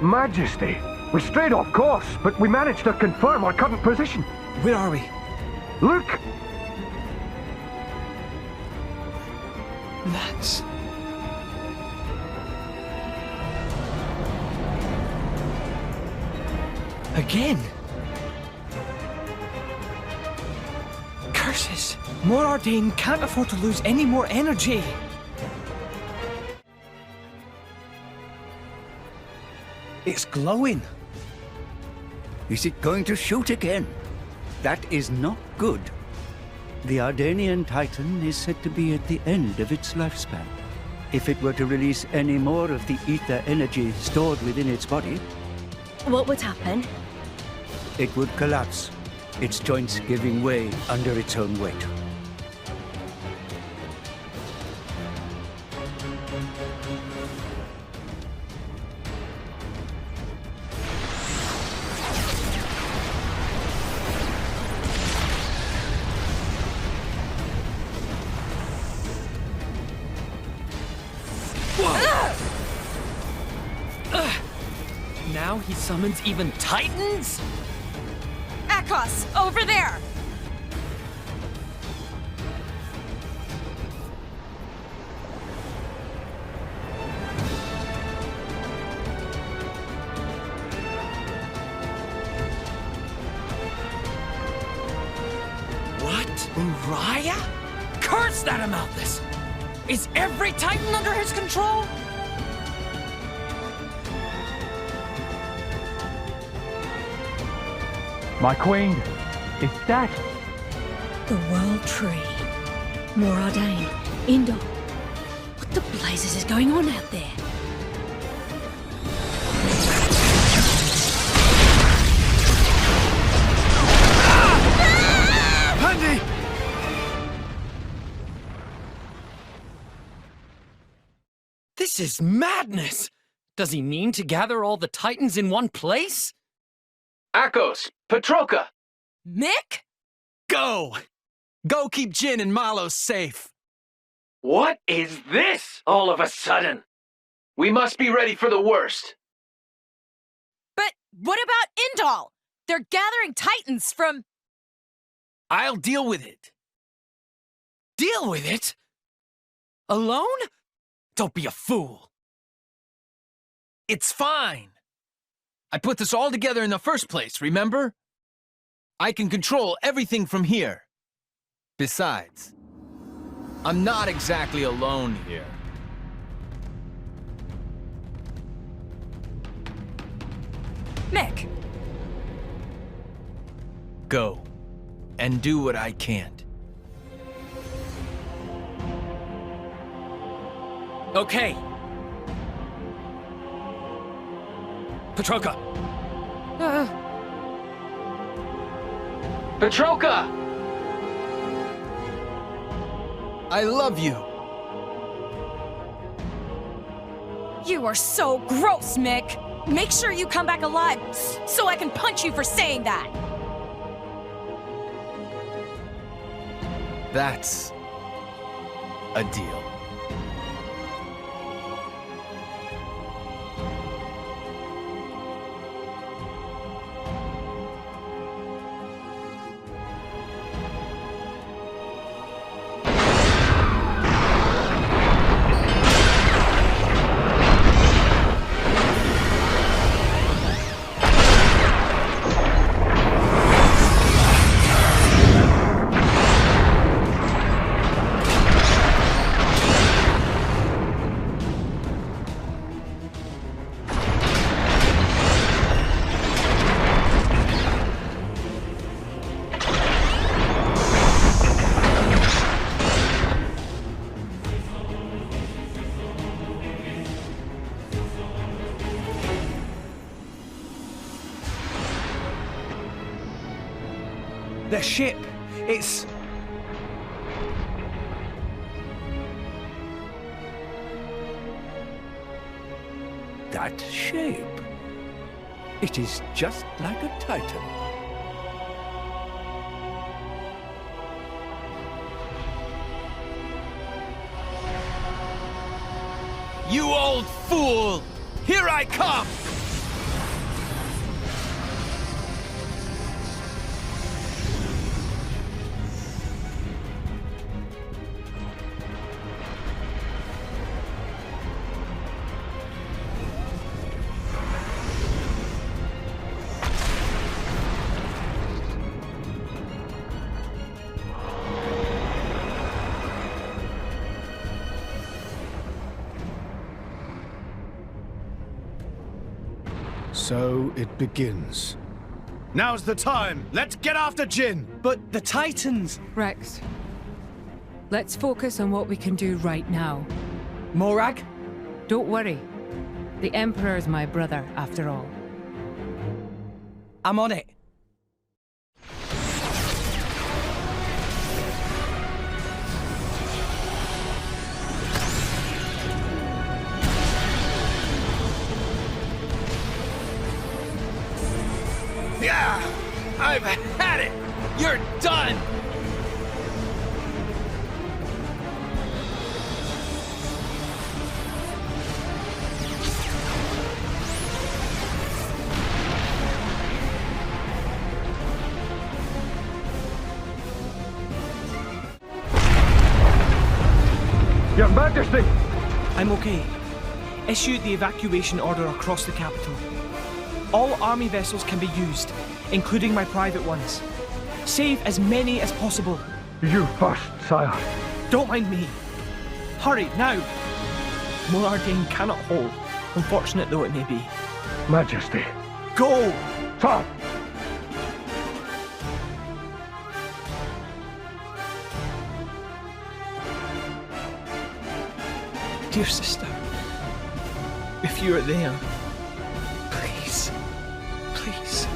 Speaker 5: Majesty, we strayed off course, but we managed to confirm our current position.
Speaker 16: Where are we?
Speaker 5: Look!
Speaker 16: That's... Again? Curses! More Ardain can't afford to lose any more energy! It's glowing.
Speaker 1: Is it going to shoot again? That is not good. The Ardanian Titan is said to be at the end of its lifespan. If it were to release any more of the ether energy stored within its body,
Speaker 2: What would happen?
Speaker 1: it would collapse, its joints giving way under its own weight.
Speaker 6: Now he summons even Titans?
Speaker 13: Akos, over there!
Speaker 6: What? Uriah? Curse that Amalthus! Is every Titan under his control?
Speaker 12: My queen, is that?
Speaker 9: The World Tree. More Ardain. Indor. What the blazes is going on out there?
Speaker 14: Handy!
Speaker 6: This is madness! Does he mean to gather all the Titans in one place?
Speaker 8: Akos! Petroka!
Speaker 6: Mick?
Speaker 8: Go! Go keep Jin and Malos safe!
Speaker 11: What is this all of a sudden? We must be ready for the worst.
Speaker 13: But what about Indal? They're gathering Titans from...
Speaker 6: I'll deal with it. Deal with it? Alone? Don't be a fool. It's fine. I put this all together in the first place, remember? I can control everything from here. Besides, I'm not exactly alone here.
Speaker 13: Mick.
Speaker 6: Go, and do what I can't. Okay. Petroka!
Speaker 11: Petroka!
Speaker 6: I love you.
Speaker 13: You are so gross, Mick. Make sure you come back alive so I can punch you for saying that.
Speaker 6: That's a deal.
Speaker 16: Their ship. It's...
Speaker 3: That shape. It is just like a Titan.
Speaker 8: You old fool! Here I come!
Speaker 14: So it begins. Now's the time! Let's get after Jin!
Speaker 16: But the Titans...
Speaker 21: Rex, let's focus on what we can do right now.
Speaker 16: Morag?
Speaker 21: Don't worry. The Emperor is my brother, after all.
Speaker 16: I'm on it.
Speaker 8: Yeah! I've had it! You're done!
Speaker 12: Your Majesty!
Speaker 18: I'm okay. Issued the evacuation order across the capital. All army vessels can be used, including my private ones. Save as many as possible.
Speaker 12: You first, sire.
Speaker 18: Don't mind me. Hurry, now! Morardane cannot hold, unfortunate though it may be.
Speaker 12: Majesty.
Speaker 18: Go!
Speaker 12: Sir!
Speaker 18: Dear sister, if you are there, please, please,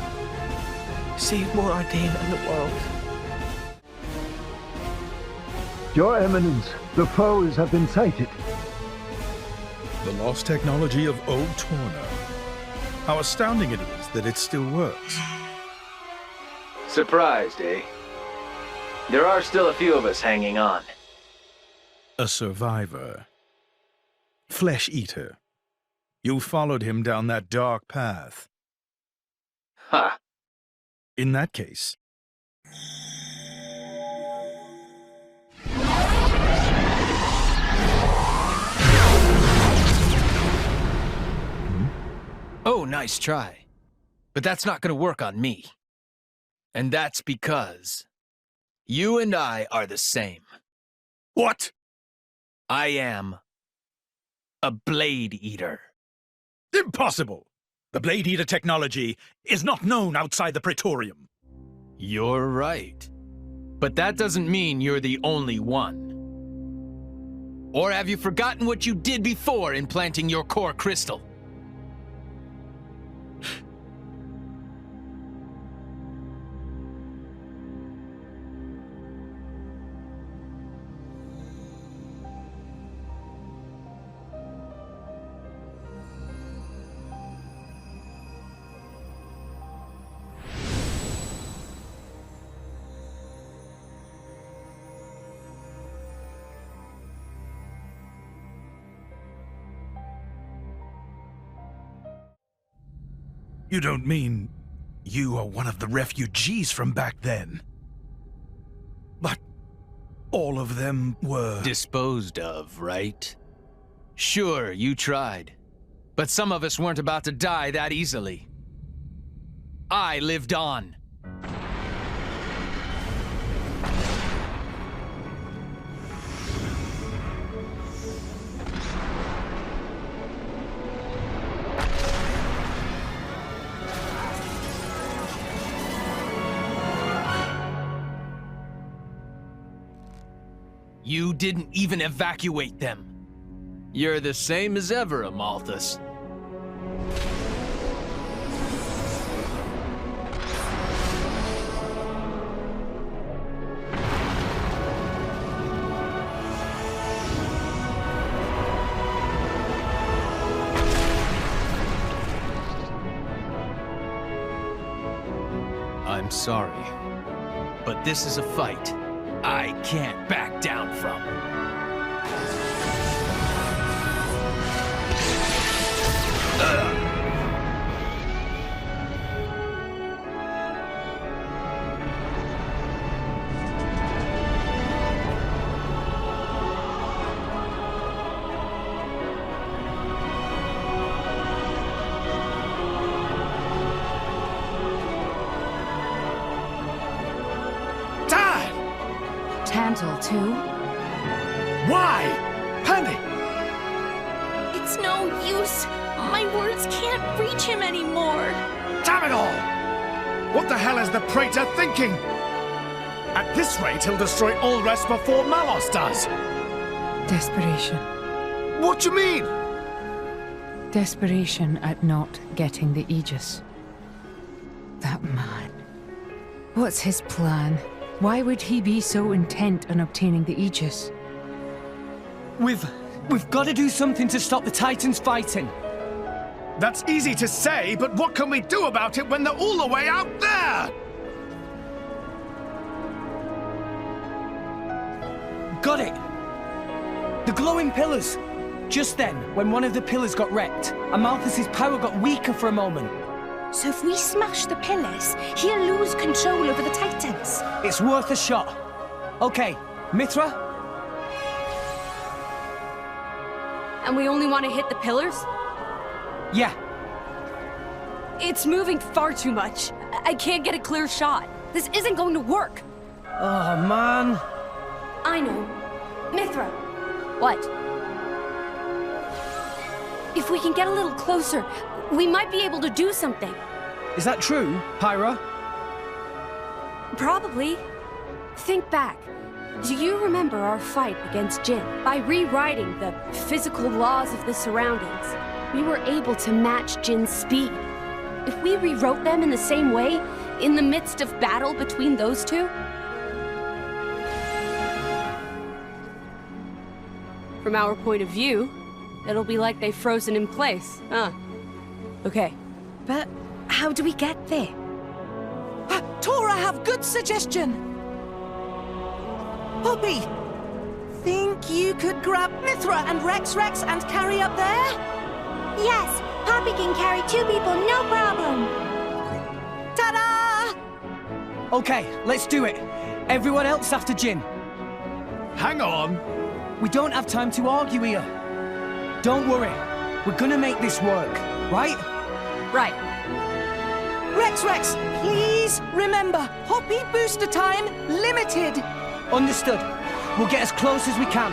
Speaker 18: save Morardane and the world.
Speaker 12: Your Eminence, the foes have been sighted.
Speaker 10: The lost technology of Old Torna. How astounding it is that it still works.
Speaker 6: Surprised, eh? There are still a few of us hanging on.
Speaker 10: A survivor. Flesh eater. You followed him down that dark path.
Speaker 6: Ha!
Speaker 10: In that case...
Speaker 8: Oh, nice try. But that's not gonna work on me. And that's because you and I are the same.
Speaker 10: What?
Speaker 8: I am a Blade Eater.
Speaker 10: Impossible! The Blade Eater technology is not known outside the Praetorium.
Speaker 8: You're right. But that doesn't mean you're the only one. Or have you forgotten what you did before implanting your core crystal?
Speaker 10: You don't mean you are one of the refugees from back then? But all of them were...
Speaker 8: disposed of, right? Sure, you tried. But some of us weren't about to die that easily. I lived on. You didn't even evacuate them. You're the same as ever, Amalthus. I'm sorry, but this is a fight I can't back down from.
Speaker 21: Tantal, too?
Speaker 14: Why? Penny!
Speaker 15: It's no use. My words can't reach him anymore.
Speaker 14: Damn it all! What the hell is the praetor thinking? At this rate, he'll destroy all rest before Malos does.
Speaker 21: Desperation.
Speaker 14: What do you mean?
Speaker 21: Desperation at not getting the Aegis. That man. What's his plan? Why would he be so intent on obtaining the Aegis?
Speaker 16: We've got to do something to stop the Titans fighting.
Speaker 14: That's easy to say, but what can we do about it when they're all the way out there?
Speaker 16: Got it! The glowing pillars! Just then, when one of the pillars got wrecked, Amalthus's power got weaker for a moment.
Speaker 2: So if we smash the pillars, he'll lose control over the Titans.
Speaker 16: It's worth a shot. Okay, Mithra?
Speaker 17: And we only want to hit the pillars?
Speaker 16: Yeah.
Speaker 17: It's moving far too much. I can't get a clear shot. This isn't going to work.
Speaker 16: Oh, man.
Speaker 17: I know. Mithra. What? If we can get a little closer, we might be able to do something.
Speaker 16: Is that true, Pyra?
Speaker 17: Probably. Think back. Do you remember our fight against Jin? By rewriting the physical laws of the surroundings, we were able to match Jin's speed. If we rewrote them in the same way, in the midst of battle between those two... From our point of view, it'll be like they've frozen in place, huh? Okay.
Speaker 2: But how do we get there?
Speaker 7: Tora have good suggestion. Poppy, think you could grab Mithra and Rex and carry up there?
Speaker 15: Yes, Poppy can carry 2 people, no problem.
Speaker 7: Ta-da!
Speaker 16: Okay, let's do it. Everyone else after Jin.
Speaker 14: Hang on.
Speaker 16: We don't have time to argue here. Don't worry. We're gonna make this work, right?
Speaker 17: Right.
Speaker 7: Rex, please remember, Poppy booster time limited.
Speaker 16: Understood. We'll get as close as we can.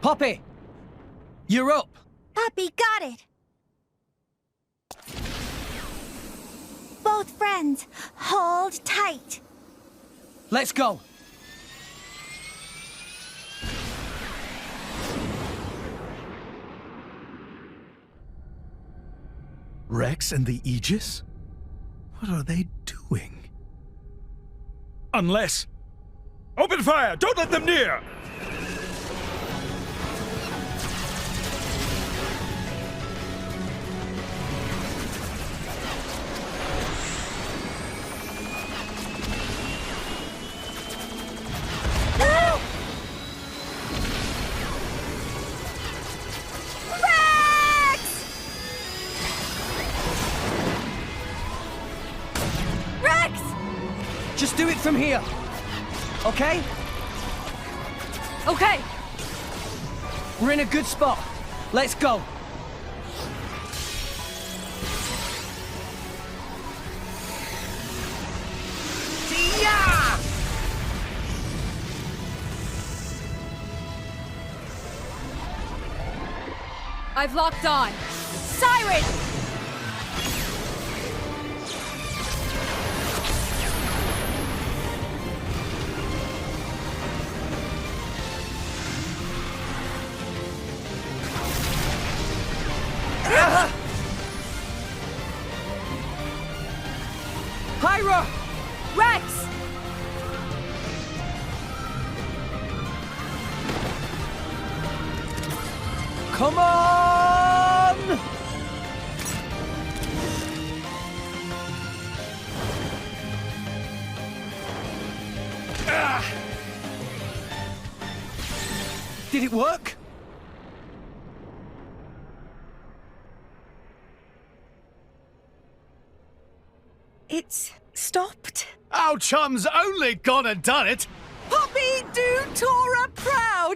Speaker 16: Poppy! You're up!
Speaker 15: Poppy got it. Both friends, hold tight.
Speaker 16: Let's go!
Speaker 10: Rex and the Aegis? What are they doing? Unless...
Speaker 4: Open fire! Don't let them near!
Speaker 16: Just do it from here. Okay?
Speaker 17: Okay.
Speaker 16: We're in a good spot. Let's go.
Speaker 17: I've locked on. Siren!
Speaker 16: Pyra!
Speaker 17: Rex!
Speaker 16: Come on! Did it work?
Speaker 2: It's stopped.
Speaker 14: Our chum's only gone and done it!
Speaker 7: Poppy, do Tora proud!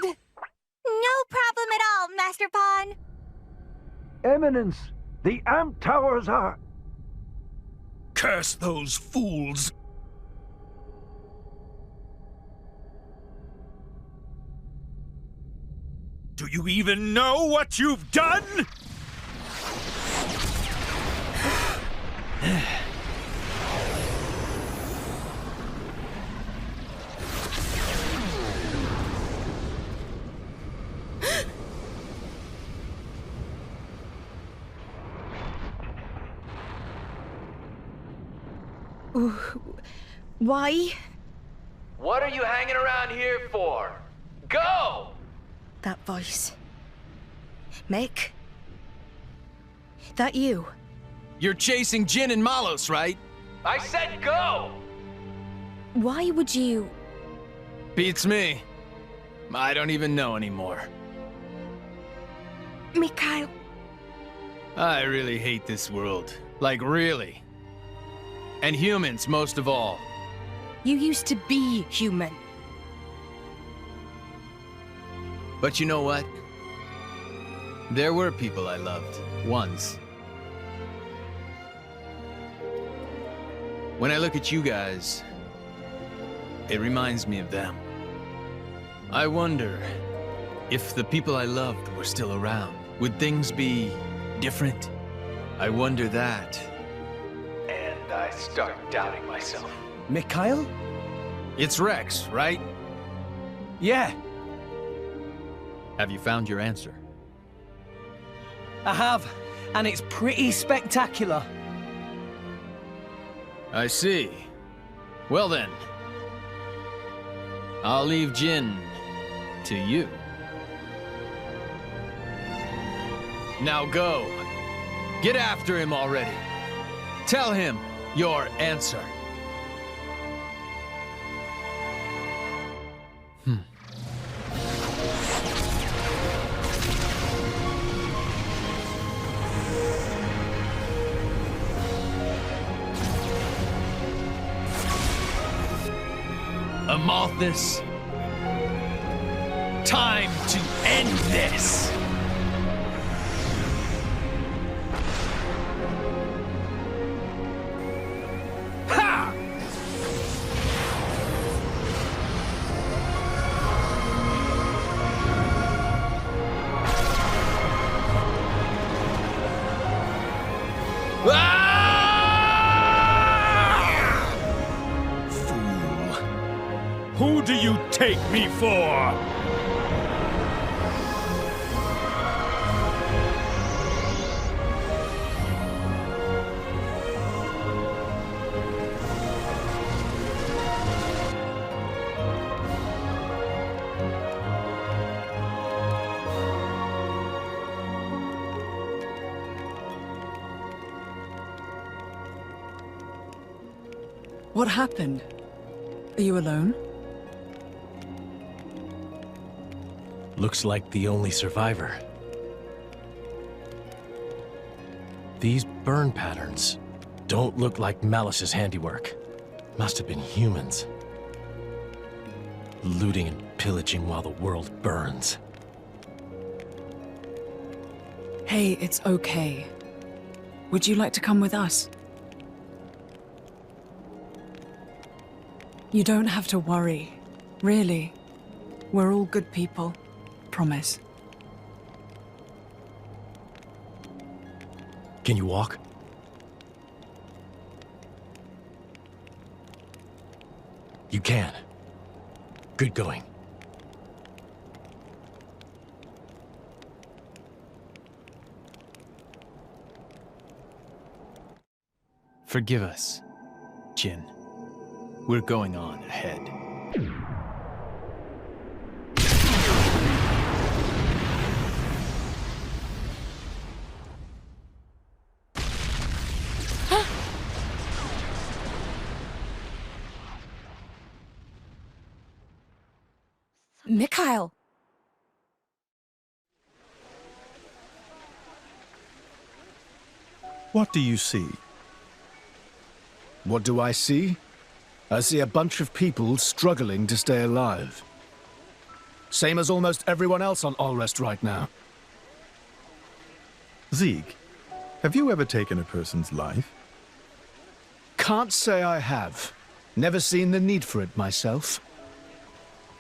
Speaker 15: No problem at all, Master Pawn.
Speaker 12: Eminence, the amp towers are...
Speaker 10: Curse those fools! Do you even know what you've done?
Speaker 2: Why?
Speaker 6: What are you hanging around here for? Go!
Speaker 2: That voice. Mick? That you?
Speaker 8: You're chasing Jin and Malos, right?
Speaker 6: I said go!
Speaker 2: Why would you...
Speaker 8: Beats me. I don't even know anymore.
Speaker 2: Mikhail...
Speaker 8: I really hate this world. Like, really. And humans, most of all.
Speaker 2: You used to be human.
Speaker 8: But you know what? There were people I loved, once. When I look at you guys, it reminds me of them. I wonder if the people I loved were still around, would things be different? I wonder that.
Speaker 6: And I start doubting myself.
Speaker 16: Mikhail?
Speaker 8: It's Rex, right?
Speaker 16: Yeah,
Speaker 8: Have you found your answer?
Speaker 16: I have, and it's pretty spectacular.
Speaker 8: I see. Well then, I'll leave Jin to you. Now go. Get after him already. Tell him your answer. Amalthus, time to end this! Ha!
Speaker 10: Who do you take me for?
Speaker 20: What happened? Are you alone?
Speaker 11: Looks like the only survivor. These burn patterns don't look like Malice's handiwork. Must have been humans. Looting and pillaging while the world burns.
Speaker 20: Hey, it's okay. Would you like to come with us? You don't have to worry. Really. We're all good people. Promise.
Speaker 11: Can you walk? You can. Good going.
Speaker 8: Forgive us, Jin. We're going on ahead.
Speaker 17: Mikhail!
Speaker 10: What do you see?
Speaker 14: What do I see? I see a bunch of people struggling to stay alive. Same as almost everyone else on Allrest right now.
Speaker 10: Zeke, have you ever taken a person's life?
Speaker 14: Can't say I have. Never seen the need for it myself.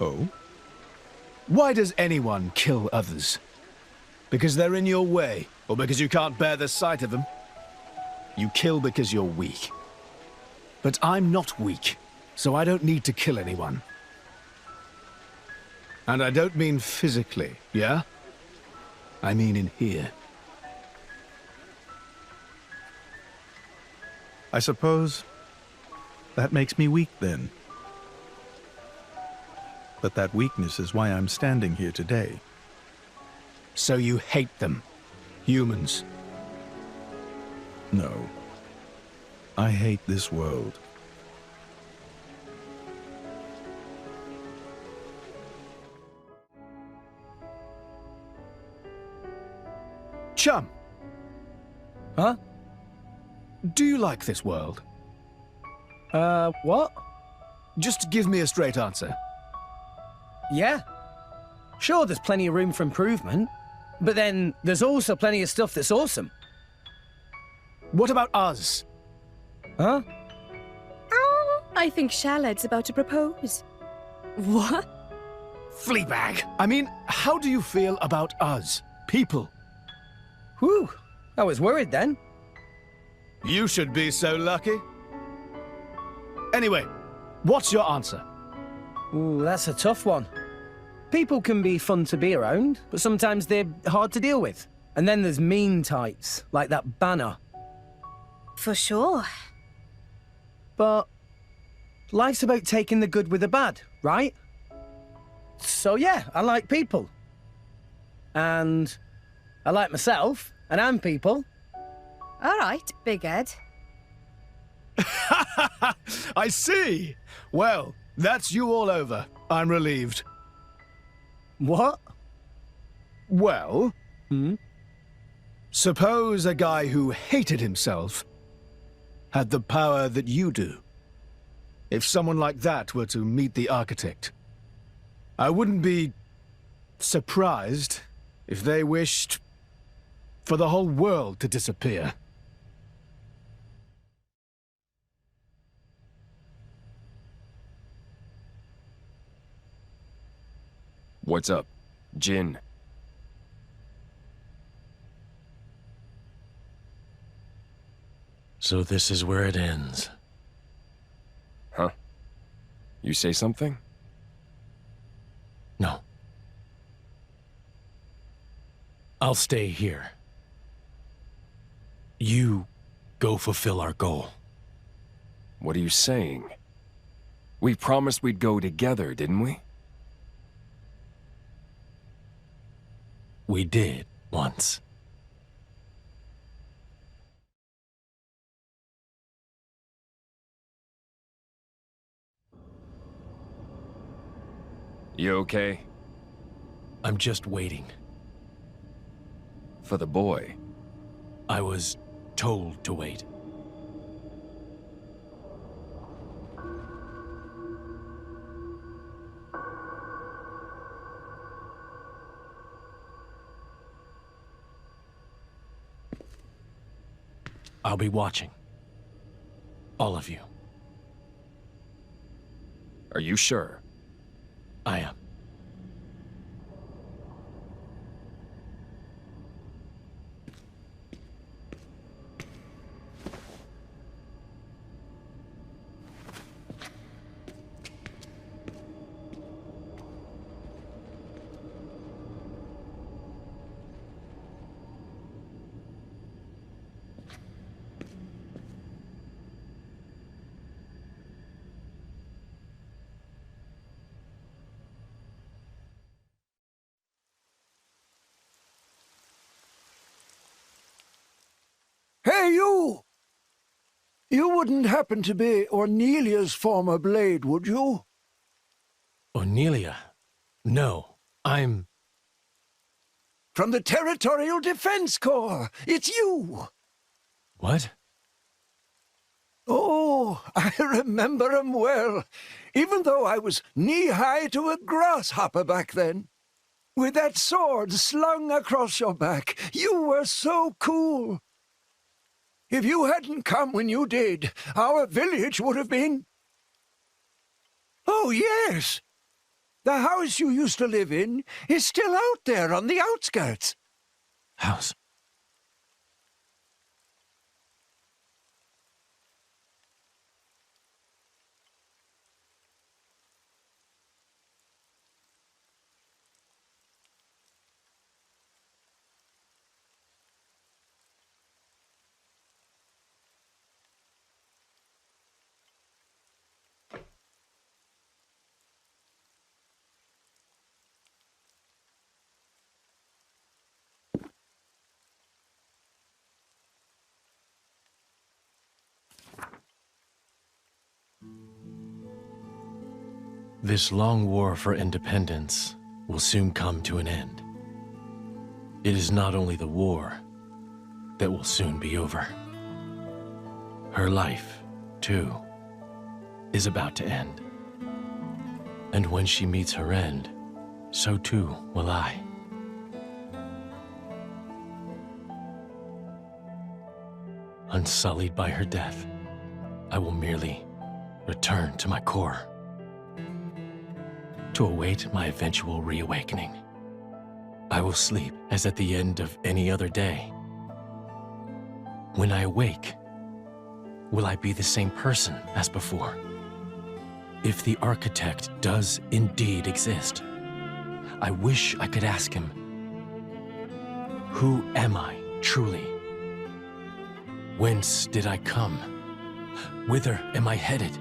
Speaker 10: Oh?
Speaker 14: Why does anyone kill others? Because they're in your way, or because you can't bear the sight of them? You kill because you're weak. But I'm not weak, so I don't need to kill anyone. And I don't mean physically, yeah? I mean in here.
Speaker 10: I suppose that makes me weak then. But that weakness is why I'm standing here today.
Speaker 14: So you hate them, humans?
Speaker 10: No. I hate this world.
Speaker 14: Chum!
Speaker 16: Huh?
Speaker 14: Do you like this world?
Speaker 16: What?
Speaker 14: Just give me a straight answer.
Speaker 16: Yeah. Sure, there's plenty of room for improvement. But then, there's also plenty of stuff that's awesome.
Speaker 14: What about us?
Speaker 16: Huh?
Speaker 17: I think Shaled's about to propose. What?
Speaker 14: Fleabag! I mean, how do you feel about us? People?
Speaker 16: Whew. I was worried then.
Speaker 14: You should be so lucky. Anyway, what's your answer?
Speaker 16: Ooh, that's a tough one. People can be fun to be around, but sometimes they're hard to deal with. And then there's mean types, like that Banner.
Speaker 2: For sure.
Speaker 16: But life's about taking the good with the bad, right? So yeah, I like people. And I like myself, and I'm people.
Speaker 2: All right, Big Ed.
Speaker 14: I see! Well, that's you all over. I'm relieved.
Speaker 16: What?
Speaker 14: Well... Suppose a guy who hated himself had the power that you do. If someone like that were to meet the architect, I wouldn't be surprised if they wished for the whole world to disappear.
Speaker 19: What's up, Jin?
Speaker 11: So this is where it ends.
Speaker 19: Huh? You say something?
Speaker 11: No. I'll stay here. You go fulfill our goal.
Speaker 19: What are you saying? We promised we'd go together, didn't we?
Speaker 11: We did, once.
Speaker 19: You okay?
Speaker 11: I'm just waiting.
Speaker 19: For the boy?
Speaker 11: I was told to wait. I'll be watching. All of you.
Speaker 19: Are you sure?
Speaker 11: I am.
Speaker 12: Hey, you! You wouldn't happen to be Ornelia's former blade, would you?
Speaker 11: Ornelia? No, I'm...
Speaker 3: From the Territorial Defense Corps. It's you.
Speaker 11: What?
Speaker 3: Oh, I remember 'em well. Even though I was knee-high to a grasshopper back then. With that sword slung across your back, you were so cool. If you hadn't come when you did, our village would have been... Oh, yes! The house you used to live in is still out there on the outskirts.
Speaker 11: House? This long war for independence will soon come to an end. It is not only the war that will soon be over. Her life, too, is about to end. And when she meets her end, so too will I. Unsullied by her death, I will merely return to my core, to await my eventual reawakening. I will sleep as at the end of any other day. When I awake, will I be the same person as before? If the architect does indeed exist, I wish I could ask him, who am I truly? Whence did I come? Whither am I headed?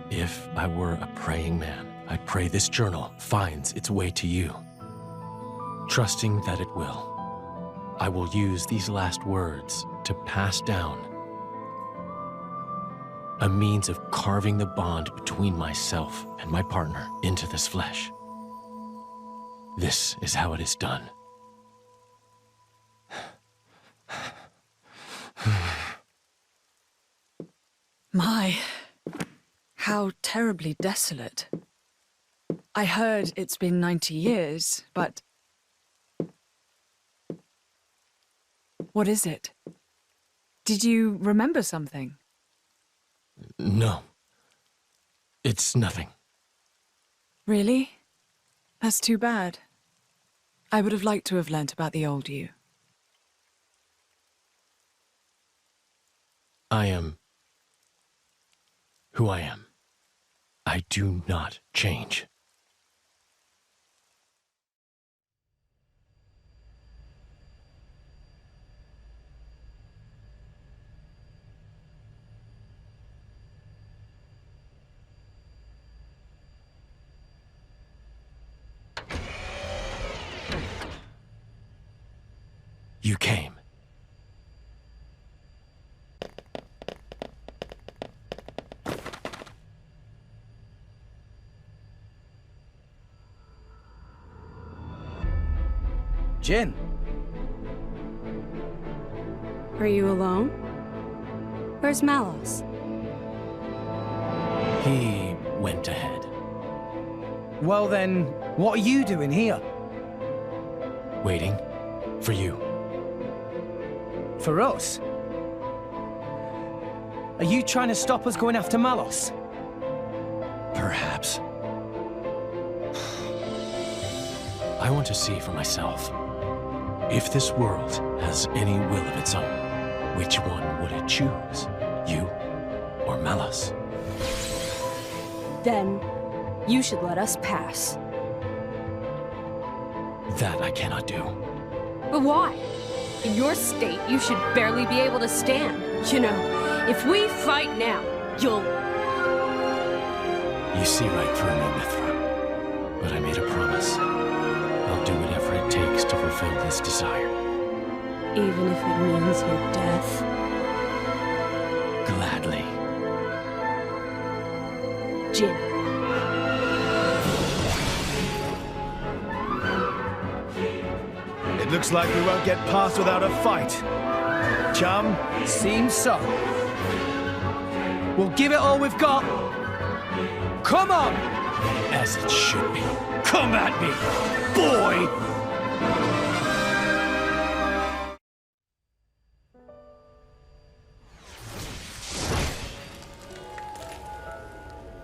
Speaker 11: If I were a praying man, I pray this journal finds its way to you. Trusting that it will, I will use these last words to pass down a means of carving the bond between myself and my partner into this flesh. This is how it is done.
Speaker 20: My, how terribly desolate. I heard it's been 90 years, but... What is it? Did you remember something?
Speaker 11: No. It's nothing.
Speaker 20: Really? That's too bad. I would have liked to have learnt about the old you.
Speaker 11: I am who I am. I do not change. You came.
Speaker 16: Jin.
Speaker 17: Are you alone? Where's Malos?
Speaker 11: He went ahead.
Speaker 16: Well then, what are you doing here?
Speaker 11: Waiting for you.
Speaker 16: For us? Are you trying to stop us going after Malos?
Speaker 11: Perhaps. I want to see for myself. If this world has any will of its own, which one would it choose? You or Malos?
Speaker 17: Then, you should let us pass.
Speaker 11: That I cannot do.
Speaker 17: But why? In your state, you should barely be able to stand. You know, if we fight now, you'll...
Speaker 11: You see right through me, Mithra. But I made a promise. I'll do whatever it takes to fulfill this desire.
Speaker 17: Even if it means your death?
Speaker 11: Gladly.
Speaker 17: Jin.
Speaker 14: Looks like we won't get past without a fight. Chum?
Speaker 16: Seems so. We'll give it all we've got. Come on!
Speaker 11: As it should be. Come at me, boy!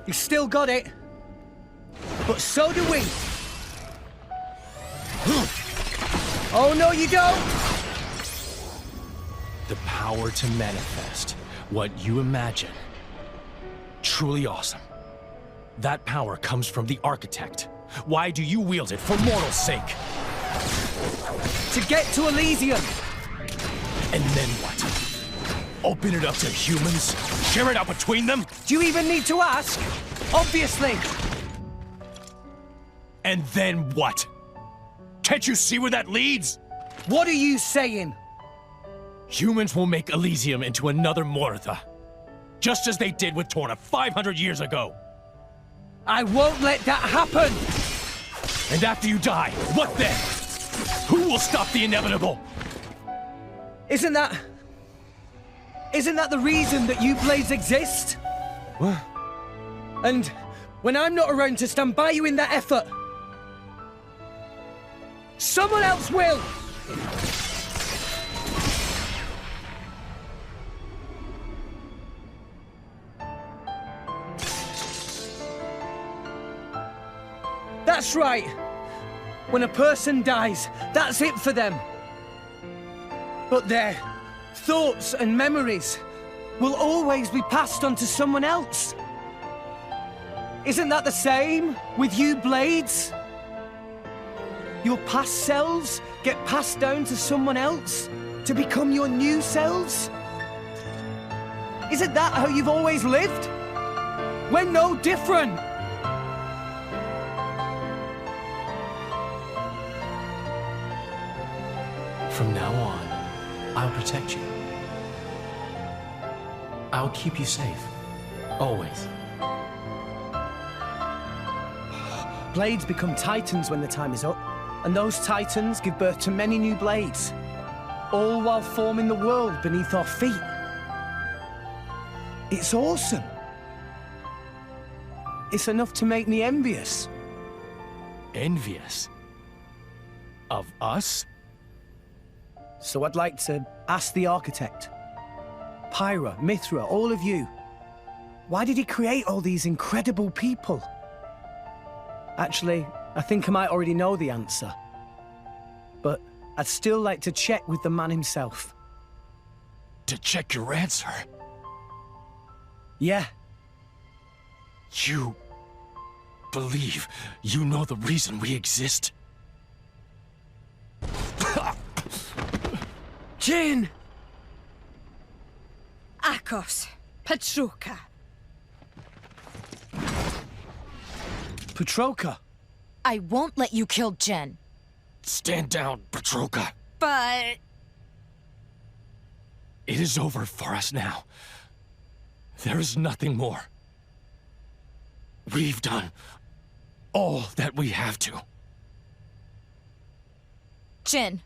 Speaker 16: You still got it. But so do we. Oh, no, you don't!
Speaker 11: The power to manifest what you imagine. Truly awesome. That power comes from the Architect. Why do you wield it for mortal's sake?
Speaker 16: To get to Elysium!
Speaker 11: And then what? Open it up to humans? Share it out between them?
Speaker 16: Do you even need to ask? Obviously!
Speaker 11: And then what? Can't you see where that leads?
Speaker 16: What are you saying?
Speaker 11: Humans will make Elysium into another Mortha. Just as they did with Torna 500 years ago.
Speaker 16: I won't let that happen!
Speaker 11: And after you die, what then? Who will stop the inevitable?
Speaker 16: Isn't that the reason that you Blades exist?
Speaker 11: What?
Speaker 16: And when I'm not around to stand by you in that effort, someone else will! That's right. When a person dies, that's it for them. But their thoughts and memories will always be passed on to someone else. Isn't that the same with you Blades? Your past selves get passed down to someone else to become your new selves? Isn't that how you've always lived? We're no different.
Speaker 11: From now on, I'll protect you. I'll keep you safe. Always.
Speaker 16: Blades become titans when the time is up, and those titans give birth to many new blades, all while forming the world beneath our feet. It's awesome. It's enough to make me envious.
Speaker 11: Envious? Of us?
Speaker 16: So I'd like to ask the Architect, Pyra, Mithra, all of you, why did he create all these incredible people? Actually, I think I might already know the answer. But I'd still like to check with the man himself.
Speaker 11: To check your answer?
Speaker 16: Yeah.
Speaker 11: You believe you know the reason we exist?
Speaker 16: Jin!
Speaker 2: Akos, Patroka.
Speaker 16: Patroka?
Speaker 13: I won't let you kill Jen.
Speaker 11: Stand down, Patroka.
Speaker 13: But...
Speaker 11: It is over for us now. There is nothing more. We've done all that we have to.
Speaker 13: Jin.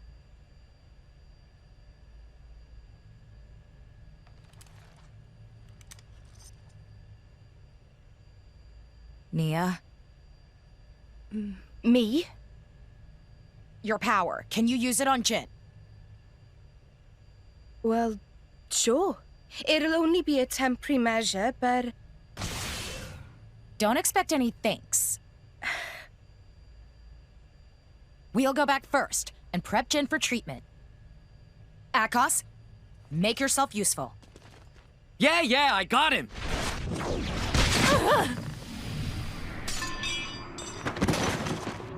Speaker 13: Nia?
Speaker 2: Me?
Speaker 13: Your power. Can you use it on Jin?
Speaker 2: Well, sure. It'll only be a temporary measure, but...
Speaker 13: Don't expect any thanks. We'll go back first and prep Jin for treatment. Akos, make yourself useful.
Speaker 6: Yeah, I got him!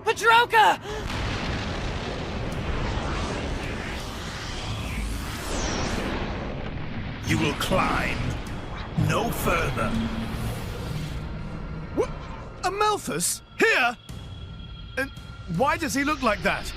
Speaker 7: Patroka!
Speaker 10: You will climb no further.
Speaker 14: What? Amalthus? Here? And why does he look like that?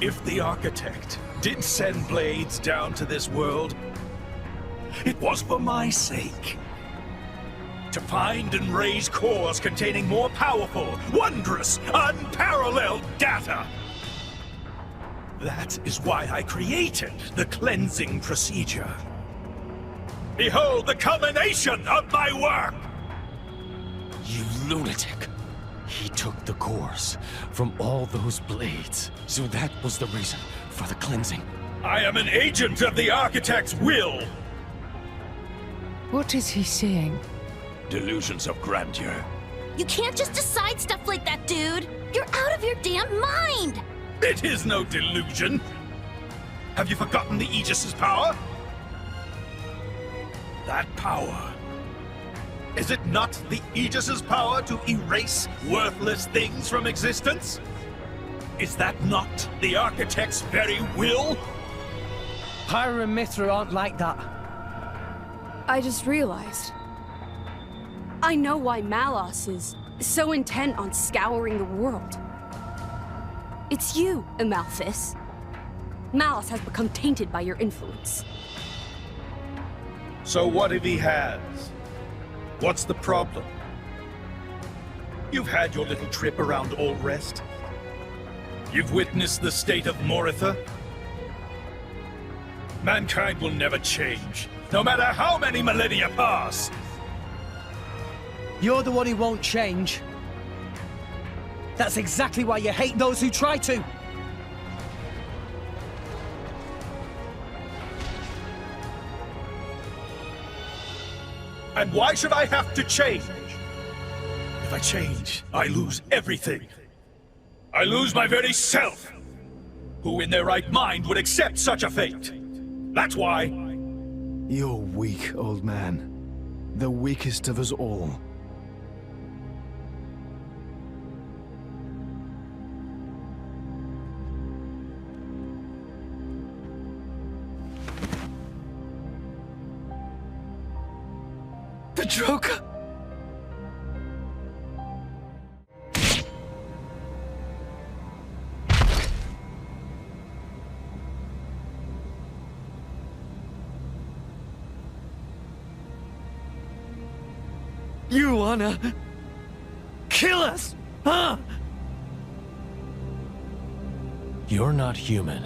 Speaker 5: If the Architect did send blades down to this world, it was for my sake. To find and raise cores containing more powerful, wondrous, unparalleled data. That is why I created the cleansing procedure. Behold the culmination of my work!
Speaker 11: You lunatic. He took the cores from all those blades. So that was the reason for the cleansing.
Speaker 5: I am an agent of the Architect's will!
Speaker 21: What is he saying?
Speaker 5: Delusions of grandeur.
Speaker 22: You can't just decide stuff like that, dude! You're out of your damn mind!
Speaker 5: It is no delusion! Have you forgotten the Aegis's power? That power. Is it not the Aegis's power to erase worthless things from existence? Is that not the Architect's very will?
Speaker 16: Pyra and Mithra aren't like that.
Speaker 17: I just realized. I know why Malos is so intent on scouring the world. It's you, Amalthus. Malos has become tainted by your influence.
Speaker 5: So what if he has? What's the problem? You've had your little trip around Allrest. You've witnessed the state of Moritha. Mankind will never change, no matter how many millennia pass.
Speaker 16: You're the one who won't change. That's exactly why you hate those who try to.
Speaker 5: And why should I have to change? If I change, I lose everything. I lose my very self. Who in their right mind would accept such a fate? That's why...
Speaker 14: You're weak, old man. The weakest of us all.
Speaker 16: The Joker! You wanna kill us, huh?
Speaker 11: You're not human.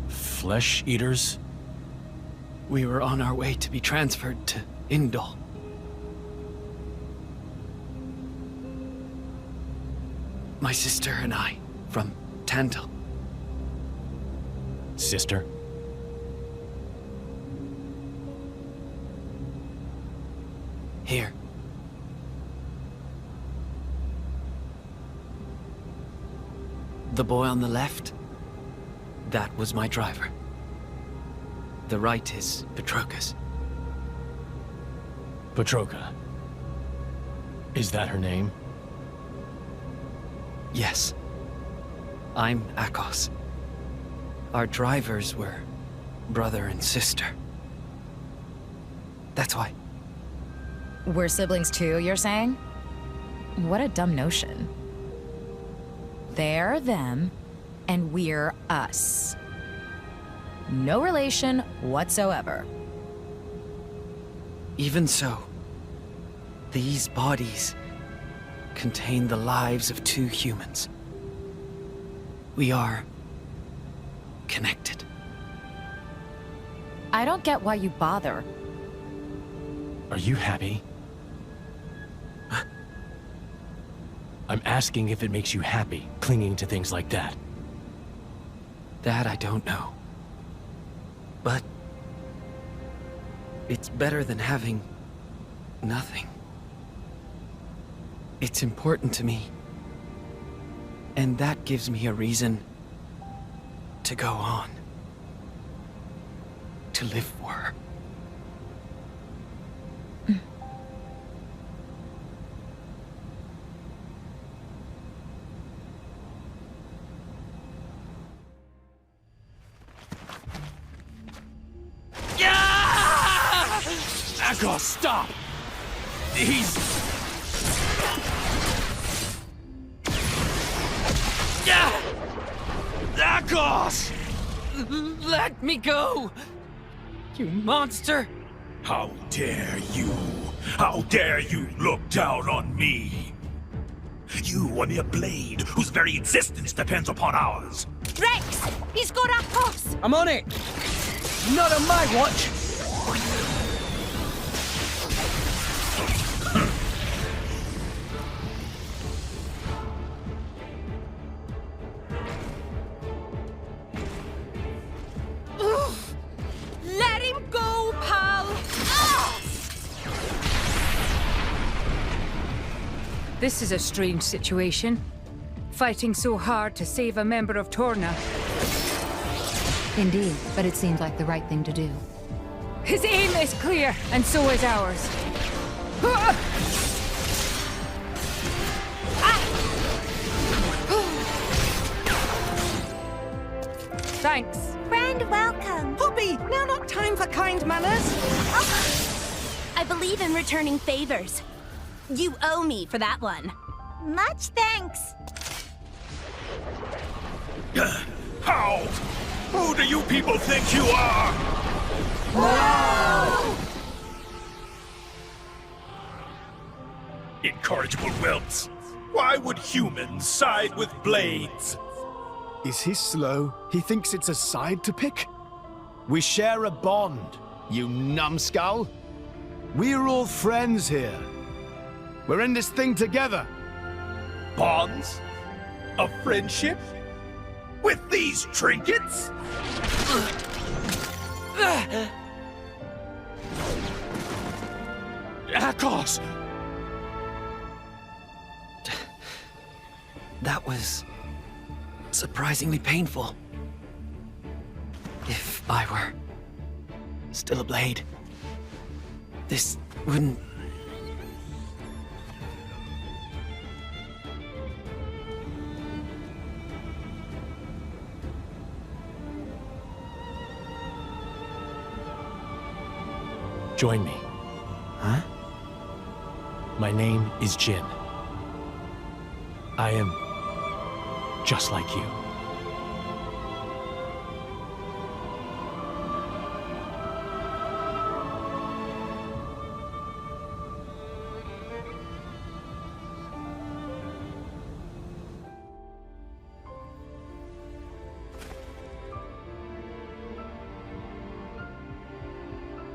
Speaker 11: Flesh eaters?
Speaker 6: We were on our way to be transferred to Indol. My sister and I, from Tantal.
Speaker 11: Sister?
Speaker 6: Here. The boy on the left, that was my driver. The right is Petroka's.
Speaker 11: Petroka. Is that her name?
Speaker 6: Yes. I'm Akos. Our drivers were brother and sister. That's why.
Speaker 13: We're siblings too, you're saying? What a dumb notion. They're them, and we're us. No relation whatsoever.
Speaker 6: Even so, these bodies contain the lives of two humans. We are connected.
Speaker 13: I don't get why you bother.
Speaker 11: Are you happy? I'm asking if it makes you happy, clinging to things like that.
Speaker 6: That I don't know. But it's better than having nothing. It's important to me. And that gives me a reason to go on. To live for her.
Speaker 11: Akos, stop! He's...
Speaker 6: Akos! Let me go! You monster!
Speaker 5: How dare you? How dare you look down on me? You are mere blade whose very existence depends upon ours.
Speaker 15: Rex! He's got Akos!
Speaker 18: I'm on it! Not on my watch!
Speaker 2: Let him go, pal!
Speaker 21: This is a strange situation. Fighting so hard to save a member of Torna.
Speaker 13: Indeed, but it seemed like the right thing to do.
Speaker 21: His aim is clear, and so is ours. Thanks.
Speaker 15: Friend, welcome.
Speaker 7: Poppy, now not time for kind manners.
Speaker 22: I believe in returning favors. You owe me for that one.
Speaker 15: Much thanks.
Speaker 5: How? Who do you people think you are?
Speaker 15: Whoa!
Speaker 5: Incorrigible whelps. Why would humans side with blades?
Speaker 14: Is he slow? He thinks it's a side to pick? We share a bond, you numbskull. We're all friends here. We're in this thing together.
Speaker 5: Bonds? Of friendship? With these trinkets?
Speaker 6: Akos!
Speaker 18: That was surprisingly painful. If I were still a blade, this wouldn't...
Speaker 11: Join me.
Speaker 18: Huh?
Speaker 11: My name is Jin. I am just like you.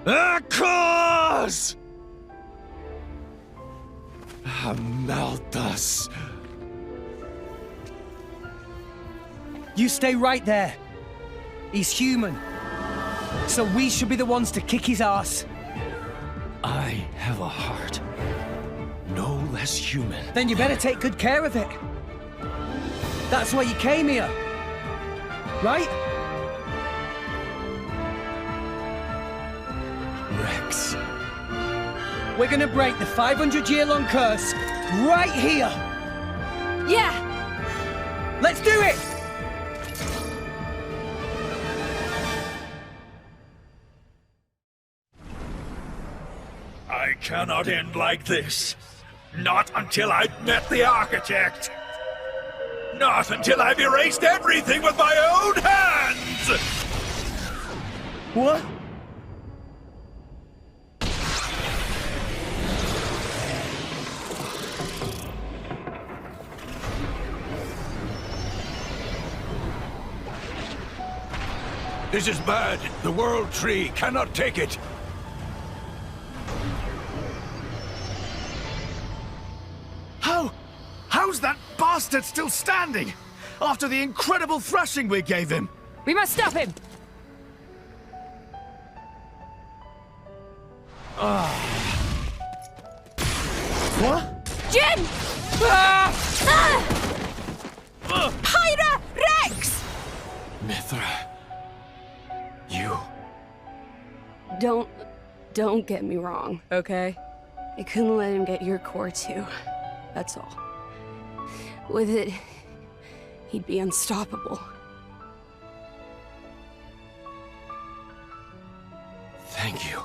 Speaker 5: Akos! Malthus.
Speaker 18: You stay right there. He's human. So we should be the ones to kick his ass.
Speaker 11: I have a heart. No less human.
Speaker 18: Then you better take good care of it. That's why you came here. Right?
Speaker 11: Rex.
Speaker 18: We're gonna break the 500-year-long curse right here.
Speaker 2: Yeah.
Speaker 18: Let's do it!
Speaker 5: I cannot end like this. Not until I've met the architect. Not until I've erased everything with my own hands!
Speaker 18: What?
Speaker 5: This is bad. The World Tree cannot take it.
Speaker 14: How's that bastard still standing? After the incredible thrashing we gave him?
Speaker 21: We must stop him!
Speaker 18: What?
Speaker 2: Jin! Pyra! Rex!
Speaker 11: Mithra. You.
Speaker 17: Don't get me wrong, okay? I couldn't let him get your core too. That's all. With it, he'd be unstoppable.
Speaker 11: Thank you.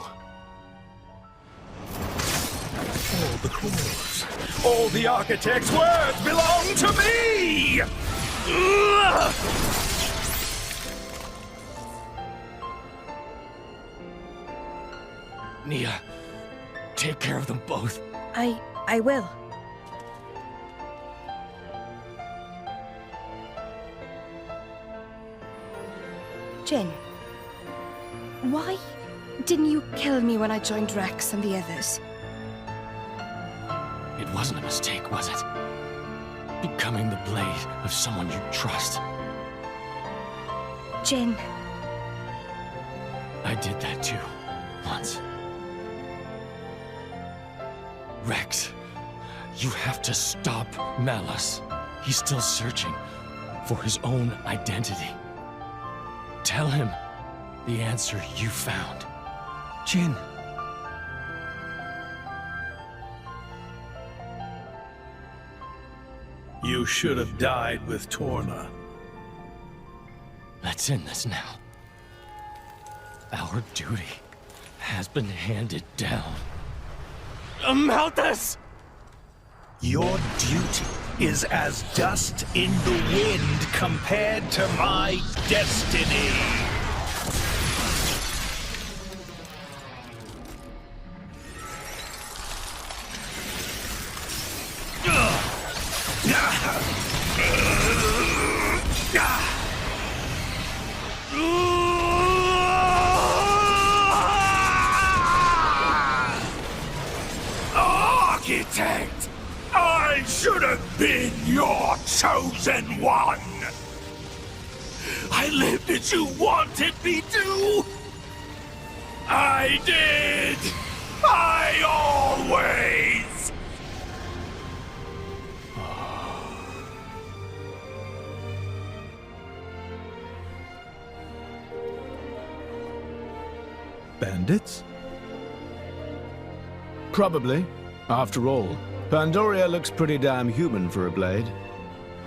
Speaker 5: All the cores, all the architect's words belong to me!
Speaker 11: Nia, take care of them both.
Speaker 2: I will. Jin, why didn't you kill me when I joined Rex and the others?
Speaker 11: It wasn't a mistake, was it? Becoming the blade of someone you trust.
Speaker 2: Jin.
Speaker 11: I did that too, once. Rex, you have to stop Malus. He's still searching for his own identity. Tell him the answer you found.
Speaker 16: Jin.
Speaker 5: You should have died with Torna.
Speaker 11: Let's end this now. Our duty has been handed down. Malthus!
Speaker 5: Your duty is as dust in the wind compared to my destiny. Architect! I should have been your chosen one! I lived as you wanted me to! I did! I always!
Speaker 10: Bandits?
Speaker 14: Probably. After all, Pandoria looks pretty damn human for a blade.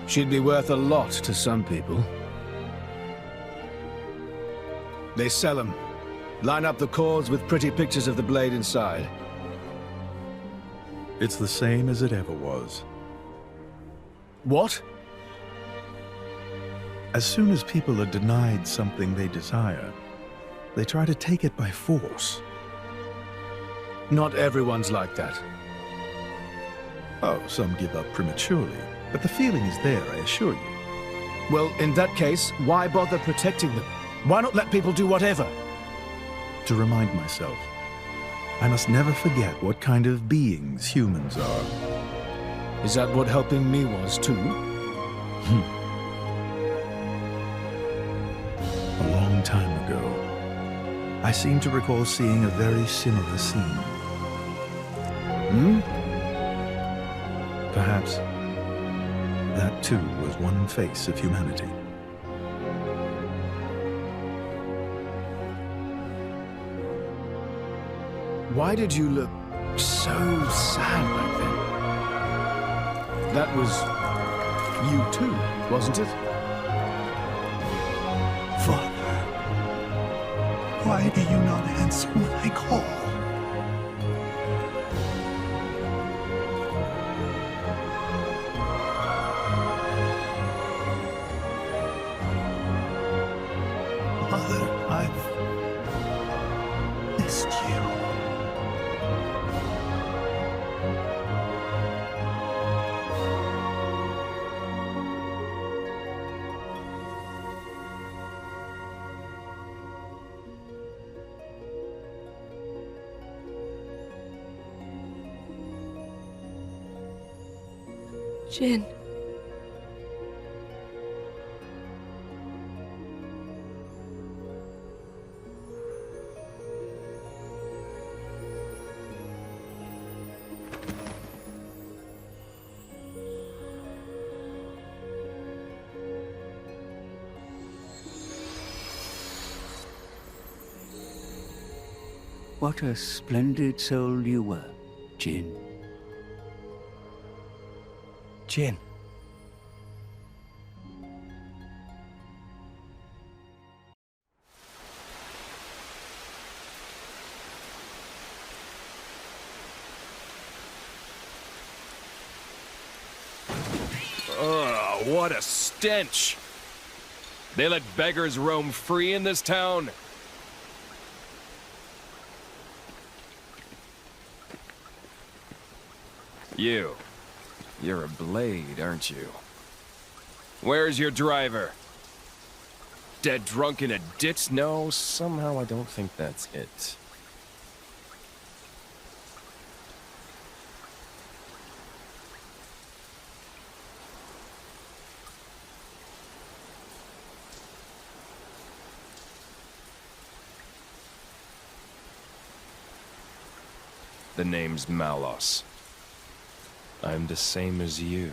Speaker 14: She'd be worth a lot to some people. They sell them. Line up the cords with pretty pictures of the blade inside.
Speaker 10: It's the same as it ever was.
Speaker 14: What?
Speaker 10: As soon as people are denied something they desire, they try to take it by force.
Speaker 14: Not everyone's like that.
Speaker 10: Oh, some give up prematurely, but the feeling is there, I assure you.
Speaker 14: Well, in that case, why bother protecting them? Why not let people do whatever?
Speaker 10: To remind myself, I must never forget what kind of beings humans are.
Speaker 14: Is that what helping me was, too?
Speaker 10: A long time ago, I seem to recall seeing a very similar scene. Perhaps that too was one face of humanity.
Speaker 14: Why did you look so sad back then? That was you too, wasn't it?
Speaker 1: Father, why do you not answer when I call? Mother, I've missed you.
Speaker 17: Jin.
Speaker 9: What a splendid soul you were, Jin.
Speaker 16: Jin.
Speaker 19: What a stench! They let beggars roam free in this town? You're a blade, aren't you? Where's your driver? Dead drunk in a ditch? No, somehow I don't think that's it. The name's Malos. I'm the same as you.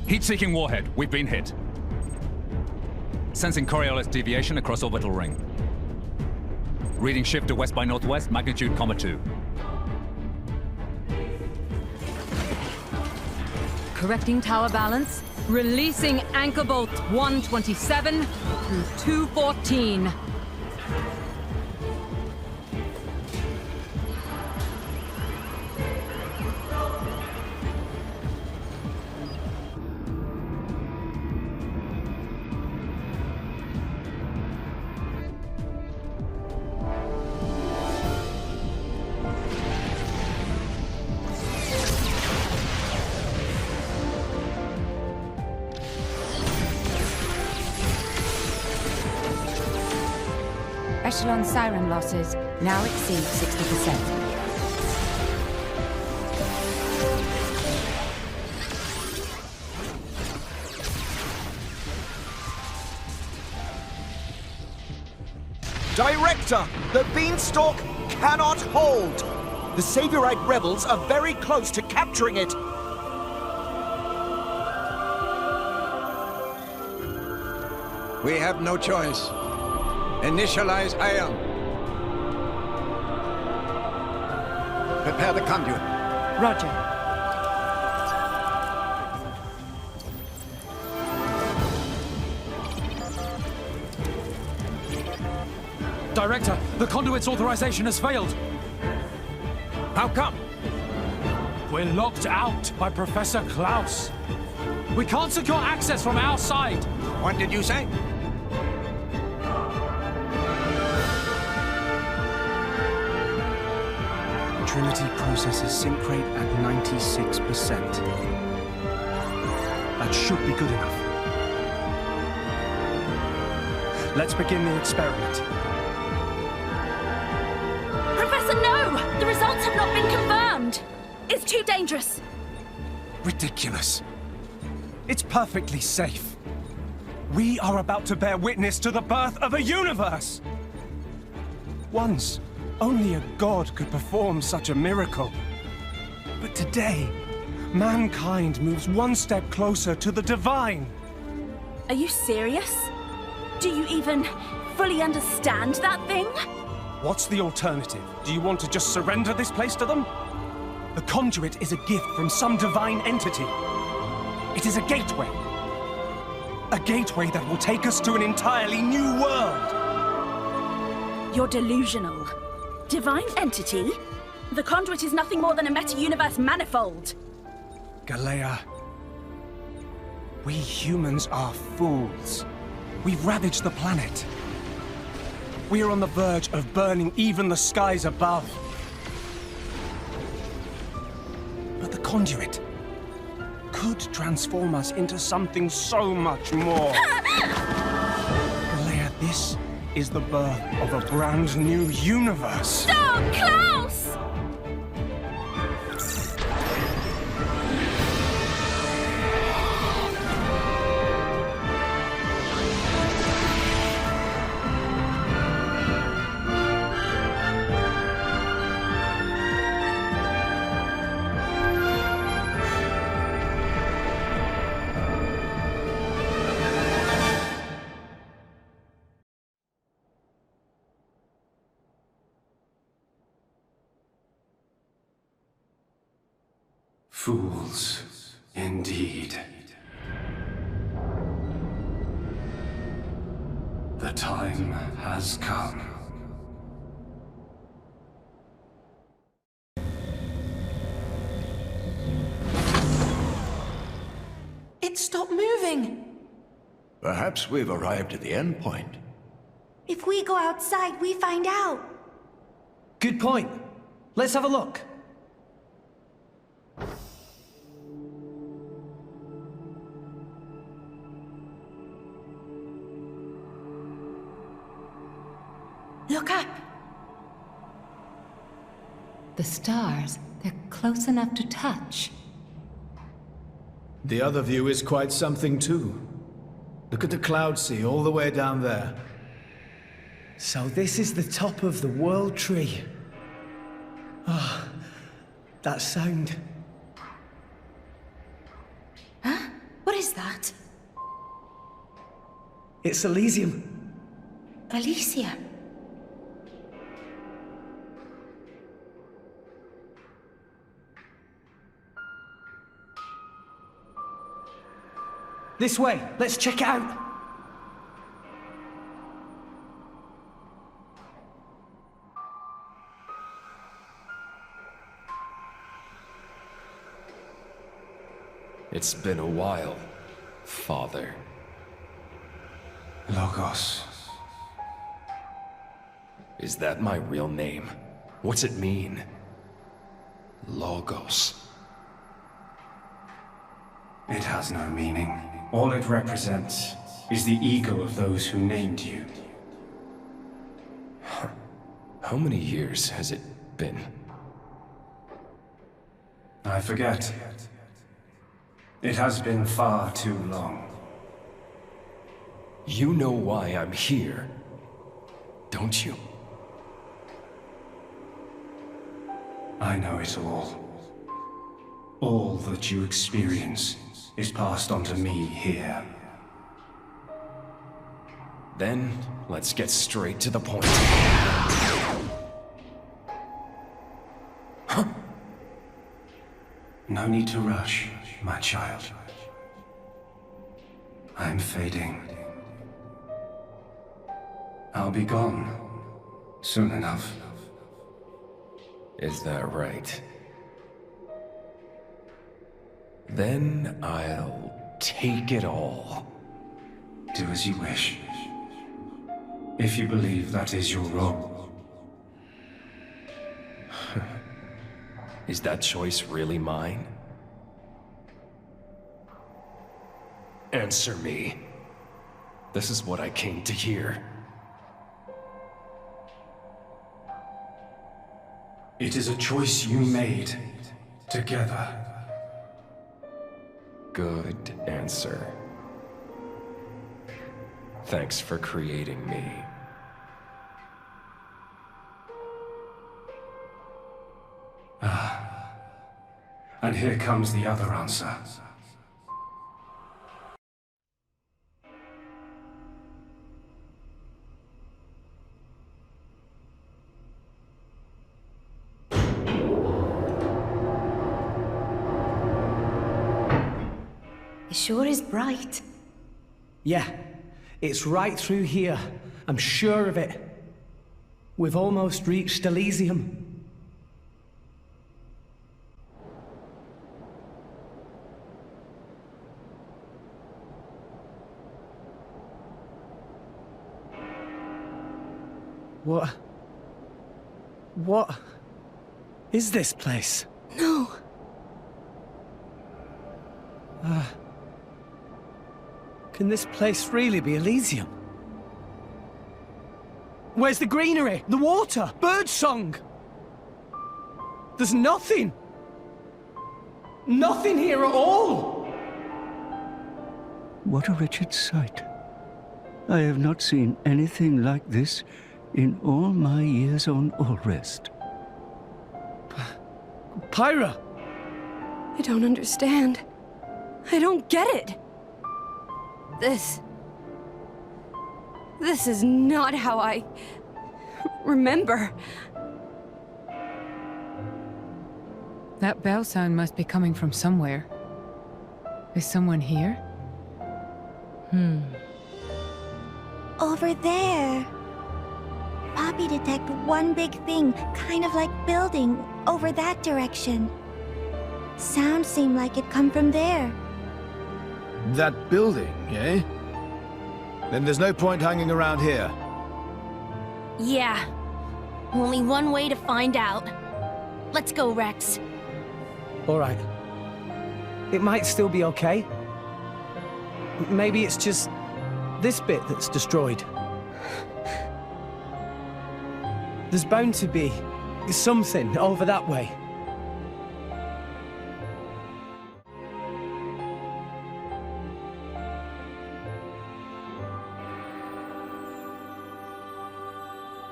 Speaker 4: Heat-seeking warhead. We've been hit. Sensing Coriolis deviation across orbital ring. Reading shift to west by northwest, magnitude, 2.
Speaker 21: Correcting tower balance. Releasing anchor bolt 127 through 214.
Speaker 13: Echelon siren losses now exceed 60%.
Speaker 8: Director, the beanstalk cannot hold. The Saviorite rebels are very close to capturing it.
Speaker 3: We have no choice. Initialize ion. Prepare the conduit.
Speaker 7: Roger.
Speaker 11: Director, the conduit's authorization has failed.
Speaker 3: How come?
Speaker 11: We're locked out by Professor Klaus. We can't secure access from our side.
Speaker 3: What did you say?
Speaker 16: Trinity processes sync rate at 96%. That should be good enough. Let's begin the experiment.
Speaker 22: Professor, no! The results have not been confirmed! It's too dangerous!
Speaker 16: Ridiculous. It's perfectly safe. We are about to bear witness to the birth of a universe! Once, only a god could perform such a miracle. But today, mankind moves one step closer to the divine.
Speaker 22: Are you serious? Do you even fully understand that thing?
Speaker 16: What's the alternative? Do you want to just surrender this place to them? The conduit is a gift from some divine entity. It is a gateway. A gateway that will take us to an entirely new world.
Speaker 22: You're delusional. Divine entity? The conduit is nothing more than a meta-universe manifold.
Speaker 16: Galea, we humans are fools. We've ravaged the planet. We are on the verge of burning even the skies above. But the conduit could transform us into something so much more. Galea, this is the birth of a brand new universe.
Speaker 22: Stop, Klaus!
Speaker 12: Fools, indeed. The time has come.
Speaker 7: It stopped moving.
Speaker 3: Perhaps we've arrived at the end point.
Speaker 15: If we go outside, we find out.
Speaker 18: Good point. Let's have a look.
Speaker 2: Look up.
Speaker 21: The stars, they're close enough to touch.
Speaker 14: The other view is quite something too. Look at the cloud sea all the way down there.
Speaker 18: So this is the top of the World Tree. Ah, that sound.
Speaker 2: Huh? What is that?
Speaker 18: It's Elysium.
Speaker 2: Elysium.
Speaker 18: This way. Let's check it out.
Speaker 19: It's been a while, Father.
Speaker 12: Logos.
Speaker 19: Is that my real name? What's it mean? Logos.
Speaker 12: It has no meaning. All it represents is the ego of those who named you.
Speaker 19: How many years has it been?
Speaker 12: I forget. It has been far too long.
Speaker 19: You know why I'm here, don't you?
Speaker 12: I know it all. All that you experience is passed on to me here.
Speaker 19: Then, let's get straight to the point.
Speaker 12: Huh? No need to rush, my child. I'm fading. I'll be gone soon enough.
Speaker 19: Is that right? Then I'll take it all.
Speaker 12: Do as you wish. If you believe that is your role.
Speaker 19: Is that choice really mine? Answer me. This is what I came to hear.
Speaker 12: It is a choice you made together.
Speaker 19: Good answer. Thanks for creating me.
Speaker 12: And here comes the other answer.
Speaker 2: It sure is bright.
Speaker 18: Yeah, it's right through here. I'm sure of it. We've almost reached Elysium. What is this place?
Speaker 2: No.
Speaker 18: Can this place really be Elysium? Where's the greenery? The water? Birdsong? There's nothing! Nothing here at all!
Speaker 9: What a wretched sight. I have not seen anything like this in all my years on Allrest.
Speaker 18: Pyra!
Speaker 17: I don't understand. I don't get it. This is not how I remember.
Speaker 21: That bell sound must be coming from somewhere. Is someone here?
Speaker 15: Over there. Poppy detect one big thing, kind of like building, over that direction. Sound seemed like it come from there.
Speaker 14: That building, eh? Then there's no point hanging around here.
Speaker 22: Yeah. Only one way to find out. Let's go, Rex.
Speaker 16: All right. It might still be okay. Maybe it's just this bit that's destroyed. There's bound to be something over that way.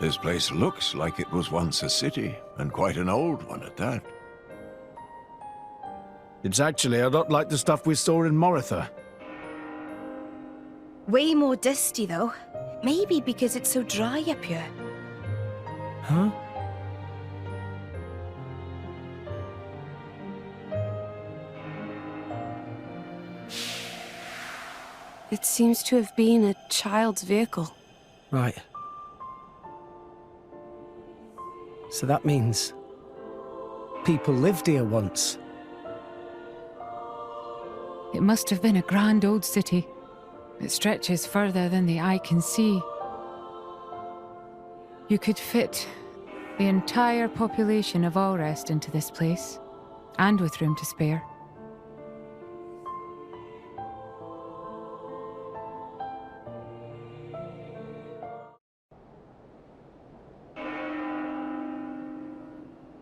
Speaker 3: This place looks like it was once a city, and quite an old one at that.
Speaker 14: It's actually a lot like the stuff we saw in Moritha.
Speaker 2: Way more dusty, though. Maybe because it's so dry up here.
Speaker 16: Huh?
Speaker 17: It seems to have been a child's vehicle.
Speaker 16: Right. So that means people lived here once.
Speaker 21: It must have been a grand old city. It stretches further than the eye can see. You could fit the entire population of Allrest into this place, and with room to spare.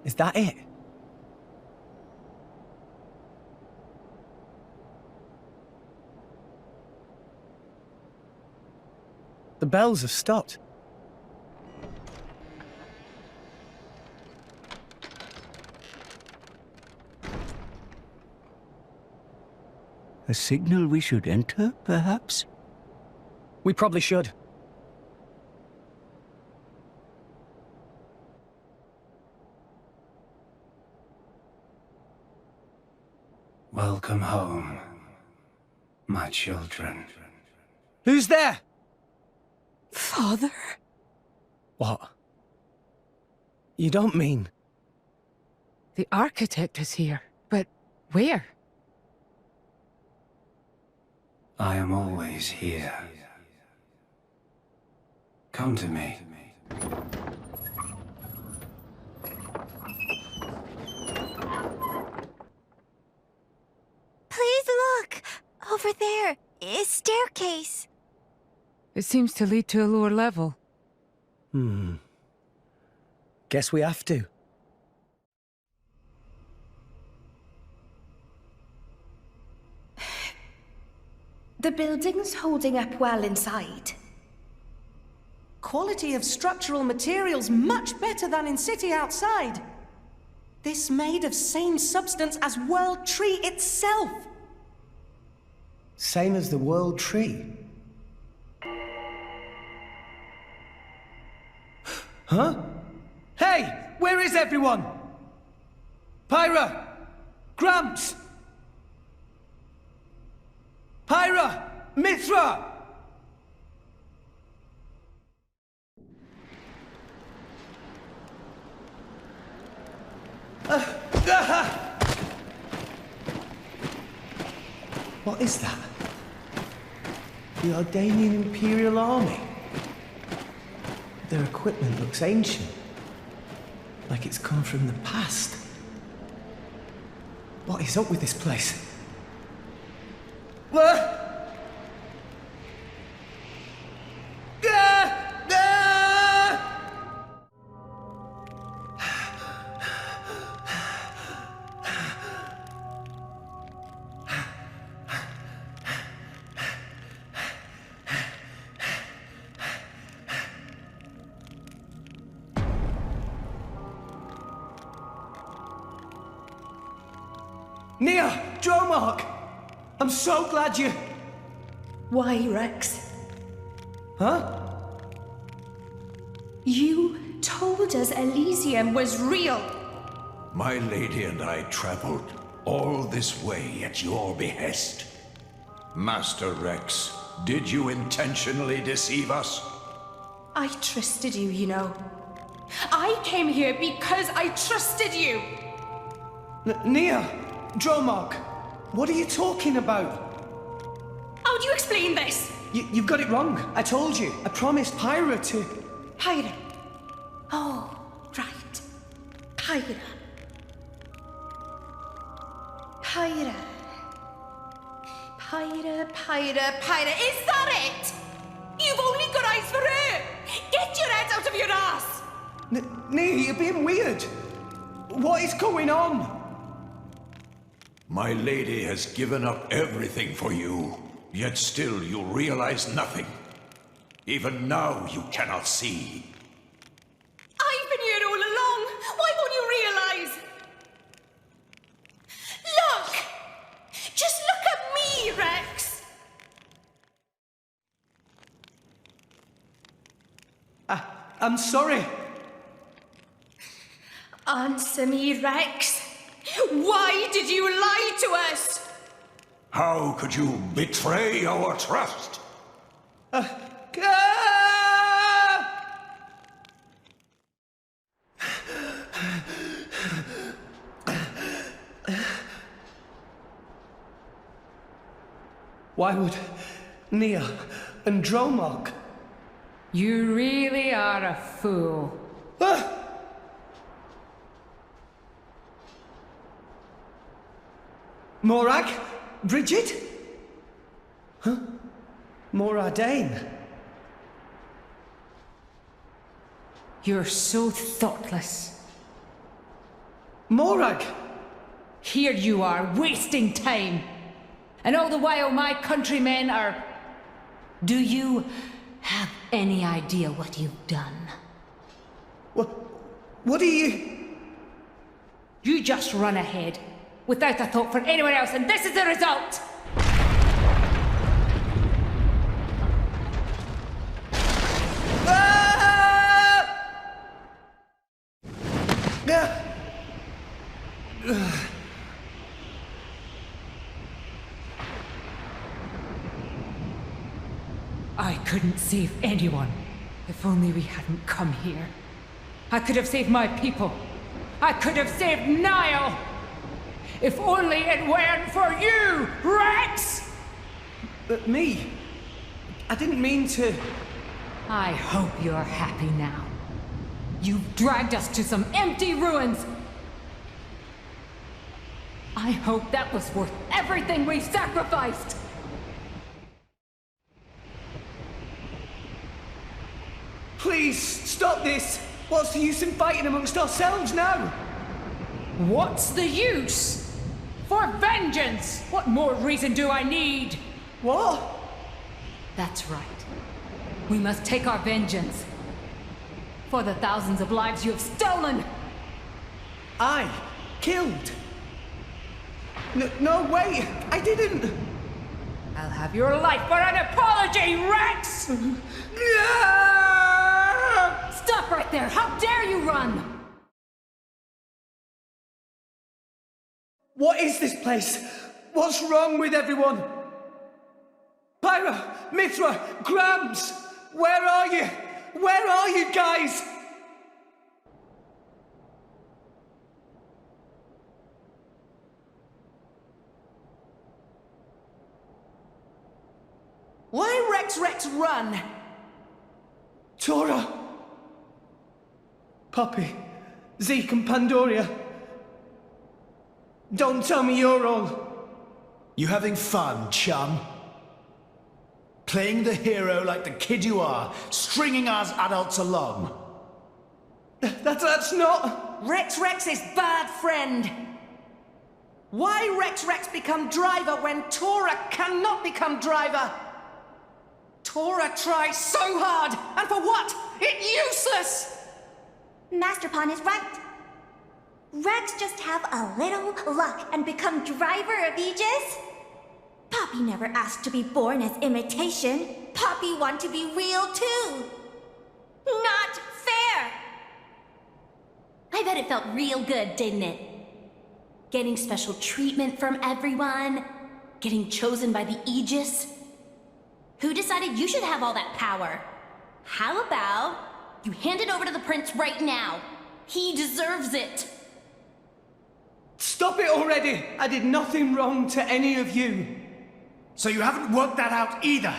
Speaker 16: Is that it? The bells have stopped.
Speaker 9: A signal we should enter, perhaps?
Speaker 16: We probably should.
Speaker 12: Welcome home, my children.
Speaker 16: Who's there?
Speaker 17: Father?
Speaker 16: What? You don't mean...
Speaker 21: The architect is here, but where?
Speaker 12: I am always here. Come to me.
Speaker 15: Please look! Over there is staircase.
Speaker 21: It seems to lead to a lower level.
Speaker 16: Guess we have to.
Speaker 2: The building's holding up well inside.
Speaker 7: Quality of structural materials much better than in city outside. This made of same substance as World Tree itself.
Speaker 18: Same as the World Tree.
Speaker 16: Huh? Hey! Where is everyone? Pyra! Gramps! Pyra! Mithra!
Speaker 18: What is that? The Ardanian Imperial Army. Their equipment looks ancient. Like it's come from the past. What is up with this place?
Speaker 16: Nia! Dromark! I'm so glad you...
Speaker 2: Why, Rex?
Speaker 16: Huh?
Speaker 2: You told us Elysium was real.
Speaker 3: My lady and I traveled all this way at your behest. Master Rex, did you intentionally deceive us?
Speaker 2: I trusted you, you know. I came here because I trusted you!
Speaker 18: Nia! Dromark! What are you talking about?
Speaker 2: How do you explain this?
Speaker 18: You've got it wrong. I told you. I promised Pyra to...
Speaker 2: Pyra. Oh, right. Pyra. Pyra. Pyra. Is that it? You've only got eyes for her! Get your head out of your ass!
Speaker 18: Nia, you're being weird. What is going on?
Speaker 3: My lady has given up everything for you, yet still you realize nothing. Even now you cannot see.
Speaker 2: I've been here all along! Why won't you realize? Look! Just look at me, Rex!
Speaker 18: I'm sorry.
Speaker 2: Answer me, Rex. Why did you lie to us?
Speaker 3: How could you betray our trust?
Speaker 18: Why would Nia and Dromark?
Speaker 21: You really are a fool.
Speaker 18: Morag? Bridget? Huh? Moradane?
Speaker 21: You're so thoughtless.
Speaker 18: Morag!
Speaker 21: Here you are, wasting time. And all the while my countrymen are... Do you have any idea what you've done?
Speaker 18: What do you...
Speaker 21: You just run ahead, without a thought for anyone else, and this is the result! I couldn't save anyone. If only we hadn't come here. I could have saved my people. I could have saved Niall. If only it weren't for you, Rex!
Speaker 18: But me? I didn't mean to...
Speaker 21: I hope you're happy now. You've dragged us to some empty ruins. I hope that was worth everything we've sacrificed.
Speaker 18: Please, stop this! What's the use in fighting amongst ourselves now?
Speaker 21: What's the use? For vengeance! What more reason do I need?
Speaker 18: What?
Speaker 21: That's right. We must take our vengeance. For the thousands of lives you have stolen!
Speaker 18: I killed? No way! I didn't!
Speaker 21: I'll have your life for an apology, Rex! Stop right there! How dare you run!
Speaker 18: What is this place? What's wrong with everyone? Pyra, Mithra, Grams! Where are you? Where are you guys?
Speaker 7: Why Rex run?
Speaker 18: Tora! Poppy, Zeke and Pandoria. Don't tell me you're all...
Speaker 8: You having fun, chum? Playing the hero like the kid you are, stringing us adults along.
Speaker 18: That's not...
Speaker 7: Rex is bad friend. Why Rex become driver when Tora cannot become driver? Tora tries so hard, and for what? It's useless!
Speaker 15: Master Pawn is right. Rex just have a little luck and become driver of Aegis? Poppy never asked to be born as imitation. Poppy want to be real too. Not fair! I've
Speaker 6: bet it felt real good, didn't it? Getting special treatment from everyone, getting chosen by the Aegis. Who decided you should have all that power? How about you hand it over to the prince right now? He deserves it.
Speaker 18: Stop it already! I did nothing wrong to any of you.
Speaker 20: So you haven't worked that out either?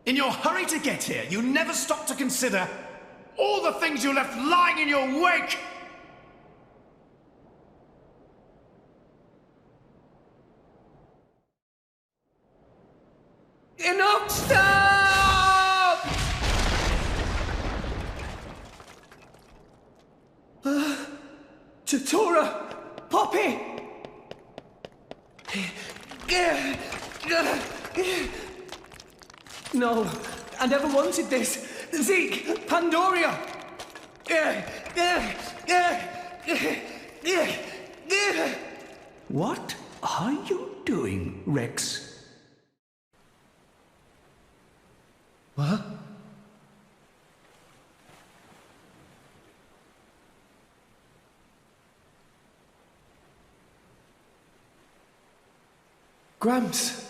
Speaker 20: In your hurry to get here, you never stopped to consider all the things you left lying in your wake!
Speaker 18: Enough! Stop! Tutora! Poppy! No, I never wanted this. Zeke! Pandoria!
Speaker 9: What are you doing, Rex?
Speaker 18: What? Gramps.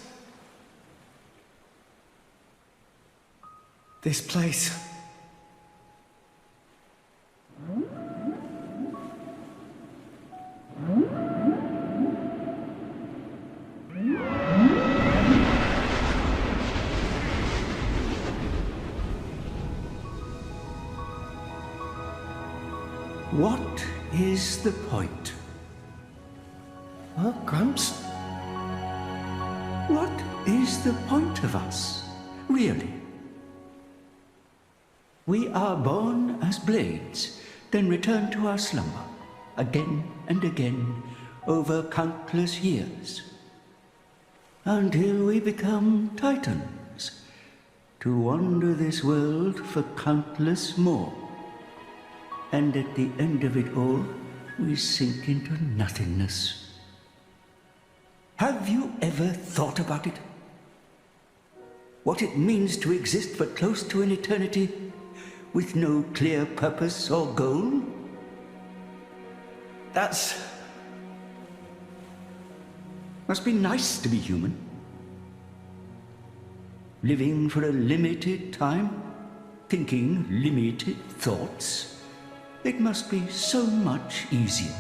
Speaker 18: This place.
Speaker 9: What is the point?
Speaker 18: Huh, Gramps?
Speaker 9: What is the point of us, really? We are born as blades, then return to our slumber, again and again, over countless years, until we become titans, to wander this world for countless more. And at the end of it all, we sink into nothingness. Have you ever thought about it? What it means to exist for close to an eternity with no clear purpose or goal? Must be nice to be human. Living for a limited time, thinking limited thoughts. It must be so much easier.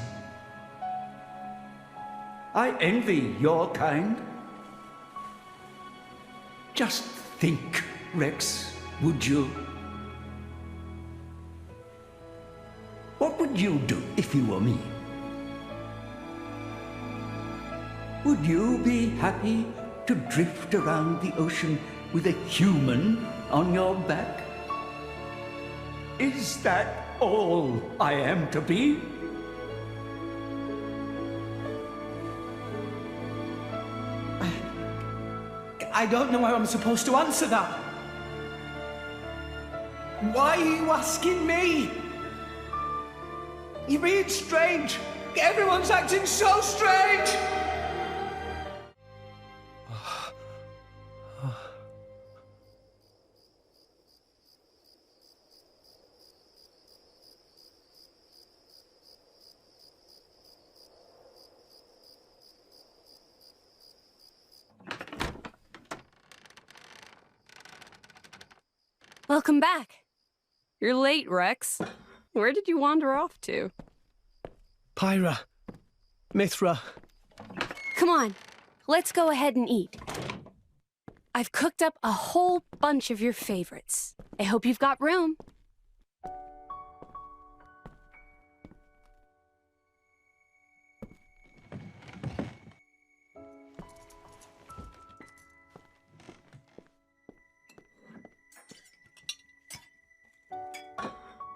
Speaker 9: I envy your kind. Just think, Rex, would you? What would you do if you were me? Would you be happy to drift around the ocean with a human on your back? Is that all I am to be?
Speaker 18: I don't know how I'm supposed to answer that. Why are you asking me? You're being strange. Everyone's acting so strange.
Speaker 17: Welcome back. You're late, Rex. Where did you wander off to?
Speaker 18: Pyra. Mithra.
Speaker 17: Come on, let's go ahead and eat. I've cooked up a whole bunch of your favorites. I hope you've got room.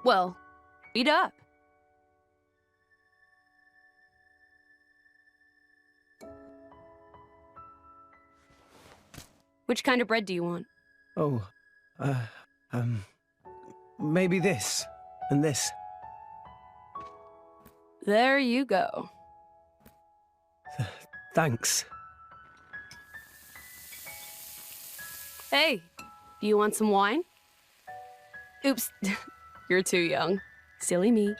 Speaker 17: Well, eat up. Which kind of bread do you want?
Speaker 18: Oh, maybe this and this.
Speaker 17: There you go.
Speaker 18: Thanks.
Speaker 17: Hey, do you want some wine? Oops, you're too young. Silly me.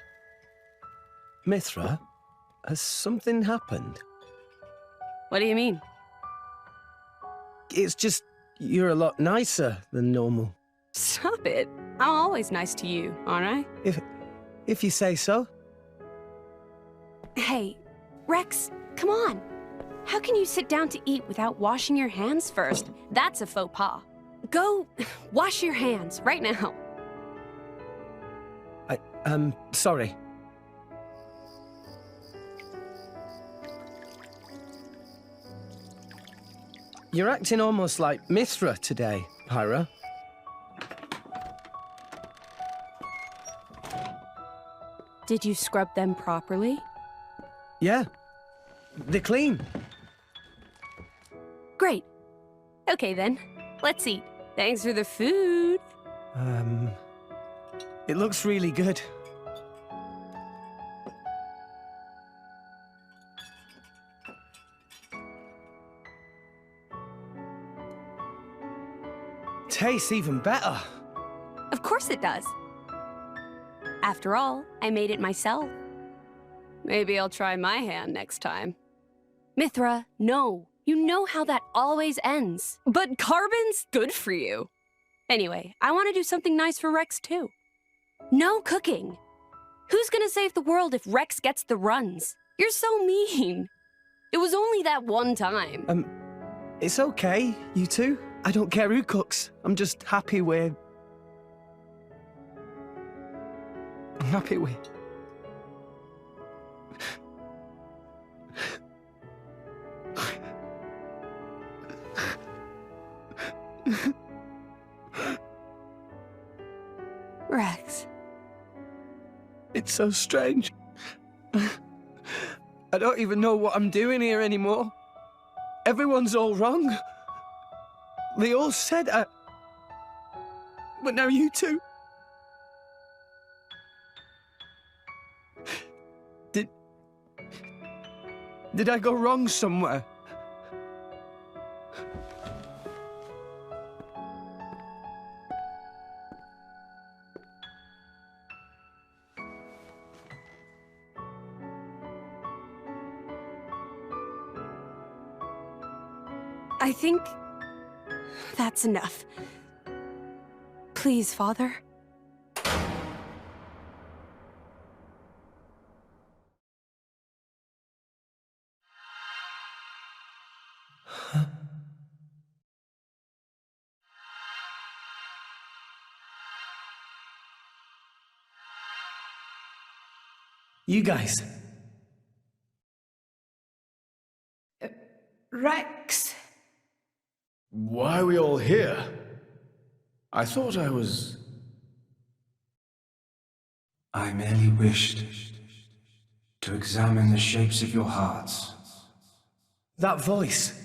Speaker 16: Mithra, has something happened?
Speaker 17: What do you mean?
Speaker 16: It's just, you're a lot nicer than normal.
Speaker 17: Stop it. I'm always nice to you, aren't I?
Speaker 16: If you say so.
Speaker 17: Hey, Rex, come on. How can you sit down to eat without washing your hands first? That's a faux pas. Go wash your hands right now.
Speaker 16: Sorry. You're acting almost like Mithra today, Pyra.
Speaker 17: Did you scrub them properly?
Speaker 16: Yeah. They're clean.
Speaker 17: Great. Okay then, let's eat. Thanks for the food.
Speaker 16: It looks really good. Tastes even better.
Speaker 17: Of course it does. After all, I made it myself. Maybe I'll try my hand next time. Mithra, no. You know how that always ends. But carbon's good for you. Anyway, I want to do something nice for Rex too. No cooking. Who's gonna save the world if Rex gets the runs? You're so mean. It was only that one time.
Speaker 16: It's okay, you two. I don't care who cooks. I'm just happy we're... I'm happy we...
Speaker 17: Rex.
Speaker 16: It's so strange. I don't even know what I'm doing here anymore. Everyone's all wrong. They all said I... But now you two... Did I go wrong somewhere?
Speaker 17: I think that's enough. Please, Father.
Speaker 16: You guys.
Speaker 2: Rex.
Speaker 12: Why are we all here? I thought I was...
Speaker 5: I merely wished to examine the shapes of your hearts.
Speaker 16: That voice.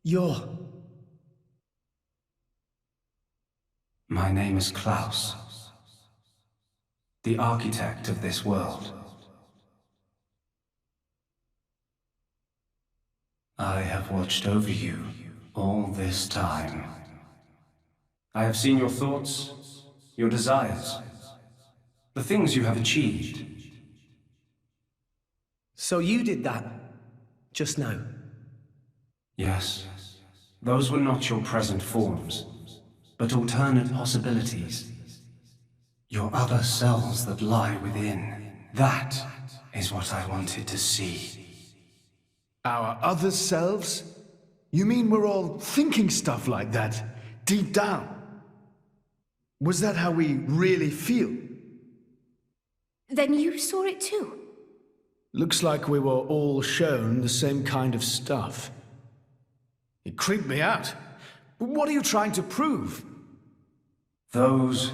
Speaker 16: You're...
Speaker 5: My name is Klaus, the architect of this world. I have watched over you all this time. I have seen your thoughts, your desires, the things you have achieved.
Speaker 16: So you did that, just now?
Speaker 5: Yes. Those were not your present forms, but alternate possibilities. Your other selves that lie within. That is what I wanted to see.
Speaker 14: Our other selves? You mean we're all thinking stuff like that, deep down? Was that how we really feel?
Speaker 2: Then you saw it too?
Speaker 14: Looks like we were all shown the same kind of stuff. It creeped me out. But what are you trying to prove?
Speaker 5: Those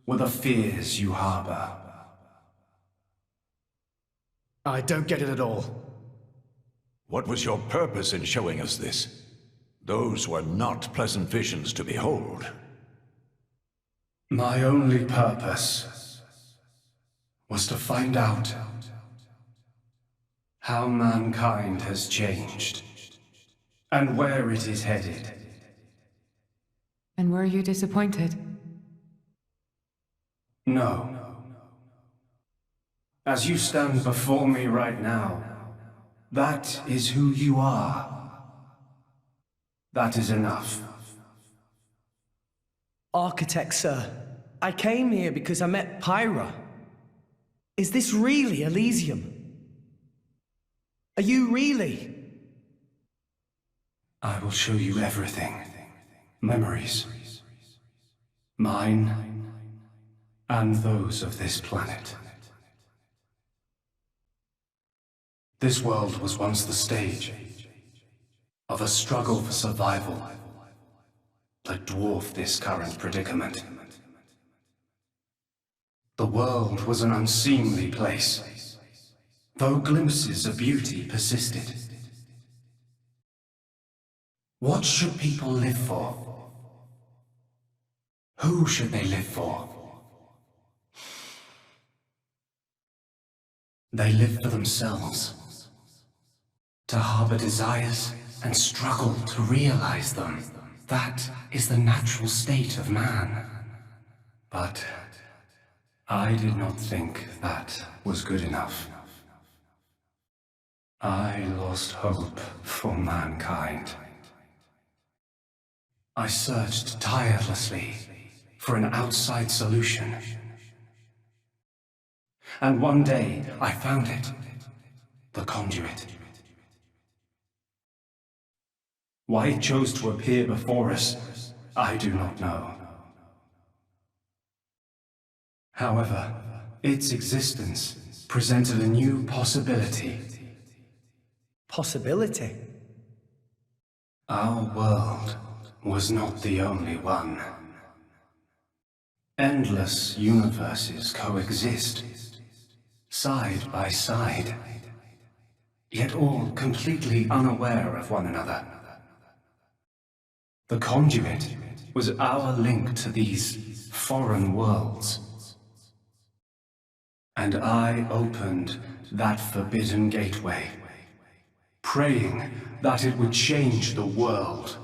Speaker 5: were the fears you harbor.
Speaker 14: I don't get it at all.
Speaker 3: What was your purpose in showing us this? Those were not pleasant visions to behold.
Speaker 5: My only purpose was to find out how mankind has changed and where it is headed.
Speaker 1: And were you disappointed?
Speaker 5: No. As you stand before me right now, that is who you are. That is enough.
Speaker 18: Architect, sir, I came here because I met Pyra. Is this really Elysium? Are you really?
Speaker 5: I will show you everything. Memories. Mine, and those of this planet. This world was once the stage of a struggle for survival that dwarfed this current predicament. The world was an unseemly place, though glimpses of beauty persisted. What should people live for? Who should they live for? They live for themselves, to harbor desires and struggle to realize them. That is the natural state of man. But I did not think that was good enough. I lost hope for mankind. I searched tirelessly for an outside solution. And one day, I found it. The conduit. Why it chose to appear before us, I do not know. However, its existence presented a new possibility.
Speaker 18: Possibility?
Speaker 5: Our world was not the only one. Endless universes coexist, side by side, yet all completely unaware of one another. The conduit was our link to these foreign worlds. And I opened that forbidden gateway, praying that it would change the world.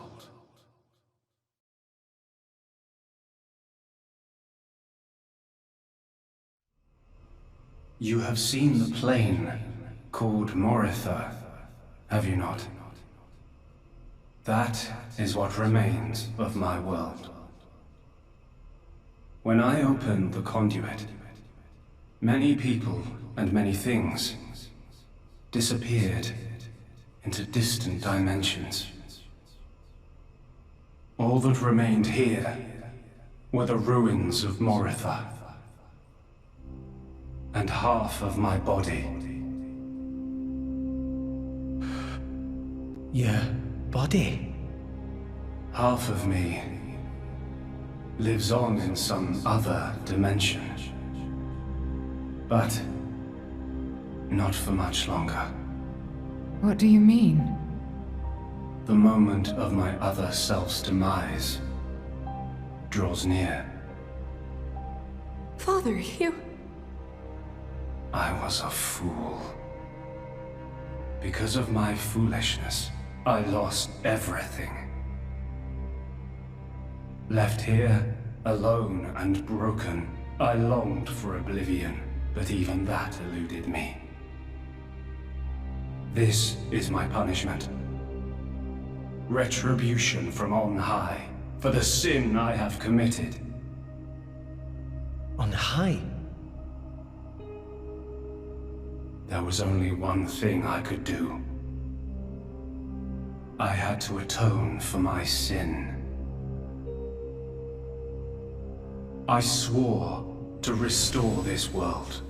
Speaker 5: You have seen the plane called Moritha, have you not? That is what remains of my world. When I opened the conduit, many people and many things disappeared into distant dimensions. All that remained here were the ruins of Moritha. And half of my body.
Speaker 18: Your body?
Speaker 5: Half of me lives on in some other dimension. But not for much longer.
Speaker 1: What do you mean?
Speaker 5: The moment of my other self's demise draws near.
Speaker 17: Father, you...
Speaker 5: I was a fool. Because of my foolishness, I lost everything. Left here, alone and broken, I longed for oblivion, but even that eluded me. This is my punishment. Retribution from on high, for the sin I have committed.
Speaker 18: On high?
Speaker 5: There was only one thing I could do. I had to atone for my sin. I swore to restore this world.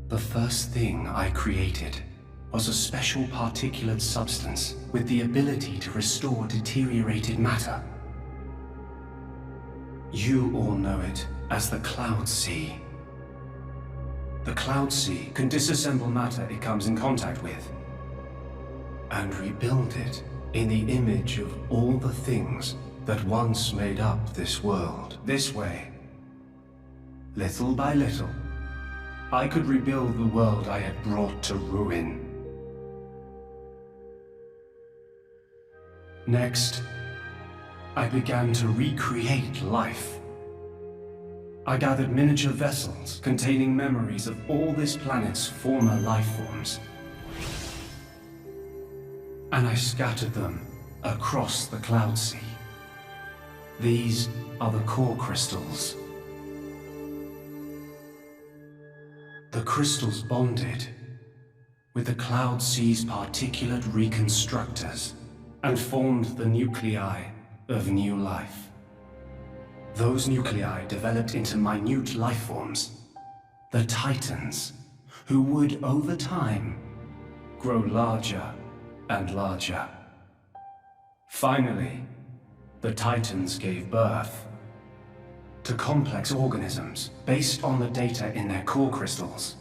Speaker 5: The first thing I created was a special particulate substance with the ability to restore deteriorated matter. You all know it as the Cloud Sea. The Cloud Sea can disassemble matter it comes in contact with, and rebuild it in the image of all the things that once made up this world. This way, little by little, I could rebuild the world I had brought to ruin. I began to recreate life. I gathered miniature vessels containing memories of all this planet's former life forms. And I scattered them across the Cloud Sea. These are the core crystals. The crystals bonded with the Cloud Sea's particulate reconstructors and formed the nuclei of new life. Those nuclei developed into minute life forms, the Titans, who would, over time, grow larger and larger. Finally, the Titans gave birth to complex organisms based on the data in their core crystals.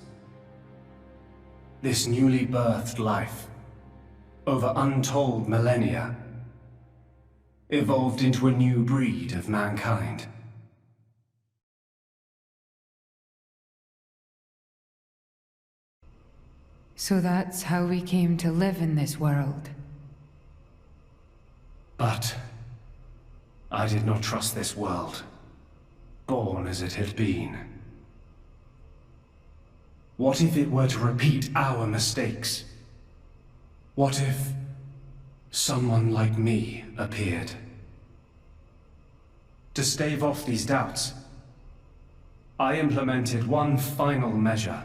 Speaker 5: This newly birthed life, over untold millennia, evolved into a new breed of mankind.
Speaker 1: So that's how we came to live in this world.
Speaker 5: But I did not trust this world, born as it had been. What if it were to repeat our mistakes? What if someone like me appeared? To stave off these doubts, I implemented one final measure.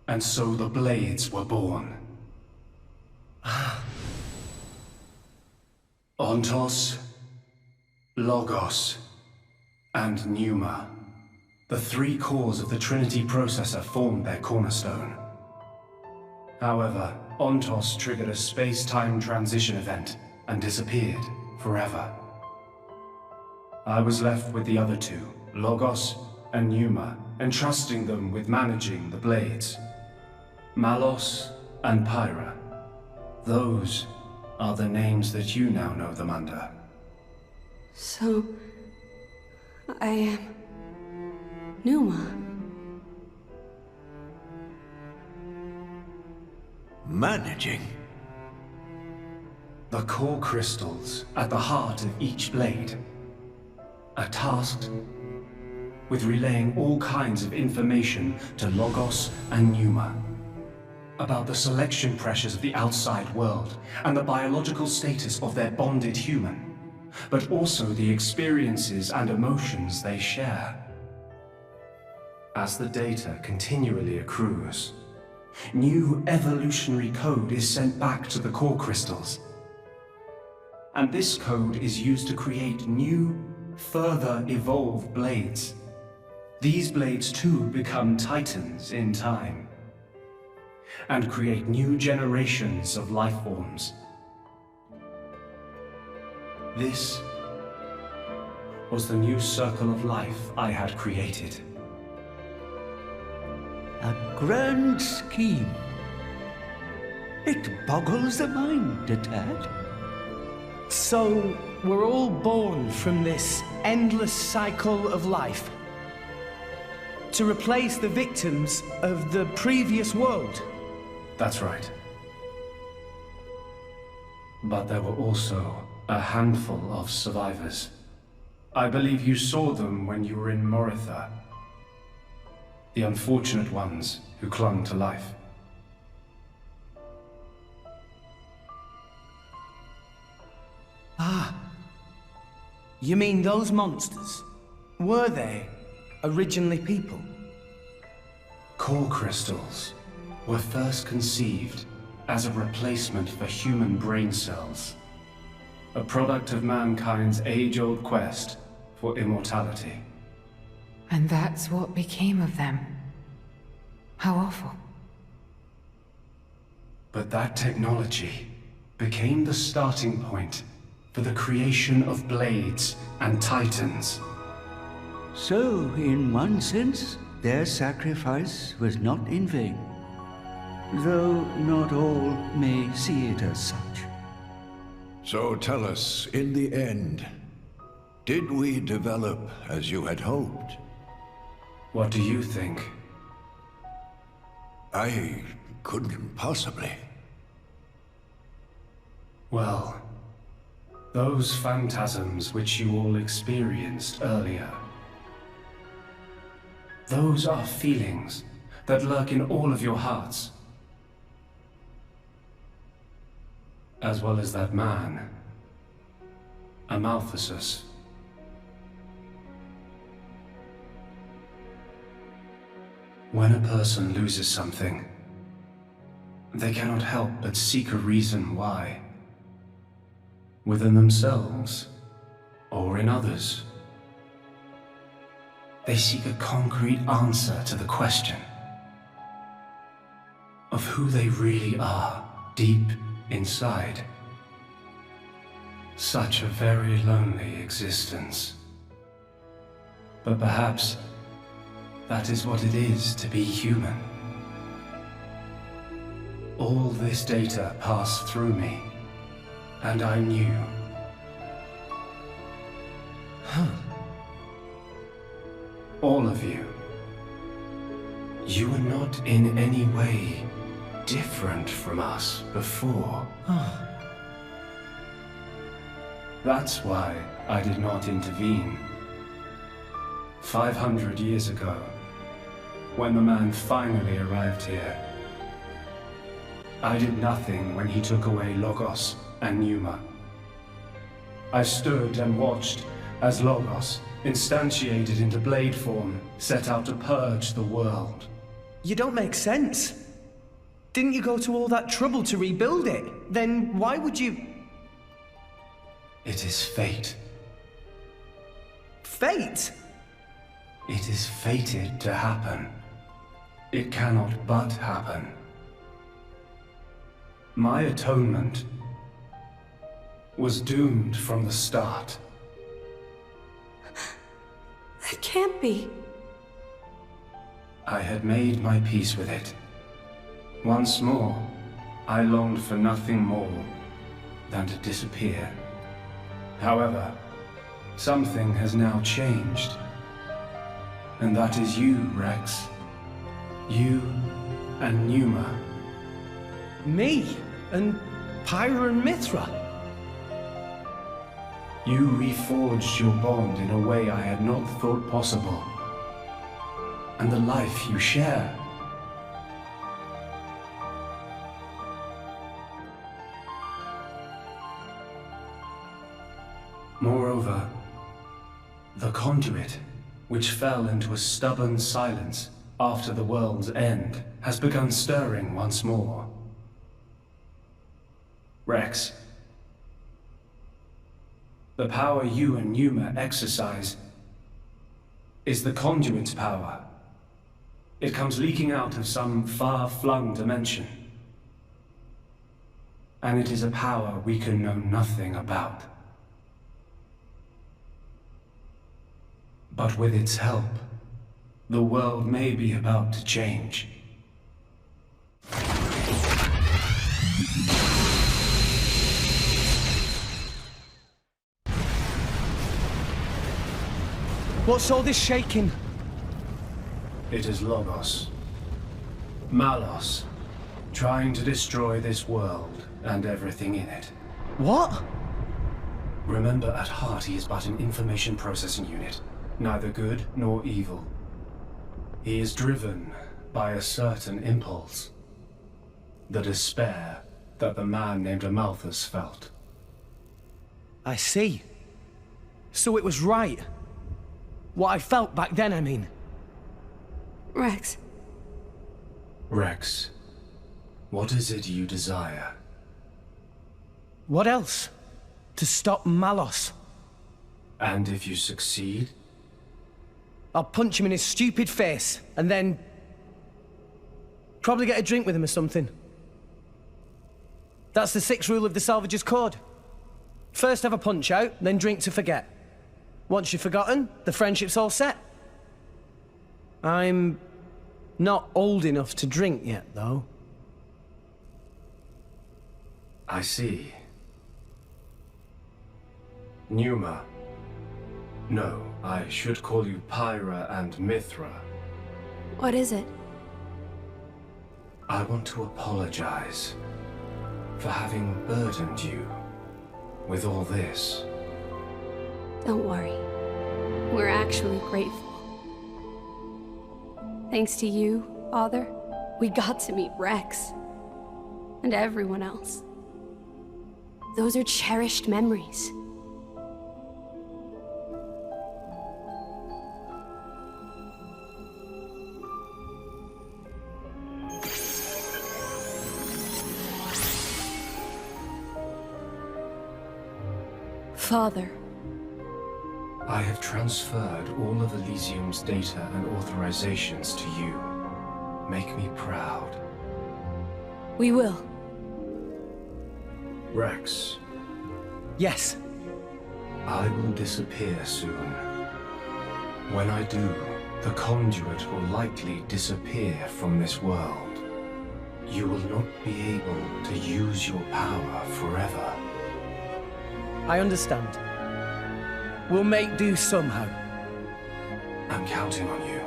Speaker 5: And so the Blades were born. Ontos, Logos, and Pneuma. The three cores of the Trinity processor formed their cornerstone. However, Ontos triggered a space-time transition event and disappeared forever. I was left with the other two, Logos and Pneuma, entrusting them with managing the Blades. Malos and Pyra. Those are the names that you now know them under.
Speaker 17: So, I am Pneuma.
Speaker 3: Managing?
Speaker 5: The core crystals at the heart of each blade are tasked with relaying all kinds of information to Logos and Pneuma about the selection pressures of the outside world and the biological status of their bonded human, but also the experiences and emotions they share. As the data continually accrues, new evolutionary code is sent back to the core crystals. And this code is used to create new, further evolved blades. These blades too become Titans in time, and create new generations of life forms. This was the new circle of life I had created.
Speaker 9: A grand scheme. It boggles the mind a tad.
Speaker 16: So, we're all born from this endless cycle of life to replace the victims of the previous world.
Speaker 5: That's right. But there were also a handful of survivors. I believe you saw them when you were in Moritha. The unfortunate ones who clung to life.
Speaker 16: Ah. You mean those monsters? Were they originally people?
Speaker 5: Core crystals were first conceived as a replacement for human brain cells. A product of mankind's age-old quest for immortality.
Speaker 1: And that's what became of them. How awful.
Speaker 5: But that technology became the starting point for the creation of Blades and Titans.
Speaker 9: So, in one sense, their sacrifice was not in vain. Though not all may see it as such.
Speaker 3: So tell us, in the end, did we develop as you had hoped?
Speaker 5: What do you think?
Speaker 3: I couldn't possibly.
Speaker 5: Well, those phantasms which you all experienced earlier, those are feelings that lurk in all of your hearts. As well as that man, Amaltheus. When a person loses something, they cannot help but seek a reason why. Within themselves, or in others. They seek a concrete answer to the question of who they really are deep inside. Such a very lonely existence. But perhaps that is what it is to be human. All this data passed through me, and I knew. All of you. You were not in any way different from us before. That's why I did not intervene. 500 years ago, when the man finally arrived here, I did nothing when he took away Logos and Pneuma. I stood and watched as Logos, instantiated into blade form, set out to purge the world.
Speaker 18: You don't make sense. Didn't you go to all that trouble to rebuild it? Then why would you...
Speaker 5: It is fate.
Speaker 18: Fate?
Speaker 5: It is fated to happen. It cannot but happen. My atonement was doomed from the start.
Speaker 17: That can't be.
Speaker 5: I had made my peace with it. Once more, I longed for nothing more than to disappear. However, something has now changed. And that is you, Rex. You and Pneuma.
Speaker 18: Me? And Pyra and Mithra?
Speaker 5: You reforged your bond in a way I had not thought possible. And the life you share. Moreover, the conduit, which fell into a stubborn silence after the world's end, has begun stirring once more. Rex, the power you and Pneuma exercise is the conduit's power. It comes leaking out of some far-flung dimension. And it is a power we can know nothing about. But with its help, the world may be about to change.
Speaker 18: What's all this shaking?
Speaker 5: It is Logos. Malos, trying to destroy this world and everything in it.
Speaker 18: What?
Speaker 5: Remember, at heart he is but an information processing unit. Neither good nor evil. He is driven by a certain impulse. The despair that the man named Amaltheus felt.
Speaker 18: I see. So it was right. What I felt back then, I mean.
Speaker 17: Rex.
Speaker 5: Rex, what is it you desire?
Speaker 18: What else? To stop Malos.
Speaker 5: And if you succeed?
Speaker 18: I'll punch him in his stupid face, and then... probably get a drink with him or something. That's the 6th rule of the Salvager's Code. First have a punch out, then drink to forget. Once you've forgotten, the friendship's all set. I'm not old enough to drink yet, though.
Speaker 5: I see. Pneuma. No, I should call you Pyra and Mithra.
Speaker 17: What is it?
Speaker 5: I want to apologize for having burdened you with all this.
Speaker 17: Don't worry. We're actually grateful. Thanks to you, Father, we got to meet Rex. And everyone else. Those are cherished memories. Father.
Speaker 5: I have transferred all of Elysium's data and authorizations to you. Make me proud.
Speaker 17: We will.
Speaker 5: Rex.
Speaker 16: Yes.
Speaker 5: I will disappear soon. When I do, the conduit will likely disappear from this world. You will not be able to use your power forever.
Speaker 16: I understand. We'll make do somehow.
Speaker 5: I'm counting on you.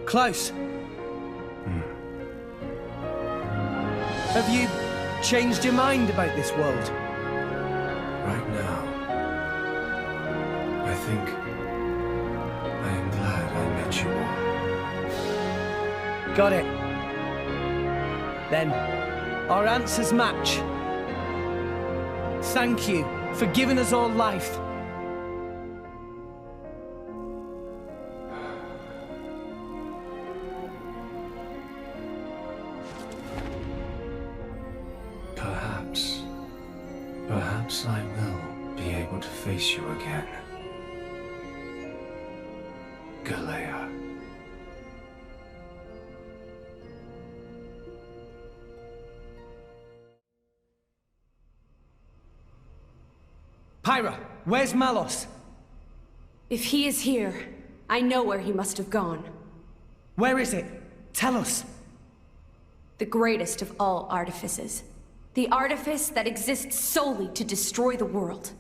Speaker 16: Close. Have you changed your mind about this world?
Speaker 5: Right now, I think I am glad I met you all.
Speaker 16: Got it. Then, our answers match. Thank you for giving us all life.
Speaker 5: Perhaps I will be able to face you again. Galea.
Speaker 16: Pyra, where's Malos?
Speaker 17: If he is here, I know where he must have gone.
Speaker 16: Where is it? Tell us.
Speaker 17: The greatest of all artifices. The artifice that exists solely to destroy the world.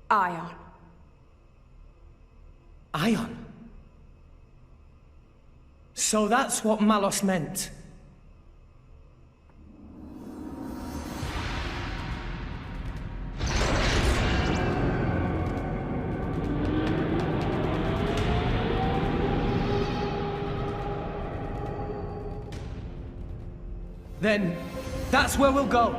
Speaker 17: Ion.
Speaker 16: Ion? So that's what Malos meant. Then, that's where we'll go.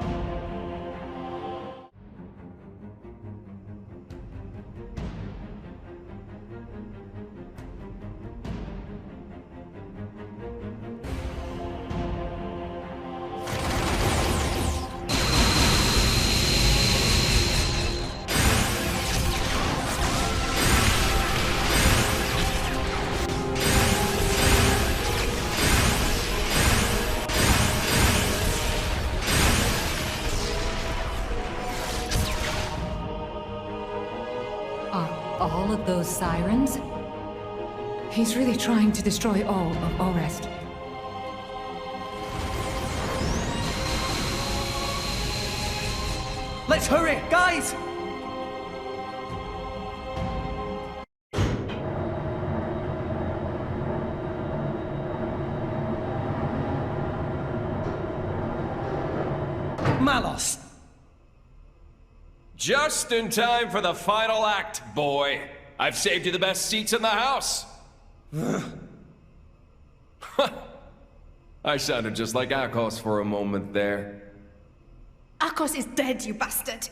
Speaker 1: All of those sirens? He's really trying to destroy all of Orest.
Speaker 16: Let's hurry, guys! Malos!
Speaker 19: Just in time for the final act, boy. I've saved you the best seats in the house. I sounded just like Akos for a moment there.
Speaker 2: Akos is dead, you bastard.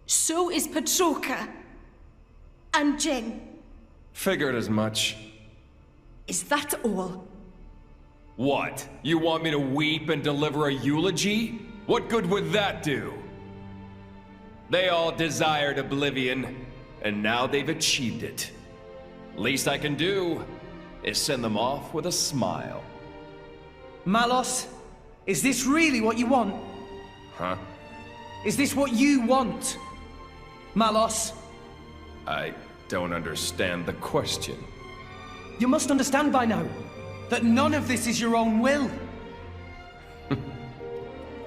Speaker 2: So is Patroka. And Jin.
Speaker 19: Figured as much.
Speaker 2: Is that all?
Speaker 19: What? You want me to weep and deliver a eulogy? What good would that do? They all desired oblivion, and now they've achieved it. Least I can do is send them off with a smile.
Speaker 16: Malos, is this really what you want?
Speaker 19: Huh?
Speaker 16: Is this what you want? Malos?
Speaker 19: I don't understand the question.
Speaker 18: You must understand by now that none of this is your own will.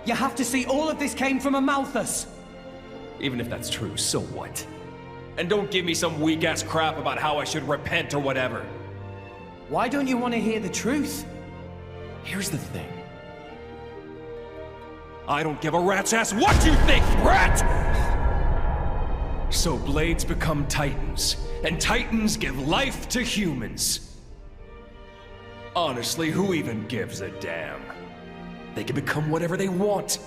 Speaker 18: You have to see all of this came from a Malthus.
Speaker 19: Even if that's true, so what? And don't give me some weak-ass crap about how I should repent or whatever.
Speaker 18: Why don't you want to hear the truth?
Speaker 19: Here's the thing. I don't give a rat's ass what you think, rat! So blades become titans, and titans give life to humans. Honestly, who even gives a damn? They can become whatever they want.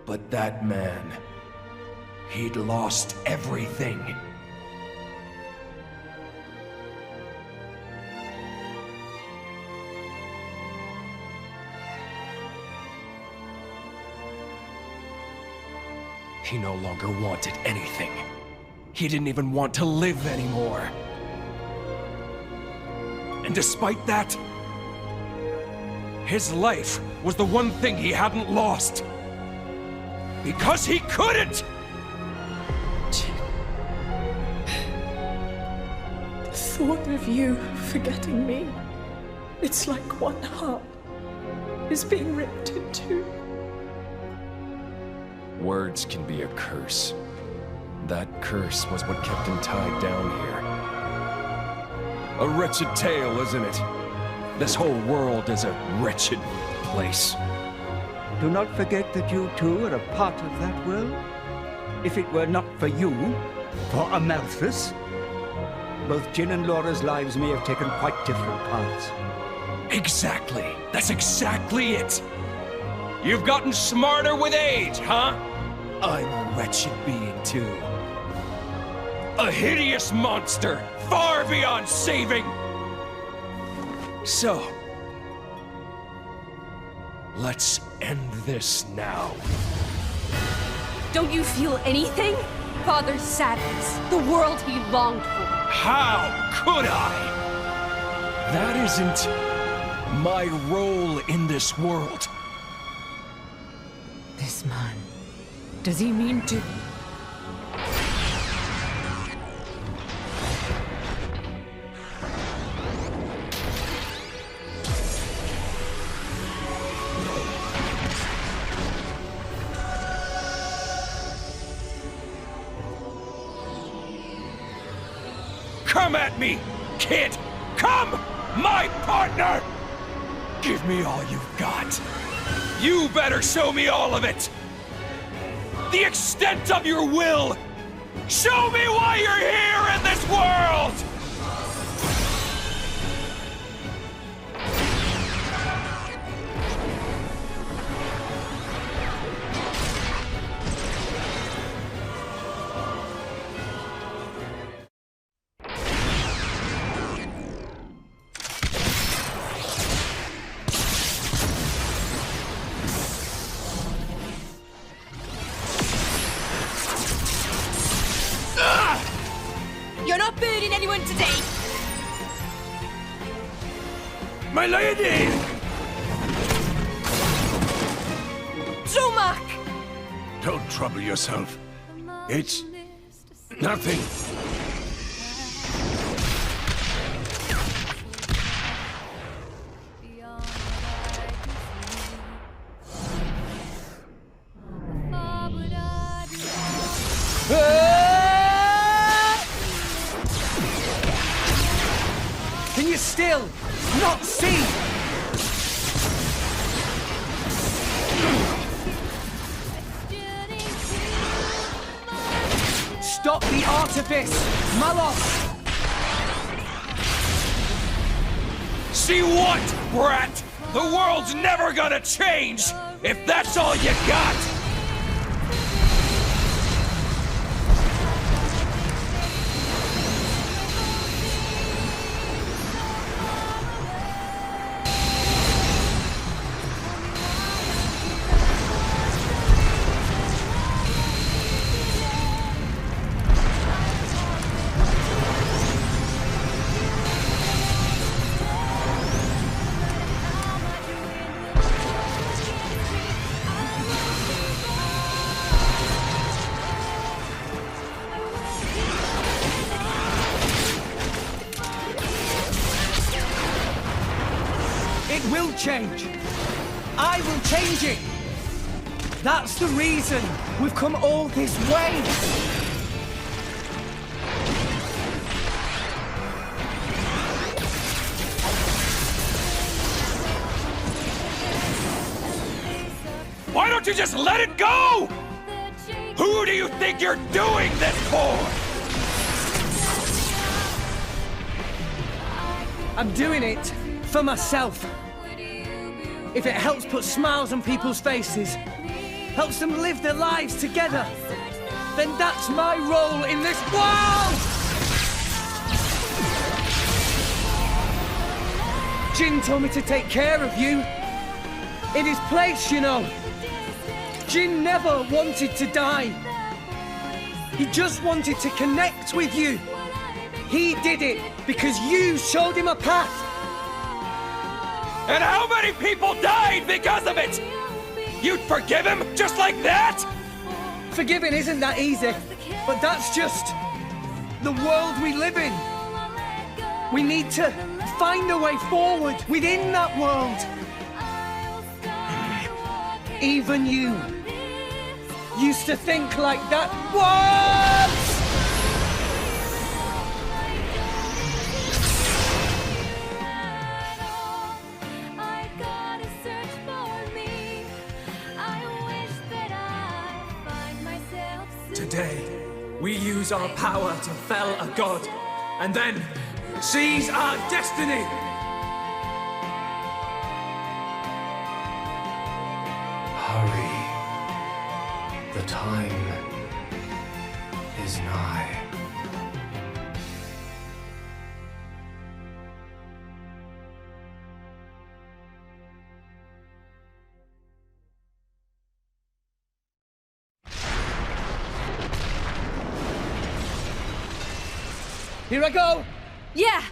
Speaker 19: But that man, he'd lost everything. He no longer wanted anything. He didn't even want to live anymore. And despite that, his life was the one thing he hadn't lost. Because he couldn't!
Speaker 22: The thought of you forgetting me, it's like one heart is being ripped in two.
Speaker 19: Words can be a curse. That curse was what kept him tied down here. A wretched tale, isn't it? This whole world is a wretched place.
Speaker 9: Do not forget that you too are a part of that world. If it were not for you, for Amalthus, both Jin and Laura's lives may have taken quite different paths.
Speaker 19: Exactly. That's exactly it. You've gotten smarter with age, huh? I'm a wretched being, too. A hideous monster, far beyond saving! So, let's end this now.
Speaker 17: Don't you feel anything? Father's sadness, the world he longed for.
Speaker 19: How could I? That isn't my role in this world.
Speaker 1: This man, does he mean to...
Speaker 19: Come at me, kid! Come! My partner! Give me all you've got. You better show me all of it! The extent of your will! Show me why you're here in this world!
Speaker 22: You're not burning anyone today!
Speaker 19: My lady!
Speaker 22: Zomak!
Speaker 3: Don't trouble yourself. It's nothing.
Speaker 18: Can you still not see? Stop the artifice, Malos!
Speaker 19: See what, brat? The world's never gonna change if that's all you got!
Speaker 18: It will change. I will change it. That's the reason we've come all this way.
Speaker 19: Why don't you just let it go? Who do you think you're doing this for?
Speaker 18: I'm doing it for myself. If it helps put smiles on people's faces, helps them live their lives together, then that's my role in this world! Jin told me to take care of you. In his place, you know. Jin never wanted to die. He just wanted to connect with you. He did it because you showed him a path.
Speaker 19: And how many people died because of it? You'd forgive him just like that?
Speaker 18: Forgiving isn't that easy, but that's just the world we live in. We need to find a way forward within that world. Even you used to think like that once!
Speaker 4: Today, we use our power to fell a god, and then seize our destiny!
Speaker 5: Hurry. The time is nigh.
Speaker 18: Here I go!
Speaker 22: Yeah!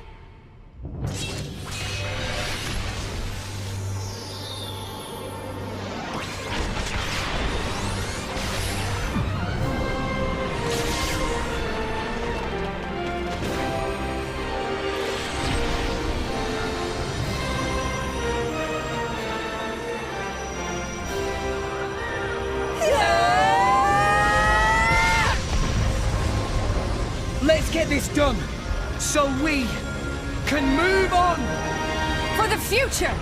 Speaker 18: Let's get this done, so we can move on!
Speaker 22: For the future!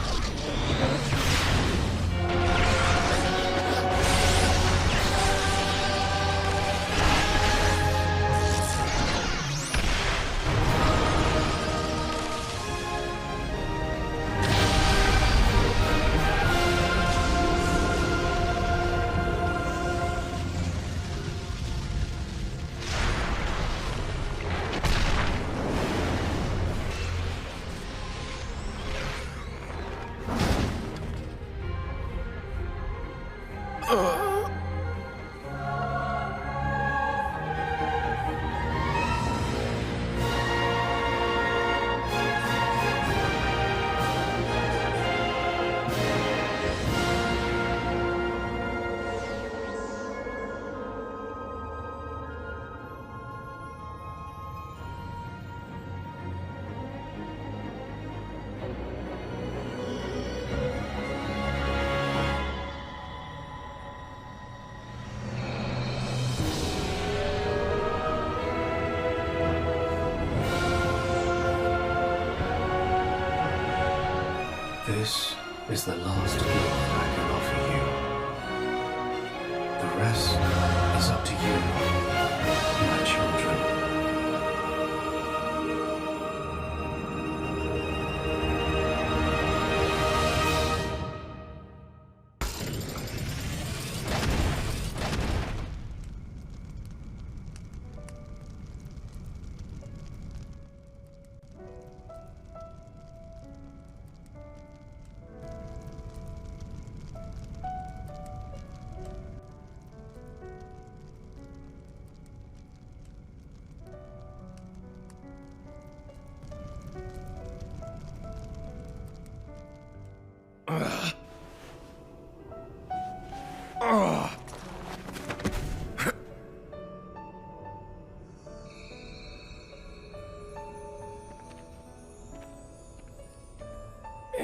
Speaker 5: This is the last gift I can offer you. The rest is up to you, my children.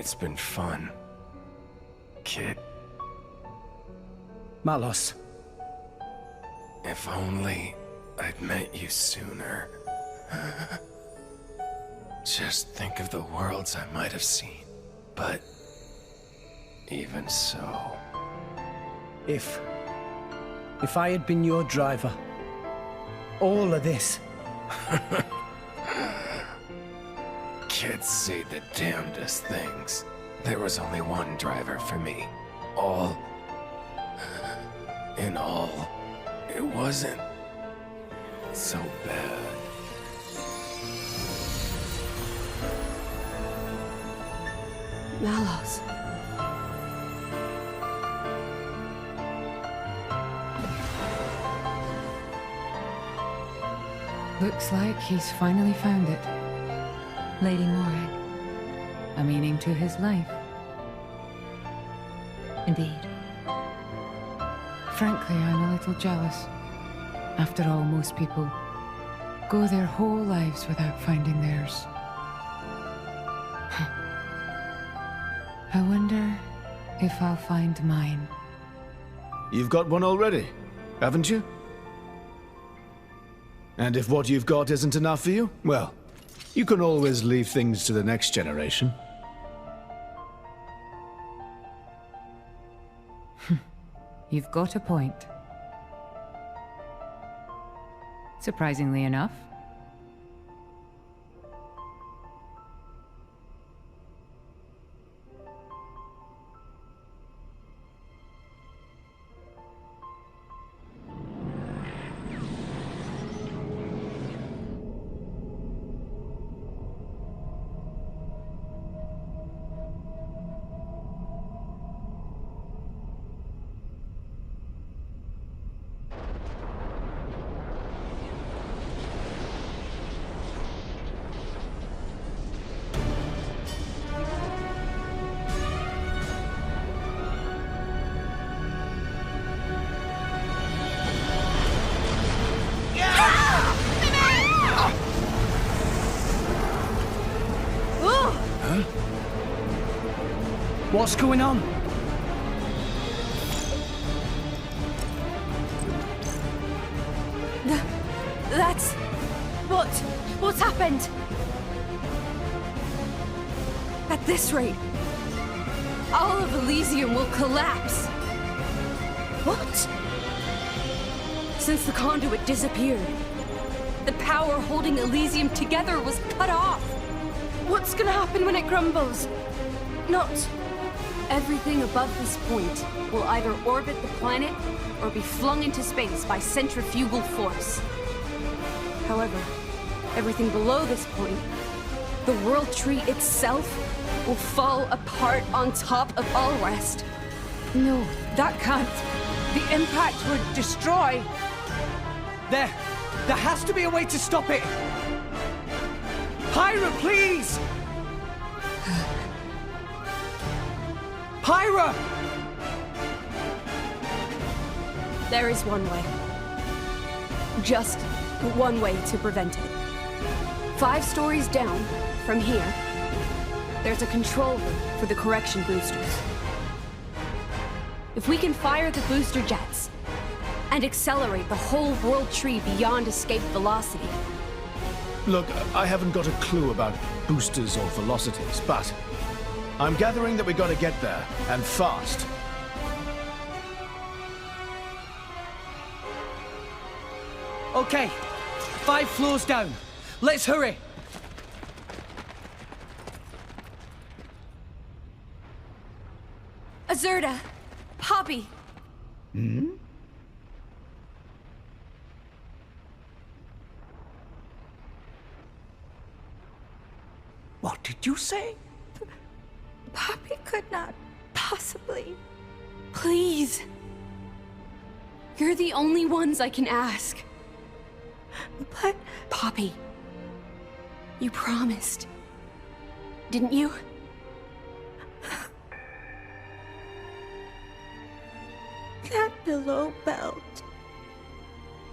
Speaker 19: It's been fun, kid.
Speaker 18: Malos.
Speaker 19: If only I'd met you sooner. Just think of the worlds I might have seen. But even so...
Speaker 18: If I had been your driver, all of this...
Speaker 19: Kids say the damnedest things. There was only one driver for me. All... in all, it wasn't so bad.
Speaker 17: Malos.
Speaker 1: Looks like he's finally found it. Lady Morag. A meaning to his life. Indeed. Frankly, I'm a little jealous. After all, most people go their whole lives without finding theirs. I wonder if I'll find mine.
Speaker 14: You've got one already, haven't you? And if what you've got isn't enough for you, well, you can always leave things to the next generation.
Speaker 1: You've got a point. Surprisingly enough.
Speaker 18: What's going on?
Speaker 17: That's... What's happened? At this rate, all of Elysium will collapse. What? Since the conduit disappeared, the power holding Elysium together was cut off. What's gonna happen when it crumbles? Not... Everything above this point will either orbit the planet or be flung into space by centrifugal force. However, everything below this point, the World Tree itself, will fall apart on top of all rest.
Speaker 1: No, that can't. The impact would destroy...
Speaker 18: There has to be a way to stop it! Pyra, please! Pyra!
Speaker 17: There is one way. Just one way to prevent it. 5 stories down, from here, there's a control room for the correction boosters. If we can fire the booster jets, and accelerate the whole World Tree beyond escape velocity.
Speaker 14: Look, I haven't got a clue about boosters or velocities, but I'm gathering that we gotta get there, and fast.
Speaker 18: Okay, 5 floors down. Let's hurry.
Speaker 17: Azurda! Poppy!
Speaker 9: Hmm? What did you say?
Speaker 15: Poppy could not possibly.
Speaker 17: Please! You're the only ones I can ask.
Speaker 15: But...
Speaker 17: Poppy, you promised, didn't you?
Speaker 15: That below belt.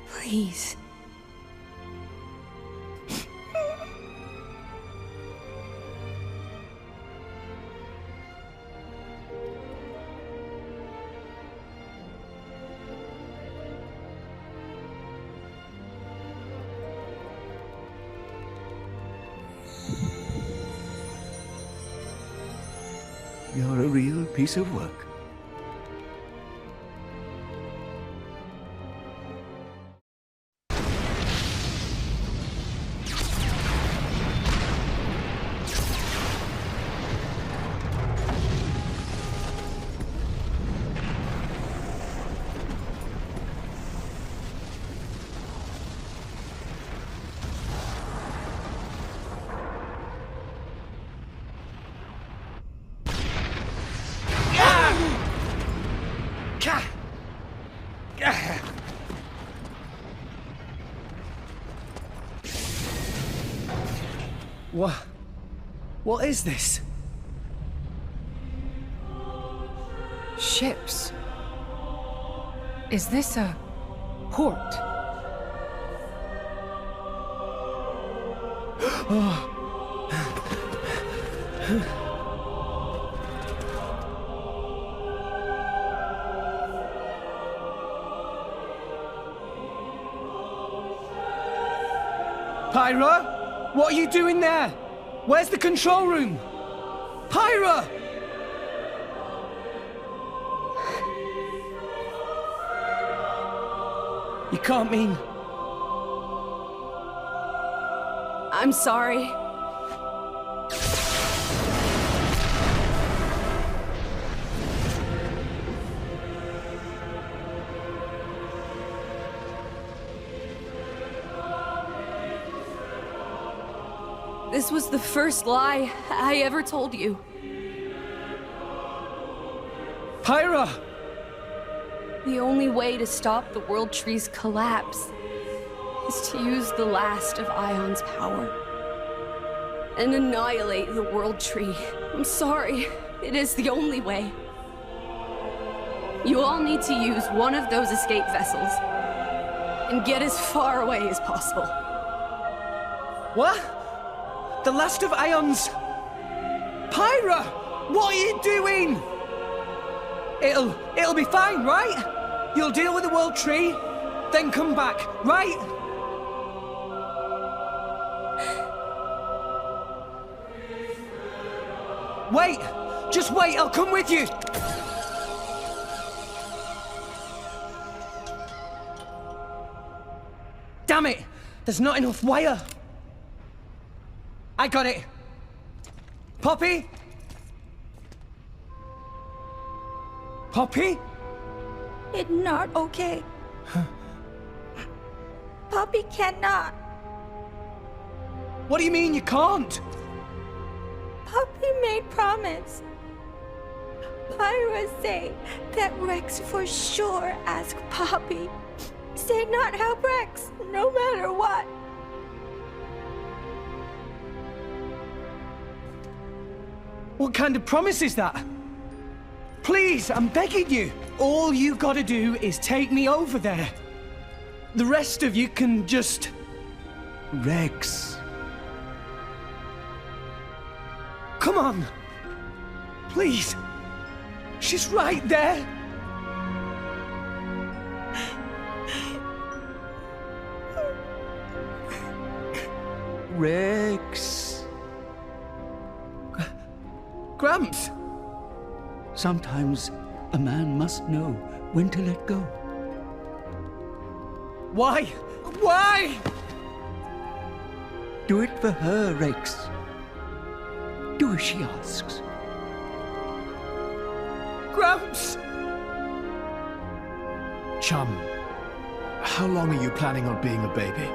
Speaker 17: Please.
Speaker 9: You're a real piece of work.
Speaker 18: What is this?
Speaker 1: Ships. Is this a port?
Speaker 18: Pyra? What are you doing there? Where's the control room? Pyra! You can't mean...
Speaker 17: I'm sorry. This was the first lie I ever told you.
Speaker 18: Pyra!
Speaker 17: The only way to stop the World Tree's collapse is to use the last of Ion's power and annihilate the World Tree. I'm sorry, it is the only way. You all need to use one of those escape vessels and get as far away as possible.
Speaker 18: What? The last of Ion's... Pyra! What are you doing? It'll be fine, right? You'll deal with the World Tree, then come back, right? Wait! Just wait, I'll come with you! Damn it! There's not enough wire! I got it! Poppy? Poppy?
Speaker 15: It's not okay. Poppy cannot.
Speaker 18: What do you mean you can't?
Speaker 15: Poppy made promise. Pyra say that Rex for sure ask Poppy. Say not help Rex, no matter what.
Speaker 18: What kind of promise is that? Please, I'm begging you. All you gotta do is take me over there. The rest of you can just...
Speaker 9: Rex.
Speaker 18: Come on. Please. She's right there.
Speaker 9: Rex.
Speaker 18: Gramps.
Speaker 9: Sometimes a man must know when to let go.
Speaker 18: Why? Why?
Speaker 9: Do it for her, Rex. Do as she asks.
Speaker 18: Gramps!
Speaker 14: Chum, how long are you planning on being a baby?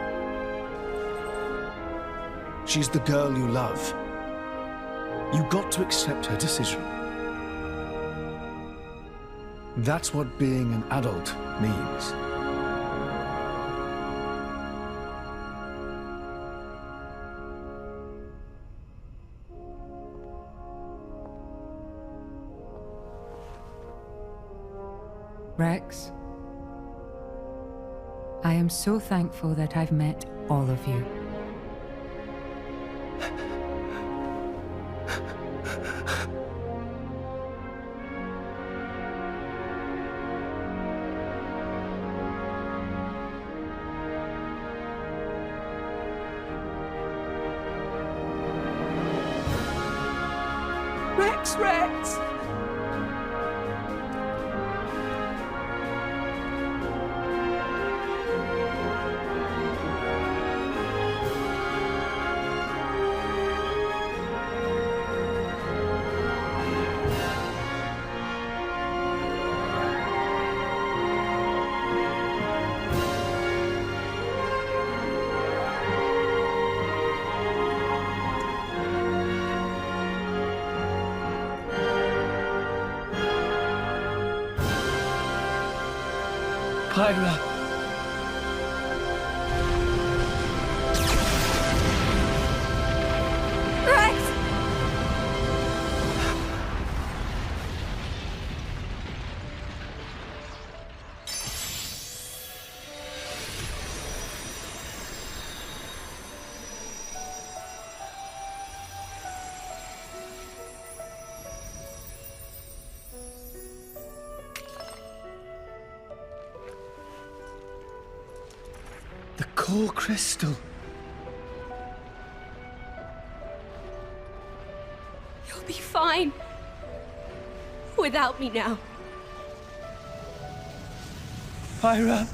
Speaker 14: She's the girl you love. You got to accept her decision. That's what being an adult means.
Speaker 1: Rex, I am so thankful that I've met all of you.
Speaker 7: Rex Rex!
Speaker 18: Pyra.
Speaker 15: Rex!
Speaker 18: The core crystal.
Speaker 17: You'll be fine. Without me now.
Speaker 18: Pyra.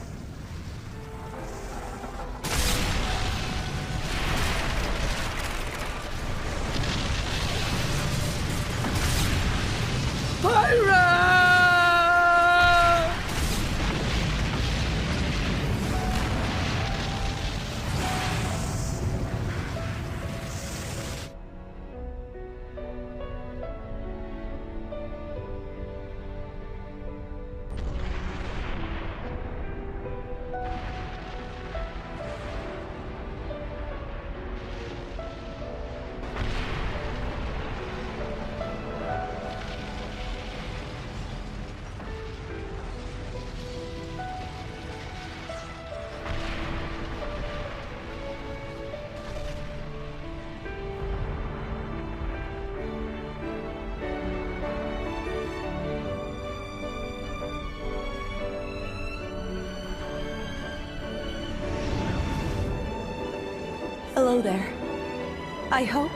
Speaker 17: Hello there. I hope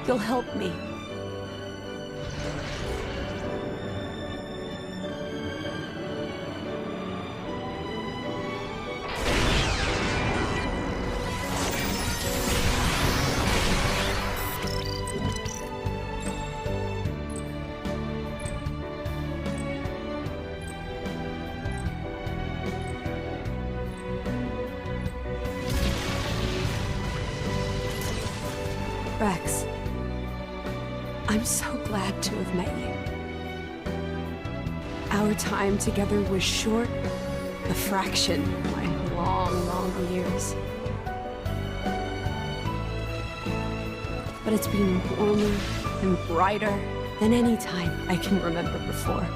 Speaker 17: you'll help me. Rex, I'm so glad to have met you. Our time together was short, a fraction of my long, long years. But it's been warmer and brighter than any time I can remember before.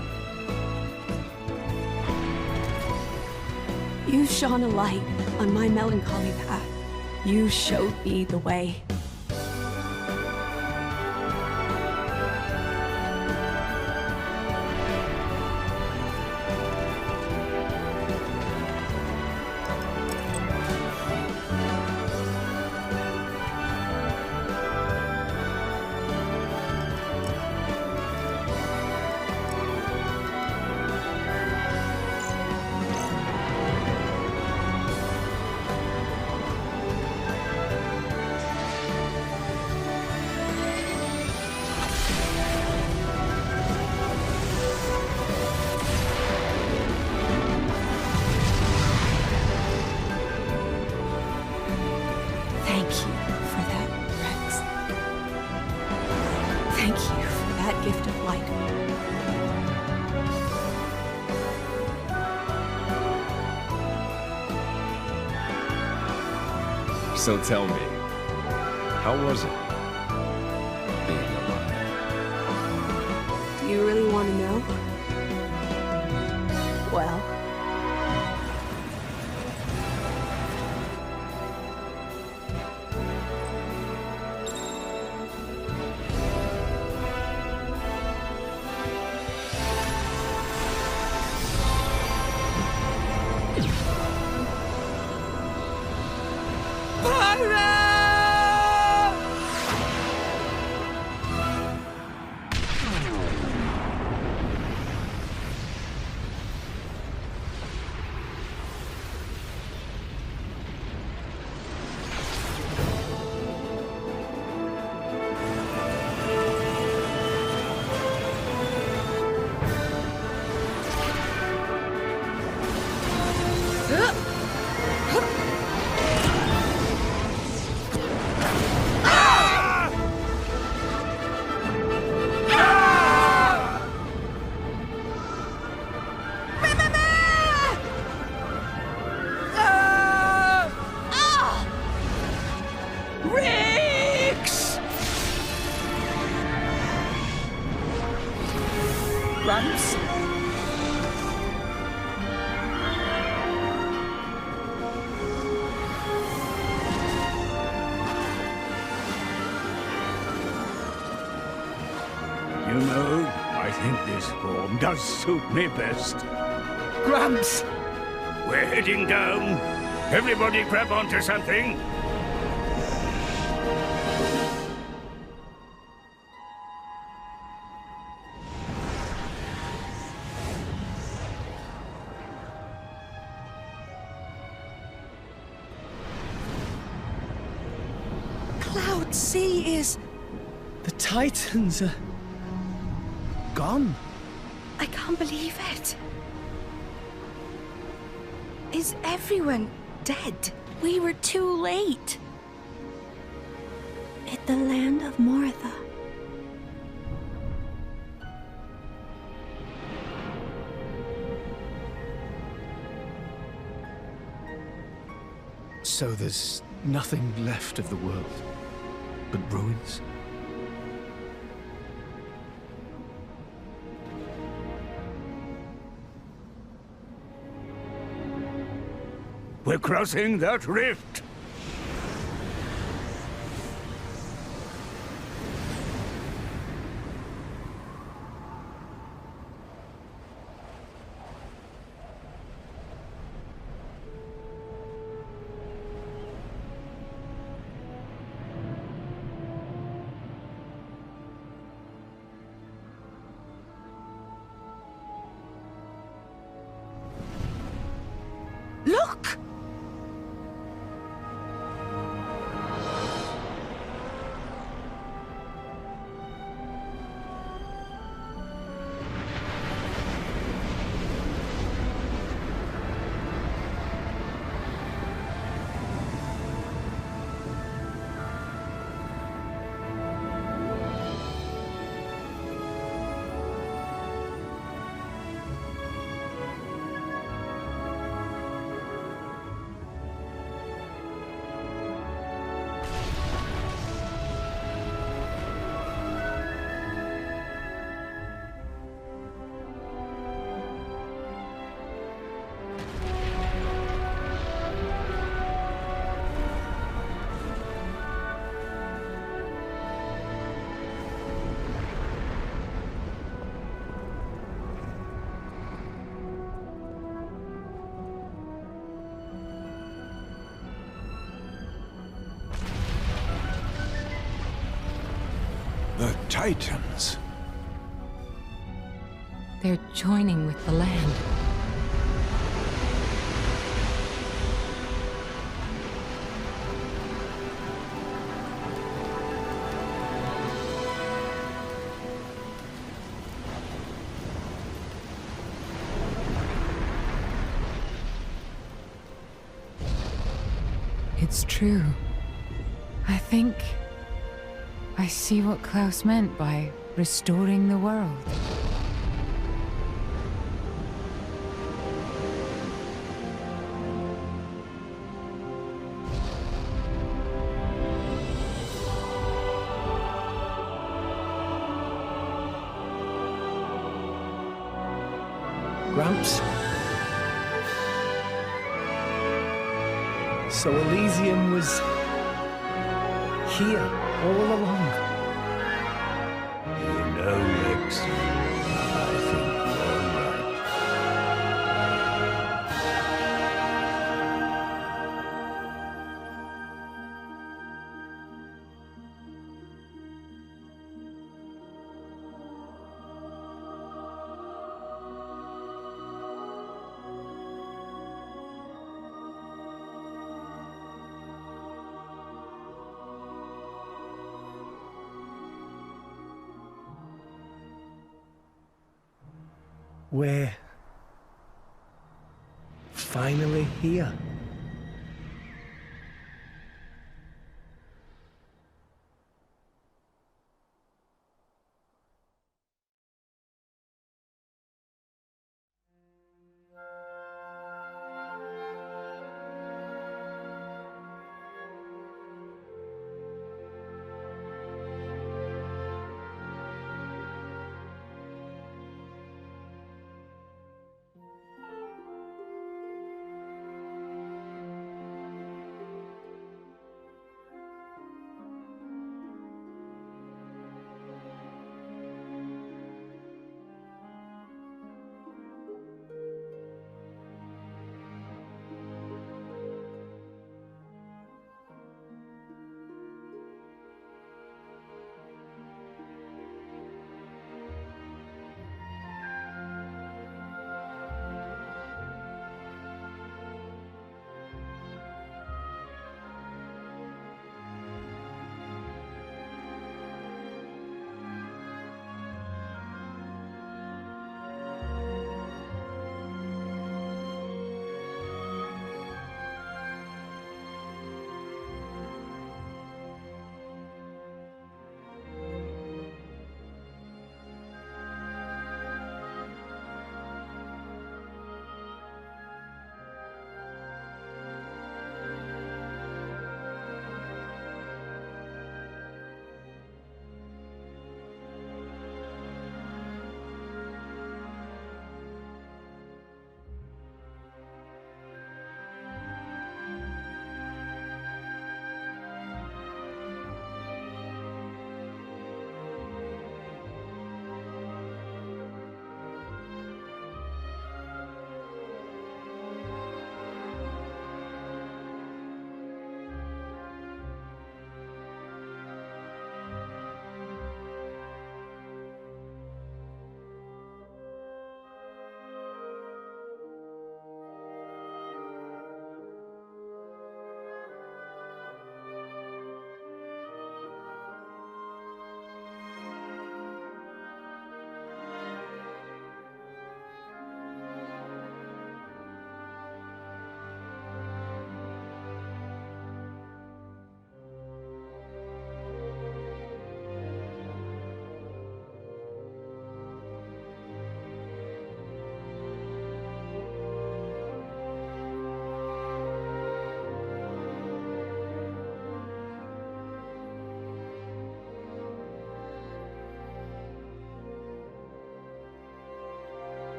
Speaker 17: You shone a light on my melancholy path. You showed me the way. Thank you for that, Rex. Thank you for that gift of light.
Speaker 19: So tell me, how was it being alive?
Speaker 17: Do you really want to know? Well,
Speaker 18: Gramps?
Speaker 10: You know, I think this form does suit me best.
Speaker 18: Gramps!
Speaker 10: We're heading down. Everybody grab onto something.
Speaker 7: Cloud Sea is...
Speaker 18: The Titans are... gone.
Speaker 2: I can't believe it. Is everyone dead?
Speaker 15: We were too late. At the land of Moratha.
Speaker 14: So there's nothing left of the world but ruins?
Speaker 10: We're crossing that rift.
Speaker 7: Look!
Speaker 3: The Titans.
Speaker 1: They're joining with the land. It's true. I think I see what Klaus meant by restoring the world.
Speaker 18: Gramps? So Elysium was... here, all along.
Speaker 10: You know, Rex, I think you're right.
Speaker 18: We're finally here.